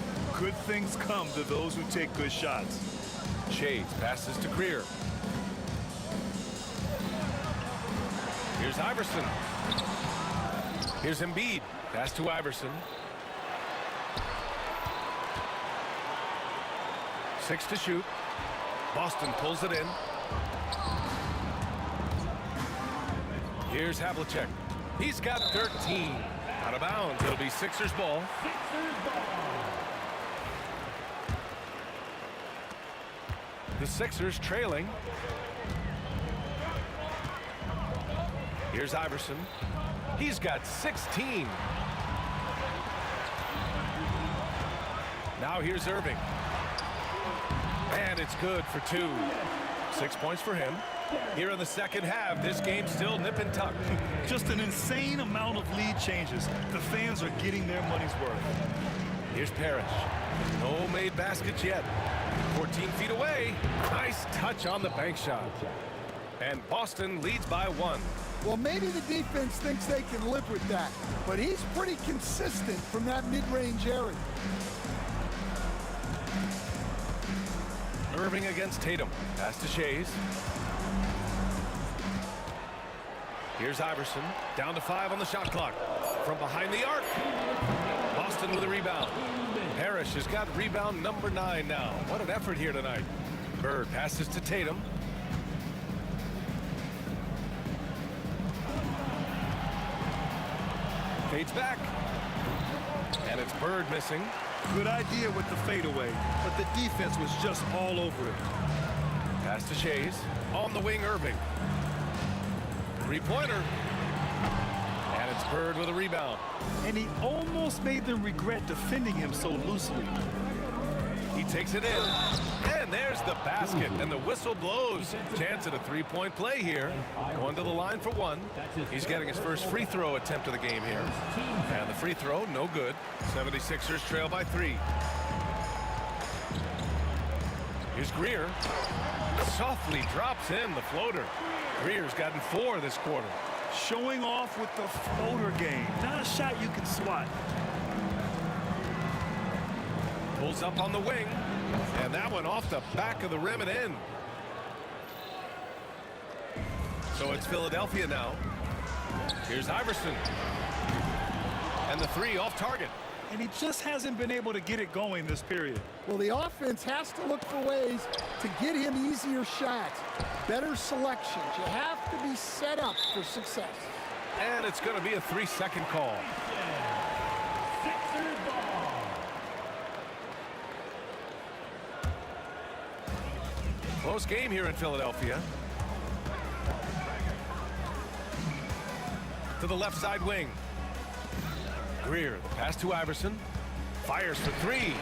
Good things come to those who take good shots. Shades passes to Greer. Here's Iverson. Here's Embiid. Pass to Iverson. 6 to shoot. Boston pulls it in. Here's Havlicek. He's got 13. Out of bounds. It'll be Sixers ball. The Sixers trailing. Here's Iverson. He's got 16. Now here's Irving. And it's good for 2. 6 points for him. Here in the second half, this game's still nip and tuck. Just an insane amount of lead changes. The fans are getting their money's worth. Here's Parrish. No made baskets yet. 14 feet away. Nice touch on the bank shot. And Boston leads by 1. Well, maybe the defense thinks they can live with that, but he's pretty consistent from that mid-range area. Irving against Tatum. Pass to Shays. Here's Iverson. Down to 5 on the shot clock. From behind the arc. Boston with a rebound. Parrish has got rebound number 9 now. What an effort here tonight. Bird passes to Tatum. Fades back. And it's Bird missing. Good idea with the fadeaway, but the defense was just all over it. Pass to Shays. On the wing, Irving. Three-pointer. And it's Bird with a rebound. And he almost made them regret defending him so loosely. He takes it in. And there's the basket. And the whistle blows. Chance at a three-point play here. Going to the line for 1. He's getting his first free throw attempt of the game here. And the free throw, no good. 76ers trail by 3. Here's Greer. Softly drops in the floater. Greer's gotten 4 this quarter. Showing off with the floater game. Not a shot you can swat. Pulls up on the wing. And that one off the back of the rim and in. So it's Philadelphia now. Here's Iverson. And the 3 off target. And he just hasn't been able to get it going this period. Well, the offense has to look for ways to get him easier shots, better selections. You have to be set up for success. And it's going to be a 3-second call. Close game here in Philadelphia. To the left side wing. Greer, the pass to Iverson. Fires for 3.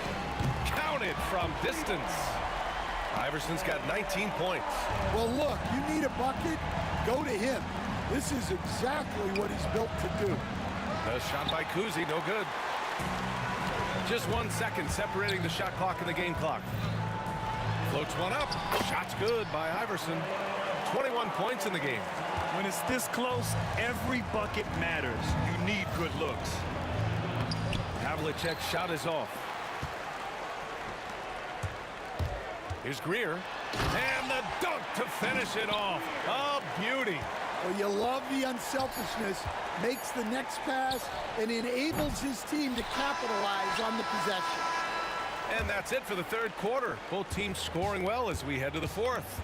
Counted from distance. Iverson's got 19 points. Well, look, you need a bucket, go to him. This is exactly what he's built to do. A shot by Kuzi, no good. Just 1 second separating the shot clock and the game clock. Floats one up. Shot's good by Iverson. 21 points in the game. When it's this close, every bucket matters. You need good looks. Havlicek's shot is off. Here's Greer. And the dunk to finish it off. A beauty. Well, you love the unselfishness. Makes the next pass and enables his team to capitalize on the possession. And that's it for the third quarter. Both teams scoring well as we head to the fourth.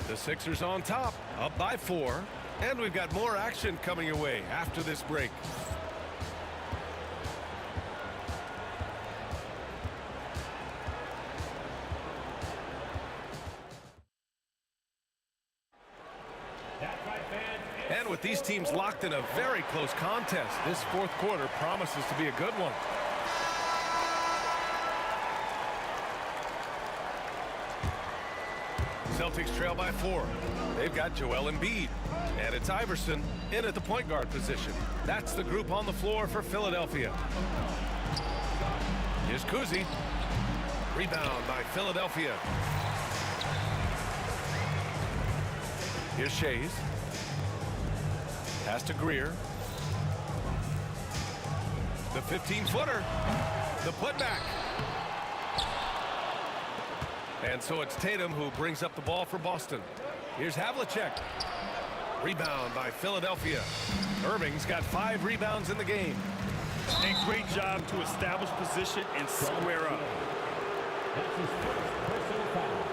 The Sixers on top, up by 4. And we've got more action coming your way after this break. And with these teams locked in a very close contest, this fourth quarter promises to be a good one. Celtics trail by 4. They've got Joel Embiid. And it's Iverson in at the point guard position. That's the group on the floor for Philadelphia. Here's Kuzi. Rebound by Philadelphia. Here's Shays. Pass to Greer. The 15-footer. The putback. And so it's Tatum who brings up the ball for Boston. Here's Havlicek. Rebound by Philadelphia. Irving's got 5 rebounds in the game. And great job to establish position and square up. That's his first personal foul.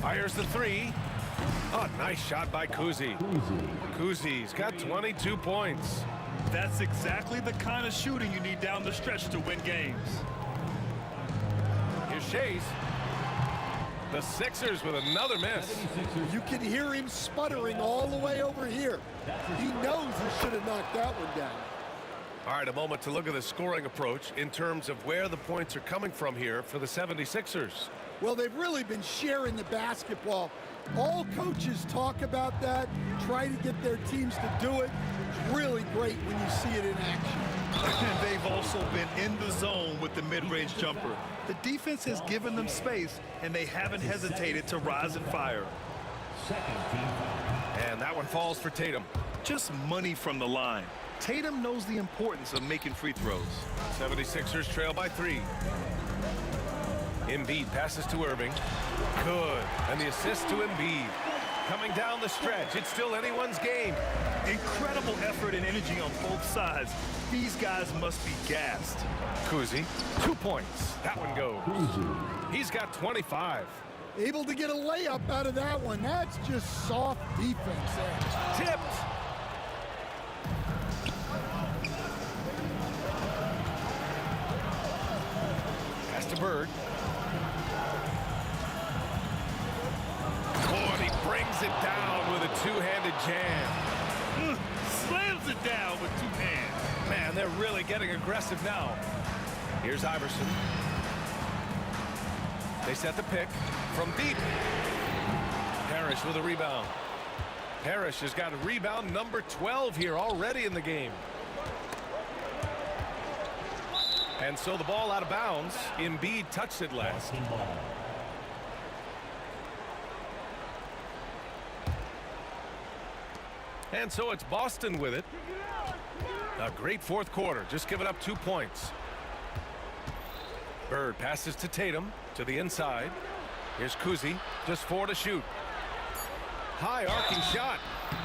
Fires the 3. Oh, nice shot by Kuzi. Kuzi's got 22 points. That's exactly the kind of shooting you need down the stretch to win games. Here's Shays. The Sixers with another miss. You can hear him sputtering all the way over here. He knows he should have knocked that one down. All right, a moment to look at the scoring approach in terms of where the points are coming from here for the 76ers. Well, they've really been sharing the basketball. All coaches talk about that, try to get their teams to do it. It's really great when you see it in action. And they've also been in the zone with the mid-range jumper. The defense has given them space, and they haven't hesitated to rise and fire. And that one falls for Tatum. Just money from the line. Tatum knows the importance of making free throws. 76ers trail by 3. Embiid passes to Irving. Good. And the assist to Embiid. Coming down the stretch. It's still anyone's game. Incredible effort and energy on both sides. These guys must be gassed. Kuzi, 2 points. That one goes. He's got 25. Able to get a layup out of that one. That's just soft defense there. Tipped. Pass to Bird. Oh, and he brings it down with a two-handed jam. Slams it down with 2 hands. Man, they're really getting aggressive now. Here's Iverson. They set the pick from deep. Parrish with a rebound. Parrish has got a rebound number 12 here already in the game. And so the ball out of bounds. Embiid touched it last. And so it's Boston with it. A great fourth quarter, just giving up 2 points. Bird passes to Tatum to the inside. Here's Kuzi, just 4 to shoot. High arcing shot.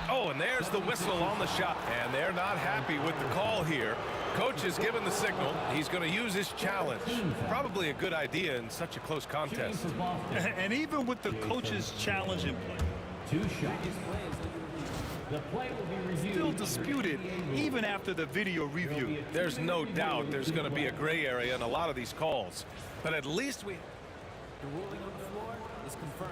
Oh, and there's the whistle on the shot. And they're not happy with the call here. Coach has given the signal. He's going to use his challenge. Probably a good idea in such a close contest. And even with the coach's challenge in play. 2 shots. The play will be reviewed. Still disputed even after the video review. There's no doubt there's going to be a gray area in a lot of these calls. But at least we... The ruling on the floor is confirmed.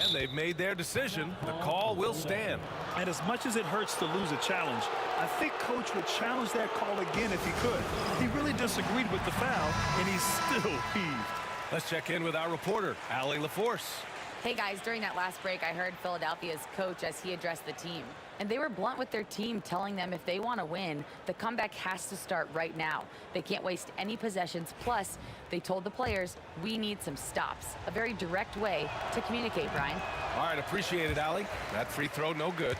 And they've made their decision. The call will stand. And as much as it hurts to lose a challenge, I think Coach would challenge that call again if he could. He really disagreed with the foul, and he's still heaved. Let's check in with our reporter, Allie LaForce. Hey guys, during that last break, I heard Philadelphia's coach as he addressed the team. And they were blunt with their team, telling them if they want to win, the comeback has to start right now. They can't waste any possessions. Plus, they told the players, we need some stops. A very direct way to communicate, Brian. All right, appreciate it, Allie. That free throw, no good.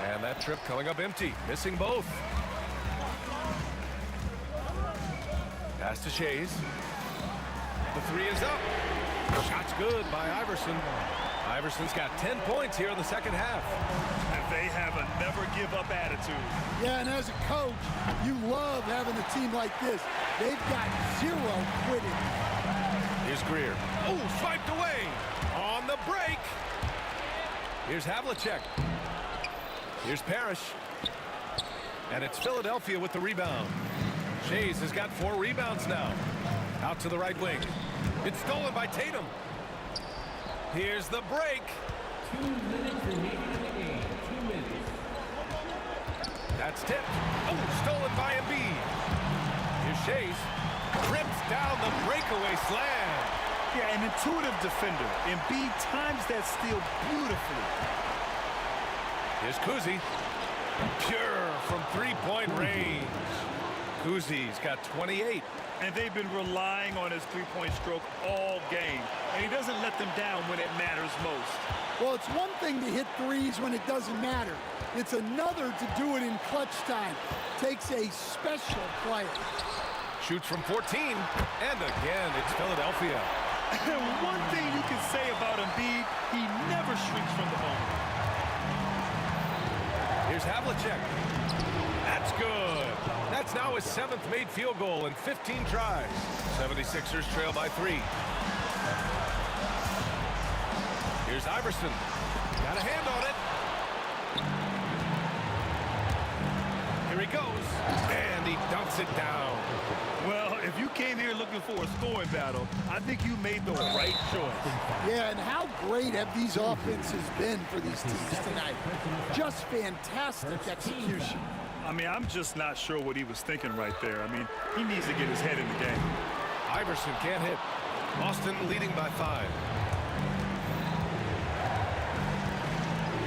And that trip coming up empty, missing both. Pass to Shays. The 3 is up. Shot's good by Iverson. Iverson's got 10 points here in the second half. And they have a never-give-up attitude. Yeah, and as a coach, you love having a team like this. They've got 0 quitting. Here's Greer. Oh, swiped away on the break. Here's Havlicek. Here's Parrish. And it's Philadelphia with the rebound. Shays has got 4 rebounds now. Out to the right wing. It's stolen by Tatum. Here's the break. 2 minutes remaining in the game. 2 minutes. That's tipped. Oh, stolen by Embiid. Here's Shays. Rips down the breakaway slam. Yeah, an intuitive defender. Embiid times that steal beautifully. Here's Kuzi. Pure from 3-point range. Kuzi's got 28. And they've been relying on his 3-point stroke all game. And he doesn't let them down when it matters most. Well, it's one thing to hit threes when it doesn't matter. It's another to do it in clutch time. Takes a special player. Shoots from 14, and again, it's Philadelphia. And one thing you can say about Embiid, he never shrinks from the moment. Here's Havlicek. That's good. That's now his 7th made field goal in 15 tries. 76ers trail by 3. Here's Iverson. Got a hand on it. Here he goes. And he dunks it down. Well, if you came here looking for a scoring battle, I think you made the right choice. Yeah, and how great have these offenses been for these teams tonight? Just fantastic execution. I mean, I'm just not sure what he was thinking right there. I mean, he needs to get his head in the game. Iverson can't hit. Boston leading by 5.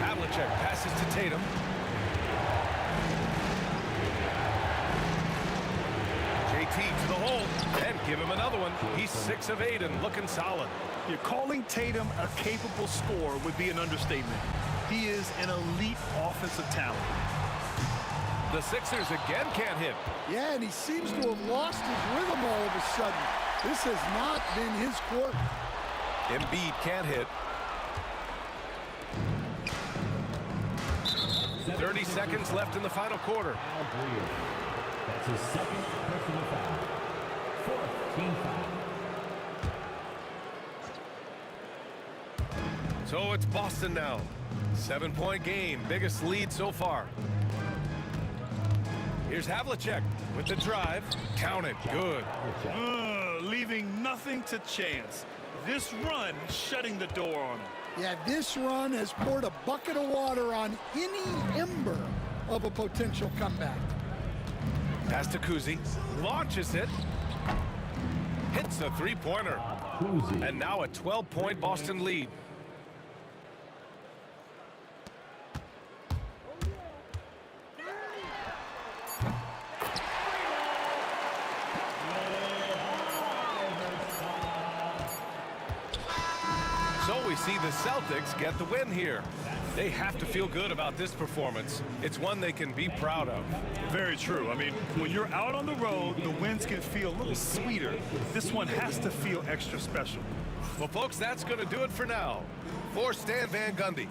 Havlicek passes to Tatum. JT to the hole, and give him another one. He's 6 of 8 and looking solid. You're calling Tatum a capable scorer would be an understatement. He is an elite offensive talent. The Sixers again can't hit. Yeah, and he seems to have lost his rhythm all of a sudden. This has not been his court. Embiid can't hit. 30 seconds left in the final quarter. That's his second personal foul. 4th team foul. So it's Boston now. 7-point game, biggest lead so far. Here's Havlicek with the drive. Count it, good. Leaving nothing to chance. This run shutting the door on him. Yeah, this run has poured a bucket of water on any ember of a potential comeback. Pass to Kuzi. Launches it. Hits a three-pointer. And now a 12-point Boston lead. So we see the Celtics get the win here. They have to feel good about this performance. It's one they can be proud of. Very true. I mean, when you're out on the road, the wins can feel a little sweeter. This one has to feel extra special. Well, folks, that's going to do it for now. For Stan Van Gundy.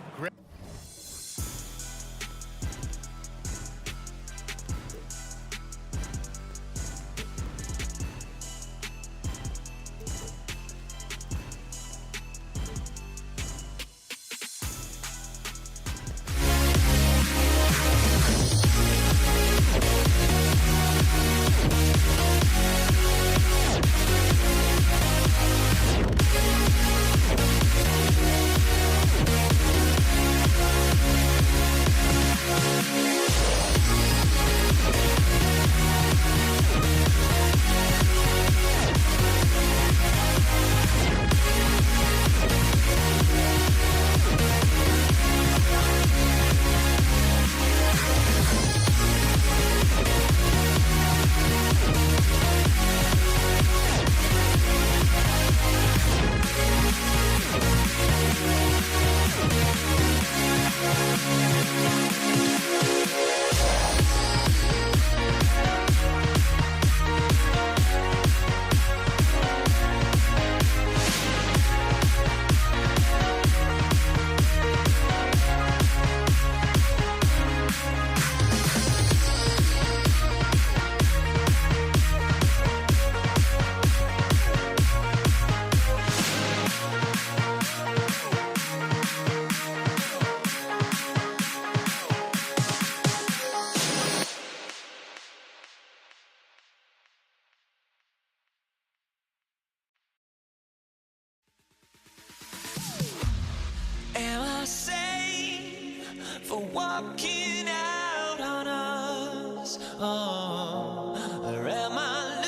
Am I sane for walking out on us? Oh, or am I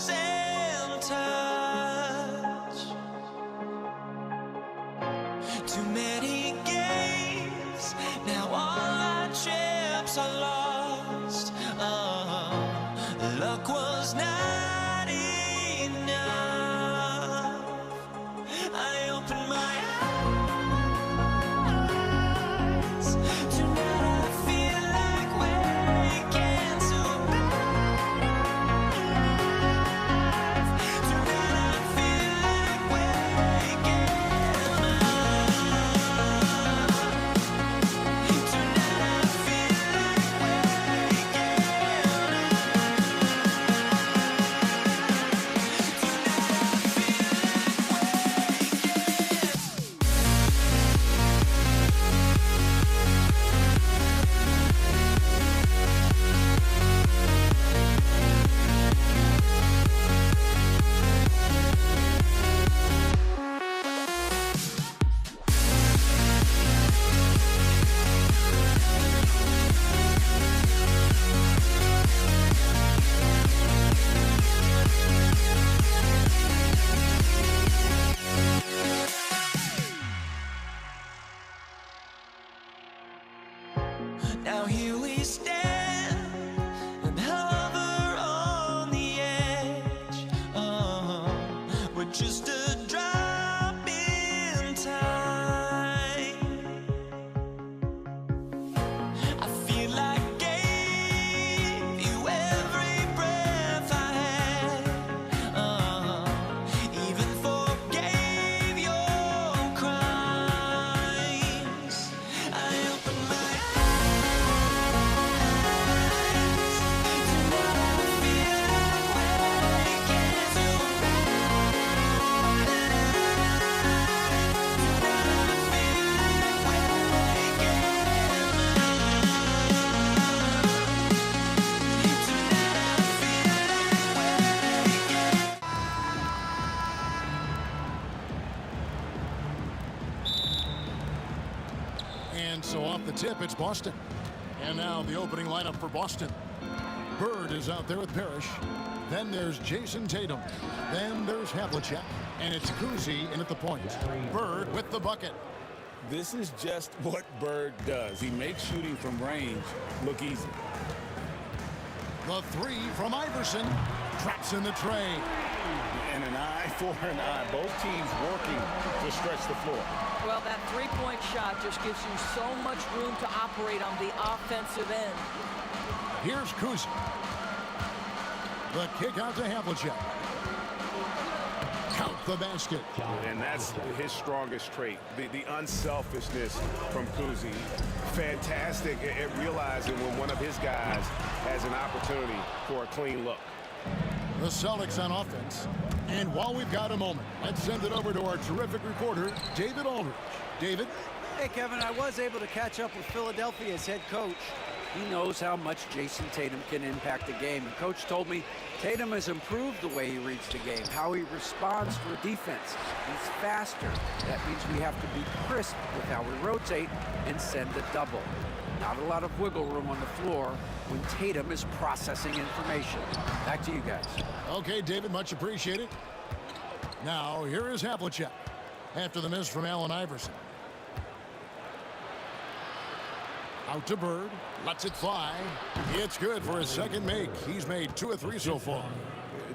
losing touch? Too many games, now all our chips are lost. Oh, luck was not enough. I opened my eyes. Boston. And now the opening lineup for Boston. Bird is out there with Parrish. Then there's Jason Tatum. Then there's Havlicek. And it's Kuzi in at the point. Bird with the bucket. This is just what Bird does. He makes shooting from range look easy. The three from Iverson. Traps in the tray. And an eye for an eye. Both teams working to stretch the floor. Well, that three-point shot just gives you so much room to operate on the offensive end. Here's Kuzi. The kick out to Havlicek. Count the basket. And that's his strongest trait, the unselfishness from Kuzi. Fantastic at realizing when one of his guys has an opportunity for a clean look. The Celtics on offense. And while we've got a moment, let's send it over to our terrific reporter, David Aldridge. David? Hey, Kevin, I was able to catch up with Philadelphia's head coach. He knows how much Jason Tatum can impact the game. And Coach told me Tatum has improved the way he reads the game, how he responds to a defense. He's faster. That means we have to be crisp with how we rotate and send a double. Not a lot of wiggle room on the floor when Tatum is processing information. Back to you guys. Okay, David, much appreciated. Now, here is Havlicek after the miss from Allen Iverson. Out to Bird, lets it fly. It's good for his second make. He's made 2 of 3 so far.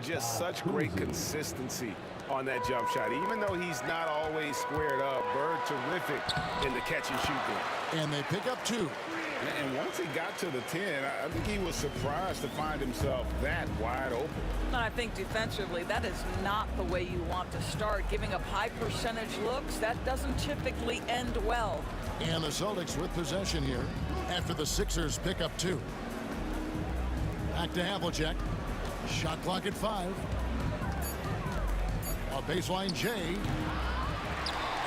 Just such great consistency on that jump shot. Even though he's not always squared up, Bird terrific in the catch and shoot game. And they pick up 2. And once he got to the 10, I think he was surprised to find himself that wide open. And I think defensively, that is not the way you want to start. Giving up high percentage looks, that doesn't typically end well. And the Celtics with possession here after the Sixers pick up 2. Back to Havlicek. Shot clock at 5. A baseline J.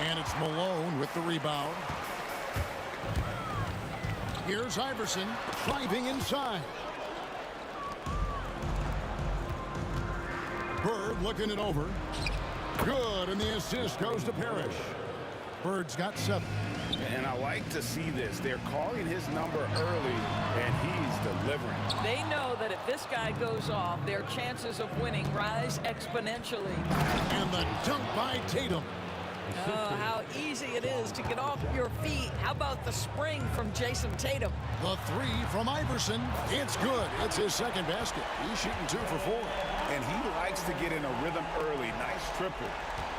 And it's Malone with the rebound. Here's Iverson driving inside. Bird looking it over. Good, and the assist goes to Parrish. Bird's got 7. And I like to see this. They're calling his number early, and he's delivering. They know that if this guy goes off, their chances of winning rise exponentially. And the dunk by Tatum. Oh, how easy it is to get off your feet. How about the spring from Jason Tatum? The 3 from Iverson. It's good. It's his second basket. He's shooting 2 for 4. And he likes to get in a rhythm early. Nice triple.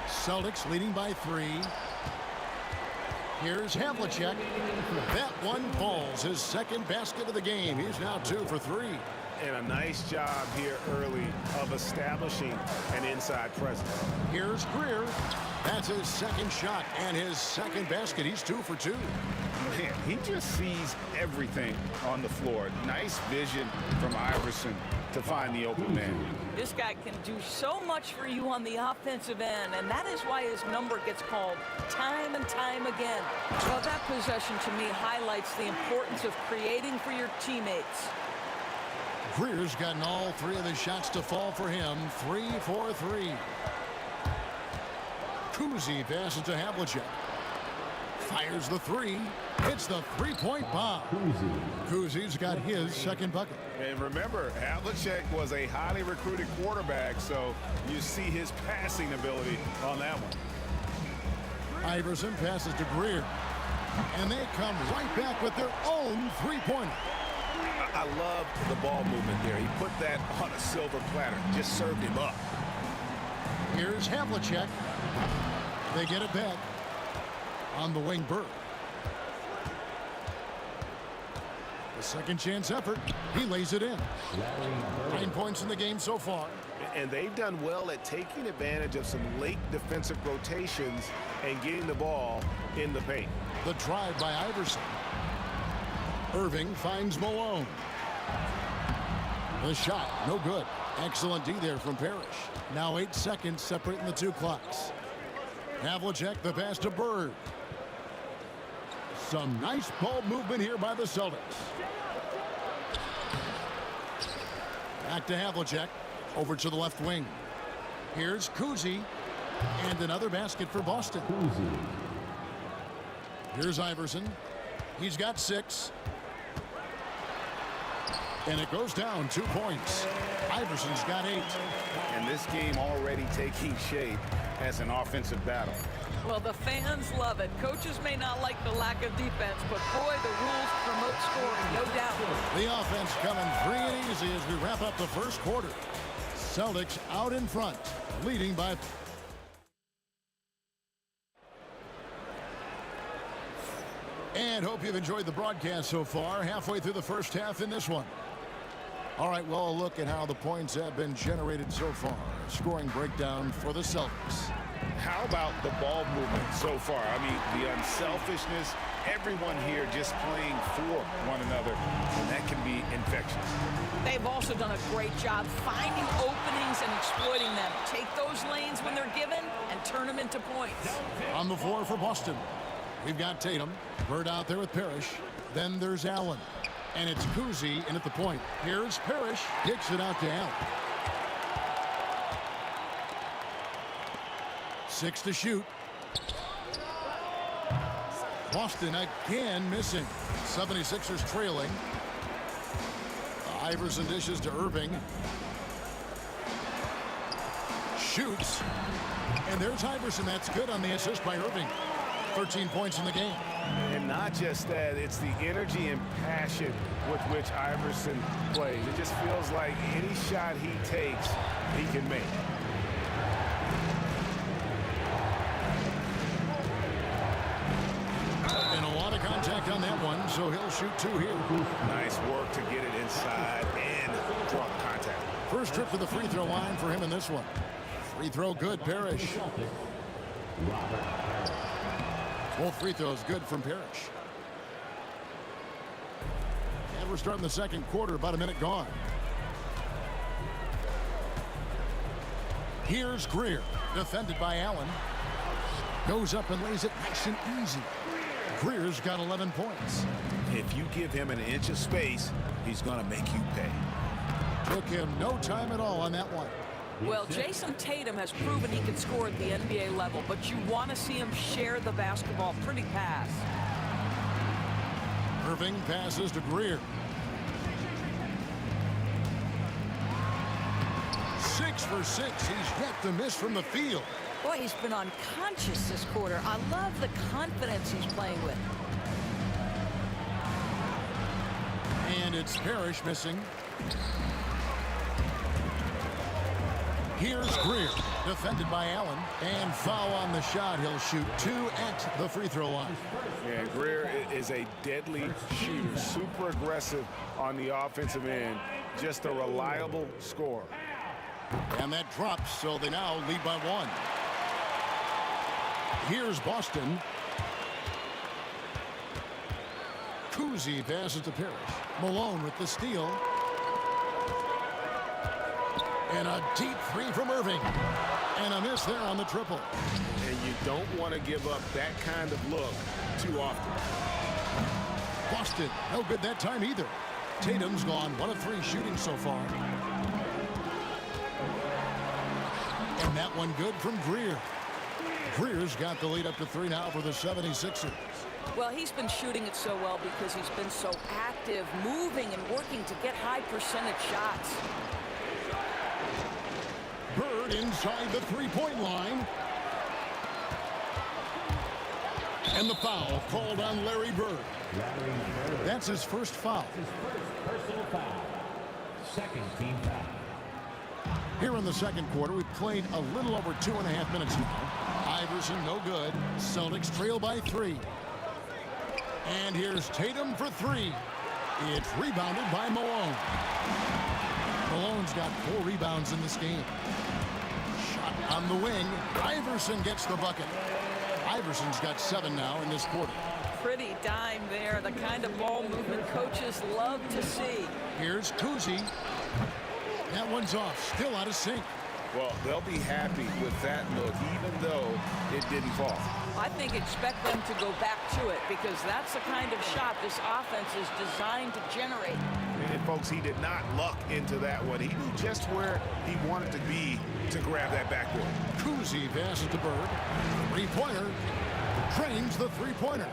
Celtics leading by 3. Here's Havlicek. That one falls. His second basket of the game. He's now 2 for 3. And a nice job here early of establishing an inside presence. Here's Greer. That's his second shot and his second basket. He's 2 for 2. Man, he just sees everything on the floor. Nice vision from Iverson to find the open man. This guy can do so much for you on the offensive end, and that is why his number gets called time and time again. Well, that possession to me highlights the importance of creating for your teammates. Greer's gotten all 3 of the shots to fall for him. 3 for 3. Kuzi passes to Havlicek. Fires the 3. It's the 3-point bomb. Kuzi's got his second bucket. And remember, Havlicek was a highly recruited quarterback, so you see his passing ability on that one. Iverson passes to Greer. And they come right back with their own 3-pointer. I love the ball movement there. He put that on a silver platter. Just served him up. Here's Havlicek. They get it back on the wing. Bird. The second chance effort. He lays it in. 9 points in the game so far. And they've done well at taking advantage of some late defensive rotations and getting the ball in the paint. The drive by Iverson. Irving finds Malone. The shot, no good. Excellent D there from Parrish. Now 8 seconds separating the 2 clocks. Havlicek, the pass to Bird. Some nice ball movement here by the Celtics. Back to Havlicek. Over to the left wing. Here's Kuzi. And another basket for Boston. Here's Iverson. He's got 6. And it goes down 2 points. Iverson's got 8. And this game already taking shape as an offensive battle. Well, the fans love it. Coaches may not like the lack of defense, but boy, the rules promote scoring, no doubt. The offense coming free and easy as we wrap up the first quarter. Celtics out in front, leading by... And hope you've enjoyed the broadcast so far. Halfway through the first half in this one. All right, well, a look at how the points have been generated so far. Scoring breakdown for the Celtics. How about the ball movement so far? I mean, the unselfishness, everyone here just playing for one another, and that can be infectious. They've also done a great job finding openings and exploiting them. Take those lanes when they're given and turn them into points. On the floor for Boston, we've got Tatum. Bird out there with Parrish. Then there's Allen. And it's Kuzi in at the point. Here's Parrish. Kicks it out to Allen. 6 to shoot. Boston again missing. 76ers trailing. Iverson dishes to Irving. Shoots. And there's Iverson. That's good on the assist by Irving. 13 points in the game. And not just that, it's the energy and passion with which Iverson plays. It just feels like any shot he takes, he can make. And a lot of contact on that one, so he'll shoot 2 here. Nice work to get it inside and drop contact. First trip to the free throw line for him in this one. Free throw good, Parrish. Both free throws good from Parrish. And we're starting the second quarter, about a minute gone. Here's Greer, defended by Allen. Goes up and lays it nice and easy. Greer's got 11 points. If you give him an inch of space, he's going to make you pay. Took him no time at all on that one. Well, Jason Tatum has proven he can score at the NBA level, but you want to see him share the basketball. Pretty pass. Irving passes to Greer. 6 for 6. He's yet to miss from the field. Boy, he's been unconscious this quarter. I love the confidence he's playing with. And it's Parrish missing. Here's Greer, defended by Allen, and foul on the shot. He'll shoot 2 at the free throw line. Yeah, Greer is a deadly shooter, super aggressive on the offensive end, just a reliable scorer. And that drops, so they now lead by 1. Here's Boston. Kuzi passes to Parrish. Malone with the steal. And a deep three from Irving. And a miss there on the triple. And you don't want to give up that kind of look too often. Boston, no good that time either. Tatum's gone 1 of 3 shooting so far. And that one good from Greer. Greer's got the lead up to 3 now for the 76ers. Well, he's been shooting it so well because he's been so active, moving and working to get high percentage shots. Bird inside the 3-point line. And the foul called on Larry Bird. That's his first foul. His first personal foul. Second team foul. Here in the second quarter, we've played a little over 2.5 minutes now. Iverson, no good. Celtics trail by 3. And here's Tatum for 3. It's rebounded by Malone. Malone's got 4 rebounds in this game. Shot on the wing. Iverson gets the bucket. Iverson's got 7 now in this quarter. Pretty dime there, the kind of ball movement coaches love to see. Here's Kuzi. That one's off, still out of sync. Well, they'll be happy with that look, even though it didn't fall. I think expect them to go back to it because that's the kind of shot this offense is designed to generate. And folks, he did not luck into that one. He knew just where he wanted to be to grab that backboard. Kuzi passes to Bird. 3-pointer. Drains the 3-pointer.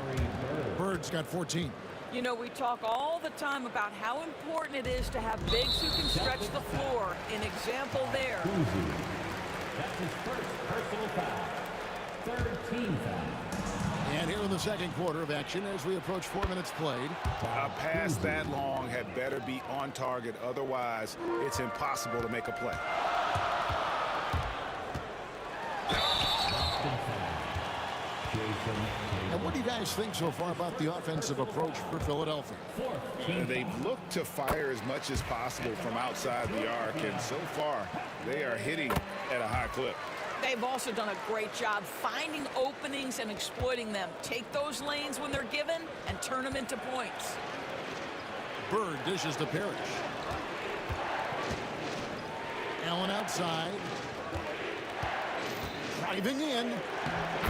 Bird Bird's got 14. You know, we talk all the time about how important it is to have bigs who can stretch the floor. An example there. That's his first personal foul. Third team foul. And here in the second quarter of action as we approach 4 minutes played. A pass that long had better be on target. Otherwise, it's impossible to make a play. And what do you guys think so far about the offensive approach for Philadelphia? They've looked to fire as much as possible from outside the arc, and so far, they are hitting at a high clip. They've also done a great job finding openings and exploiting them. Take those lanes when they're given and turn them into points. Bird dishes to Parrish. Allen outside. Driving in.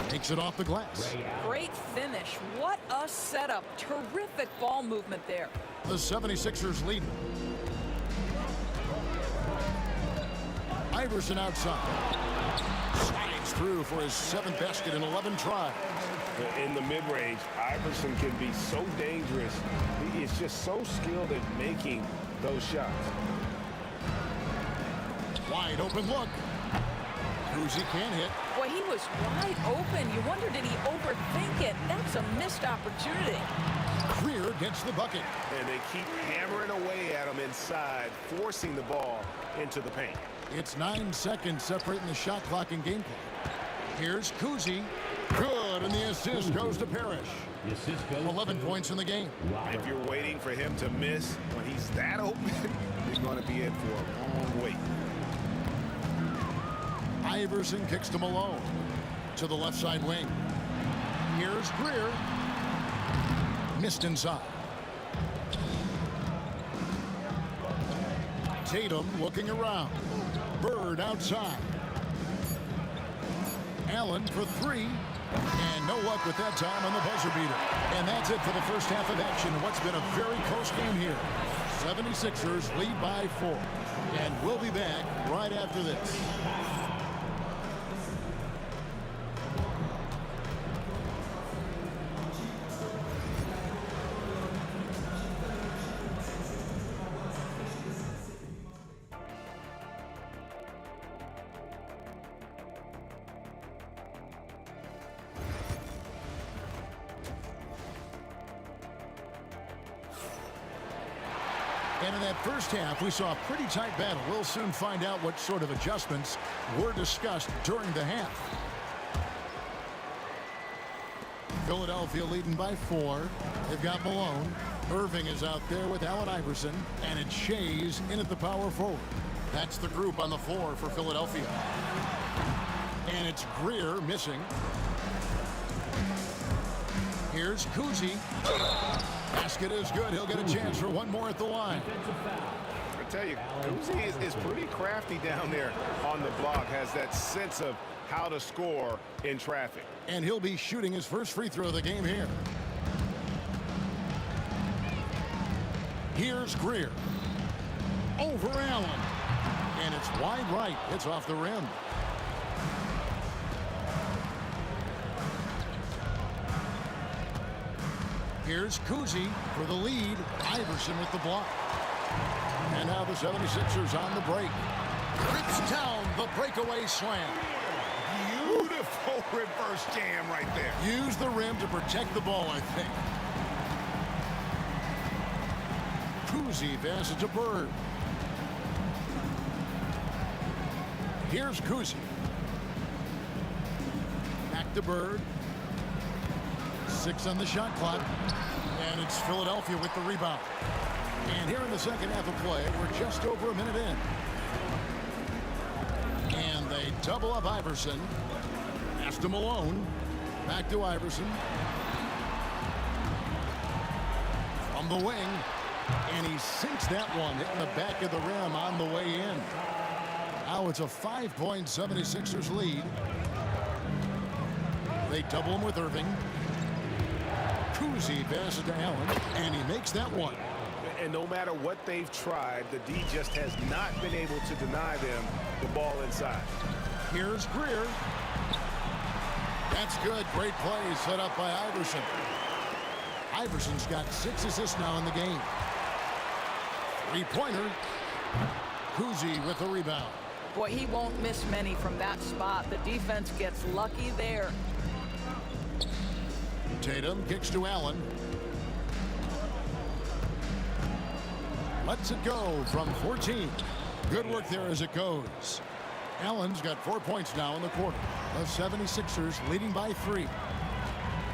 Takes it off the glass. Great finish. What a setup. Terrific ball movement there. The 76ers lead. Iverson outside. Slides through for his 7th basket in 11 tries. In the mid-range, Iverson can be so dangerous. He is just so skilled at making those shots. Wide open look. Kuzi can't hit. Boy, he was wide open. You wonder, did he overthink it? That's a missed opportunity. Greer gets the bucket. And they keep hammering away at him inside, forcing the ball into the paint. It's 9 seconds separating the shot clock and game clock. Here's Kuzi. Good, and the assist goes to Parrish. 11 points in the game. If you're waiting for him to miss when he's that open, he's going to be in for a long wait. Iverson kicks to Malone. To the left side wing. Here's Greer. Missed inside. Tatum looking around. Bird outside. Allen for 3. And no luck with that time on the buzzer beater. And that's it for the first half of action. What's been a very close game here. 76ers lead by 4. And we'll be back right after this. And in that first half, we saw a pretty tight battle. We'll soon find out what sort of adjustments were discussed during the half. Philadelphia leading by 4. They've got Malone. Irving is out there with Allen Iverson. And it's Shays in at the power forward. That's the group on the floor for Philadelphia. And it's Greer missing. Here's Kuzi. Basket is good. He'll get a chance for one more at the line. I tell you, Kuzi is pretty crafty down there on the block. Has that sense of how to score in traffic. And he'll be shooting his first free throw of the game here. Here's Greer. Over Allen. And it's wide right. It's off the rim. Here's Kuzi for the lead. Iverson with the block. And now the 76ers on the break. Rips down the breakaway slam. Beautiful reverse jam right there. Use the rim to protect the ball, I think. Kuzi passes to Bird. Here's Kuzi. Back to Bird. 6 on the shot clock. And it's Philadelphia with the rebound. And here in the second half of play, we're just over a minute in. And they double up Iverson. Pass to Malone. Back to Iverson. From the wing. And he sinks that one, hitting the back of the rim on the way in. Now it's a 5-point 76ers lead. They double him with Irving. Kuzi passes to Allen, and he makes that one. And no matter what they've tried, the D just has not been able to deny them the ball inside. Here's Greer. That's good. Great play set up by Iverson. Iverson's got 6 assists now in the game. Three-pointer. Kuzi with the rebound. Boy, he won't miss many from that spot. The defense gets lucky there. Tatum kicks to Allen. Lets it go from 14. Good work there as it goes. Allen's got 4 points now in the quarter. The 76ers leading by 3.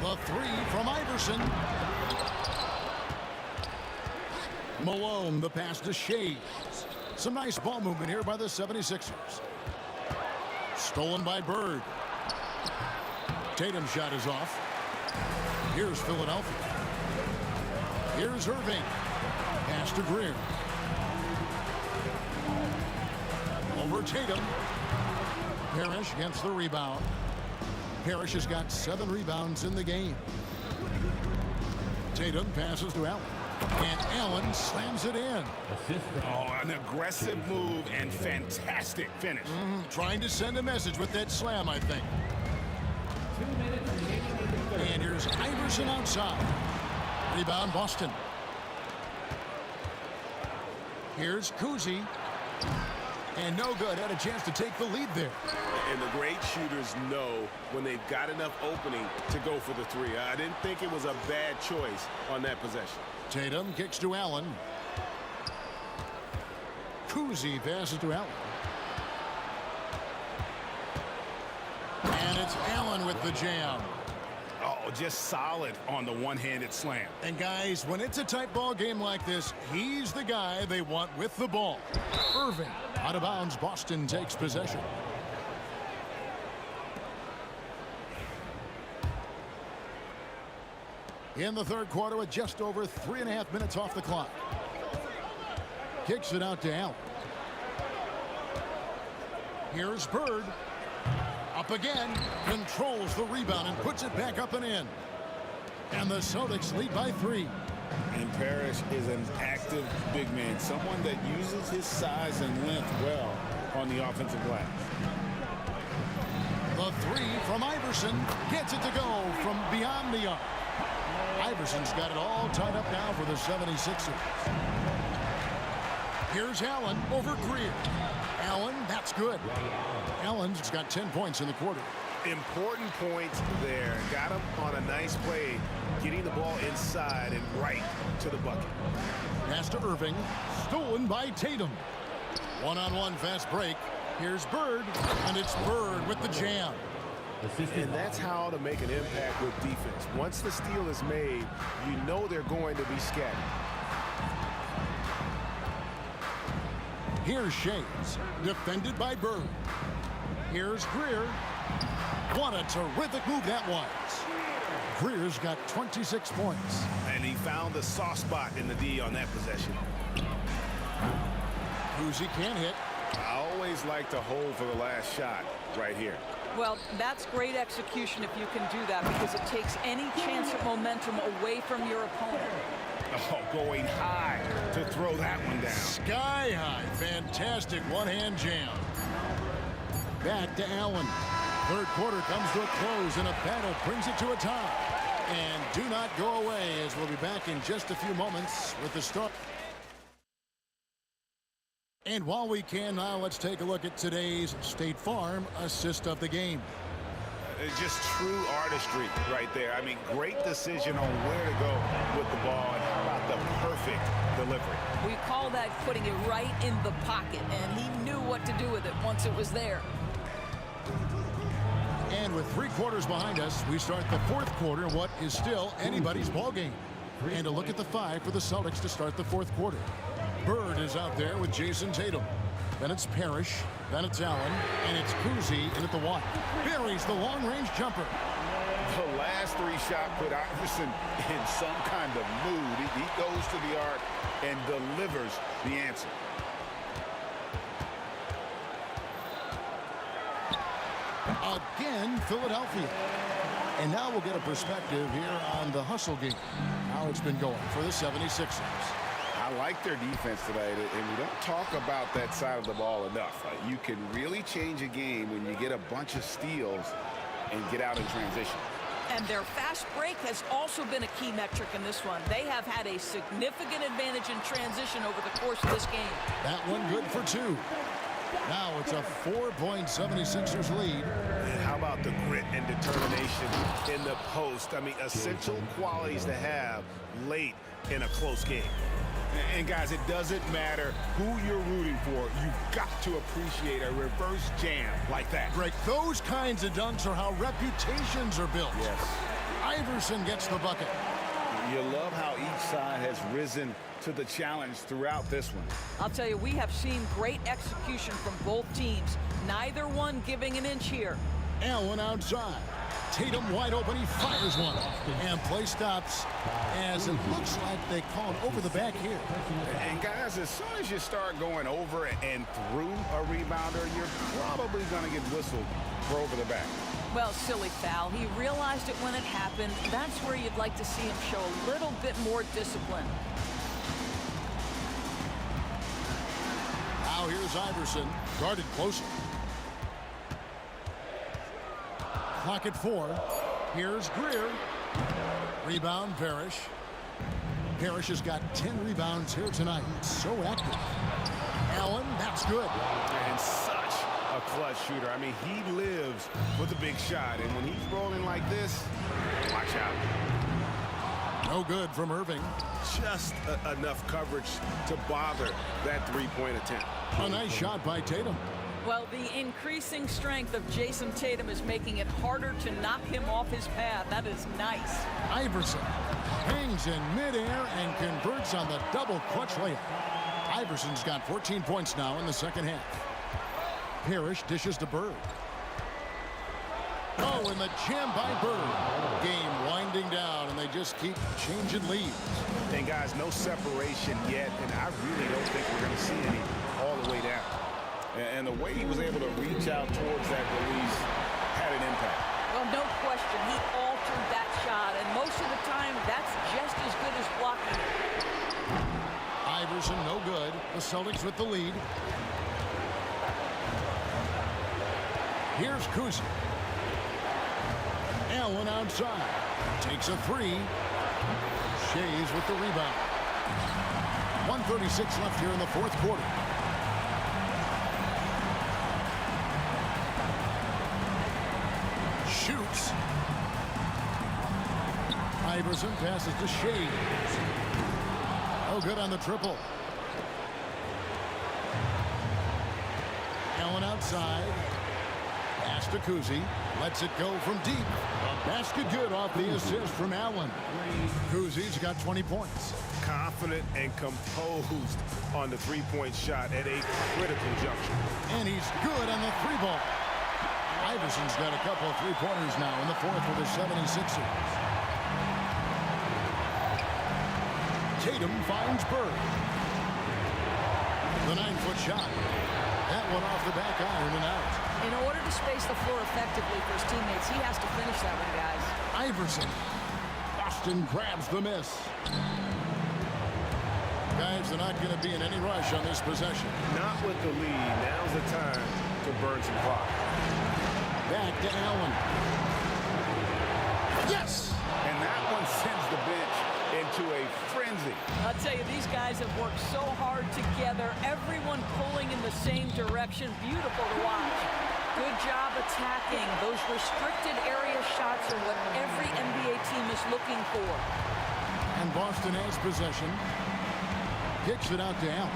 The 3 from Iverson. Malone, the pass to Shades. Some nice ball movement here by the 76ers. Stolen by Bird. Tatum's shot is off. Here's Philadelphia. Here's Irving. Pass to Greer. Over Tatum. Parrish gets the rebound. Parrish has got 7 rebounds in the game. Tatum passes to Allen. And Allen slams it in. Oh, an aggressive move and fantastic finish. Trying to send a message with that slam, I think. And here's Iverson outside. Rebound, Boston. Here's Kuzi. And no good. Had a chance to take the lead there. And the great shooters know when they've got enough opening to go for the 3. I didn't think it was a bad choice on that possession. Tatum kicks to Allen. Kuzi passes to Allen. And it's Allen with the jam. Oh, just solid on the one-handed slam. And guys, when it's a tight ball game like this, he's the guy they want with the ball. Irving, out of bounds. Boston takes possession. In the third quarter with just over 3.5 minutes off the clock. Kicks it out to Allen. Here's Bird. Up again. Controls the rebound and puts it back up and in. And the Celtics lead by 3. And Parrish is an active big man. Someone that uses his size and length well on the offensive glass. The 3 from Iverson. Gets it to go from beyond the arc. Iverson's got it all tied up now for the 76ers. Here's Allen over Greer. Allen, that's good. Allen's got 10 points in the quarter. Important points there. Got him on a nice play, getting the ball inside and right to the bucket. Pass to Irving. Stolen by Tatum. One-on-one fast break. Here's Bird, and it's Bird with the jam. And that's how to make an impact with defense. Once the steal is made, you know they're going to be scattered. Here's Shades, defended by Bird. Here's Greer. What a terrific move that was. Greer's got 26 points. And he found the soft spot in the D on that possession. Kuzi can't hit. I always like to hold for the last shot right here. Well, that's great execution if you can do that, because it takes any chance of momentum away from your opponent. Oh, going high to throw that one down. Sky high. Fantastic one-hand jam. Back to Allen. Third quarter comes to a close, and a battle brings it to a tie. And do not go away, as we'll be back in just a few moments with the start. And while we can now, let's take a look at today's State Farm assist of the game. It's just true artistry right there. I mean, great decision on where to go with the ball, and how about the perfect delivery. We call that putting it right in the pocket, and he knew what to do with it once it was there. And with 3 quarters behind us, we start the fourth quarter in what is still anybody's ball game. And a look at the 5 for the Celtics to start the fourth quarter. Bird is out there with Jason Tatum. Then it's Parrish. Then it's Allen. And it's Kuzi in at the 1. Buries the long-range jumper. The last 3 shot put Iverson in some kind of mood. He goes to the arc and delivers the answer. Again, Philadelphia. And now we'll get a perspective here on the hustle game. How it's been going for the 76ers. I like their defense tonight, and we don't talk about that side of the ball enough. You can really change a game when you get a bunch of steals and get out in transition. And their fast break has also been a key metric in this one. They have had a significant advantage in transition over the course of this game. That one good for 2. Now it's a 4-76ers lead. And how about the grit and determination in the post? I mean, essential qualities to have late in a close game. And guys, it doesn't matter who you're rooting for. You've got to appreciate a reverse jam like that. Greg, those kinds of dunks are how reputations are built. Yes. Iverson gets the bucket. You love how each side has risen to the challenge throughout this one. I'll tell you, we have seen great execution from both teams. Neither one giving an inch here. Allen outside. Tatum wide open. He fires one. And play stops as it looks like they called over the back here. And guys, as soon as you start going over and through a rebounder, you're probably going to get whistled for over the back. Well, silly foul. He realized it when it happened. That's where you'd like to see him show a little bit more discipline. Now here's Iverson, guarded closer. Clock at 4. Here's Greer. Rebound, Parrish. Parrish has got 10 rebounds here tonight. So active. Allen, that's good. And such a clutch shooter. I mean, he lives with a big shot. And when he's rolling like this, watch out. No good from Irving. Just enough coverage to bother that three-point attempt. A nice shot by Tatum. Well, the increasing strength of Jason Tatum is making it harder to knock him off his path. That is nice. Iverson hangs in midair and converts on the double clutch layup. Iverson's got 14 points now in the second half. Parrish dishes to Bird. Oh, and the jam by Bird. Game winding down, and they just keep changing leads. And guys, no separation yet, and I really don't think we're going to see any all the way down. And the way he was able to reach out towards that release had an impact. Well, no question. He altered that shot, and most of the time, that's just as good as blocking it. Iverson, no good. The Celtics with the lead. Here's Kuzi. Allen outside. Takes a 3. Shays with the rebound. 1:36 left here in the fourth quarter. Shoots. Iverson passes to Shays. Oh, good on the triple. Allen outside. Pass to Kuzi. Lets it go from deep. A basket good off the assist from Allen. Kuzi's got 20 points. Confident and composed on the three-point shot at a critical juncture. And he's good on the 3-ball. Iverson's got a couple of three-pointers now in the fourth for the 76ers. Tatum finds Bird. The 9-foot shot. That one off the back iron and out. In order to space the floor effectively for his teammates, he has to finish that one, guys. Iverson. Boston grabs the miss. Guys, they're not going to be in any rush on this possession. Not with the lead. Now's the time to burn some clock. Back to Allen. Yes! And that one sends the bench into a frenzy. I'll tell you, these guys have worked so hard together. Everyone pulling in the same direction. Beautiful to watch. Good job attacking. Those restricted area shots are what every NBA team is looking for. And Boston has possession. Kicks it out to Allen.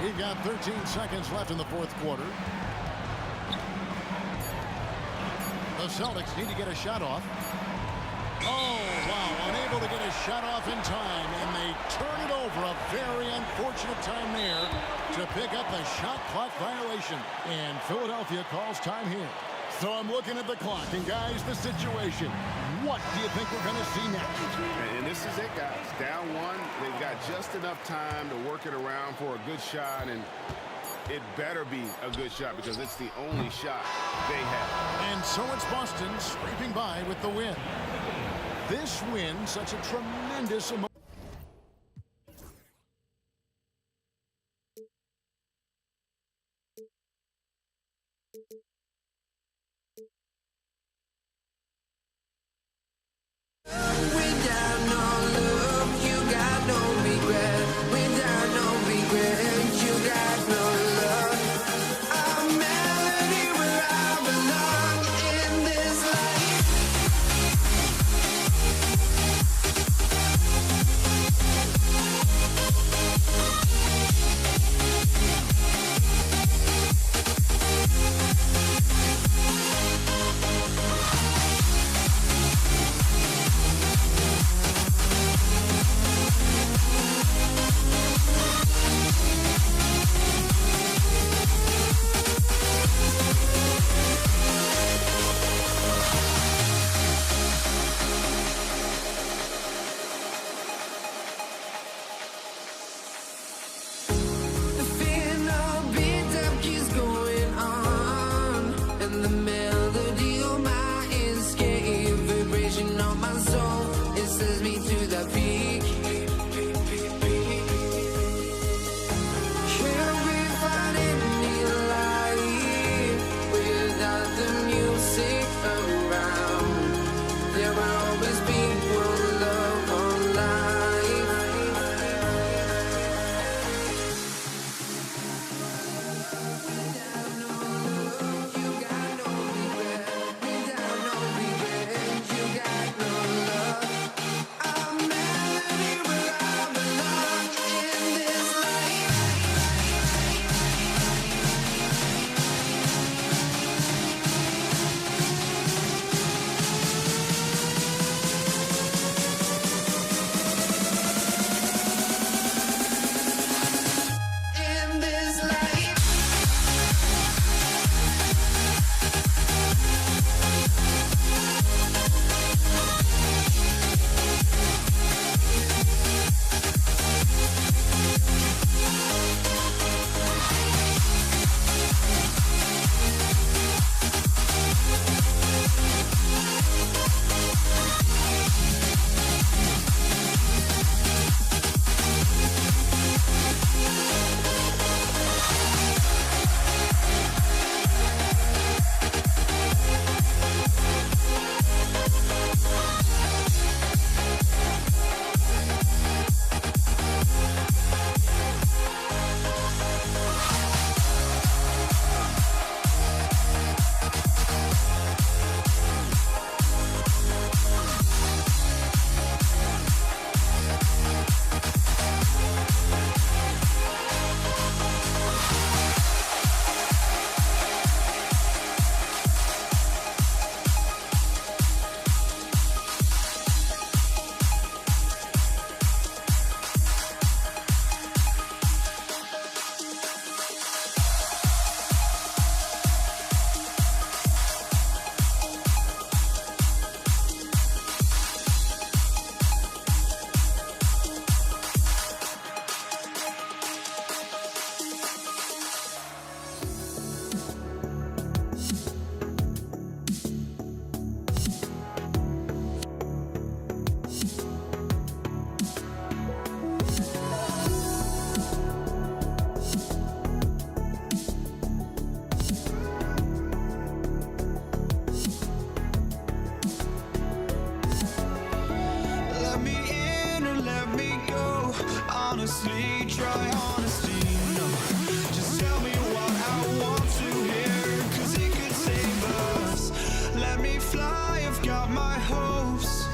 We've got 13 seconds left in the fourth quarter. The Celtics need to get a shot off. Oh, wow, unable to get a shot off in time, and they turn it over. A very unfortunate time there to pick up the shot clock violation. And Philadelphia calls time here. So I'm looking at the clock, and guys, the situation. What do you think we're going to see next? And this is it, guys. Down one, they've got just enough time to work it around for a good shot, and it better be a good shot because it's the only shot they have. And so it's Boston scraping by with the win. This win, such a tremendous emotion. try honesty, no. Just tell me what I want to hear, 'cause it could save us. Let me fly, I've got my hopes,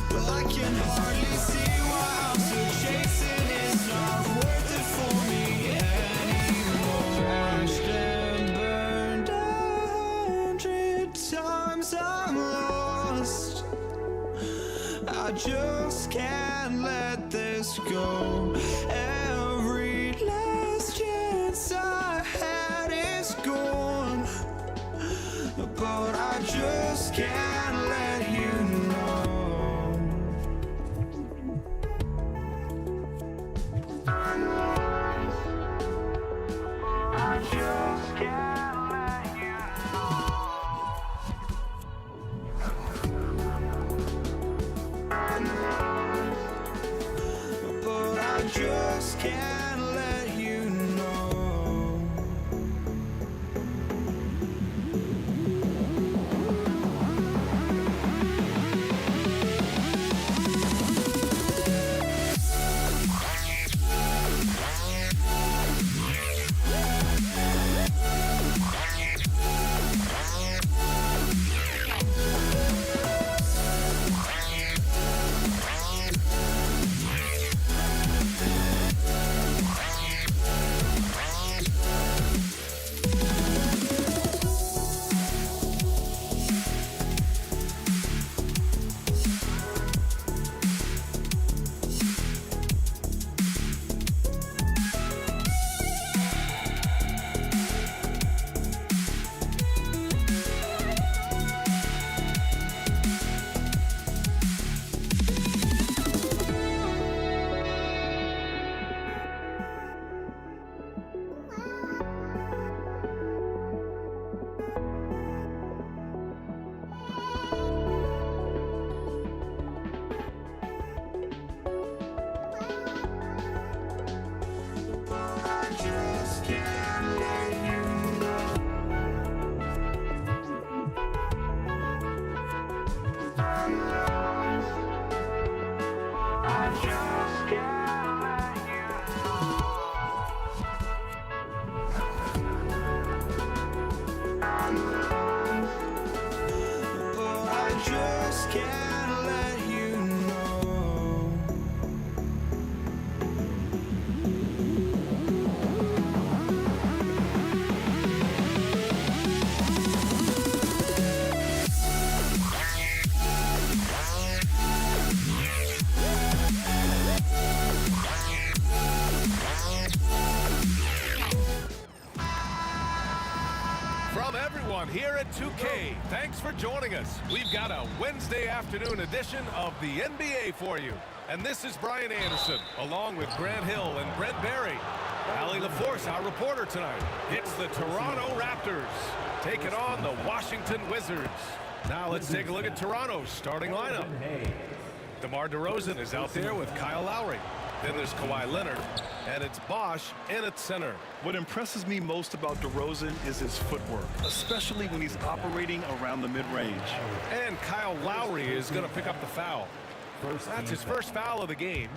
but I can hardly see why I'm still chasing. It's not worth it for me anymore. Crashed and burned 100 times, I'm lost. I just can't let this go. Every last chance I had is gone, but I just can't let you know. I just can't let you know. But I just can't let you know. From everyone here at 2K, thanks for joining us. We've got a Wednesday afternoon edition of the NBA for you. And this is Brian Anderson, along with Grant Hill and Brent Barry. Allie LaForce, our reporter tonight. It's the Toronto Raptors taking on the Washington Wizards. Now let's take a look at Toronto's starting lineup. DeMar DeRozan is out there with Kyle Lowry. Then there's Kawhi Leonard, and it's Bosh in at center. What impresses me most about DeRozan is his footwork, especially when he's operating around the mid-range. And Kyle Lowry is going to pick up the foul. That's his first foul of the game.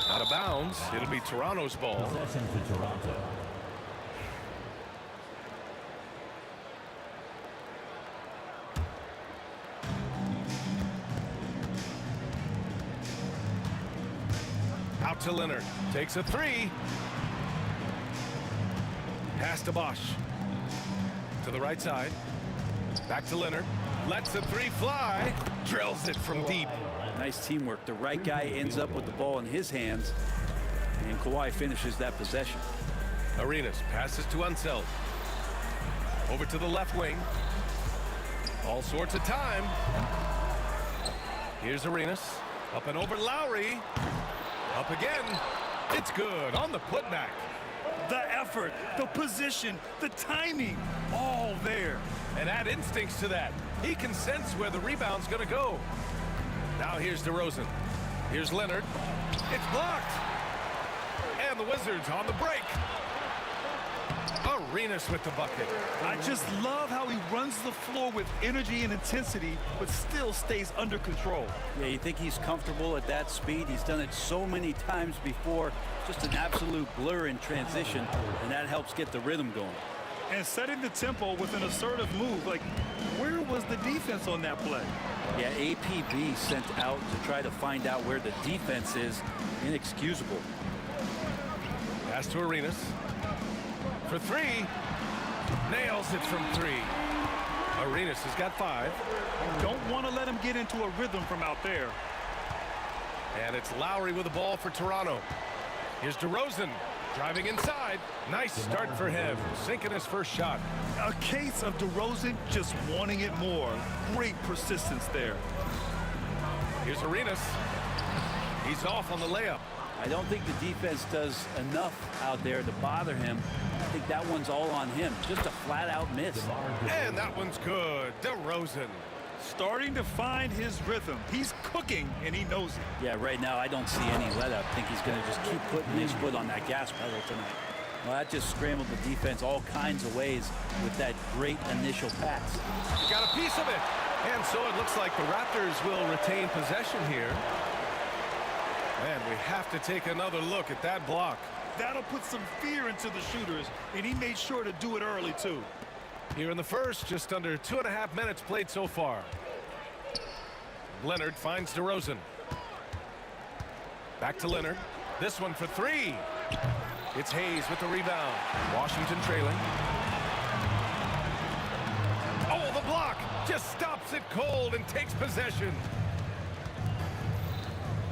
Out of bounds. It'll be Toronto's ball. Possession to Toronto. Out to Leonard. Takes a three. Pass to Bosh. To the right side. Back to Leonard. Lets the three fly. Drills it from deep. Nice teamwork. The right guy ends up with the ball in his hands, and Kawhi finishes that possession. Arenas passes to Unseld. Over to the left wing. All sorts of time. Here's Arenas. Up and over Lowry. Up again. It's good on the putback. The effort, the position, the timing, all there. And add instincts to that. He can sense where the rebound's going to go. Now here's DeRozan. Here's Leonard. It's blocked. And the Wizards on the break. Arenas with the bucket. I just love how he runs the floor with energy and intensity, but still stays under control. Yeah, you think he's comfortable at that speed? He's done it so many times before. Just an absolute blur in transition, and that helps get the rhythm going. And setting the tempo with an assertive move. Like, where was the defense on that play? Yeah, APB sent out to try to find out where the defense is. Inexcusable. Pass to Arenas. For three. Nails it from three. Arenas has got 5. Don't want to let him get into a rhythm from out there. And it's Lowry with the ball for Toronto. Here's DeRozan driving inside. Nice start for him. Sinking his first shot. A case of DeRozan just wanting it more. Great persistence there. Here's Arenas. He's off on the layup. I don't think the defense does enough out there to bother him. I think that one's all on him. Just a flat-out miss. And that one's good. DeRozan. Starting to find his rhythm. He's cooking, and he knows it. Yeah, right now I don't see any let-up. I think he's going to just keep putting his foot on that gas pedal tonight. Well, that just scrambled the defense all kinds of ways with that great initial pass. He got a piece of it. And so it looks like the Raptors will retain possession here. And we have to take another look at that block. That'll put some fear into the shooters, and he made sure to do it early, too. Here in the first, just under 2.5 minutes played so far. Leonard finds DeRozan. Back to Leonard. This one for 3. It's Hayes with the rebound. Washington trailing. Oh, the block just stops it cold and takes possession.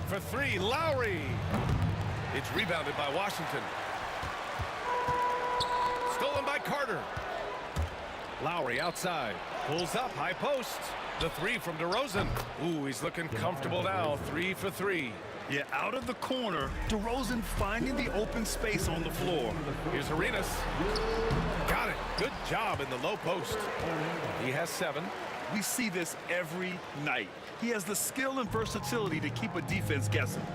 For 3, Lowry. It's rebounded by Washington. Stolen by Carter. Lowry outside. Pulls up, high post. The 3 from DeRozan. Ooh, he's looking comfortable now. 3 for 3. Yeah, out of the corner, DeRozan finding the open space on the floor. Here's Arenas. Got it. Good job in the low post. He has 7. We see this every night. He has the skill and versatility to keep a defense guessing.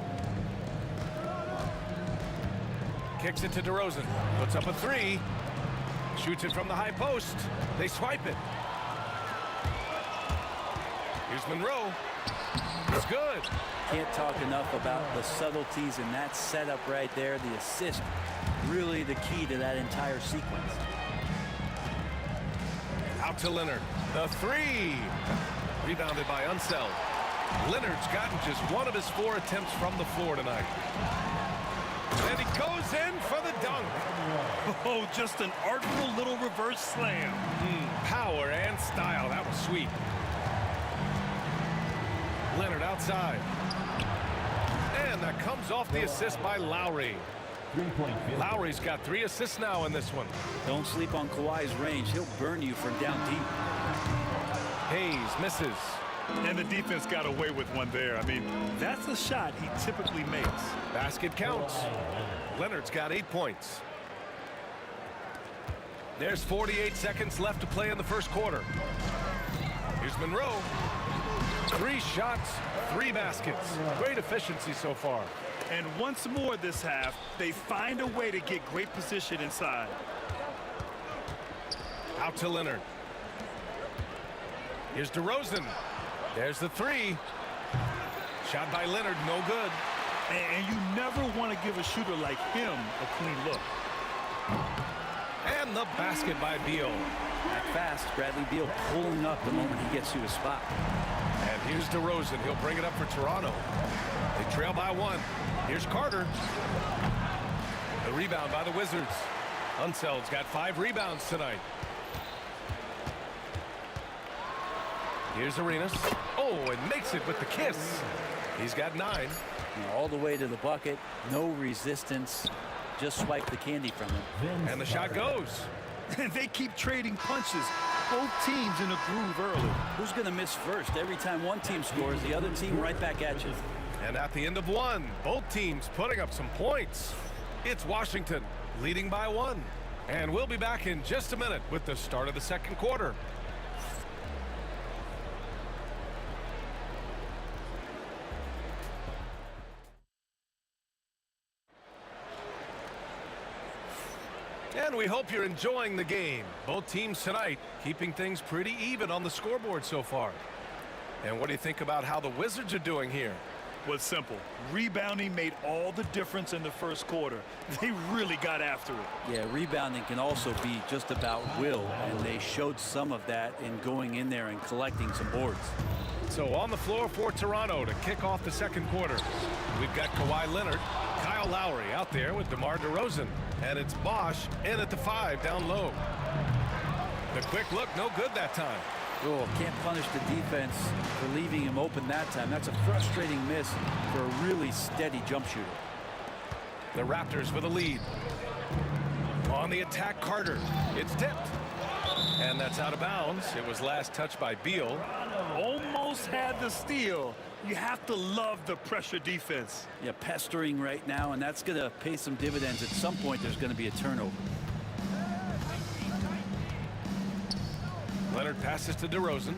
Kicks it to DeRozan. Puts up a 3. Shoots it from the high post. They swipe it. Here's Monroe. It's good. Can't talk enough about the subtleties in that setup right there. The assist, really the key to that entire sequence. Out to Leonard. The 3. Rebounded by Unseld. Leonard's gotten just 1 of his 4 attempts from the floor tonight. And he goes in for the dunk. Oh, just an artful little reverse slam. Power and style. That was sweet. Leonard outside. And that comes off the assist by Lowry. Lowry's got 3 assists now in this one. Don't sleep on Kawhi's range. He'll burn you from down deep. Hayes misses. And the defense got away with one there. I mean, that's a shot he typically makes. Basket counts. Leonard's got 8 points. There's 48 seconds left to play in the first quarter. Here's Monroe. 3 shots, 3 baskets. Great efficiency so far. And once more this half, they find a way to get great position inside. Out to Leonard. Here's DeRozan. There's the 3. Shot by Leonard, no good. And you never want to give a shooter like him a clean look. And the basket by Beal. That fast, Bradley Beal pulling up the moment he gets to his spot. And here's DeRozan. He'll bring it up for Toronto. They trail by 1. Here's Carter. The rebound by the Wizards. Unseld's got 5 rebounds tonight. Here's Arenas. Oh, and makes it with the kiss. He's got 9. All the way to the bucket. No resistance. Just swipe the candy from him. And the shot goes. And they keep trading punches. Both teams in a groove early. Who's going to miss first? Every time one team scores, the other team right back at you. And at the end of 1, both teams putting up some points. It's Washington leading by 1. And we'll be back in just a minute with the start of the second quarter. And And we hope you're enjoying the game. Both teams tonight keeping things pretty even on the scoreboard so far. And what do you think about how the Wizards are doing here? Was simple. Rebounding made all the difference in the first quarter. They really got after it. Yeah, rebounding can also be just about will, and they showed some of that in going in there and collecting some boards. So on the floor for Toronto to kick off the second quarter, we've got Kawhi Leonard, Kyle Lowry out there with DeMar DeRozan, and it's Bosch in at the 5 down low. The quick look, no good that time. Oh, can't punish the defense for leaving him open that time. That's a frustrating miss for a really steady jump shooter. The Raptors with a lead. On the attack, Carter. It's tipped. And that's out of bounds. It was last touched by Beal. Almost had the steal. You have to love the pressure defense. Yeah, pestering right now, and that's going to pay some dividends. At some point, there's going to be a turnover. Leonard passes to DeRozan.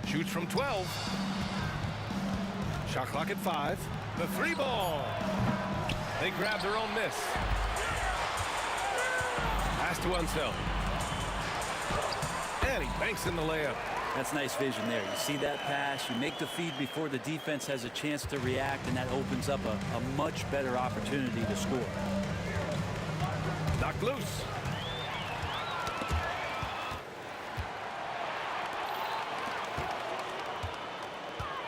Shoots from 12. Shot clock at 5. The 3 ball. They grab their own miss. Pass to Unseld. And he banks in the layup. That's nice vision there. You see that pass, you make the feed before the defense has a chance to react, and that opens up a much better opportunity to score. Knocked loose.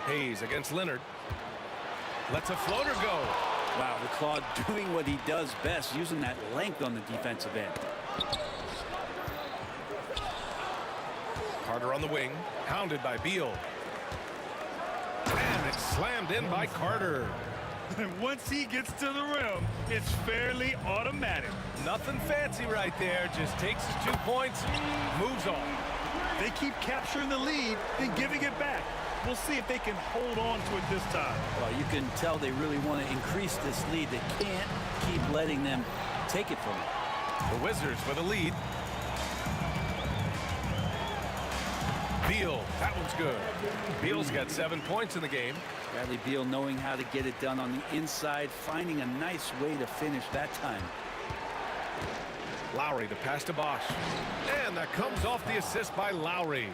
Hayes against Leonard. Lets a floater go. Wow, the Claw doing what he does best, using that length on the defensive end. Carter on the wing, pounded by Beal. And it's slammed in by Carter. And once he gets to the rim, it's fairly automatic. Nothing fancy right there. Just takes his 2 points, moves on. They keep capturing the lead and giving it back. We'll see if they can hold on to it this time. Well, you can tell they really want to increase this lead. They can't keep letting them take it from them. The Wizards with a lead. Beal, that one's good. Beal's got 7 points in the game. Bradley Beal knowing how to get it done on the inside, finding a nice way to finish that time. Lowry to pass to Bosch. And that comes off the assist by Lowry.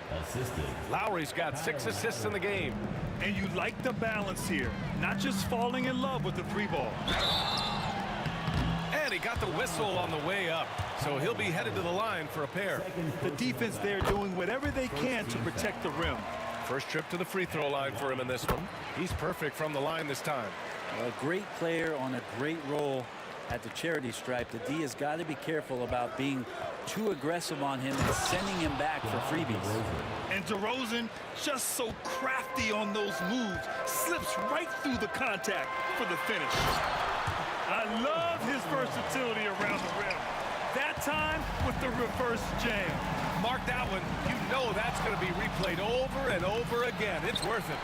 Lowry's got 6 assists in the game. And you like the balance here. Not just falling in love with the 3 ball. And he got the whistle on the way up. So he'll be headed to the line for a pair. The defense there doing whatever they can to protect the rim. First trip to the free throw line for him in this one. He's perfect from the line this time. A great player on a great roll at the charity stripe. The D has got to be careful about being too aggressive on him and sending him back for freebies. And DeRozan, just so crafty on those moves, slips right through the contact for the finish. I love his versatility around the rim. That time with the reverse jam. Mark that one. You know that's going to be replayed over and over again. It's worth it.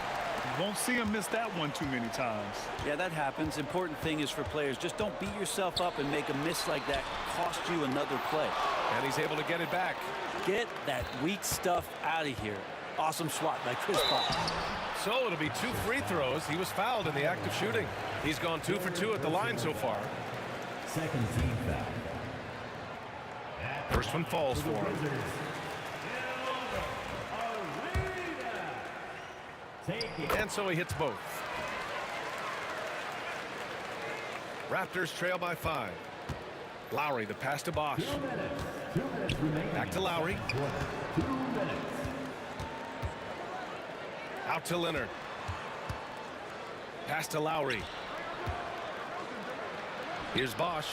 You won't see him miss that one too many times. Yeah, that happens. Important thing is for players, just don't beat yourself up and make a miss like that cost you another play. And he's able to get it back. Get that weak stuff out of here. Awesome swat by Chris Bosh. So it'll be 2 free throws. He was fouled in the act of shooting. He's gone 2 for 2 at the line so far. Second team foul. First one falls for him. And so he hits both. Raptors trail by 5. Lowry, the pass to Bosch. Back to Lowry. 2 minutes. Out to Leonard. Pass to Lowry. Here's Bosch.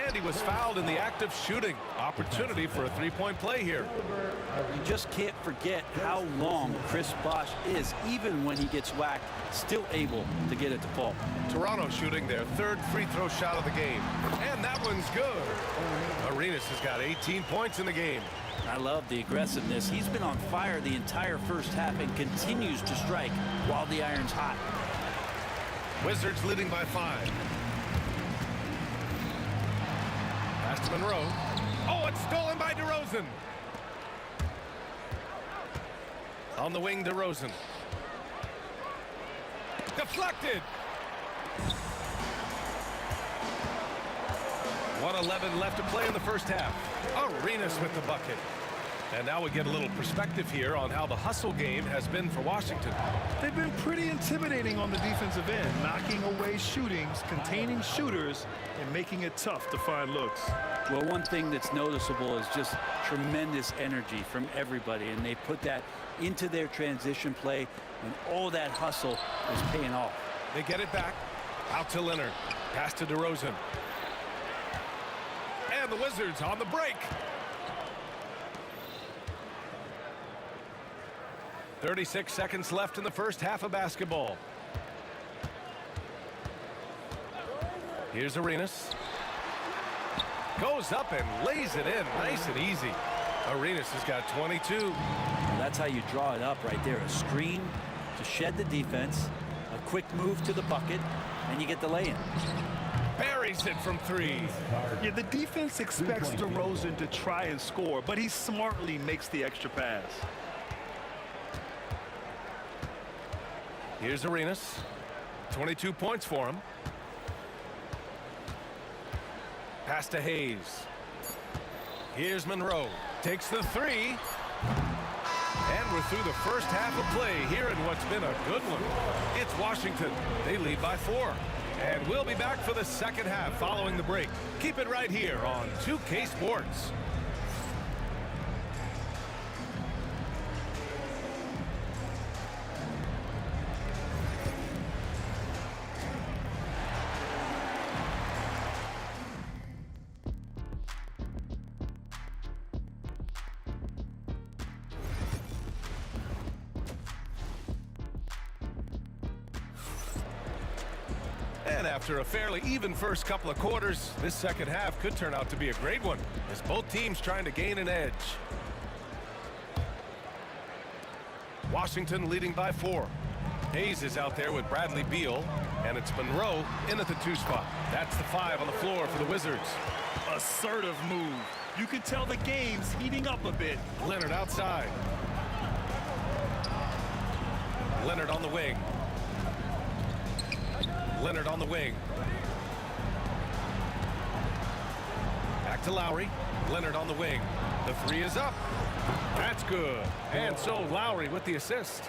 And he was fouled in the act of shooting. Opportunity for a 3-point play here. You just can't forget how long Chris Bosh is, even when he gets whacked, still able to get it to fall. Toronto shooting their 3rd free throw shot of the game. And that one's good. Arenas has got 18 points in the game. I love the aggressiveness. He's been on fire the entire first half and continues to strike while the iron's hot. Wizards leading by 5. Pass to Monroe. Oh, it's stolen by DeRozan. On the wing, DeRozan. Deflected. 1:11 left to play in the first half. Arenas with the bucket. And now we get a little perspective here on how the hustle game has been for Washington. They've been pretty intimidating on the defensive end, knocking away shootings, containing shooters, and making it tough to find looks. Well, one thing that's noticeable is just tremendous energy from everybody, and they put that into their transition play, and all that hustle is paying off. They get it back. Out to Leonard. Pass to DeRozan. And the Wizards on the break. 36 seconds left in the first half of basketball. Here's Arenas. Goes up and lays it in nice and easy. Arenas has got 22. That's how you draw it up right there. A screen to shed the defense, a quick move to the bucket, and you get the lay-in. Buries it from 3. Yeah, the defense expects DeRozan to try and score, but he smartly makes the extra pass. Here's Arenas. 22 points for him. Pass to Hayes. Here's Monroe. Takes the 3. And we're through the first half of play here in what's been a good one. It's Washington. They lead by 4. And we'll be back for the second half following the break. Keep it right here on 2K Sports. And after a fairly even first couple of quarters, this second half could turn out to be a great one as both teams trying to gain an edge. Washington leading by 4. Hayes is out there with Bradley Beal, and it's Monroe in at the 2 spot. That's the 5 on the floor for the Wizards. Assertive move. You can tell the game's heating up a bit. Leonard outside. Leonard on the wing. Leonard on the wing. Back to Lowry. Leonard on the wing. The 3 is up. That's good. And so Lowry with the assist.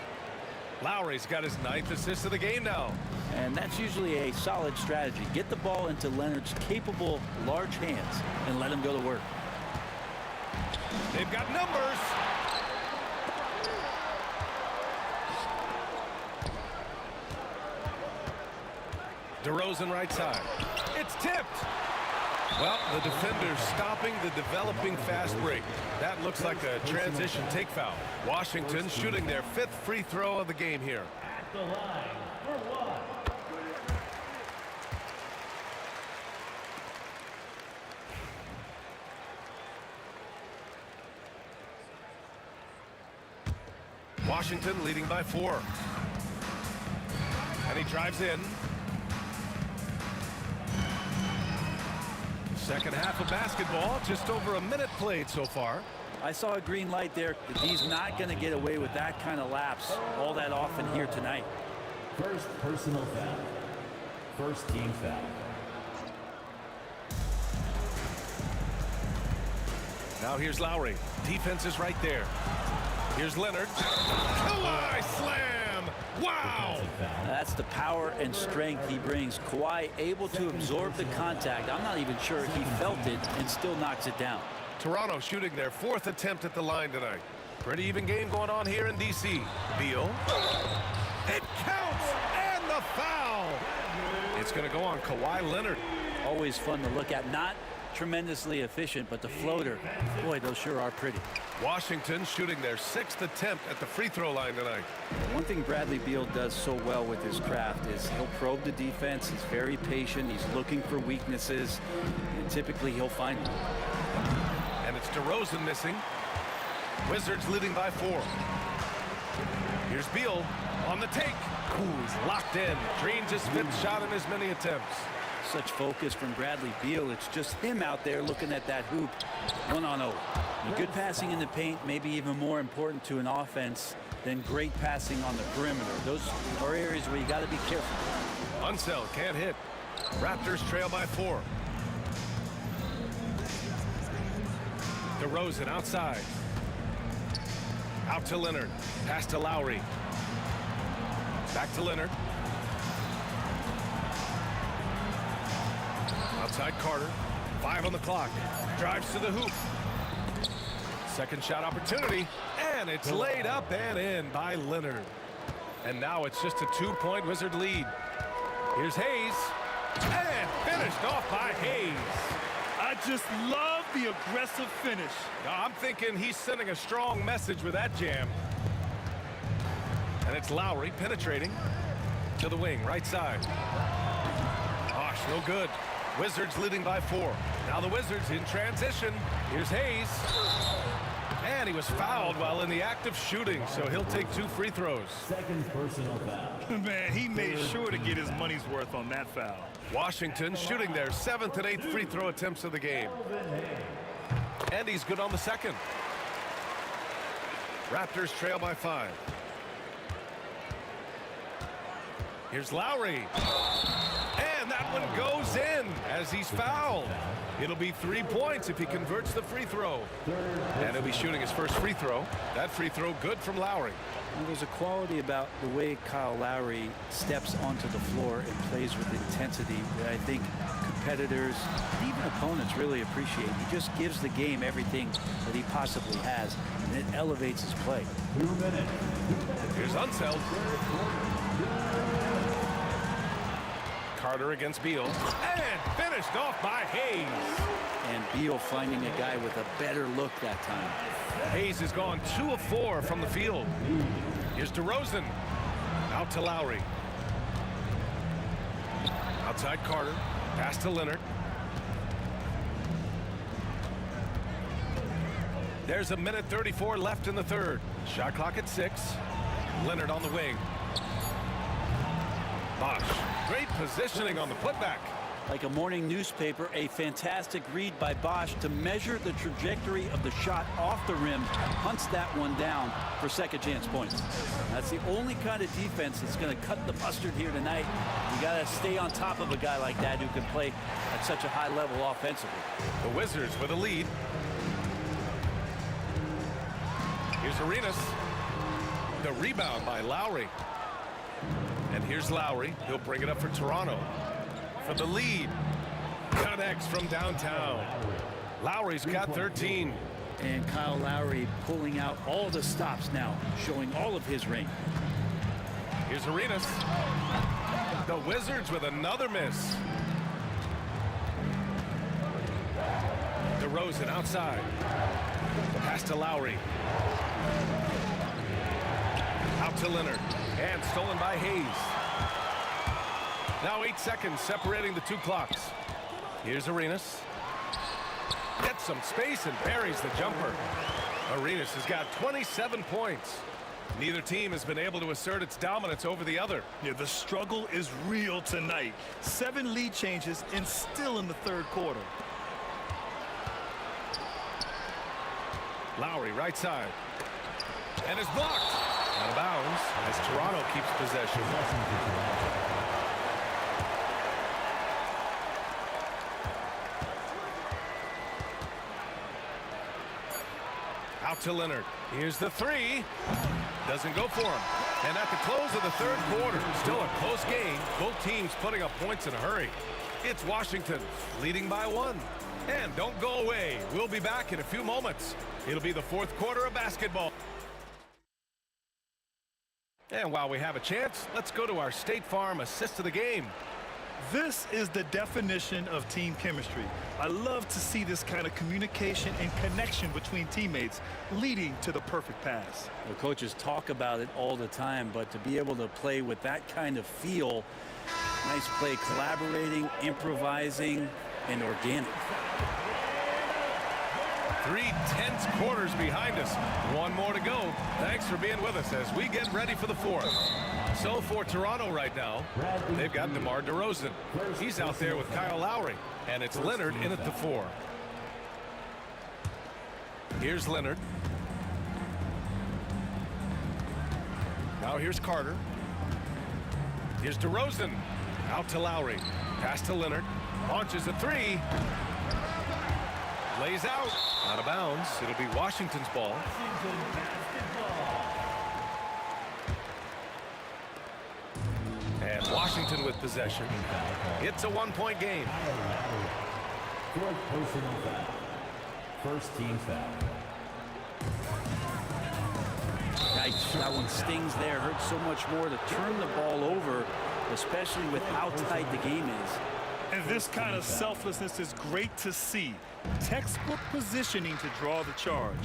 Lowry's got his 9th assist of the game now. And that's usually a solid strategy. Get the ball into Leonard's capable, large hands and let him go to work. They've got numbers. DeRozan right side. It's tipped. Well, the defender's stopping the developing fast break. That looks like a transition take foul. Washington shooting their 5th free throw of the game here. At the line for 1. Washington leading by 4. And he drives in. Second half of basketball, just over a minute played so far. I saw a green light there. He's not going to get away with that kind of lapse all that often here tonight. First personal foul. First team foul. Now here's Lowry. Defense is right there. Here's Leonard. Kawhi slam! Wow! That's the power and strength he brings. Kawhi able to absorb the contact. I'm not even sure he felt it and still knocks it down. Toronto shooting their 4th attempt at the line tonight. Pretty even game going on here in D.C. Beal. It counts! And the foul! It's going to go on Kawhi Leonard. Always fun to look at. Not tremendously efficient, but the floater, boy, those sure are pretty. Washington shooting their 6th attempt at the free throw line tonight. One thing Bradley Beal does so well with his craft is he'll probe the defense. He's very patient. He's looking for weaknesses, and typically he'll find them. And it's DeRozan missing. Wizards leading by 4. Here's Beal on the take. Ooh, he's locked in. Drains his 5th shot in as many attempts. Such focus from Bradley Beal. It's just him out there looking at that hoop 1-on-0. Good passing in the paint, maybe even more important to an offense than great passing on the perimeter. Those are areas where you got to be careful. Unseld can't hit. Raptors trail by 4. DeRozan outside. Out to Leonard. Pass to Lowry. Back to Leonard. Outside Carter. 5 on the clock. Drives to the hoop. Second shot opportunity. And it's laid up and in by Leonard. And now it's just a 2-point Wizard lead. Here's Hayes. And finished off by Hayes. I just love the aggressive finish. Now, I'm thinking he's sending a strong message with that jam. And it's Lowry penetrating to the wing, right side. Gosh, no good. Wizards leading by 4. Now the Wizards in transition. Here's Hayes. And he was fouled while in the act of shooting, so he'll take 2 free throws. Second personal foul. Man, he made sure to get his money's worth on that foul. Washington shooting their 7th and 8th free throw attempts of the game. And he's good on the second. Raptors trail by 5. Here's Lowry. And that one goes in as he's fouled. It'll be 3 points if he converts the free throw. And he'll be shooting his first free throw. That free throw good from Lowry. And there's a quality about the way Kyle Lowry steps onto the floor and plays with intensity that I think competitors, even opponents, really appreciate. He just gives the game everything that he possibly has, and it elevates his play. Here's Unseld. Carter against Beal. And finished off by Hayes. And Beal finding a guy with a better look that time. Hayes has gone 2 of 4 from the field. Here's DeRozan. Out to Lowry. Outside Carter. Pass to Leonard. There's 1:34 left in the third. Shot clock at 6. Leonard on the wing. Bosh. Great positioning on the putback. Like a morning newspaper, a fantastic read by Bosh to measure the trajectory of the shot off the rim, hunts that one down for second chance points. That's the only kind of defense that's going to cut the mustard here tonight. You got to stay on top of a guy like that who can play at such a high level offensively. The Wizards with a lead. Here's Arenas. The rebound by Lowry. And here's Lowry. He'll bring it up for Toronto. For the lead. Connects from downtown. Lowry's got 13. And Kyle Lowry pulling out all the stops now, showing all of his range. Here's Arenas. The Wizards with another miss. DeRozan outside. Pass to Lowry. Out to Leonard. And stolen by Hayes. Now 8 seconds separating the 2 clocks. Here's Arenas. Gets some space and buries the jumper. Arenas has got 27 points. Neither team has been able to assert its dominance over the other. Yeah, the struggle is real tonight. 7 lead changes and still in the third quarter. Lowry right side. And is blocked. Out of bounds as Toronto keeps possession. Out to Leonard. Here's the 3. Doesn't go for him. And at the close of the third quarter, still a close game. Both teams putting up points in a hurry. It's Washington leading by 1. And don't go away. We'll be back in a few moments. It'll be the fourth quarter of basketball. And while we have a chance, let's go to our State Farm assist of the game. This is the definition of team chemistry. I love to see this kind of communication and connection between teammates leading to the perfect pass. The coaches talk about it all the time, but to be able to play with that kind of feel, nice play, collaborating, improvising, and organic. 3 tense quarters behind us. 1 more to go. Thanks for being with us as we get ready for the fourth. So for Toronto right now, they've got DeMar DeRozan. He's out there with Kyle Lowry, and it's Leonard in at the 4. Here's Leonard. Now here's Carter. Here's DeRozan. Out to Lowry. Pass to Leonard. Launches a 3. Lays out. Out of bounds. It'll be Washington's ball. And Washington with possession. It's a one-point game. Fourth personal foul. First team foul. Yikes, that one stings there. Hurts so much more to turn the ball over, especially with how tight the game is. And this kind of selflessness is great to see. Textbook positioning to draw the charge.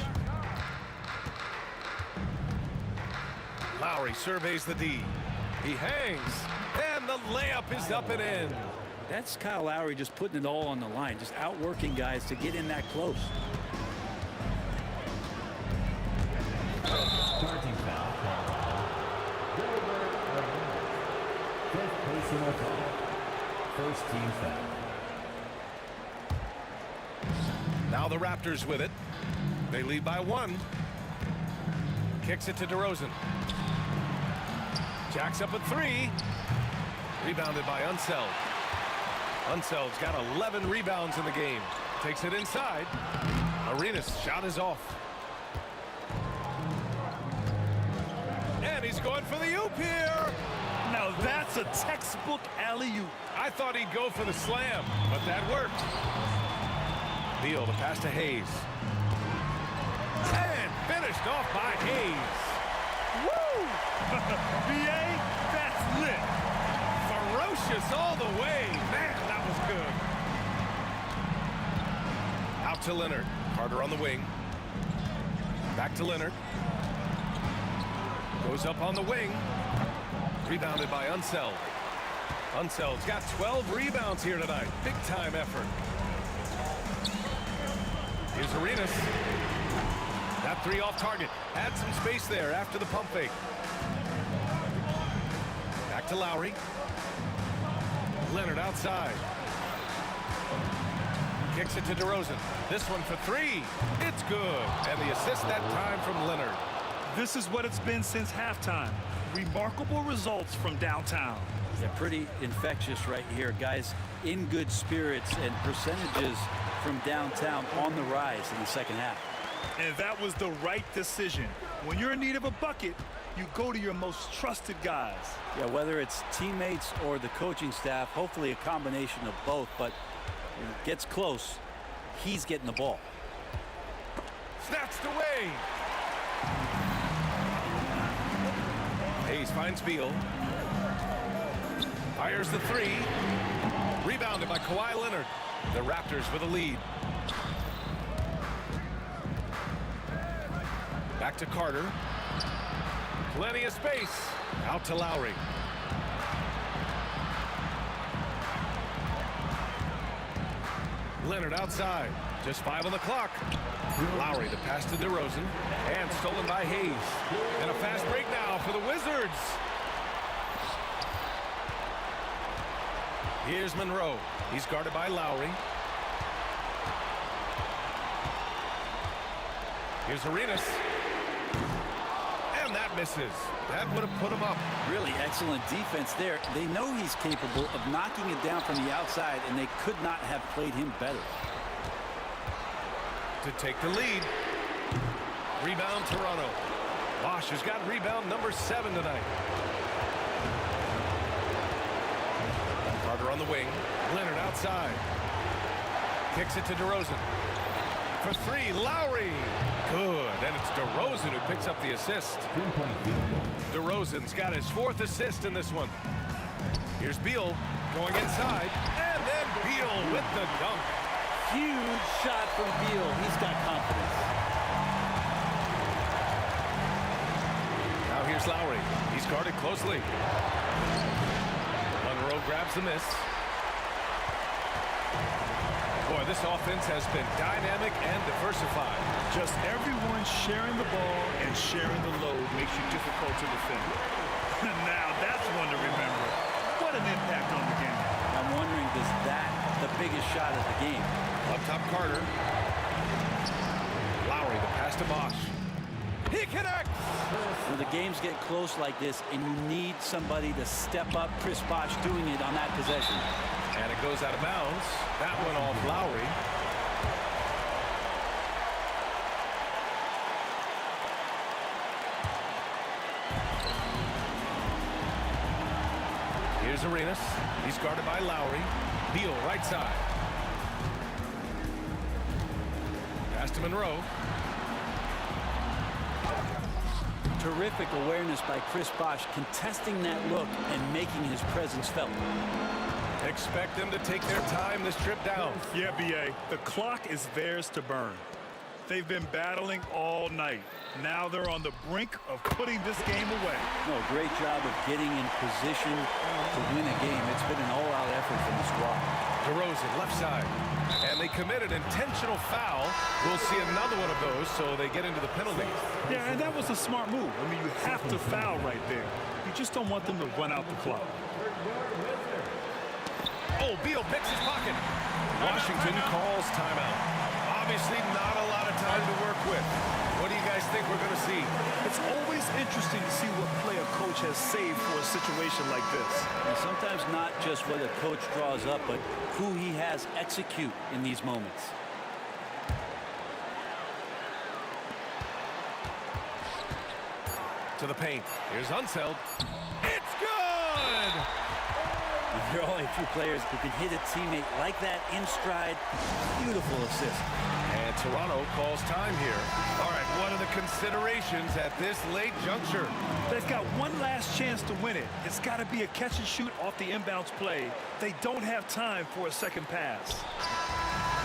Lowry surveys the D. He hangs, and the layup is up and in. That's Kyle Lowry just putting it all on the line, just outworking guys to get in that close. Starting foul. Fifth personal foul. First team foul. Now the Raptors with it. They lead by 1. Kicks it to DeRozan. Jacks up at 3. Rebounded by Unseld. Unseld's got 11 rebounds in the game. Takes it inside. Arenas' shot is off. And he's going for the oop here. Now that's a textbook alley-oop. I thought he'd go for the slam, but that worked. Beal, the pass to Hayes. And finished off by Hayes. Woo! BA, that's lit. Ferocious all the way. Man, that was good. Out to Leonard. Carter on the wing. Back to Leonard. Goes up on the wing. Rebounded by Unseld. Unseld's got 12 rebounds here tonight. Big time effort. Here's Arenas. That 3 off target. Had some space there after the pump fake. Back to Lowry. Leonard outside. Kicks it to DeRozan. This one for 3. It's good. And the assist that time from Leonard. This is what it's been since halftime. Remarkable results from downtown. Yeah, pretty infectious right here. Guys in good spirits and percentages from downtown on the rise in the second half. And that was the right decision. When you're in need of a bucket, you go to your most trusted guys. Yeah, whether it's teammates or the coaching staff, hopefully a combination of both, but when it gets close, he's getting the ball. Snatched away. Hayes finds Beal. Fires the 3. Rebounded by Kawhi Leonard. The Raptors with a lead. Back to Carter. Plenty of space. Out to Lowry. Leonard outside. Just 5 on the clock. Lowry, the pass to DeRozan. And stolen by Hayes. And a fast break now for the Wizards. Here's Monroe. He's guarded by Lowry. Here's Arenas. And that misses. That would have put him up. Really excellent defense there. They know he's capable of knocking it down from the outside, and they could not have played him better. To take the lead. Rebound Toronto. Bosch has got rebound number 7 tonight. Carter on the wing. Leonard outside. Kicks it to DeRozan. For 3, Lowry. Good. And it's DeRozan who picks up the assist. DeRozan's got his 4th assist in this one. Here's Beal going inside. And then Beal with the dunk. Huge shot from Beal. He's got confidence. Now here's Lowry. He's guarded closely. Monroe grabs the miss. Boy, this offense has been dynamic and diversified. Just everyone sharing the ball and sharing the load makes you difficult to defend. Now that's one to remember. What an impact on the game. I'm wondering, is that the biggest shot of the game? Up top, Carter. Lowry, the pass to Bosch. He connects! When the games get close like this and you need somebody to step up, Chris Bosch doing it on that possession. And it goes out of bounds. That went off Lowry. Here's Arenas. He's guarded by Lowry. Beal right side. Pass to Monroe. Terrific awareness by Chris Bosh, contesting that look and making his presence felt. Expect them to take their time this trip down. Yeah, B.A. The clock is theirs to burn. They've been battling all night. Now they're on the brink of putting this game away. No, great job of getting in position to win a game. It's been an all-out effort from the squad. DeRozan, left side. And they commit an intentional foul. We'll see another one of those, so they get into the penalty. Yeah, and that was a smart move. I mean, you have to foul right there. You just don't want them to run out the clock. Oh, Beal picks his pocket. Washington calls timeout. Obviously not a lot of time to work with. What do you guys think we're going to see? It's always interesting to see what play a coach has saved for a situation like this. And sometimes not just what a coach draws up, but who he has execute in these moments. To the paint. Here's Unseld. It's good! There are only a few players who can hit a teammate like that in stride. Beautiful assist. And Toronto calls time here. All right, what are the considerations at this late juncture? They've got one last chance to win it. It's got to be a catch and shoot off the inbounds play. They don't have time for a second pass.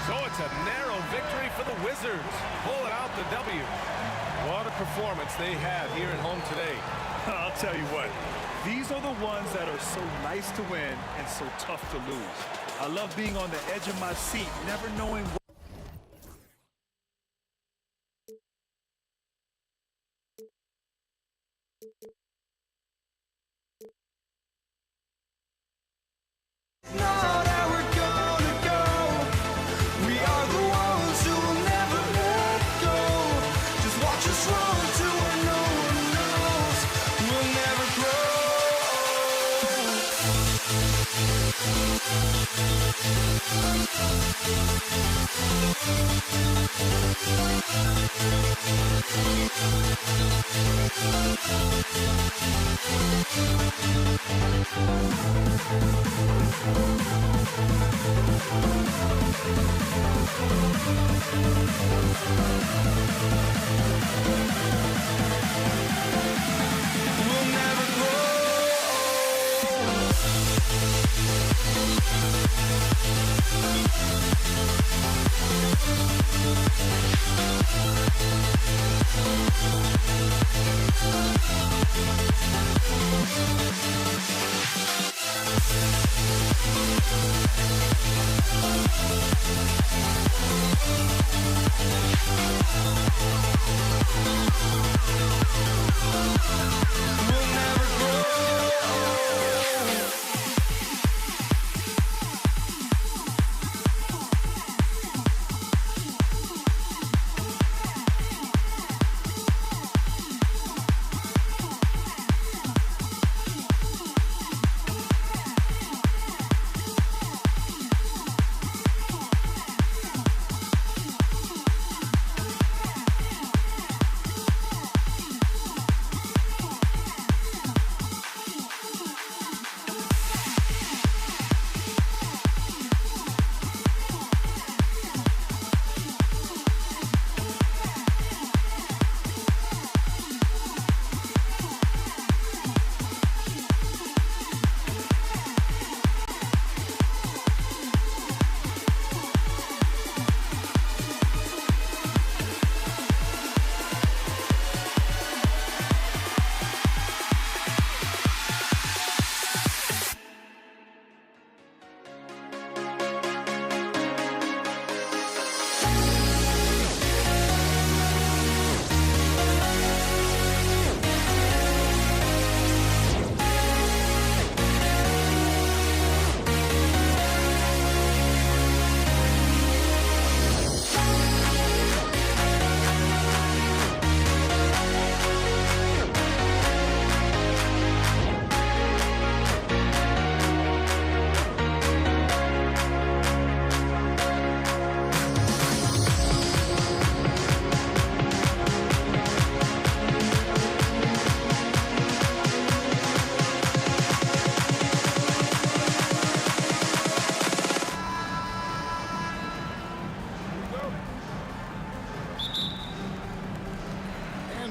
So it's a narrow victory for the Wizards. Pulling out the W. What a performance they had here at home today. I'll tell you what. These are the ones that are so nice to win and so tough to lose. I love being on the edge of my seat, never knowing what Now that we're gonna go, we are the ones who will never let go. Just watch us run to where no one knows. We'll never grow.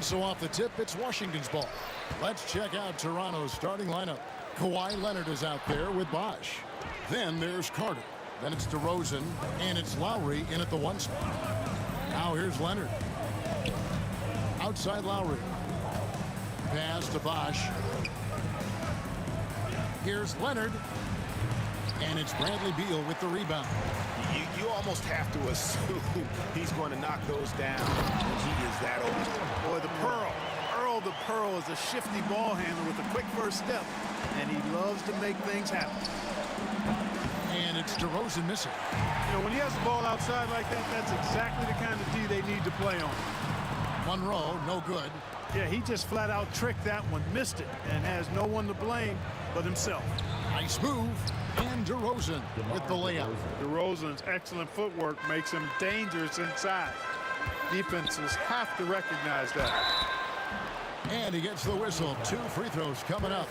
So off the tip, it's Washington's ball. Let's check out Toronto's starting lineup. Kawhi Leonard is out there with Bosch. Then there's Carter. Then it's DeRozan, and it's Lowry in at the 1 spot. Now here's Leonard. Outside Lowry. Pass to Bosch. Here's Leonard. And it's Bradley Beal with the rebound. You almost have to assume he's going to knock those down. He is that open. Boy, the Pearl. Earl the Pearl is a shifty ball handler with a quick first step, and he loves to make things happen. And it's DeRozan missing. You know, when he has the ball outside like that, that's exactly the kind of D they need to play on. Monroe, no good. Yeah, he just flat out tricked that one, missed it, and has no one to blame but himself. Nice move. And DeRozan with the layup. DeRozan's excellent footwork makes him dangerous inside. Defenses have to recognize that. And he gets the whistle. 2 free throws coming up.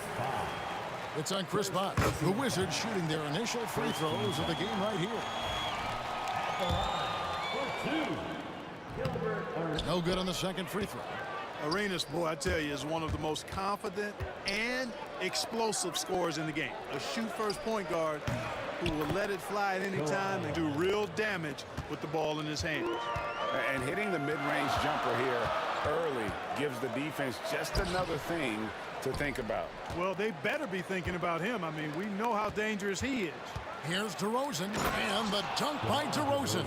It's on Chris Bosh. The Wizards shooting their initial free throws of the game right here. No good on the second free throw. Arenas, boy, I tell you, is one of the most confident and explosive scorers in the game. A shoot-first point guard who will let it fly at any time and do real damage with the ball in his hands. And hitting the mid-range jumper here early gives the defense just another thing to think about. Well, they better be thinking about him. I mean, we know how dangerous he is. Here's DeRozan, and the dunk by DeRozan.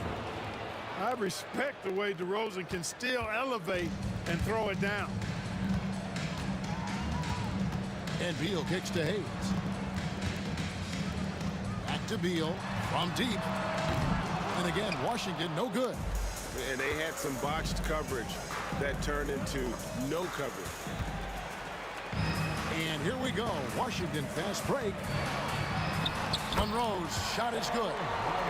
I respect the way DeRozan can still elevate and throw it down. And Beal kicks to Hayes. Back to Beal from deep. And again, Washington no good. And they had some botched coverage that turned into no coverage. And here we go. Washington fast break. Monroe's shot is good.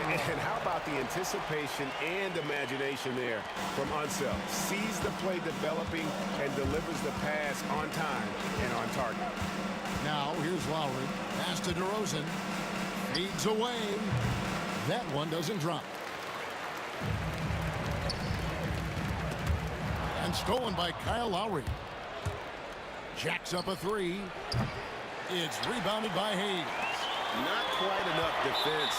And how about the anticipation and imagination there from Unseld? Sees the play developing and delivers the pass on time and on target. Now here's Lowry. Pass to DeRozan. Feeds away. That one doesn't drop. And stolen by Kyle Lowry. Jacks up a 3. It's rebounded by Hayes. Not quite enough defense.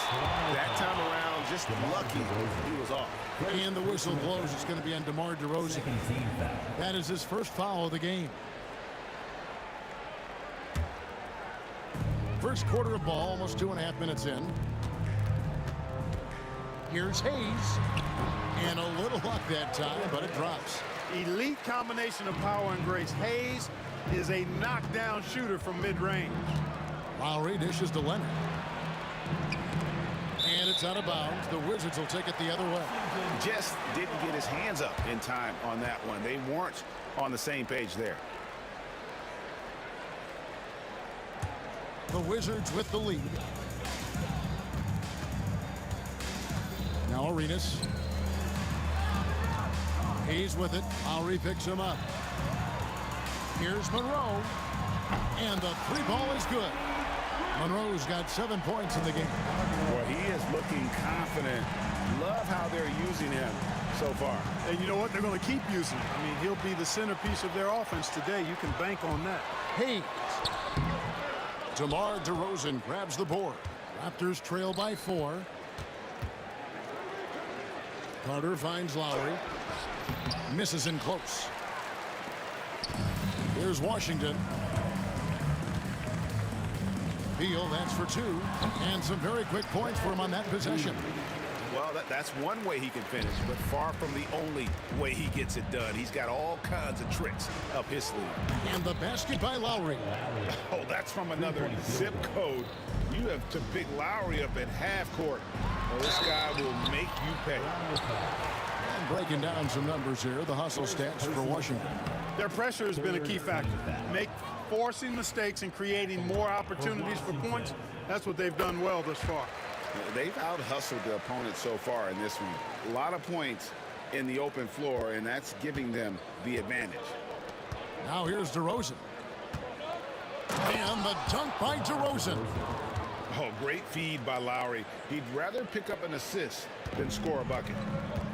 That time around, just lucky he was off. And the whistle blows. It's going to be on DeMar DeRozan. That is his first foul of the game. First quarter of ball, almost 2.5 minutes in. Here's Hayes. And a little luck that time, but it drops. Elite combination of power and grace. Hayes is a knockdown shooter from mid-range. Lowry dishes to Leonard. And it's out of bounds. The Wizards will take it the other way. Just didn't get his hands up in time on that one. They weren't on the same page there. The Wizards with the lead. Now Arenas. Hayes with it. Lowry picks him up. Here's Monroe. And the 3-ball is good. Monroe's got 7 points in the game. Well, he is looking confident. Love how they're using him so far. And you know what? They're going to keep using him. I mean, he'll be the centerpiece of their offense today. You can bank on that. Hayes. DeMar DeRozan grabs the board. Raptors trail by 4. Carter finds Lowry. Misses in close. Here's Washington. Beal, that's for 2. And some very quick points for him on that possession. Well, that's one way he can finish, but far from the only way he gets it done. He's got all kinds of tricks up his sleeve. And the basket by Lowry. Oh, that's from another zip code. You have to pick Lowry up at half court. Well, this guy will make you pay. And breaking down some numbers here, the hustle stats for Washington. Their pressure has been a key factor. Forcing mistakes and creating more opportunities for points. That's what they've done well thus far. They've out-hustled the opponent so far in this one. A lot of points in the open floor, and that's giving them the advantage. Now here's DeRozan. And the dunk by DeRozan. Oh, great feed by Lowry. He'd rather pick up an assist than score a bucket.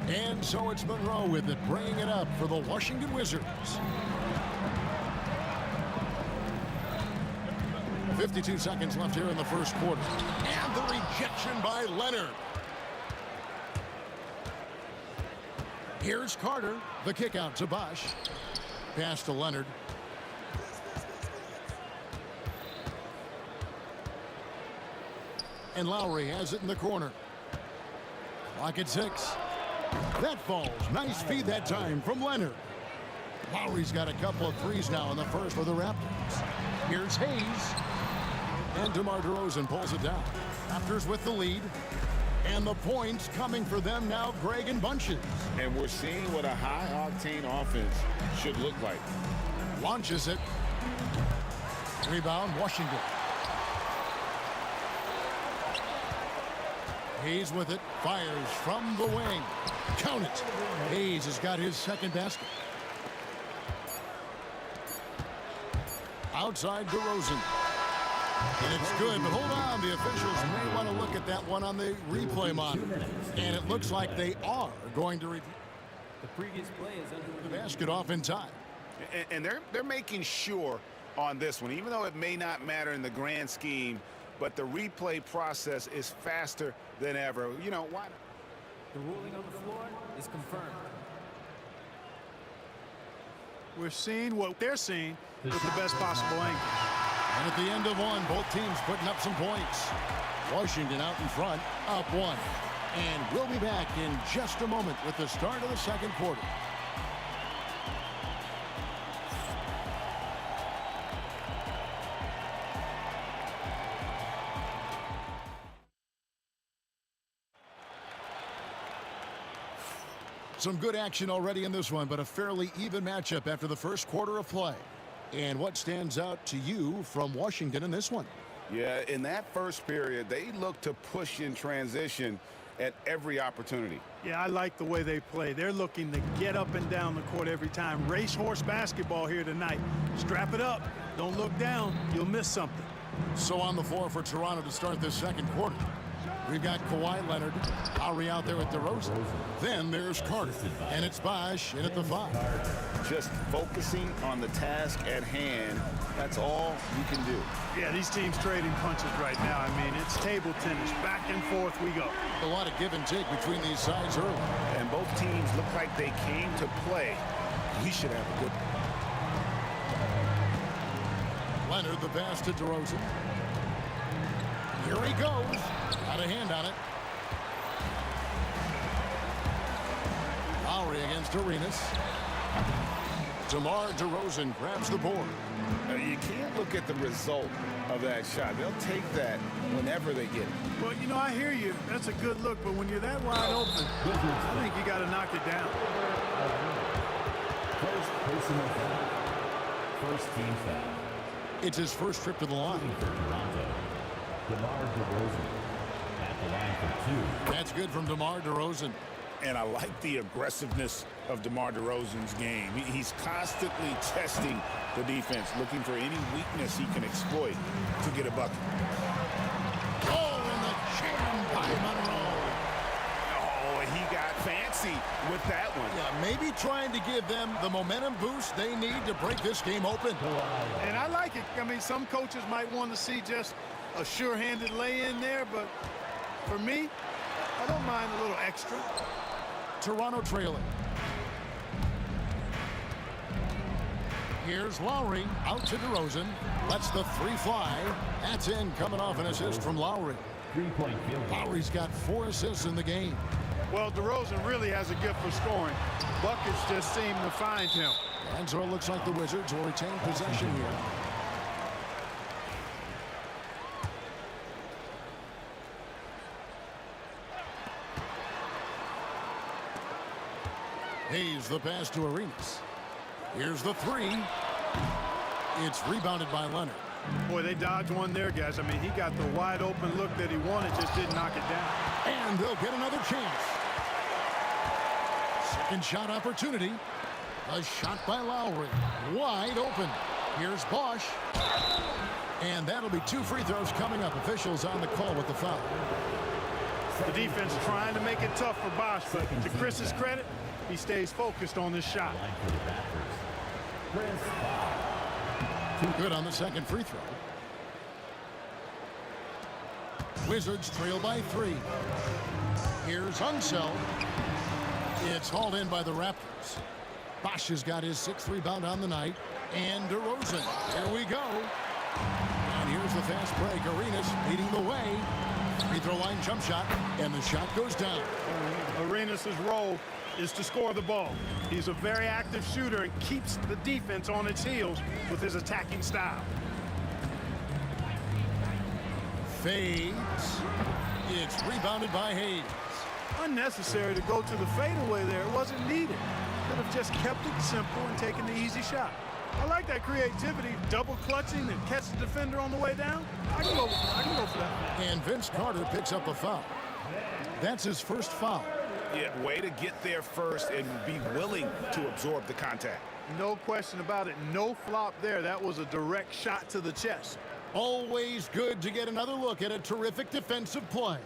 And so it's Monroe with it, bringing it up for the Washington Wizards. 52 seconds left here in the first quarter. And the rejection by Leonard. Here's Carter. The kick out to Bosch. Pass to Leonard. And Lowry has it in the corner. Clock at 6. That falls. Nice feed that time from Leonard. Lowry's got a couple of threes now in the first for the Raptors. Here's Hayes. And DeMar DeRozan pulls it down. Raptors with the lead. And the points coming for them now, Greg, in bunches. And we're seeing what a high-octane offense should look like. Launches it. Rebound, Washington. Hayes with it. Fires from the wing. Count it. Hayes has got his second basket. Outside DeRozan. And it's good, but hold on. The officials may want to look at that one on the replay monitor. And it looks like they are going to review. The previous play is under the basket off in time. And they're making sure on this one, even though it may not matter in the grand scheme, but the replay process is faster than ever. You know, why not? The ruling on the floor is confirmed. We're seeing what they're seeing with the best possible angle. And at the end of one, both teams putting up some points. Washington out in front, up one. And we'll be back in just a moment with the start of the second quarter. Some good action already in this one, but a fairly even matchup after the first quarter of play. And what stands out to you from Washington in this one? Yeah, in that first period, they look to push in transition at every opportunity. Yeah, I like the way they play. They're looking to get up and down the court every time. Racehorse basketball here tonight. Strap it up. Don't look down. You'll miss something. So on the floor for Toronto to start this second quarter. We've got Kawhi Leonard, Lowry out there with DeRozan. Then there's Carter, and it's Bosch in at the 5. Just focusing on the task at hand, that's all you can do. Yeah, these teams trading punches right now. I mean, it's table tennis. Back and forth we go. A lot of give and take between these sides early. And both teams look like they came to play. We should have a good Leonard, the pass to DeRozan. Here he goes. Got a hand on it. Lowry against Arenas. DeMar DeRozan grabs the board. You can't look at the result of that shot. They'll take that whenever they get it. Well, you know, I hear you. That's a good look, but when you're that wide open, I think you got to knock it down. First personal foul. First team foul. It's his first trip to the line. For Toronto, DeMar DeRozan at the line for 2. That's good from DeMar DeRozan. And I like the aggressiveness of DeMar DeRozan's game. He's constantly testing the defense, looking for any weakness he can exploit to get a bucket. Oh, and the jam by Monroe. Oh, he got fancy with that one. Yeah, maybe trying to give them the momentum boost they need to break this game open. And I like it. I mean, some coaches might want to see just a sure-handed lay-in there, but for me, I don't mind a little extra. Toronto trailing. Here's Lowry out to DeRozan. Lets the 3 fly. That's in, coming off an assist from Lowry. 3-point field goal. Lowry's got 4 assists in the game. Well, DeRozan really has a gift for scoring. Buckets just seem to find him. And so it looks like the Wizards will retain possession here. Hayes the pass to Arenas. Here's the 3. It's rebounded by Leonard. Boy, they dodged one there, guys. I mean, he got the wide open look that he wanted, just didn't knock it down. And they'll get another chance. Second shot opportunity. A shot by Lowry. Wide open. Here's Bosch. And that'll be 2 free throws coming up. Officials on the call with the foul. The defense trying to make it tough for Bosch, but to Chris's credit, he stays focused on this shot. Good on the second free throw. Wizards trail by 3. Here's Unseld. It's hauled in by the Raptors. Bosch has got his 6th rebound on the night. And DeRozan. Here we go. And here's the fast break. Arenas leading the way. Free throw line jump shot. And the shot goes down. Arenas' role is to score the ball. He's a very active shooter and keeps the defense on its heels with his attacking style. Fades. It's rebounded by Hayes. Unnecessary to go to the fadeaway there. It wasn't needed. Could have just kept it simple and taken the easy shot. I like that creativity, double clutching and catch the defender on the way down. I can go for that. And Vince Carter picks up a foul. That's his first foul. Yeah, way to get there first and be willing to absorb the contact. No question about it. No flop there. That was a direct shot to the chest. Always good to get another look at a terrific defensive play.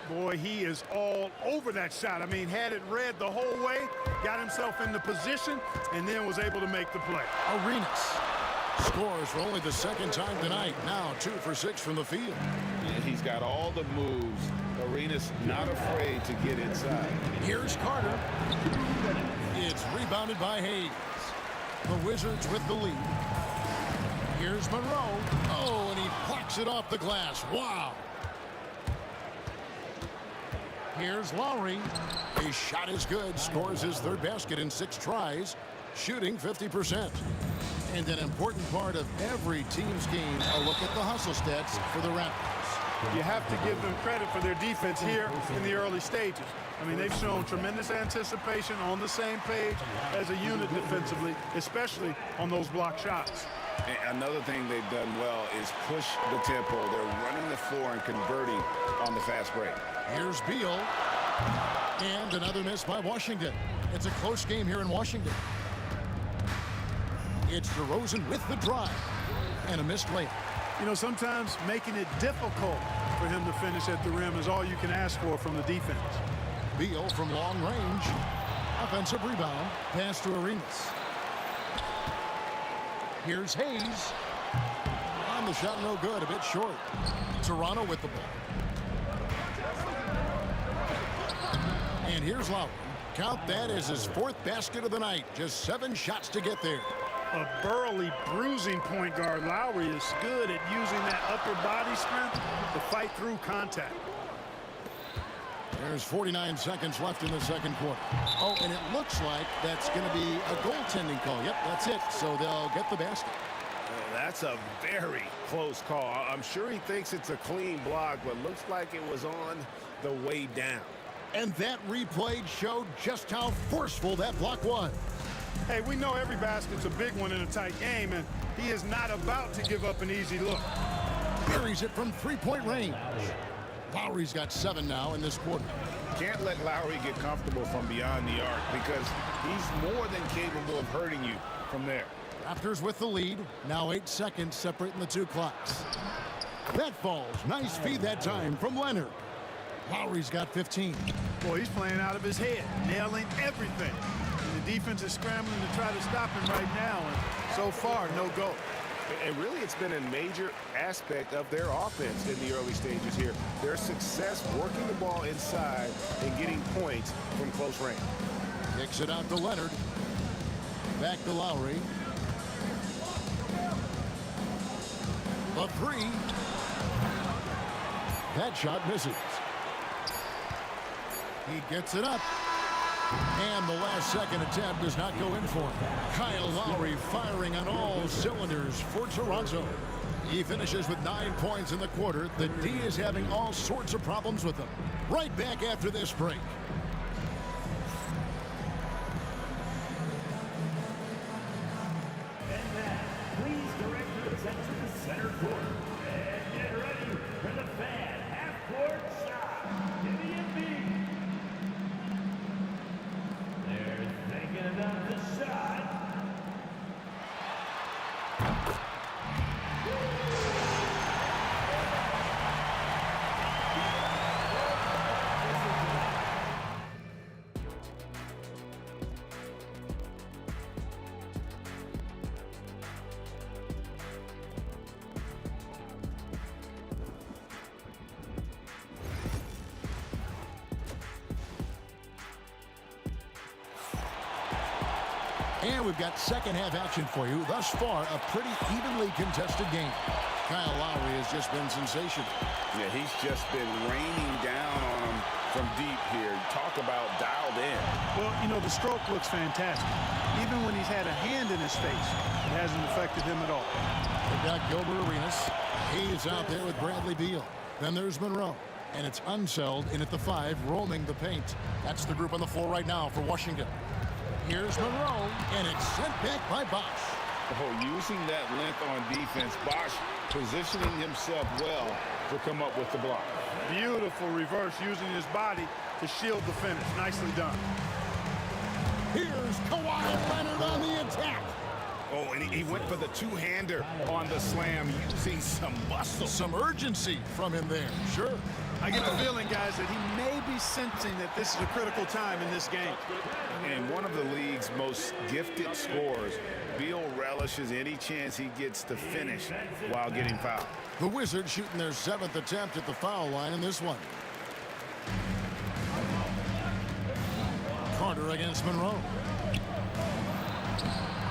Boy, he is all over that shot. I mean, had it read the whole way, got himself into position, and then was able to make the play. Arenas scores for only the second time tonight. Now 2 for 6 from the field. Yeah, he's got all the moves. Arenas not afraid to get inside. Here's Carter. It's rebounded by Hayes. The Wizards with the lead. Here's Monroe. Oh, and he plucks it off the glass. Wow. Here's Lowry. His shot is good. Scores his 3rd basket in 6 tries. Shooting 50%. And an important part of every team's game, a look at the hustle stats for the Raptors. You have to give them credit for their defense here in the early stages. I mean, they've shown tremendous anticipation, on the same page as a unit defensively, especially on those block shots. And another thing they've done well is push the tempo. They're running the floor and converting on the fast break. Here's Beal. And another miss by Washington. It's a close game here in Washington. It's DeRozan with the drive. And a missed layup. You know, sometimes making it difficult for him to finish at the rim is all you can ask for from the defense. Beal from long range. Offensive rebound. Pass to Arenas. Here's Hayes. And the shot no good, a bit short. Toronto with the ball. And here's Lowry. Count that as his 4th basket of the night. Just 7 shots to get there. A burly, bruising point guard. Lowry is good at using that upper body strength to fight through contact. There's 49 seconds left in the second quarter. Oh, and it looks like that's going to be a goaltending call. Yep, that's it. So they'll get the basket. That's a very close call. I'm sure he thinks it's a clean block, but looks like it was on the way down. And that replay showed just how forceful that block was. Hey, we know every basket's a big one in a tight game, and he is not about to give up an easy look. Buries it from 3-point range. Lowry's got 7 now in this quarter. Can't let Lowry get comfortable from beyond the arc because he's more than capable of hurting you from there. Raptors with the lead. Now 8 seconds separating the 2 clocks. That falls. Nice feed that time from Leonard. Lowry's got 15. Boy, he's playing out of his head, nailing everything. And the defense is scrambling to try to stop him right now, and so far, no go. And really, it's been a major aspect of their offense in the early stages here. Their success working the ball inside and getting points from close range. Kicks it out to Leonard. Back to Lowry. A 3. That shot misses. He gets it up. And the last second attempt does not go in for him. Kyle Lowry firing on all cylinders for Toronto. He finishes with 9 points in the quarter. The D is having all sorts of problems with him. Right back after this break. And now, please direct your attention to center court. And get ready for the fan half-court shot. In the NBA. They're thinking about the shot. And we've got second half action for you. Thus far, a pretty evenly contested game. Kyle Lowry has just been sensational. Yeah, he's just been raining down on him from deep here. Talk about dialed in. Well, you know, the stroke looks fantastic. Even when he's had a hand in his face, it hasn't affected him at all. They've got Gilbert Arenas. He's out there with Bradley Beal. Then there's Monroe. And it's Unseld in at the 5, roaming the paint. That's the group on the floor right now for Washington. Here's Monroe, and it's sent back by Bosch. Oh, using that length on defense, Bosch positioning himself well to come up with the block. Beautiful reverse, using his body to shield the finish. Nicely done. Here's Kawhi Leonard on the attack. Oh, and he went for the two-hander on the slam, using some muscle. Some urgency from him there, sure. I get the feeling, guys, that he may be sensing that this is a critical time in this game. And one of the league's most gifted scorers, Beal relishes any chance he gets to finish while getting fouled. The Wizards shooting their 7th attempt at the foul line in this one. Carter against Monroe.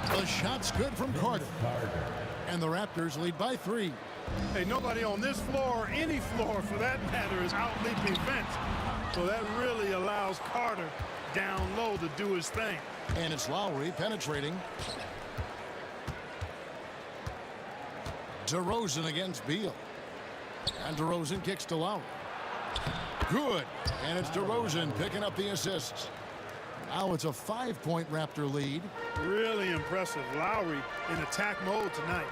The shot's good from Carter. And the Raptors lead by 3. Hey, nobody on this floor, or any floor for that matter, is out-leaping Vince. So that really allows Carter down low to do his thing. And it's Lowry penetrating. DeRozan against Beal. And DeRozan kicks to Lowry. Good. And it's DeRozan picking up the assists. Now it's a 5-point Raptor lead. Really impressive. Lowry in attack mode tonight.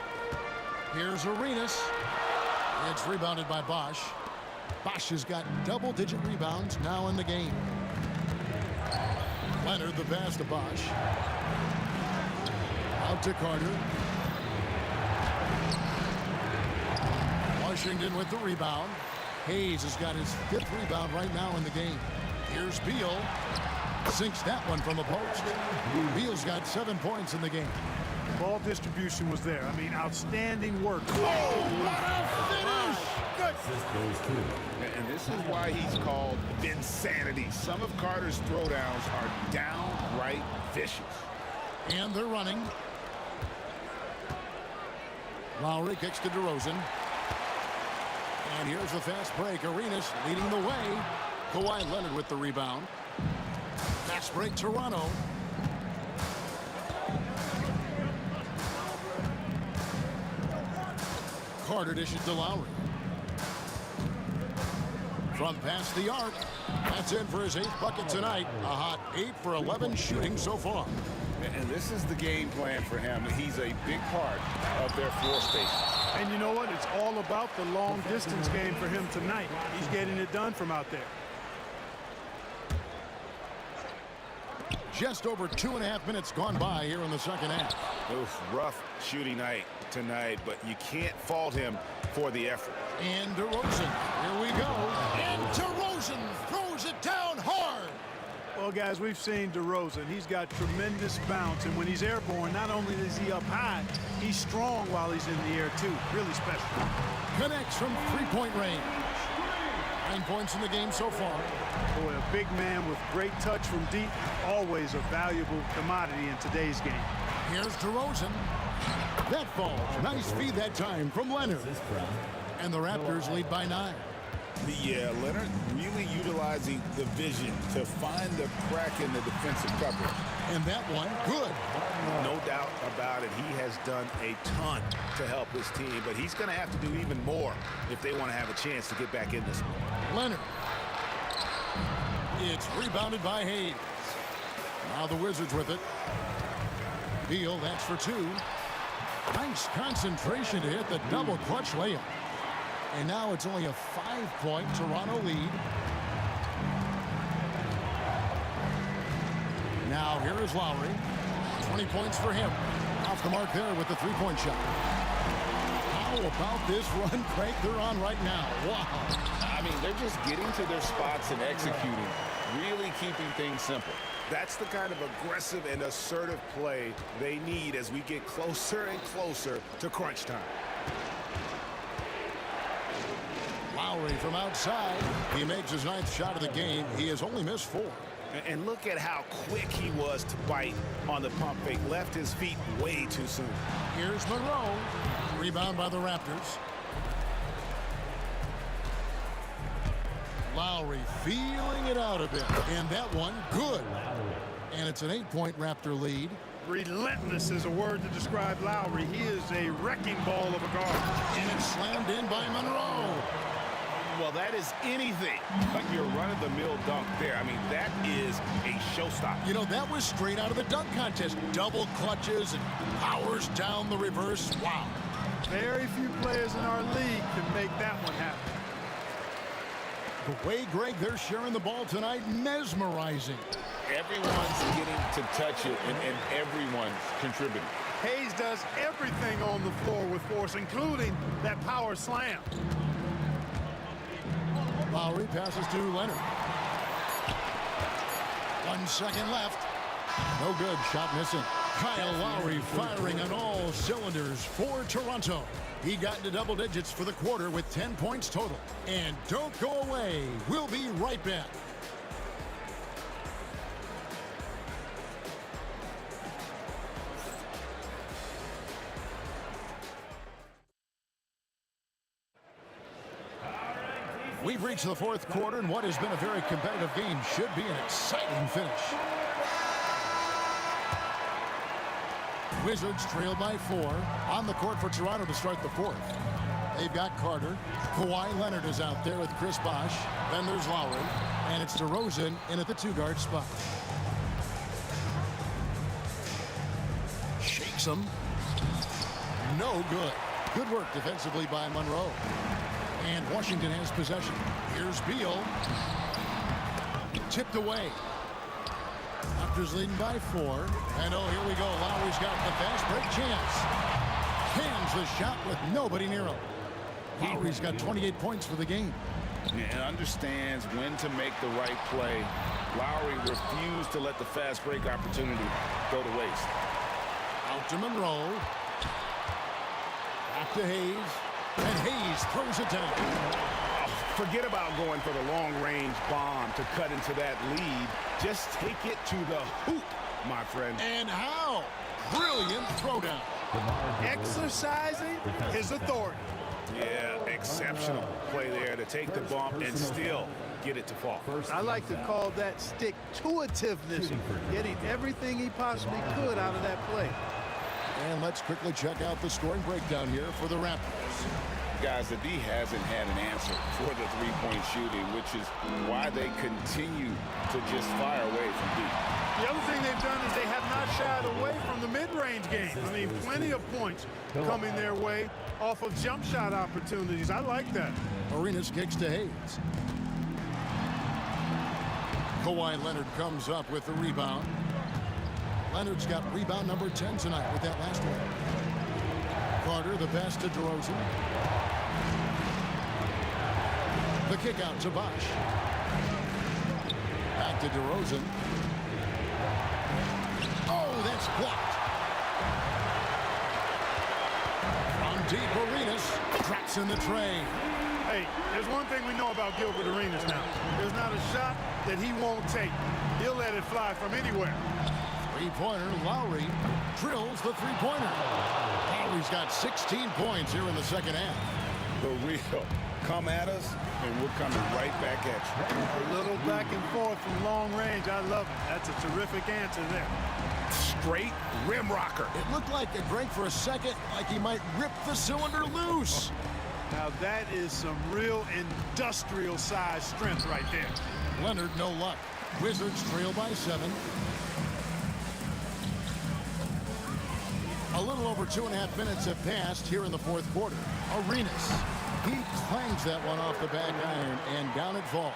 Here's Arenas. It's rebounded by Bosch. Bosch has got double-digit rebounds now in the game. Leonard the pass to Bosch. Out to Carter. Washington with the rebound. Hayes has got his 5th rebound right now in the game. Here's Beal. Sinks that one from the post. Beal's got 7 points in the game. Ball distribution was there. I mean, outstanding work. Oh, what a finish! Good. And this is why he's called Vinsanity. Some of Carter's throwdowns are downright vicious. And they're running. Lowry kicks to DeRozan. And here's the fast break. Arenas leading the way. Kawhi Leonard with the rebound. Fast break, Toronto. Carter dishes to Lowry. From past the arc. That's in for his 8th bucket tonight. A hot 8 for 11 shooting so far. And this is the game plan for him. He's a big part of their floor space. And you know what? It's all about the long distance game for him tonight. He's getting it done from out there. Just over 2.5 minutes gone by here in the second half. Oof, rough shooting night tonight, but you can't fault him for the effort. And DeRozan, here we go. And DeRozan throws it down hard. Well, guys, we've seen DeRozan. He's got tremendous bounce, and when he's airborne, not only is he up high, he's strong while he's in the air, too. Really special. Connects from 3-point range. 9 points in the game so far. Boy, a big man with great touch from deep, always a valuable commodity in today's game. Here's DeRozan. That falls. Nice feed that time from Leonard. And the Raptors lead by 9. Yeah, Leonard really utilizing the vision to find the crack in the defensive coverage. And that one, good. No doubt about it. He has done a ton to help his team, but he's going to have to do even more if they want to have a chance to get back in this one. Leonard. It's rebounded by Hayes. Now the Wizards with it. Beal, that's for 2. Nice concentration to hit the double clutch layup. And now it's only a 5-point Toronto lead. Now here is Lowry. 20 points for him. Off the mark there with the 3-point shot. How about this run break they're on right now? Wow. I mean, they're just getting to their spots and executing, really keeping things simple. That's the kind of aggressive and assertive play they need as we get closer and closer to crunch time. Lowry from outside. He makes his 9th shot of the game. He has only missed 4. And look at how quick he was to bite on the pump fake. Left his feet way too soon. Here's Monroe. Rebound by the Raptors. Lowry feeling it out a bit. And that one, good. And it's an 8-point Raptor lead. Relentless is a word to describe Lowry. He is a wrecking ball of a guard. And it's slammed in by Monroe. Well, that is anything but your run-of-the-mill dunk there. I mean, that is a showstopper. You know, that was straight out of the dunk contest. Double clutches and powers down the reverse. Wow. Very few players in our league can make that one happen. The way, Greg, they're sharing the ball tonight, mesmerizing. Everyone's getting to touch it, and everyone's contributing. Hayes does everything on the floor with force, including that power slam. Lowry passes to Leonard. 1 second left. No good. Shot missing. Kyle Lowry firing on all cylinders for Toronto. He got into double digits for the quarter with 10 points total. And don't go away. We'll be right back. We've reached the fourth quarter, and what has been a very competitive game should be an exciting finish. Wizards trail by 4 on the court for Toronto to start the fourth. They've got Carter. Kawhi Leonard is out there with Chris Bosh. Then there's Lowry. And it's DeRozan in at the 2-guard spot. Shakes him. No good. Good work defensively by Monroe. And Washington has possession. Here's Beal. Tipped away. Raptors leading by 4. And oh, here we go. Lowry's got the fast break chance. Cans the shot with nobody near him. Lowry's got 28 points for the game. And understands when to make the right play. Lowry refused to let the fast break opportunity go to waste. Out to Monroe. Back to Hayes. And Hayes throws it down. Forget about going for the long-range bomb to cut into that lead. Just take it to the hoop, my friend. And how? Brilliant throwdown. Exercising his authority. Yeah, exceptional play there to take the bump and still get it to fall. I like to call that stick-to-itiveness, getting everything he possibly could out of that play. And let's quickly check out the scoring breakdown here for the Raptors. Guys, the D hasn't had an answer for the three-point shooting, which is why they continue to just fire away from deep. The other thing they've done is they have not shied away from the mid-range game. I mean, plenty of points coming their way off of jump shot opportunities. I like that. Arenas kicks to Hayes. Kawhi Leonard comes up with the rebound. Leonard's got rebound number 10 tonight with that last one. Carter, the pass to DeRozan. The kick out to Bosh. Back to DeRozan. Oh, that's blocked. From deep, Arenas traps in the tray. Hey, there's one thing we know about Gilbert Arenas now. There's not a shot that he won't take. He'll let it fly from anywhere. Three-pointer, Lowry drills the three-pointer. Lowry's got 16 points here in the second half. The real come at us, and we're coming right back at you. A little back and forth from long range. I love it. That's a terrific answer there. Straight rim rocker. It looked like a Greg for a second, like he might rip the cylinder loose. Now that is some real industrial size strength right there. Leonard, no luck. Wizards trail by 7. A little over 2.5 minutes have passed here in the fourth quarter. Arenas. He clangs that one off the back iron, and down it falls.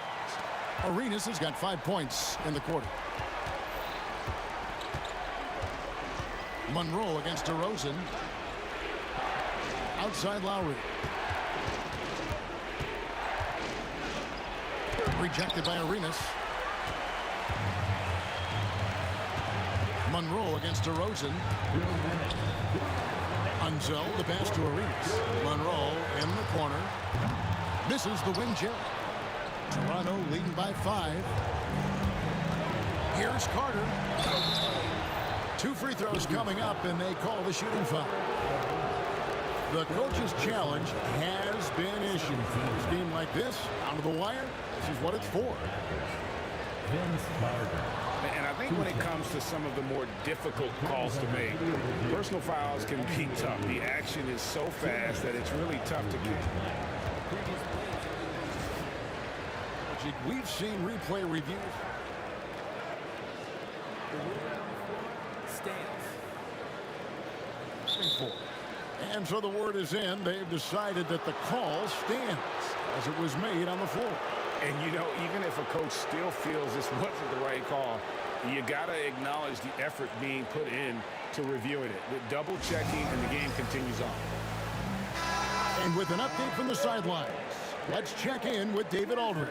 Arenas has got 5 points in the quarter. Monroe against DeRozan. Outside Lowry. Rejected by Arenas. Monroe against DeRozan. Unzel, the pass to Arenas. Monroe in the corner. Misses the wing check. Toronto leading by 5. Here's Carter. 2 free throws coming up, and they call the shooting foul. The coach's challenge has been issued. A game like this, down to the wire, this is what it's for. And I think when it comes to some of the more difficult calls to make, personal fouls can be tough. The action is so fast that it's really tough to get. We've seen replay reviews. And so the word is in. They've decided that the call stands as it was made on the floor. And, you know, even if a coach still feels this wasn't the right call, you got to acknowledge the effort being put in to reviewing it. With double checking, and the game continues on. And with an update from the sidelines, let's check in with David Aldridge.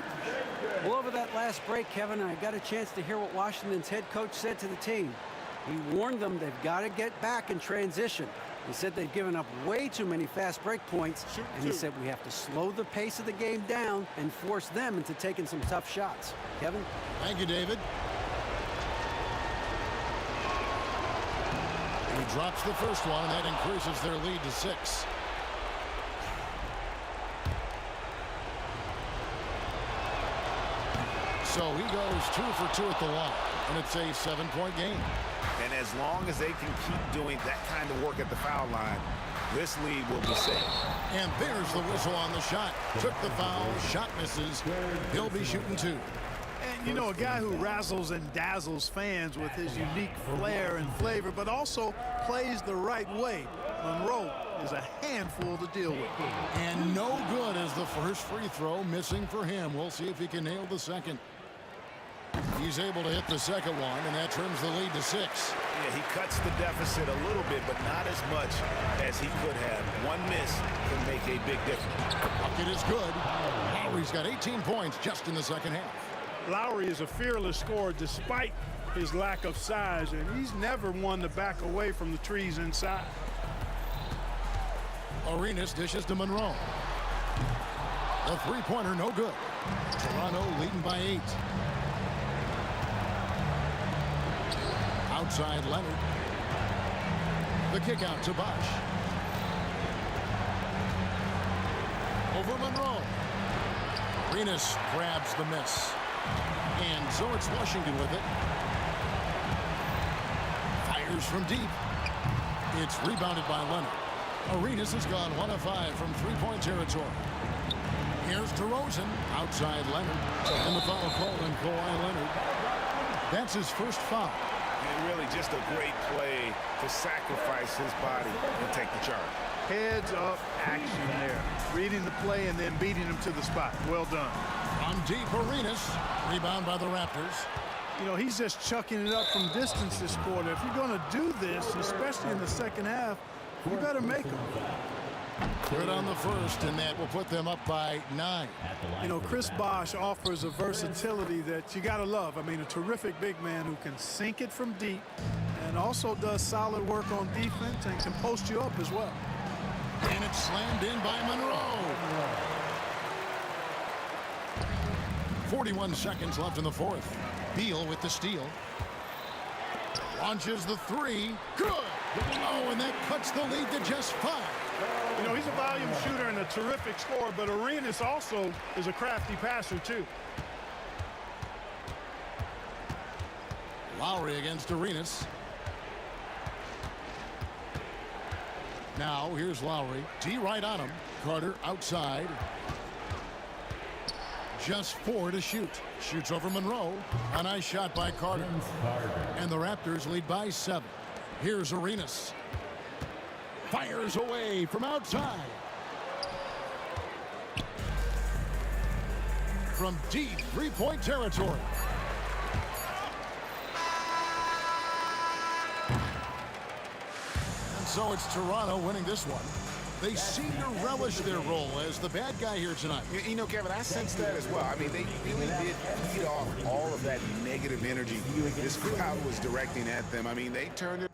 Well, over that last break, Kevin, I got a chance to hear what Washington's head coach said to the team. He warned them they've got to get back in transition. He said they've given up way too many fast break points, and he said we have to slow the pace of the game down and force them into taking some tough shots. Kevin? Thank you, David. He drops the first one, and that increases their lead to 6. So he goes 2 for 2 at the line, and it's a 7-point game. And as long as they can keep doing that kind of work at the foul line, this lead will be safe. And there's the whistle on the shot. Took the foul, shot misses. He'll be shooting 2. And, you know, a guy who razzles and dazzles fans with his unique flair and flavor, but also plays the right way. Monroe is a handful to deal with. And no good as the first free throw missing for him. We'll see if he can nail the second. He's able to hit the second one, and that trims the lead to 6. Yeah, he cuts the deficit a little bit, but not as much as he could have. One miss can make a big difference. The bucket is good. Lowry's got 18 points just in the second half. Lowry is a fearless scorer despite his lack of size, and he's never one to back away from the trees inside. Arenas dishes to Monroe. The three-pointer no good. Toronto leading by 8. Outside Leonard. The kick out to Bosch. Over Monroe. Arenas grabs the miss. And so it's Washington with it. Fires from deep. It's rebounded by Leonard. Arenas has gone 1 of 5 from three-point territory. Here's DeRozan. Outside Leonard. And the foul called on Kawhi Leonard. That's his first foul. And really just a great play to sacrifice his body and take the charge. Heads up action there. Reading the play and then beating him to the spot. Well done. On deep, Arenas. Rebound by the Raptors. You know, he's just chucking it up from distance this quarter. If you're going to do this, especially in the second half, you better make them. Good on the first, and that will put them up by 9. You know, Chris Bosh offers a versatility that you got to love. I mean, a terrific big man who can sink it from deep and also does solid work on defense and can post you up as well. And it's slammed in by Monroe. 41 seconds left in the fourth. Beal with the steal. Launches the 3. Good. Oh, and that cuts the lead to just 5. You know, he's a volume shooter and a terrific scorer, but Arenas also is a crafty passer, too. Lowry against Arenas. Now, here's Lowry. D right on him. Carter outside. Just 4 to shoot. Shoots over Monroe. A nice shot by Carter. And the Raptors lead by 7. Here's Arenas. Fires away from outside. From deep three-point territory. And so it's Toronto winning this one. They seem to relish their role as the bad guy here tonight. You know, Kevin, I sense that as well. I mean, they really did feed off all of that negative energy this crowd was directing at them. I mean, they turned it.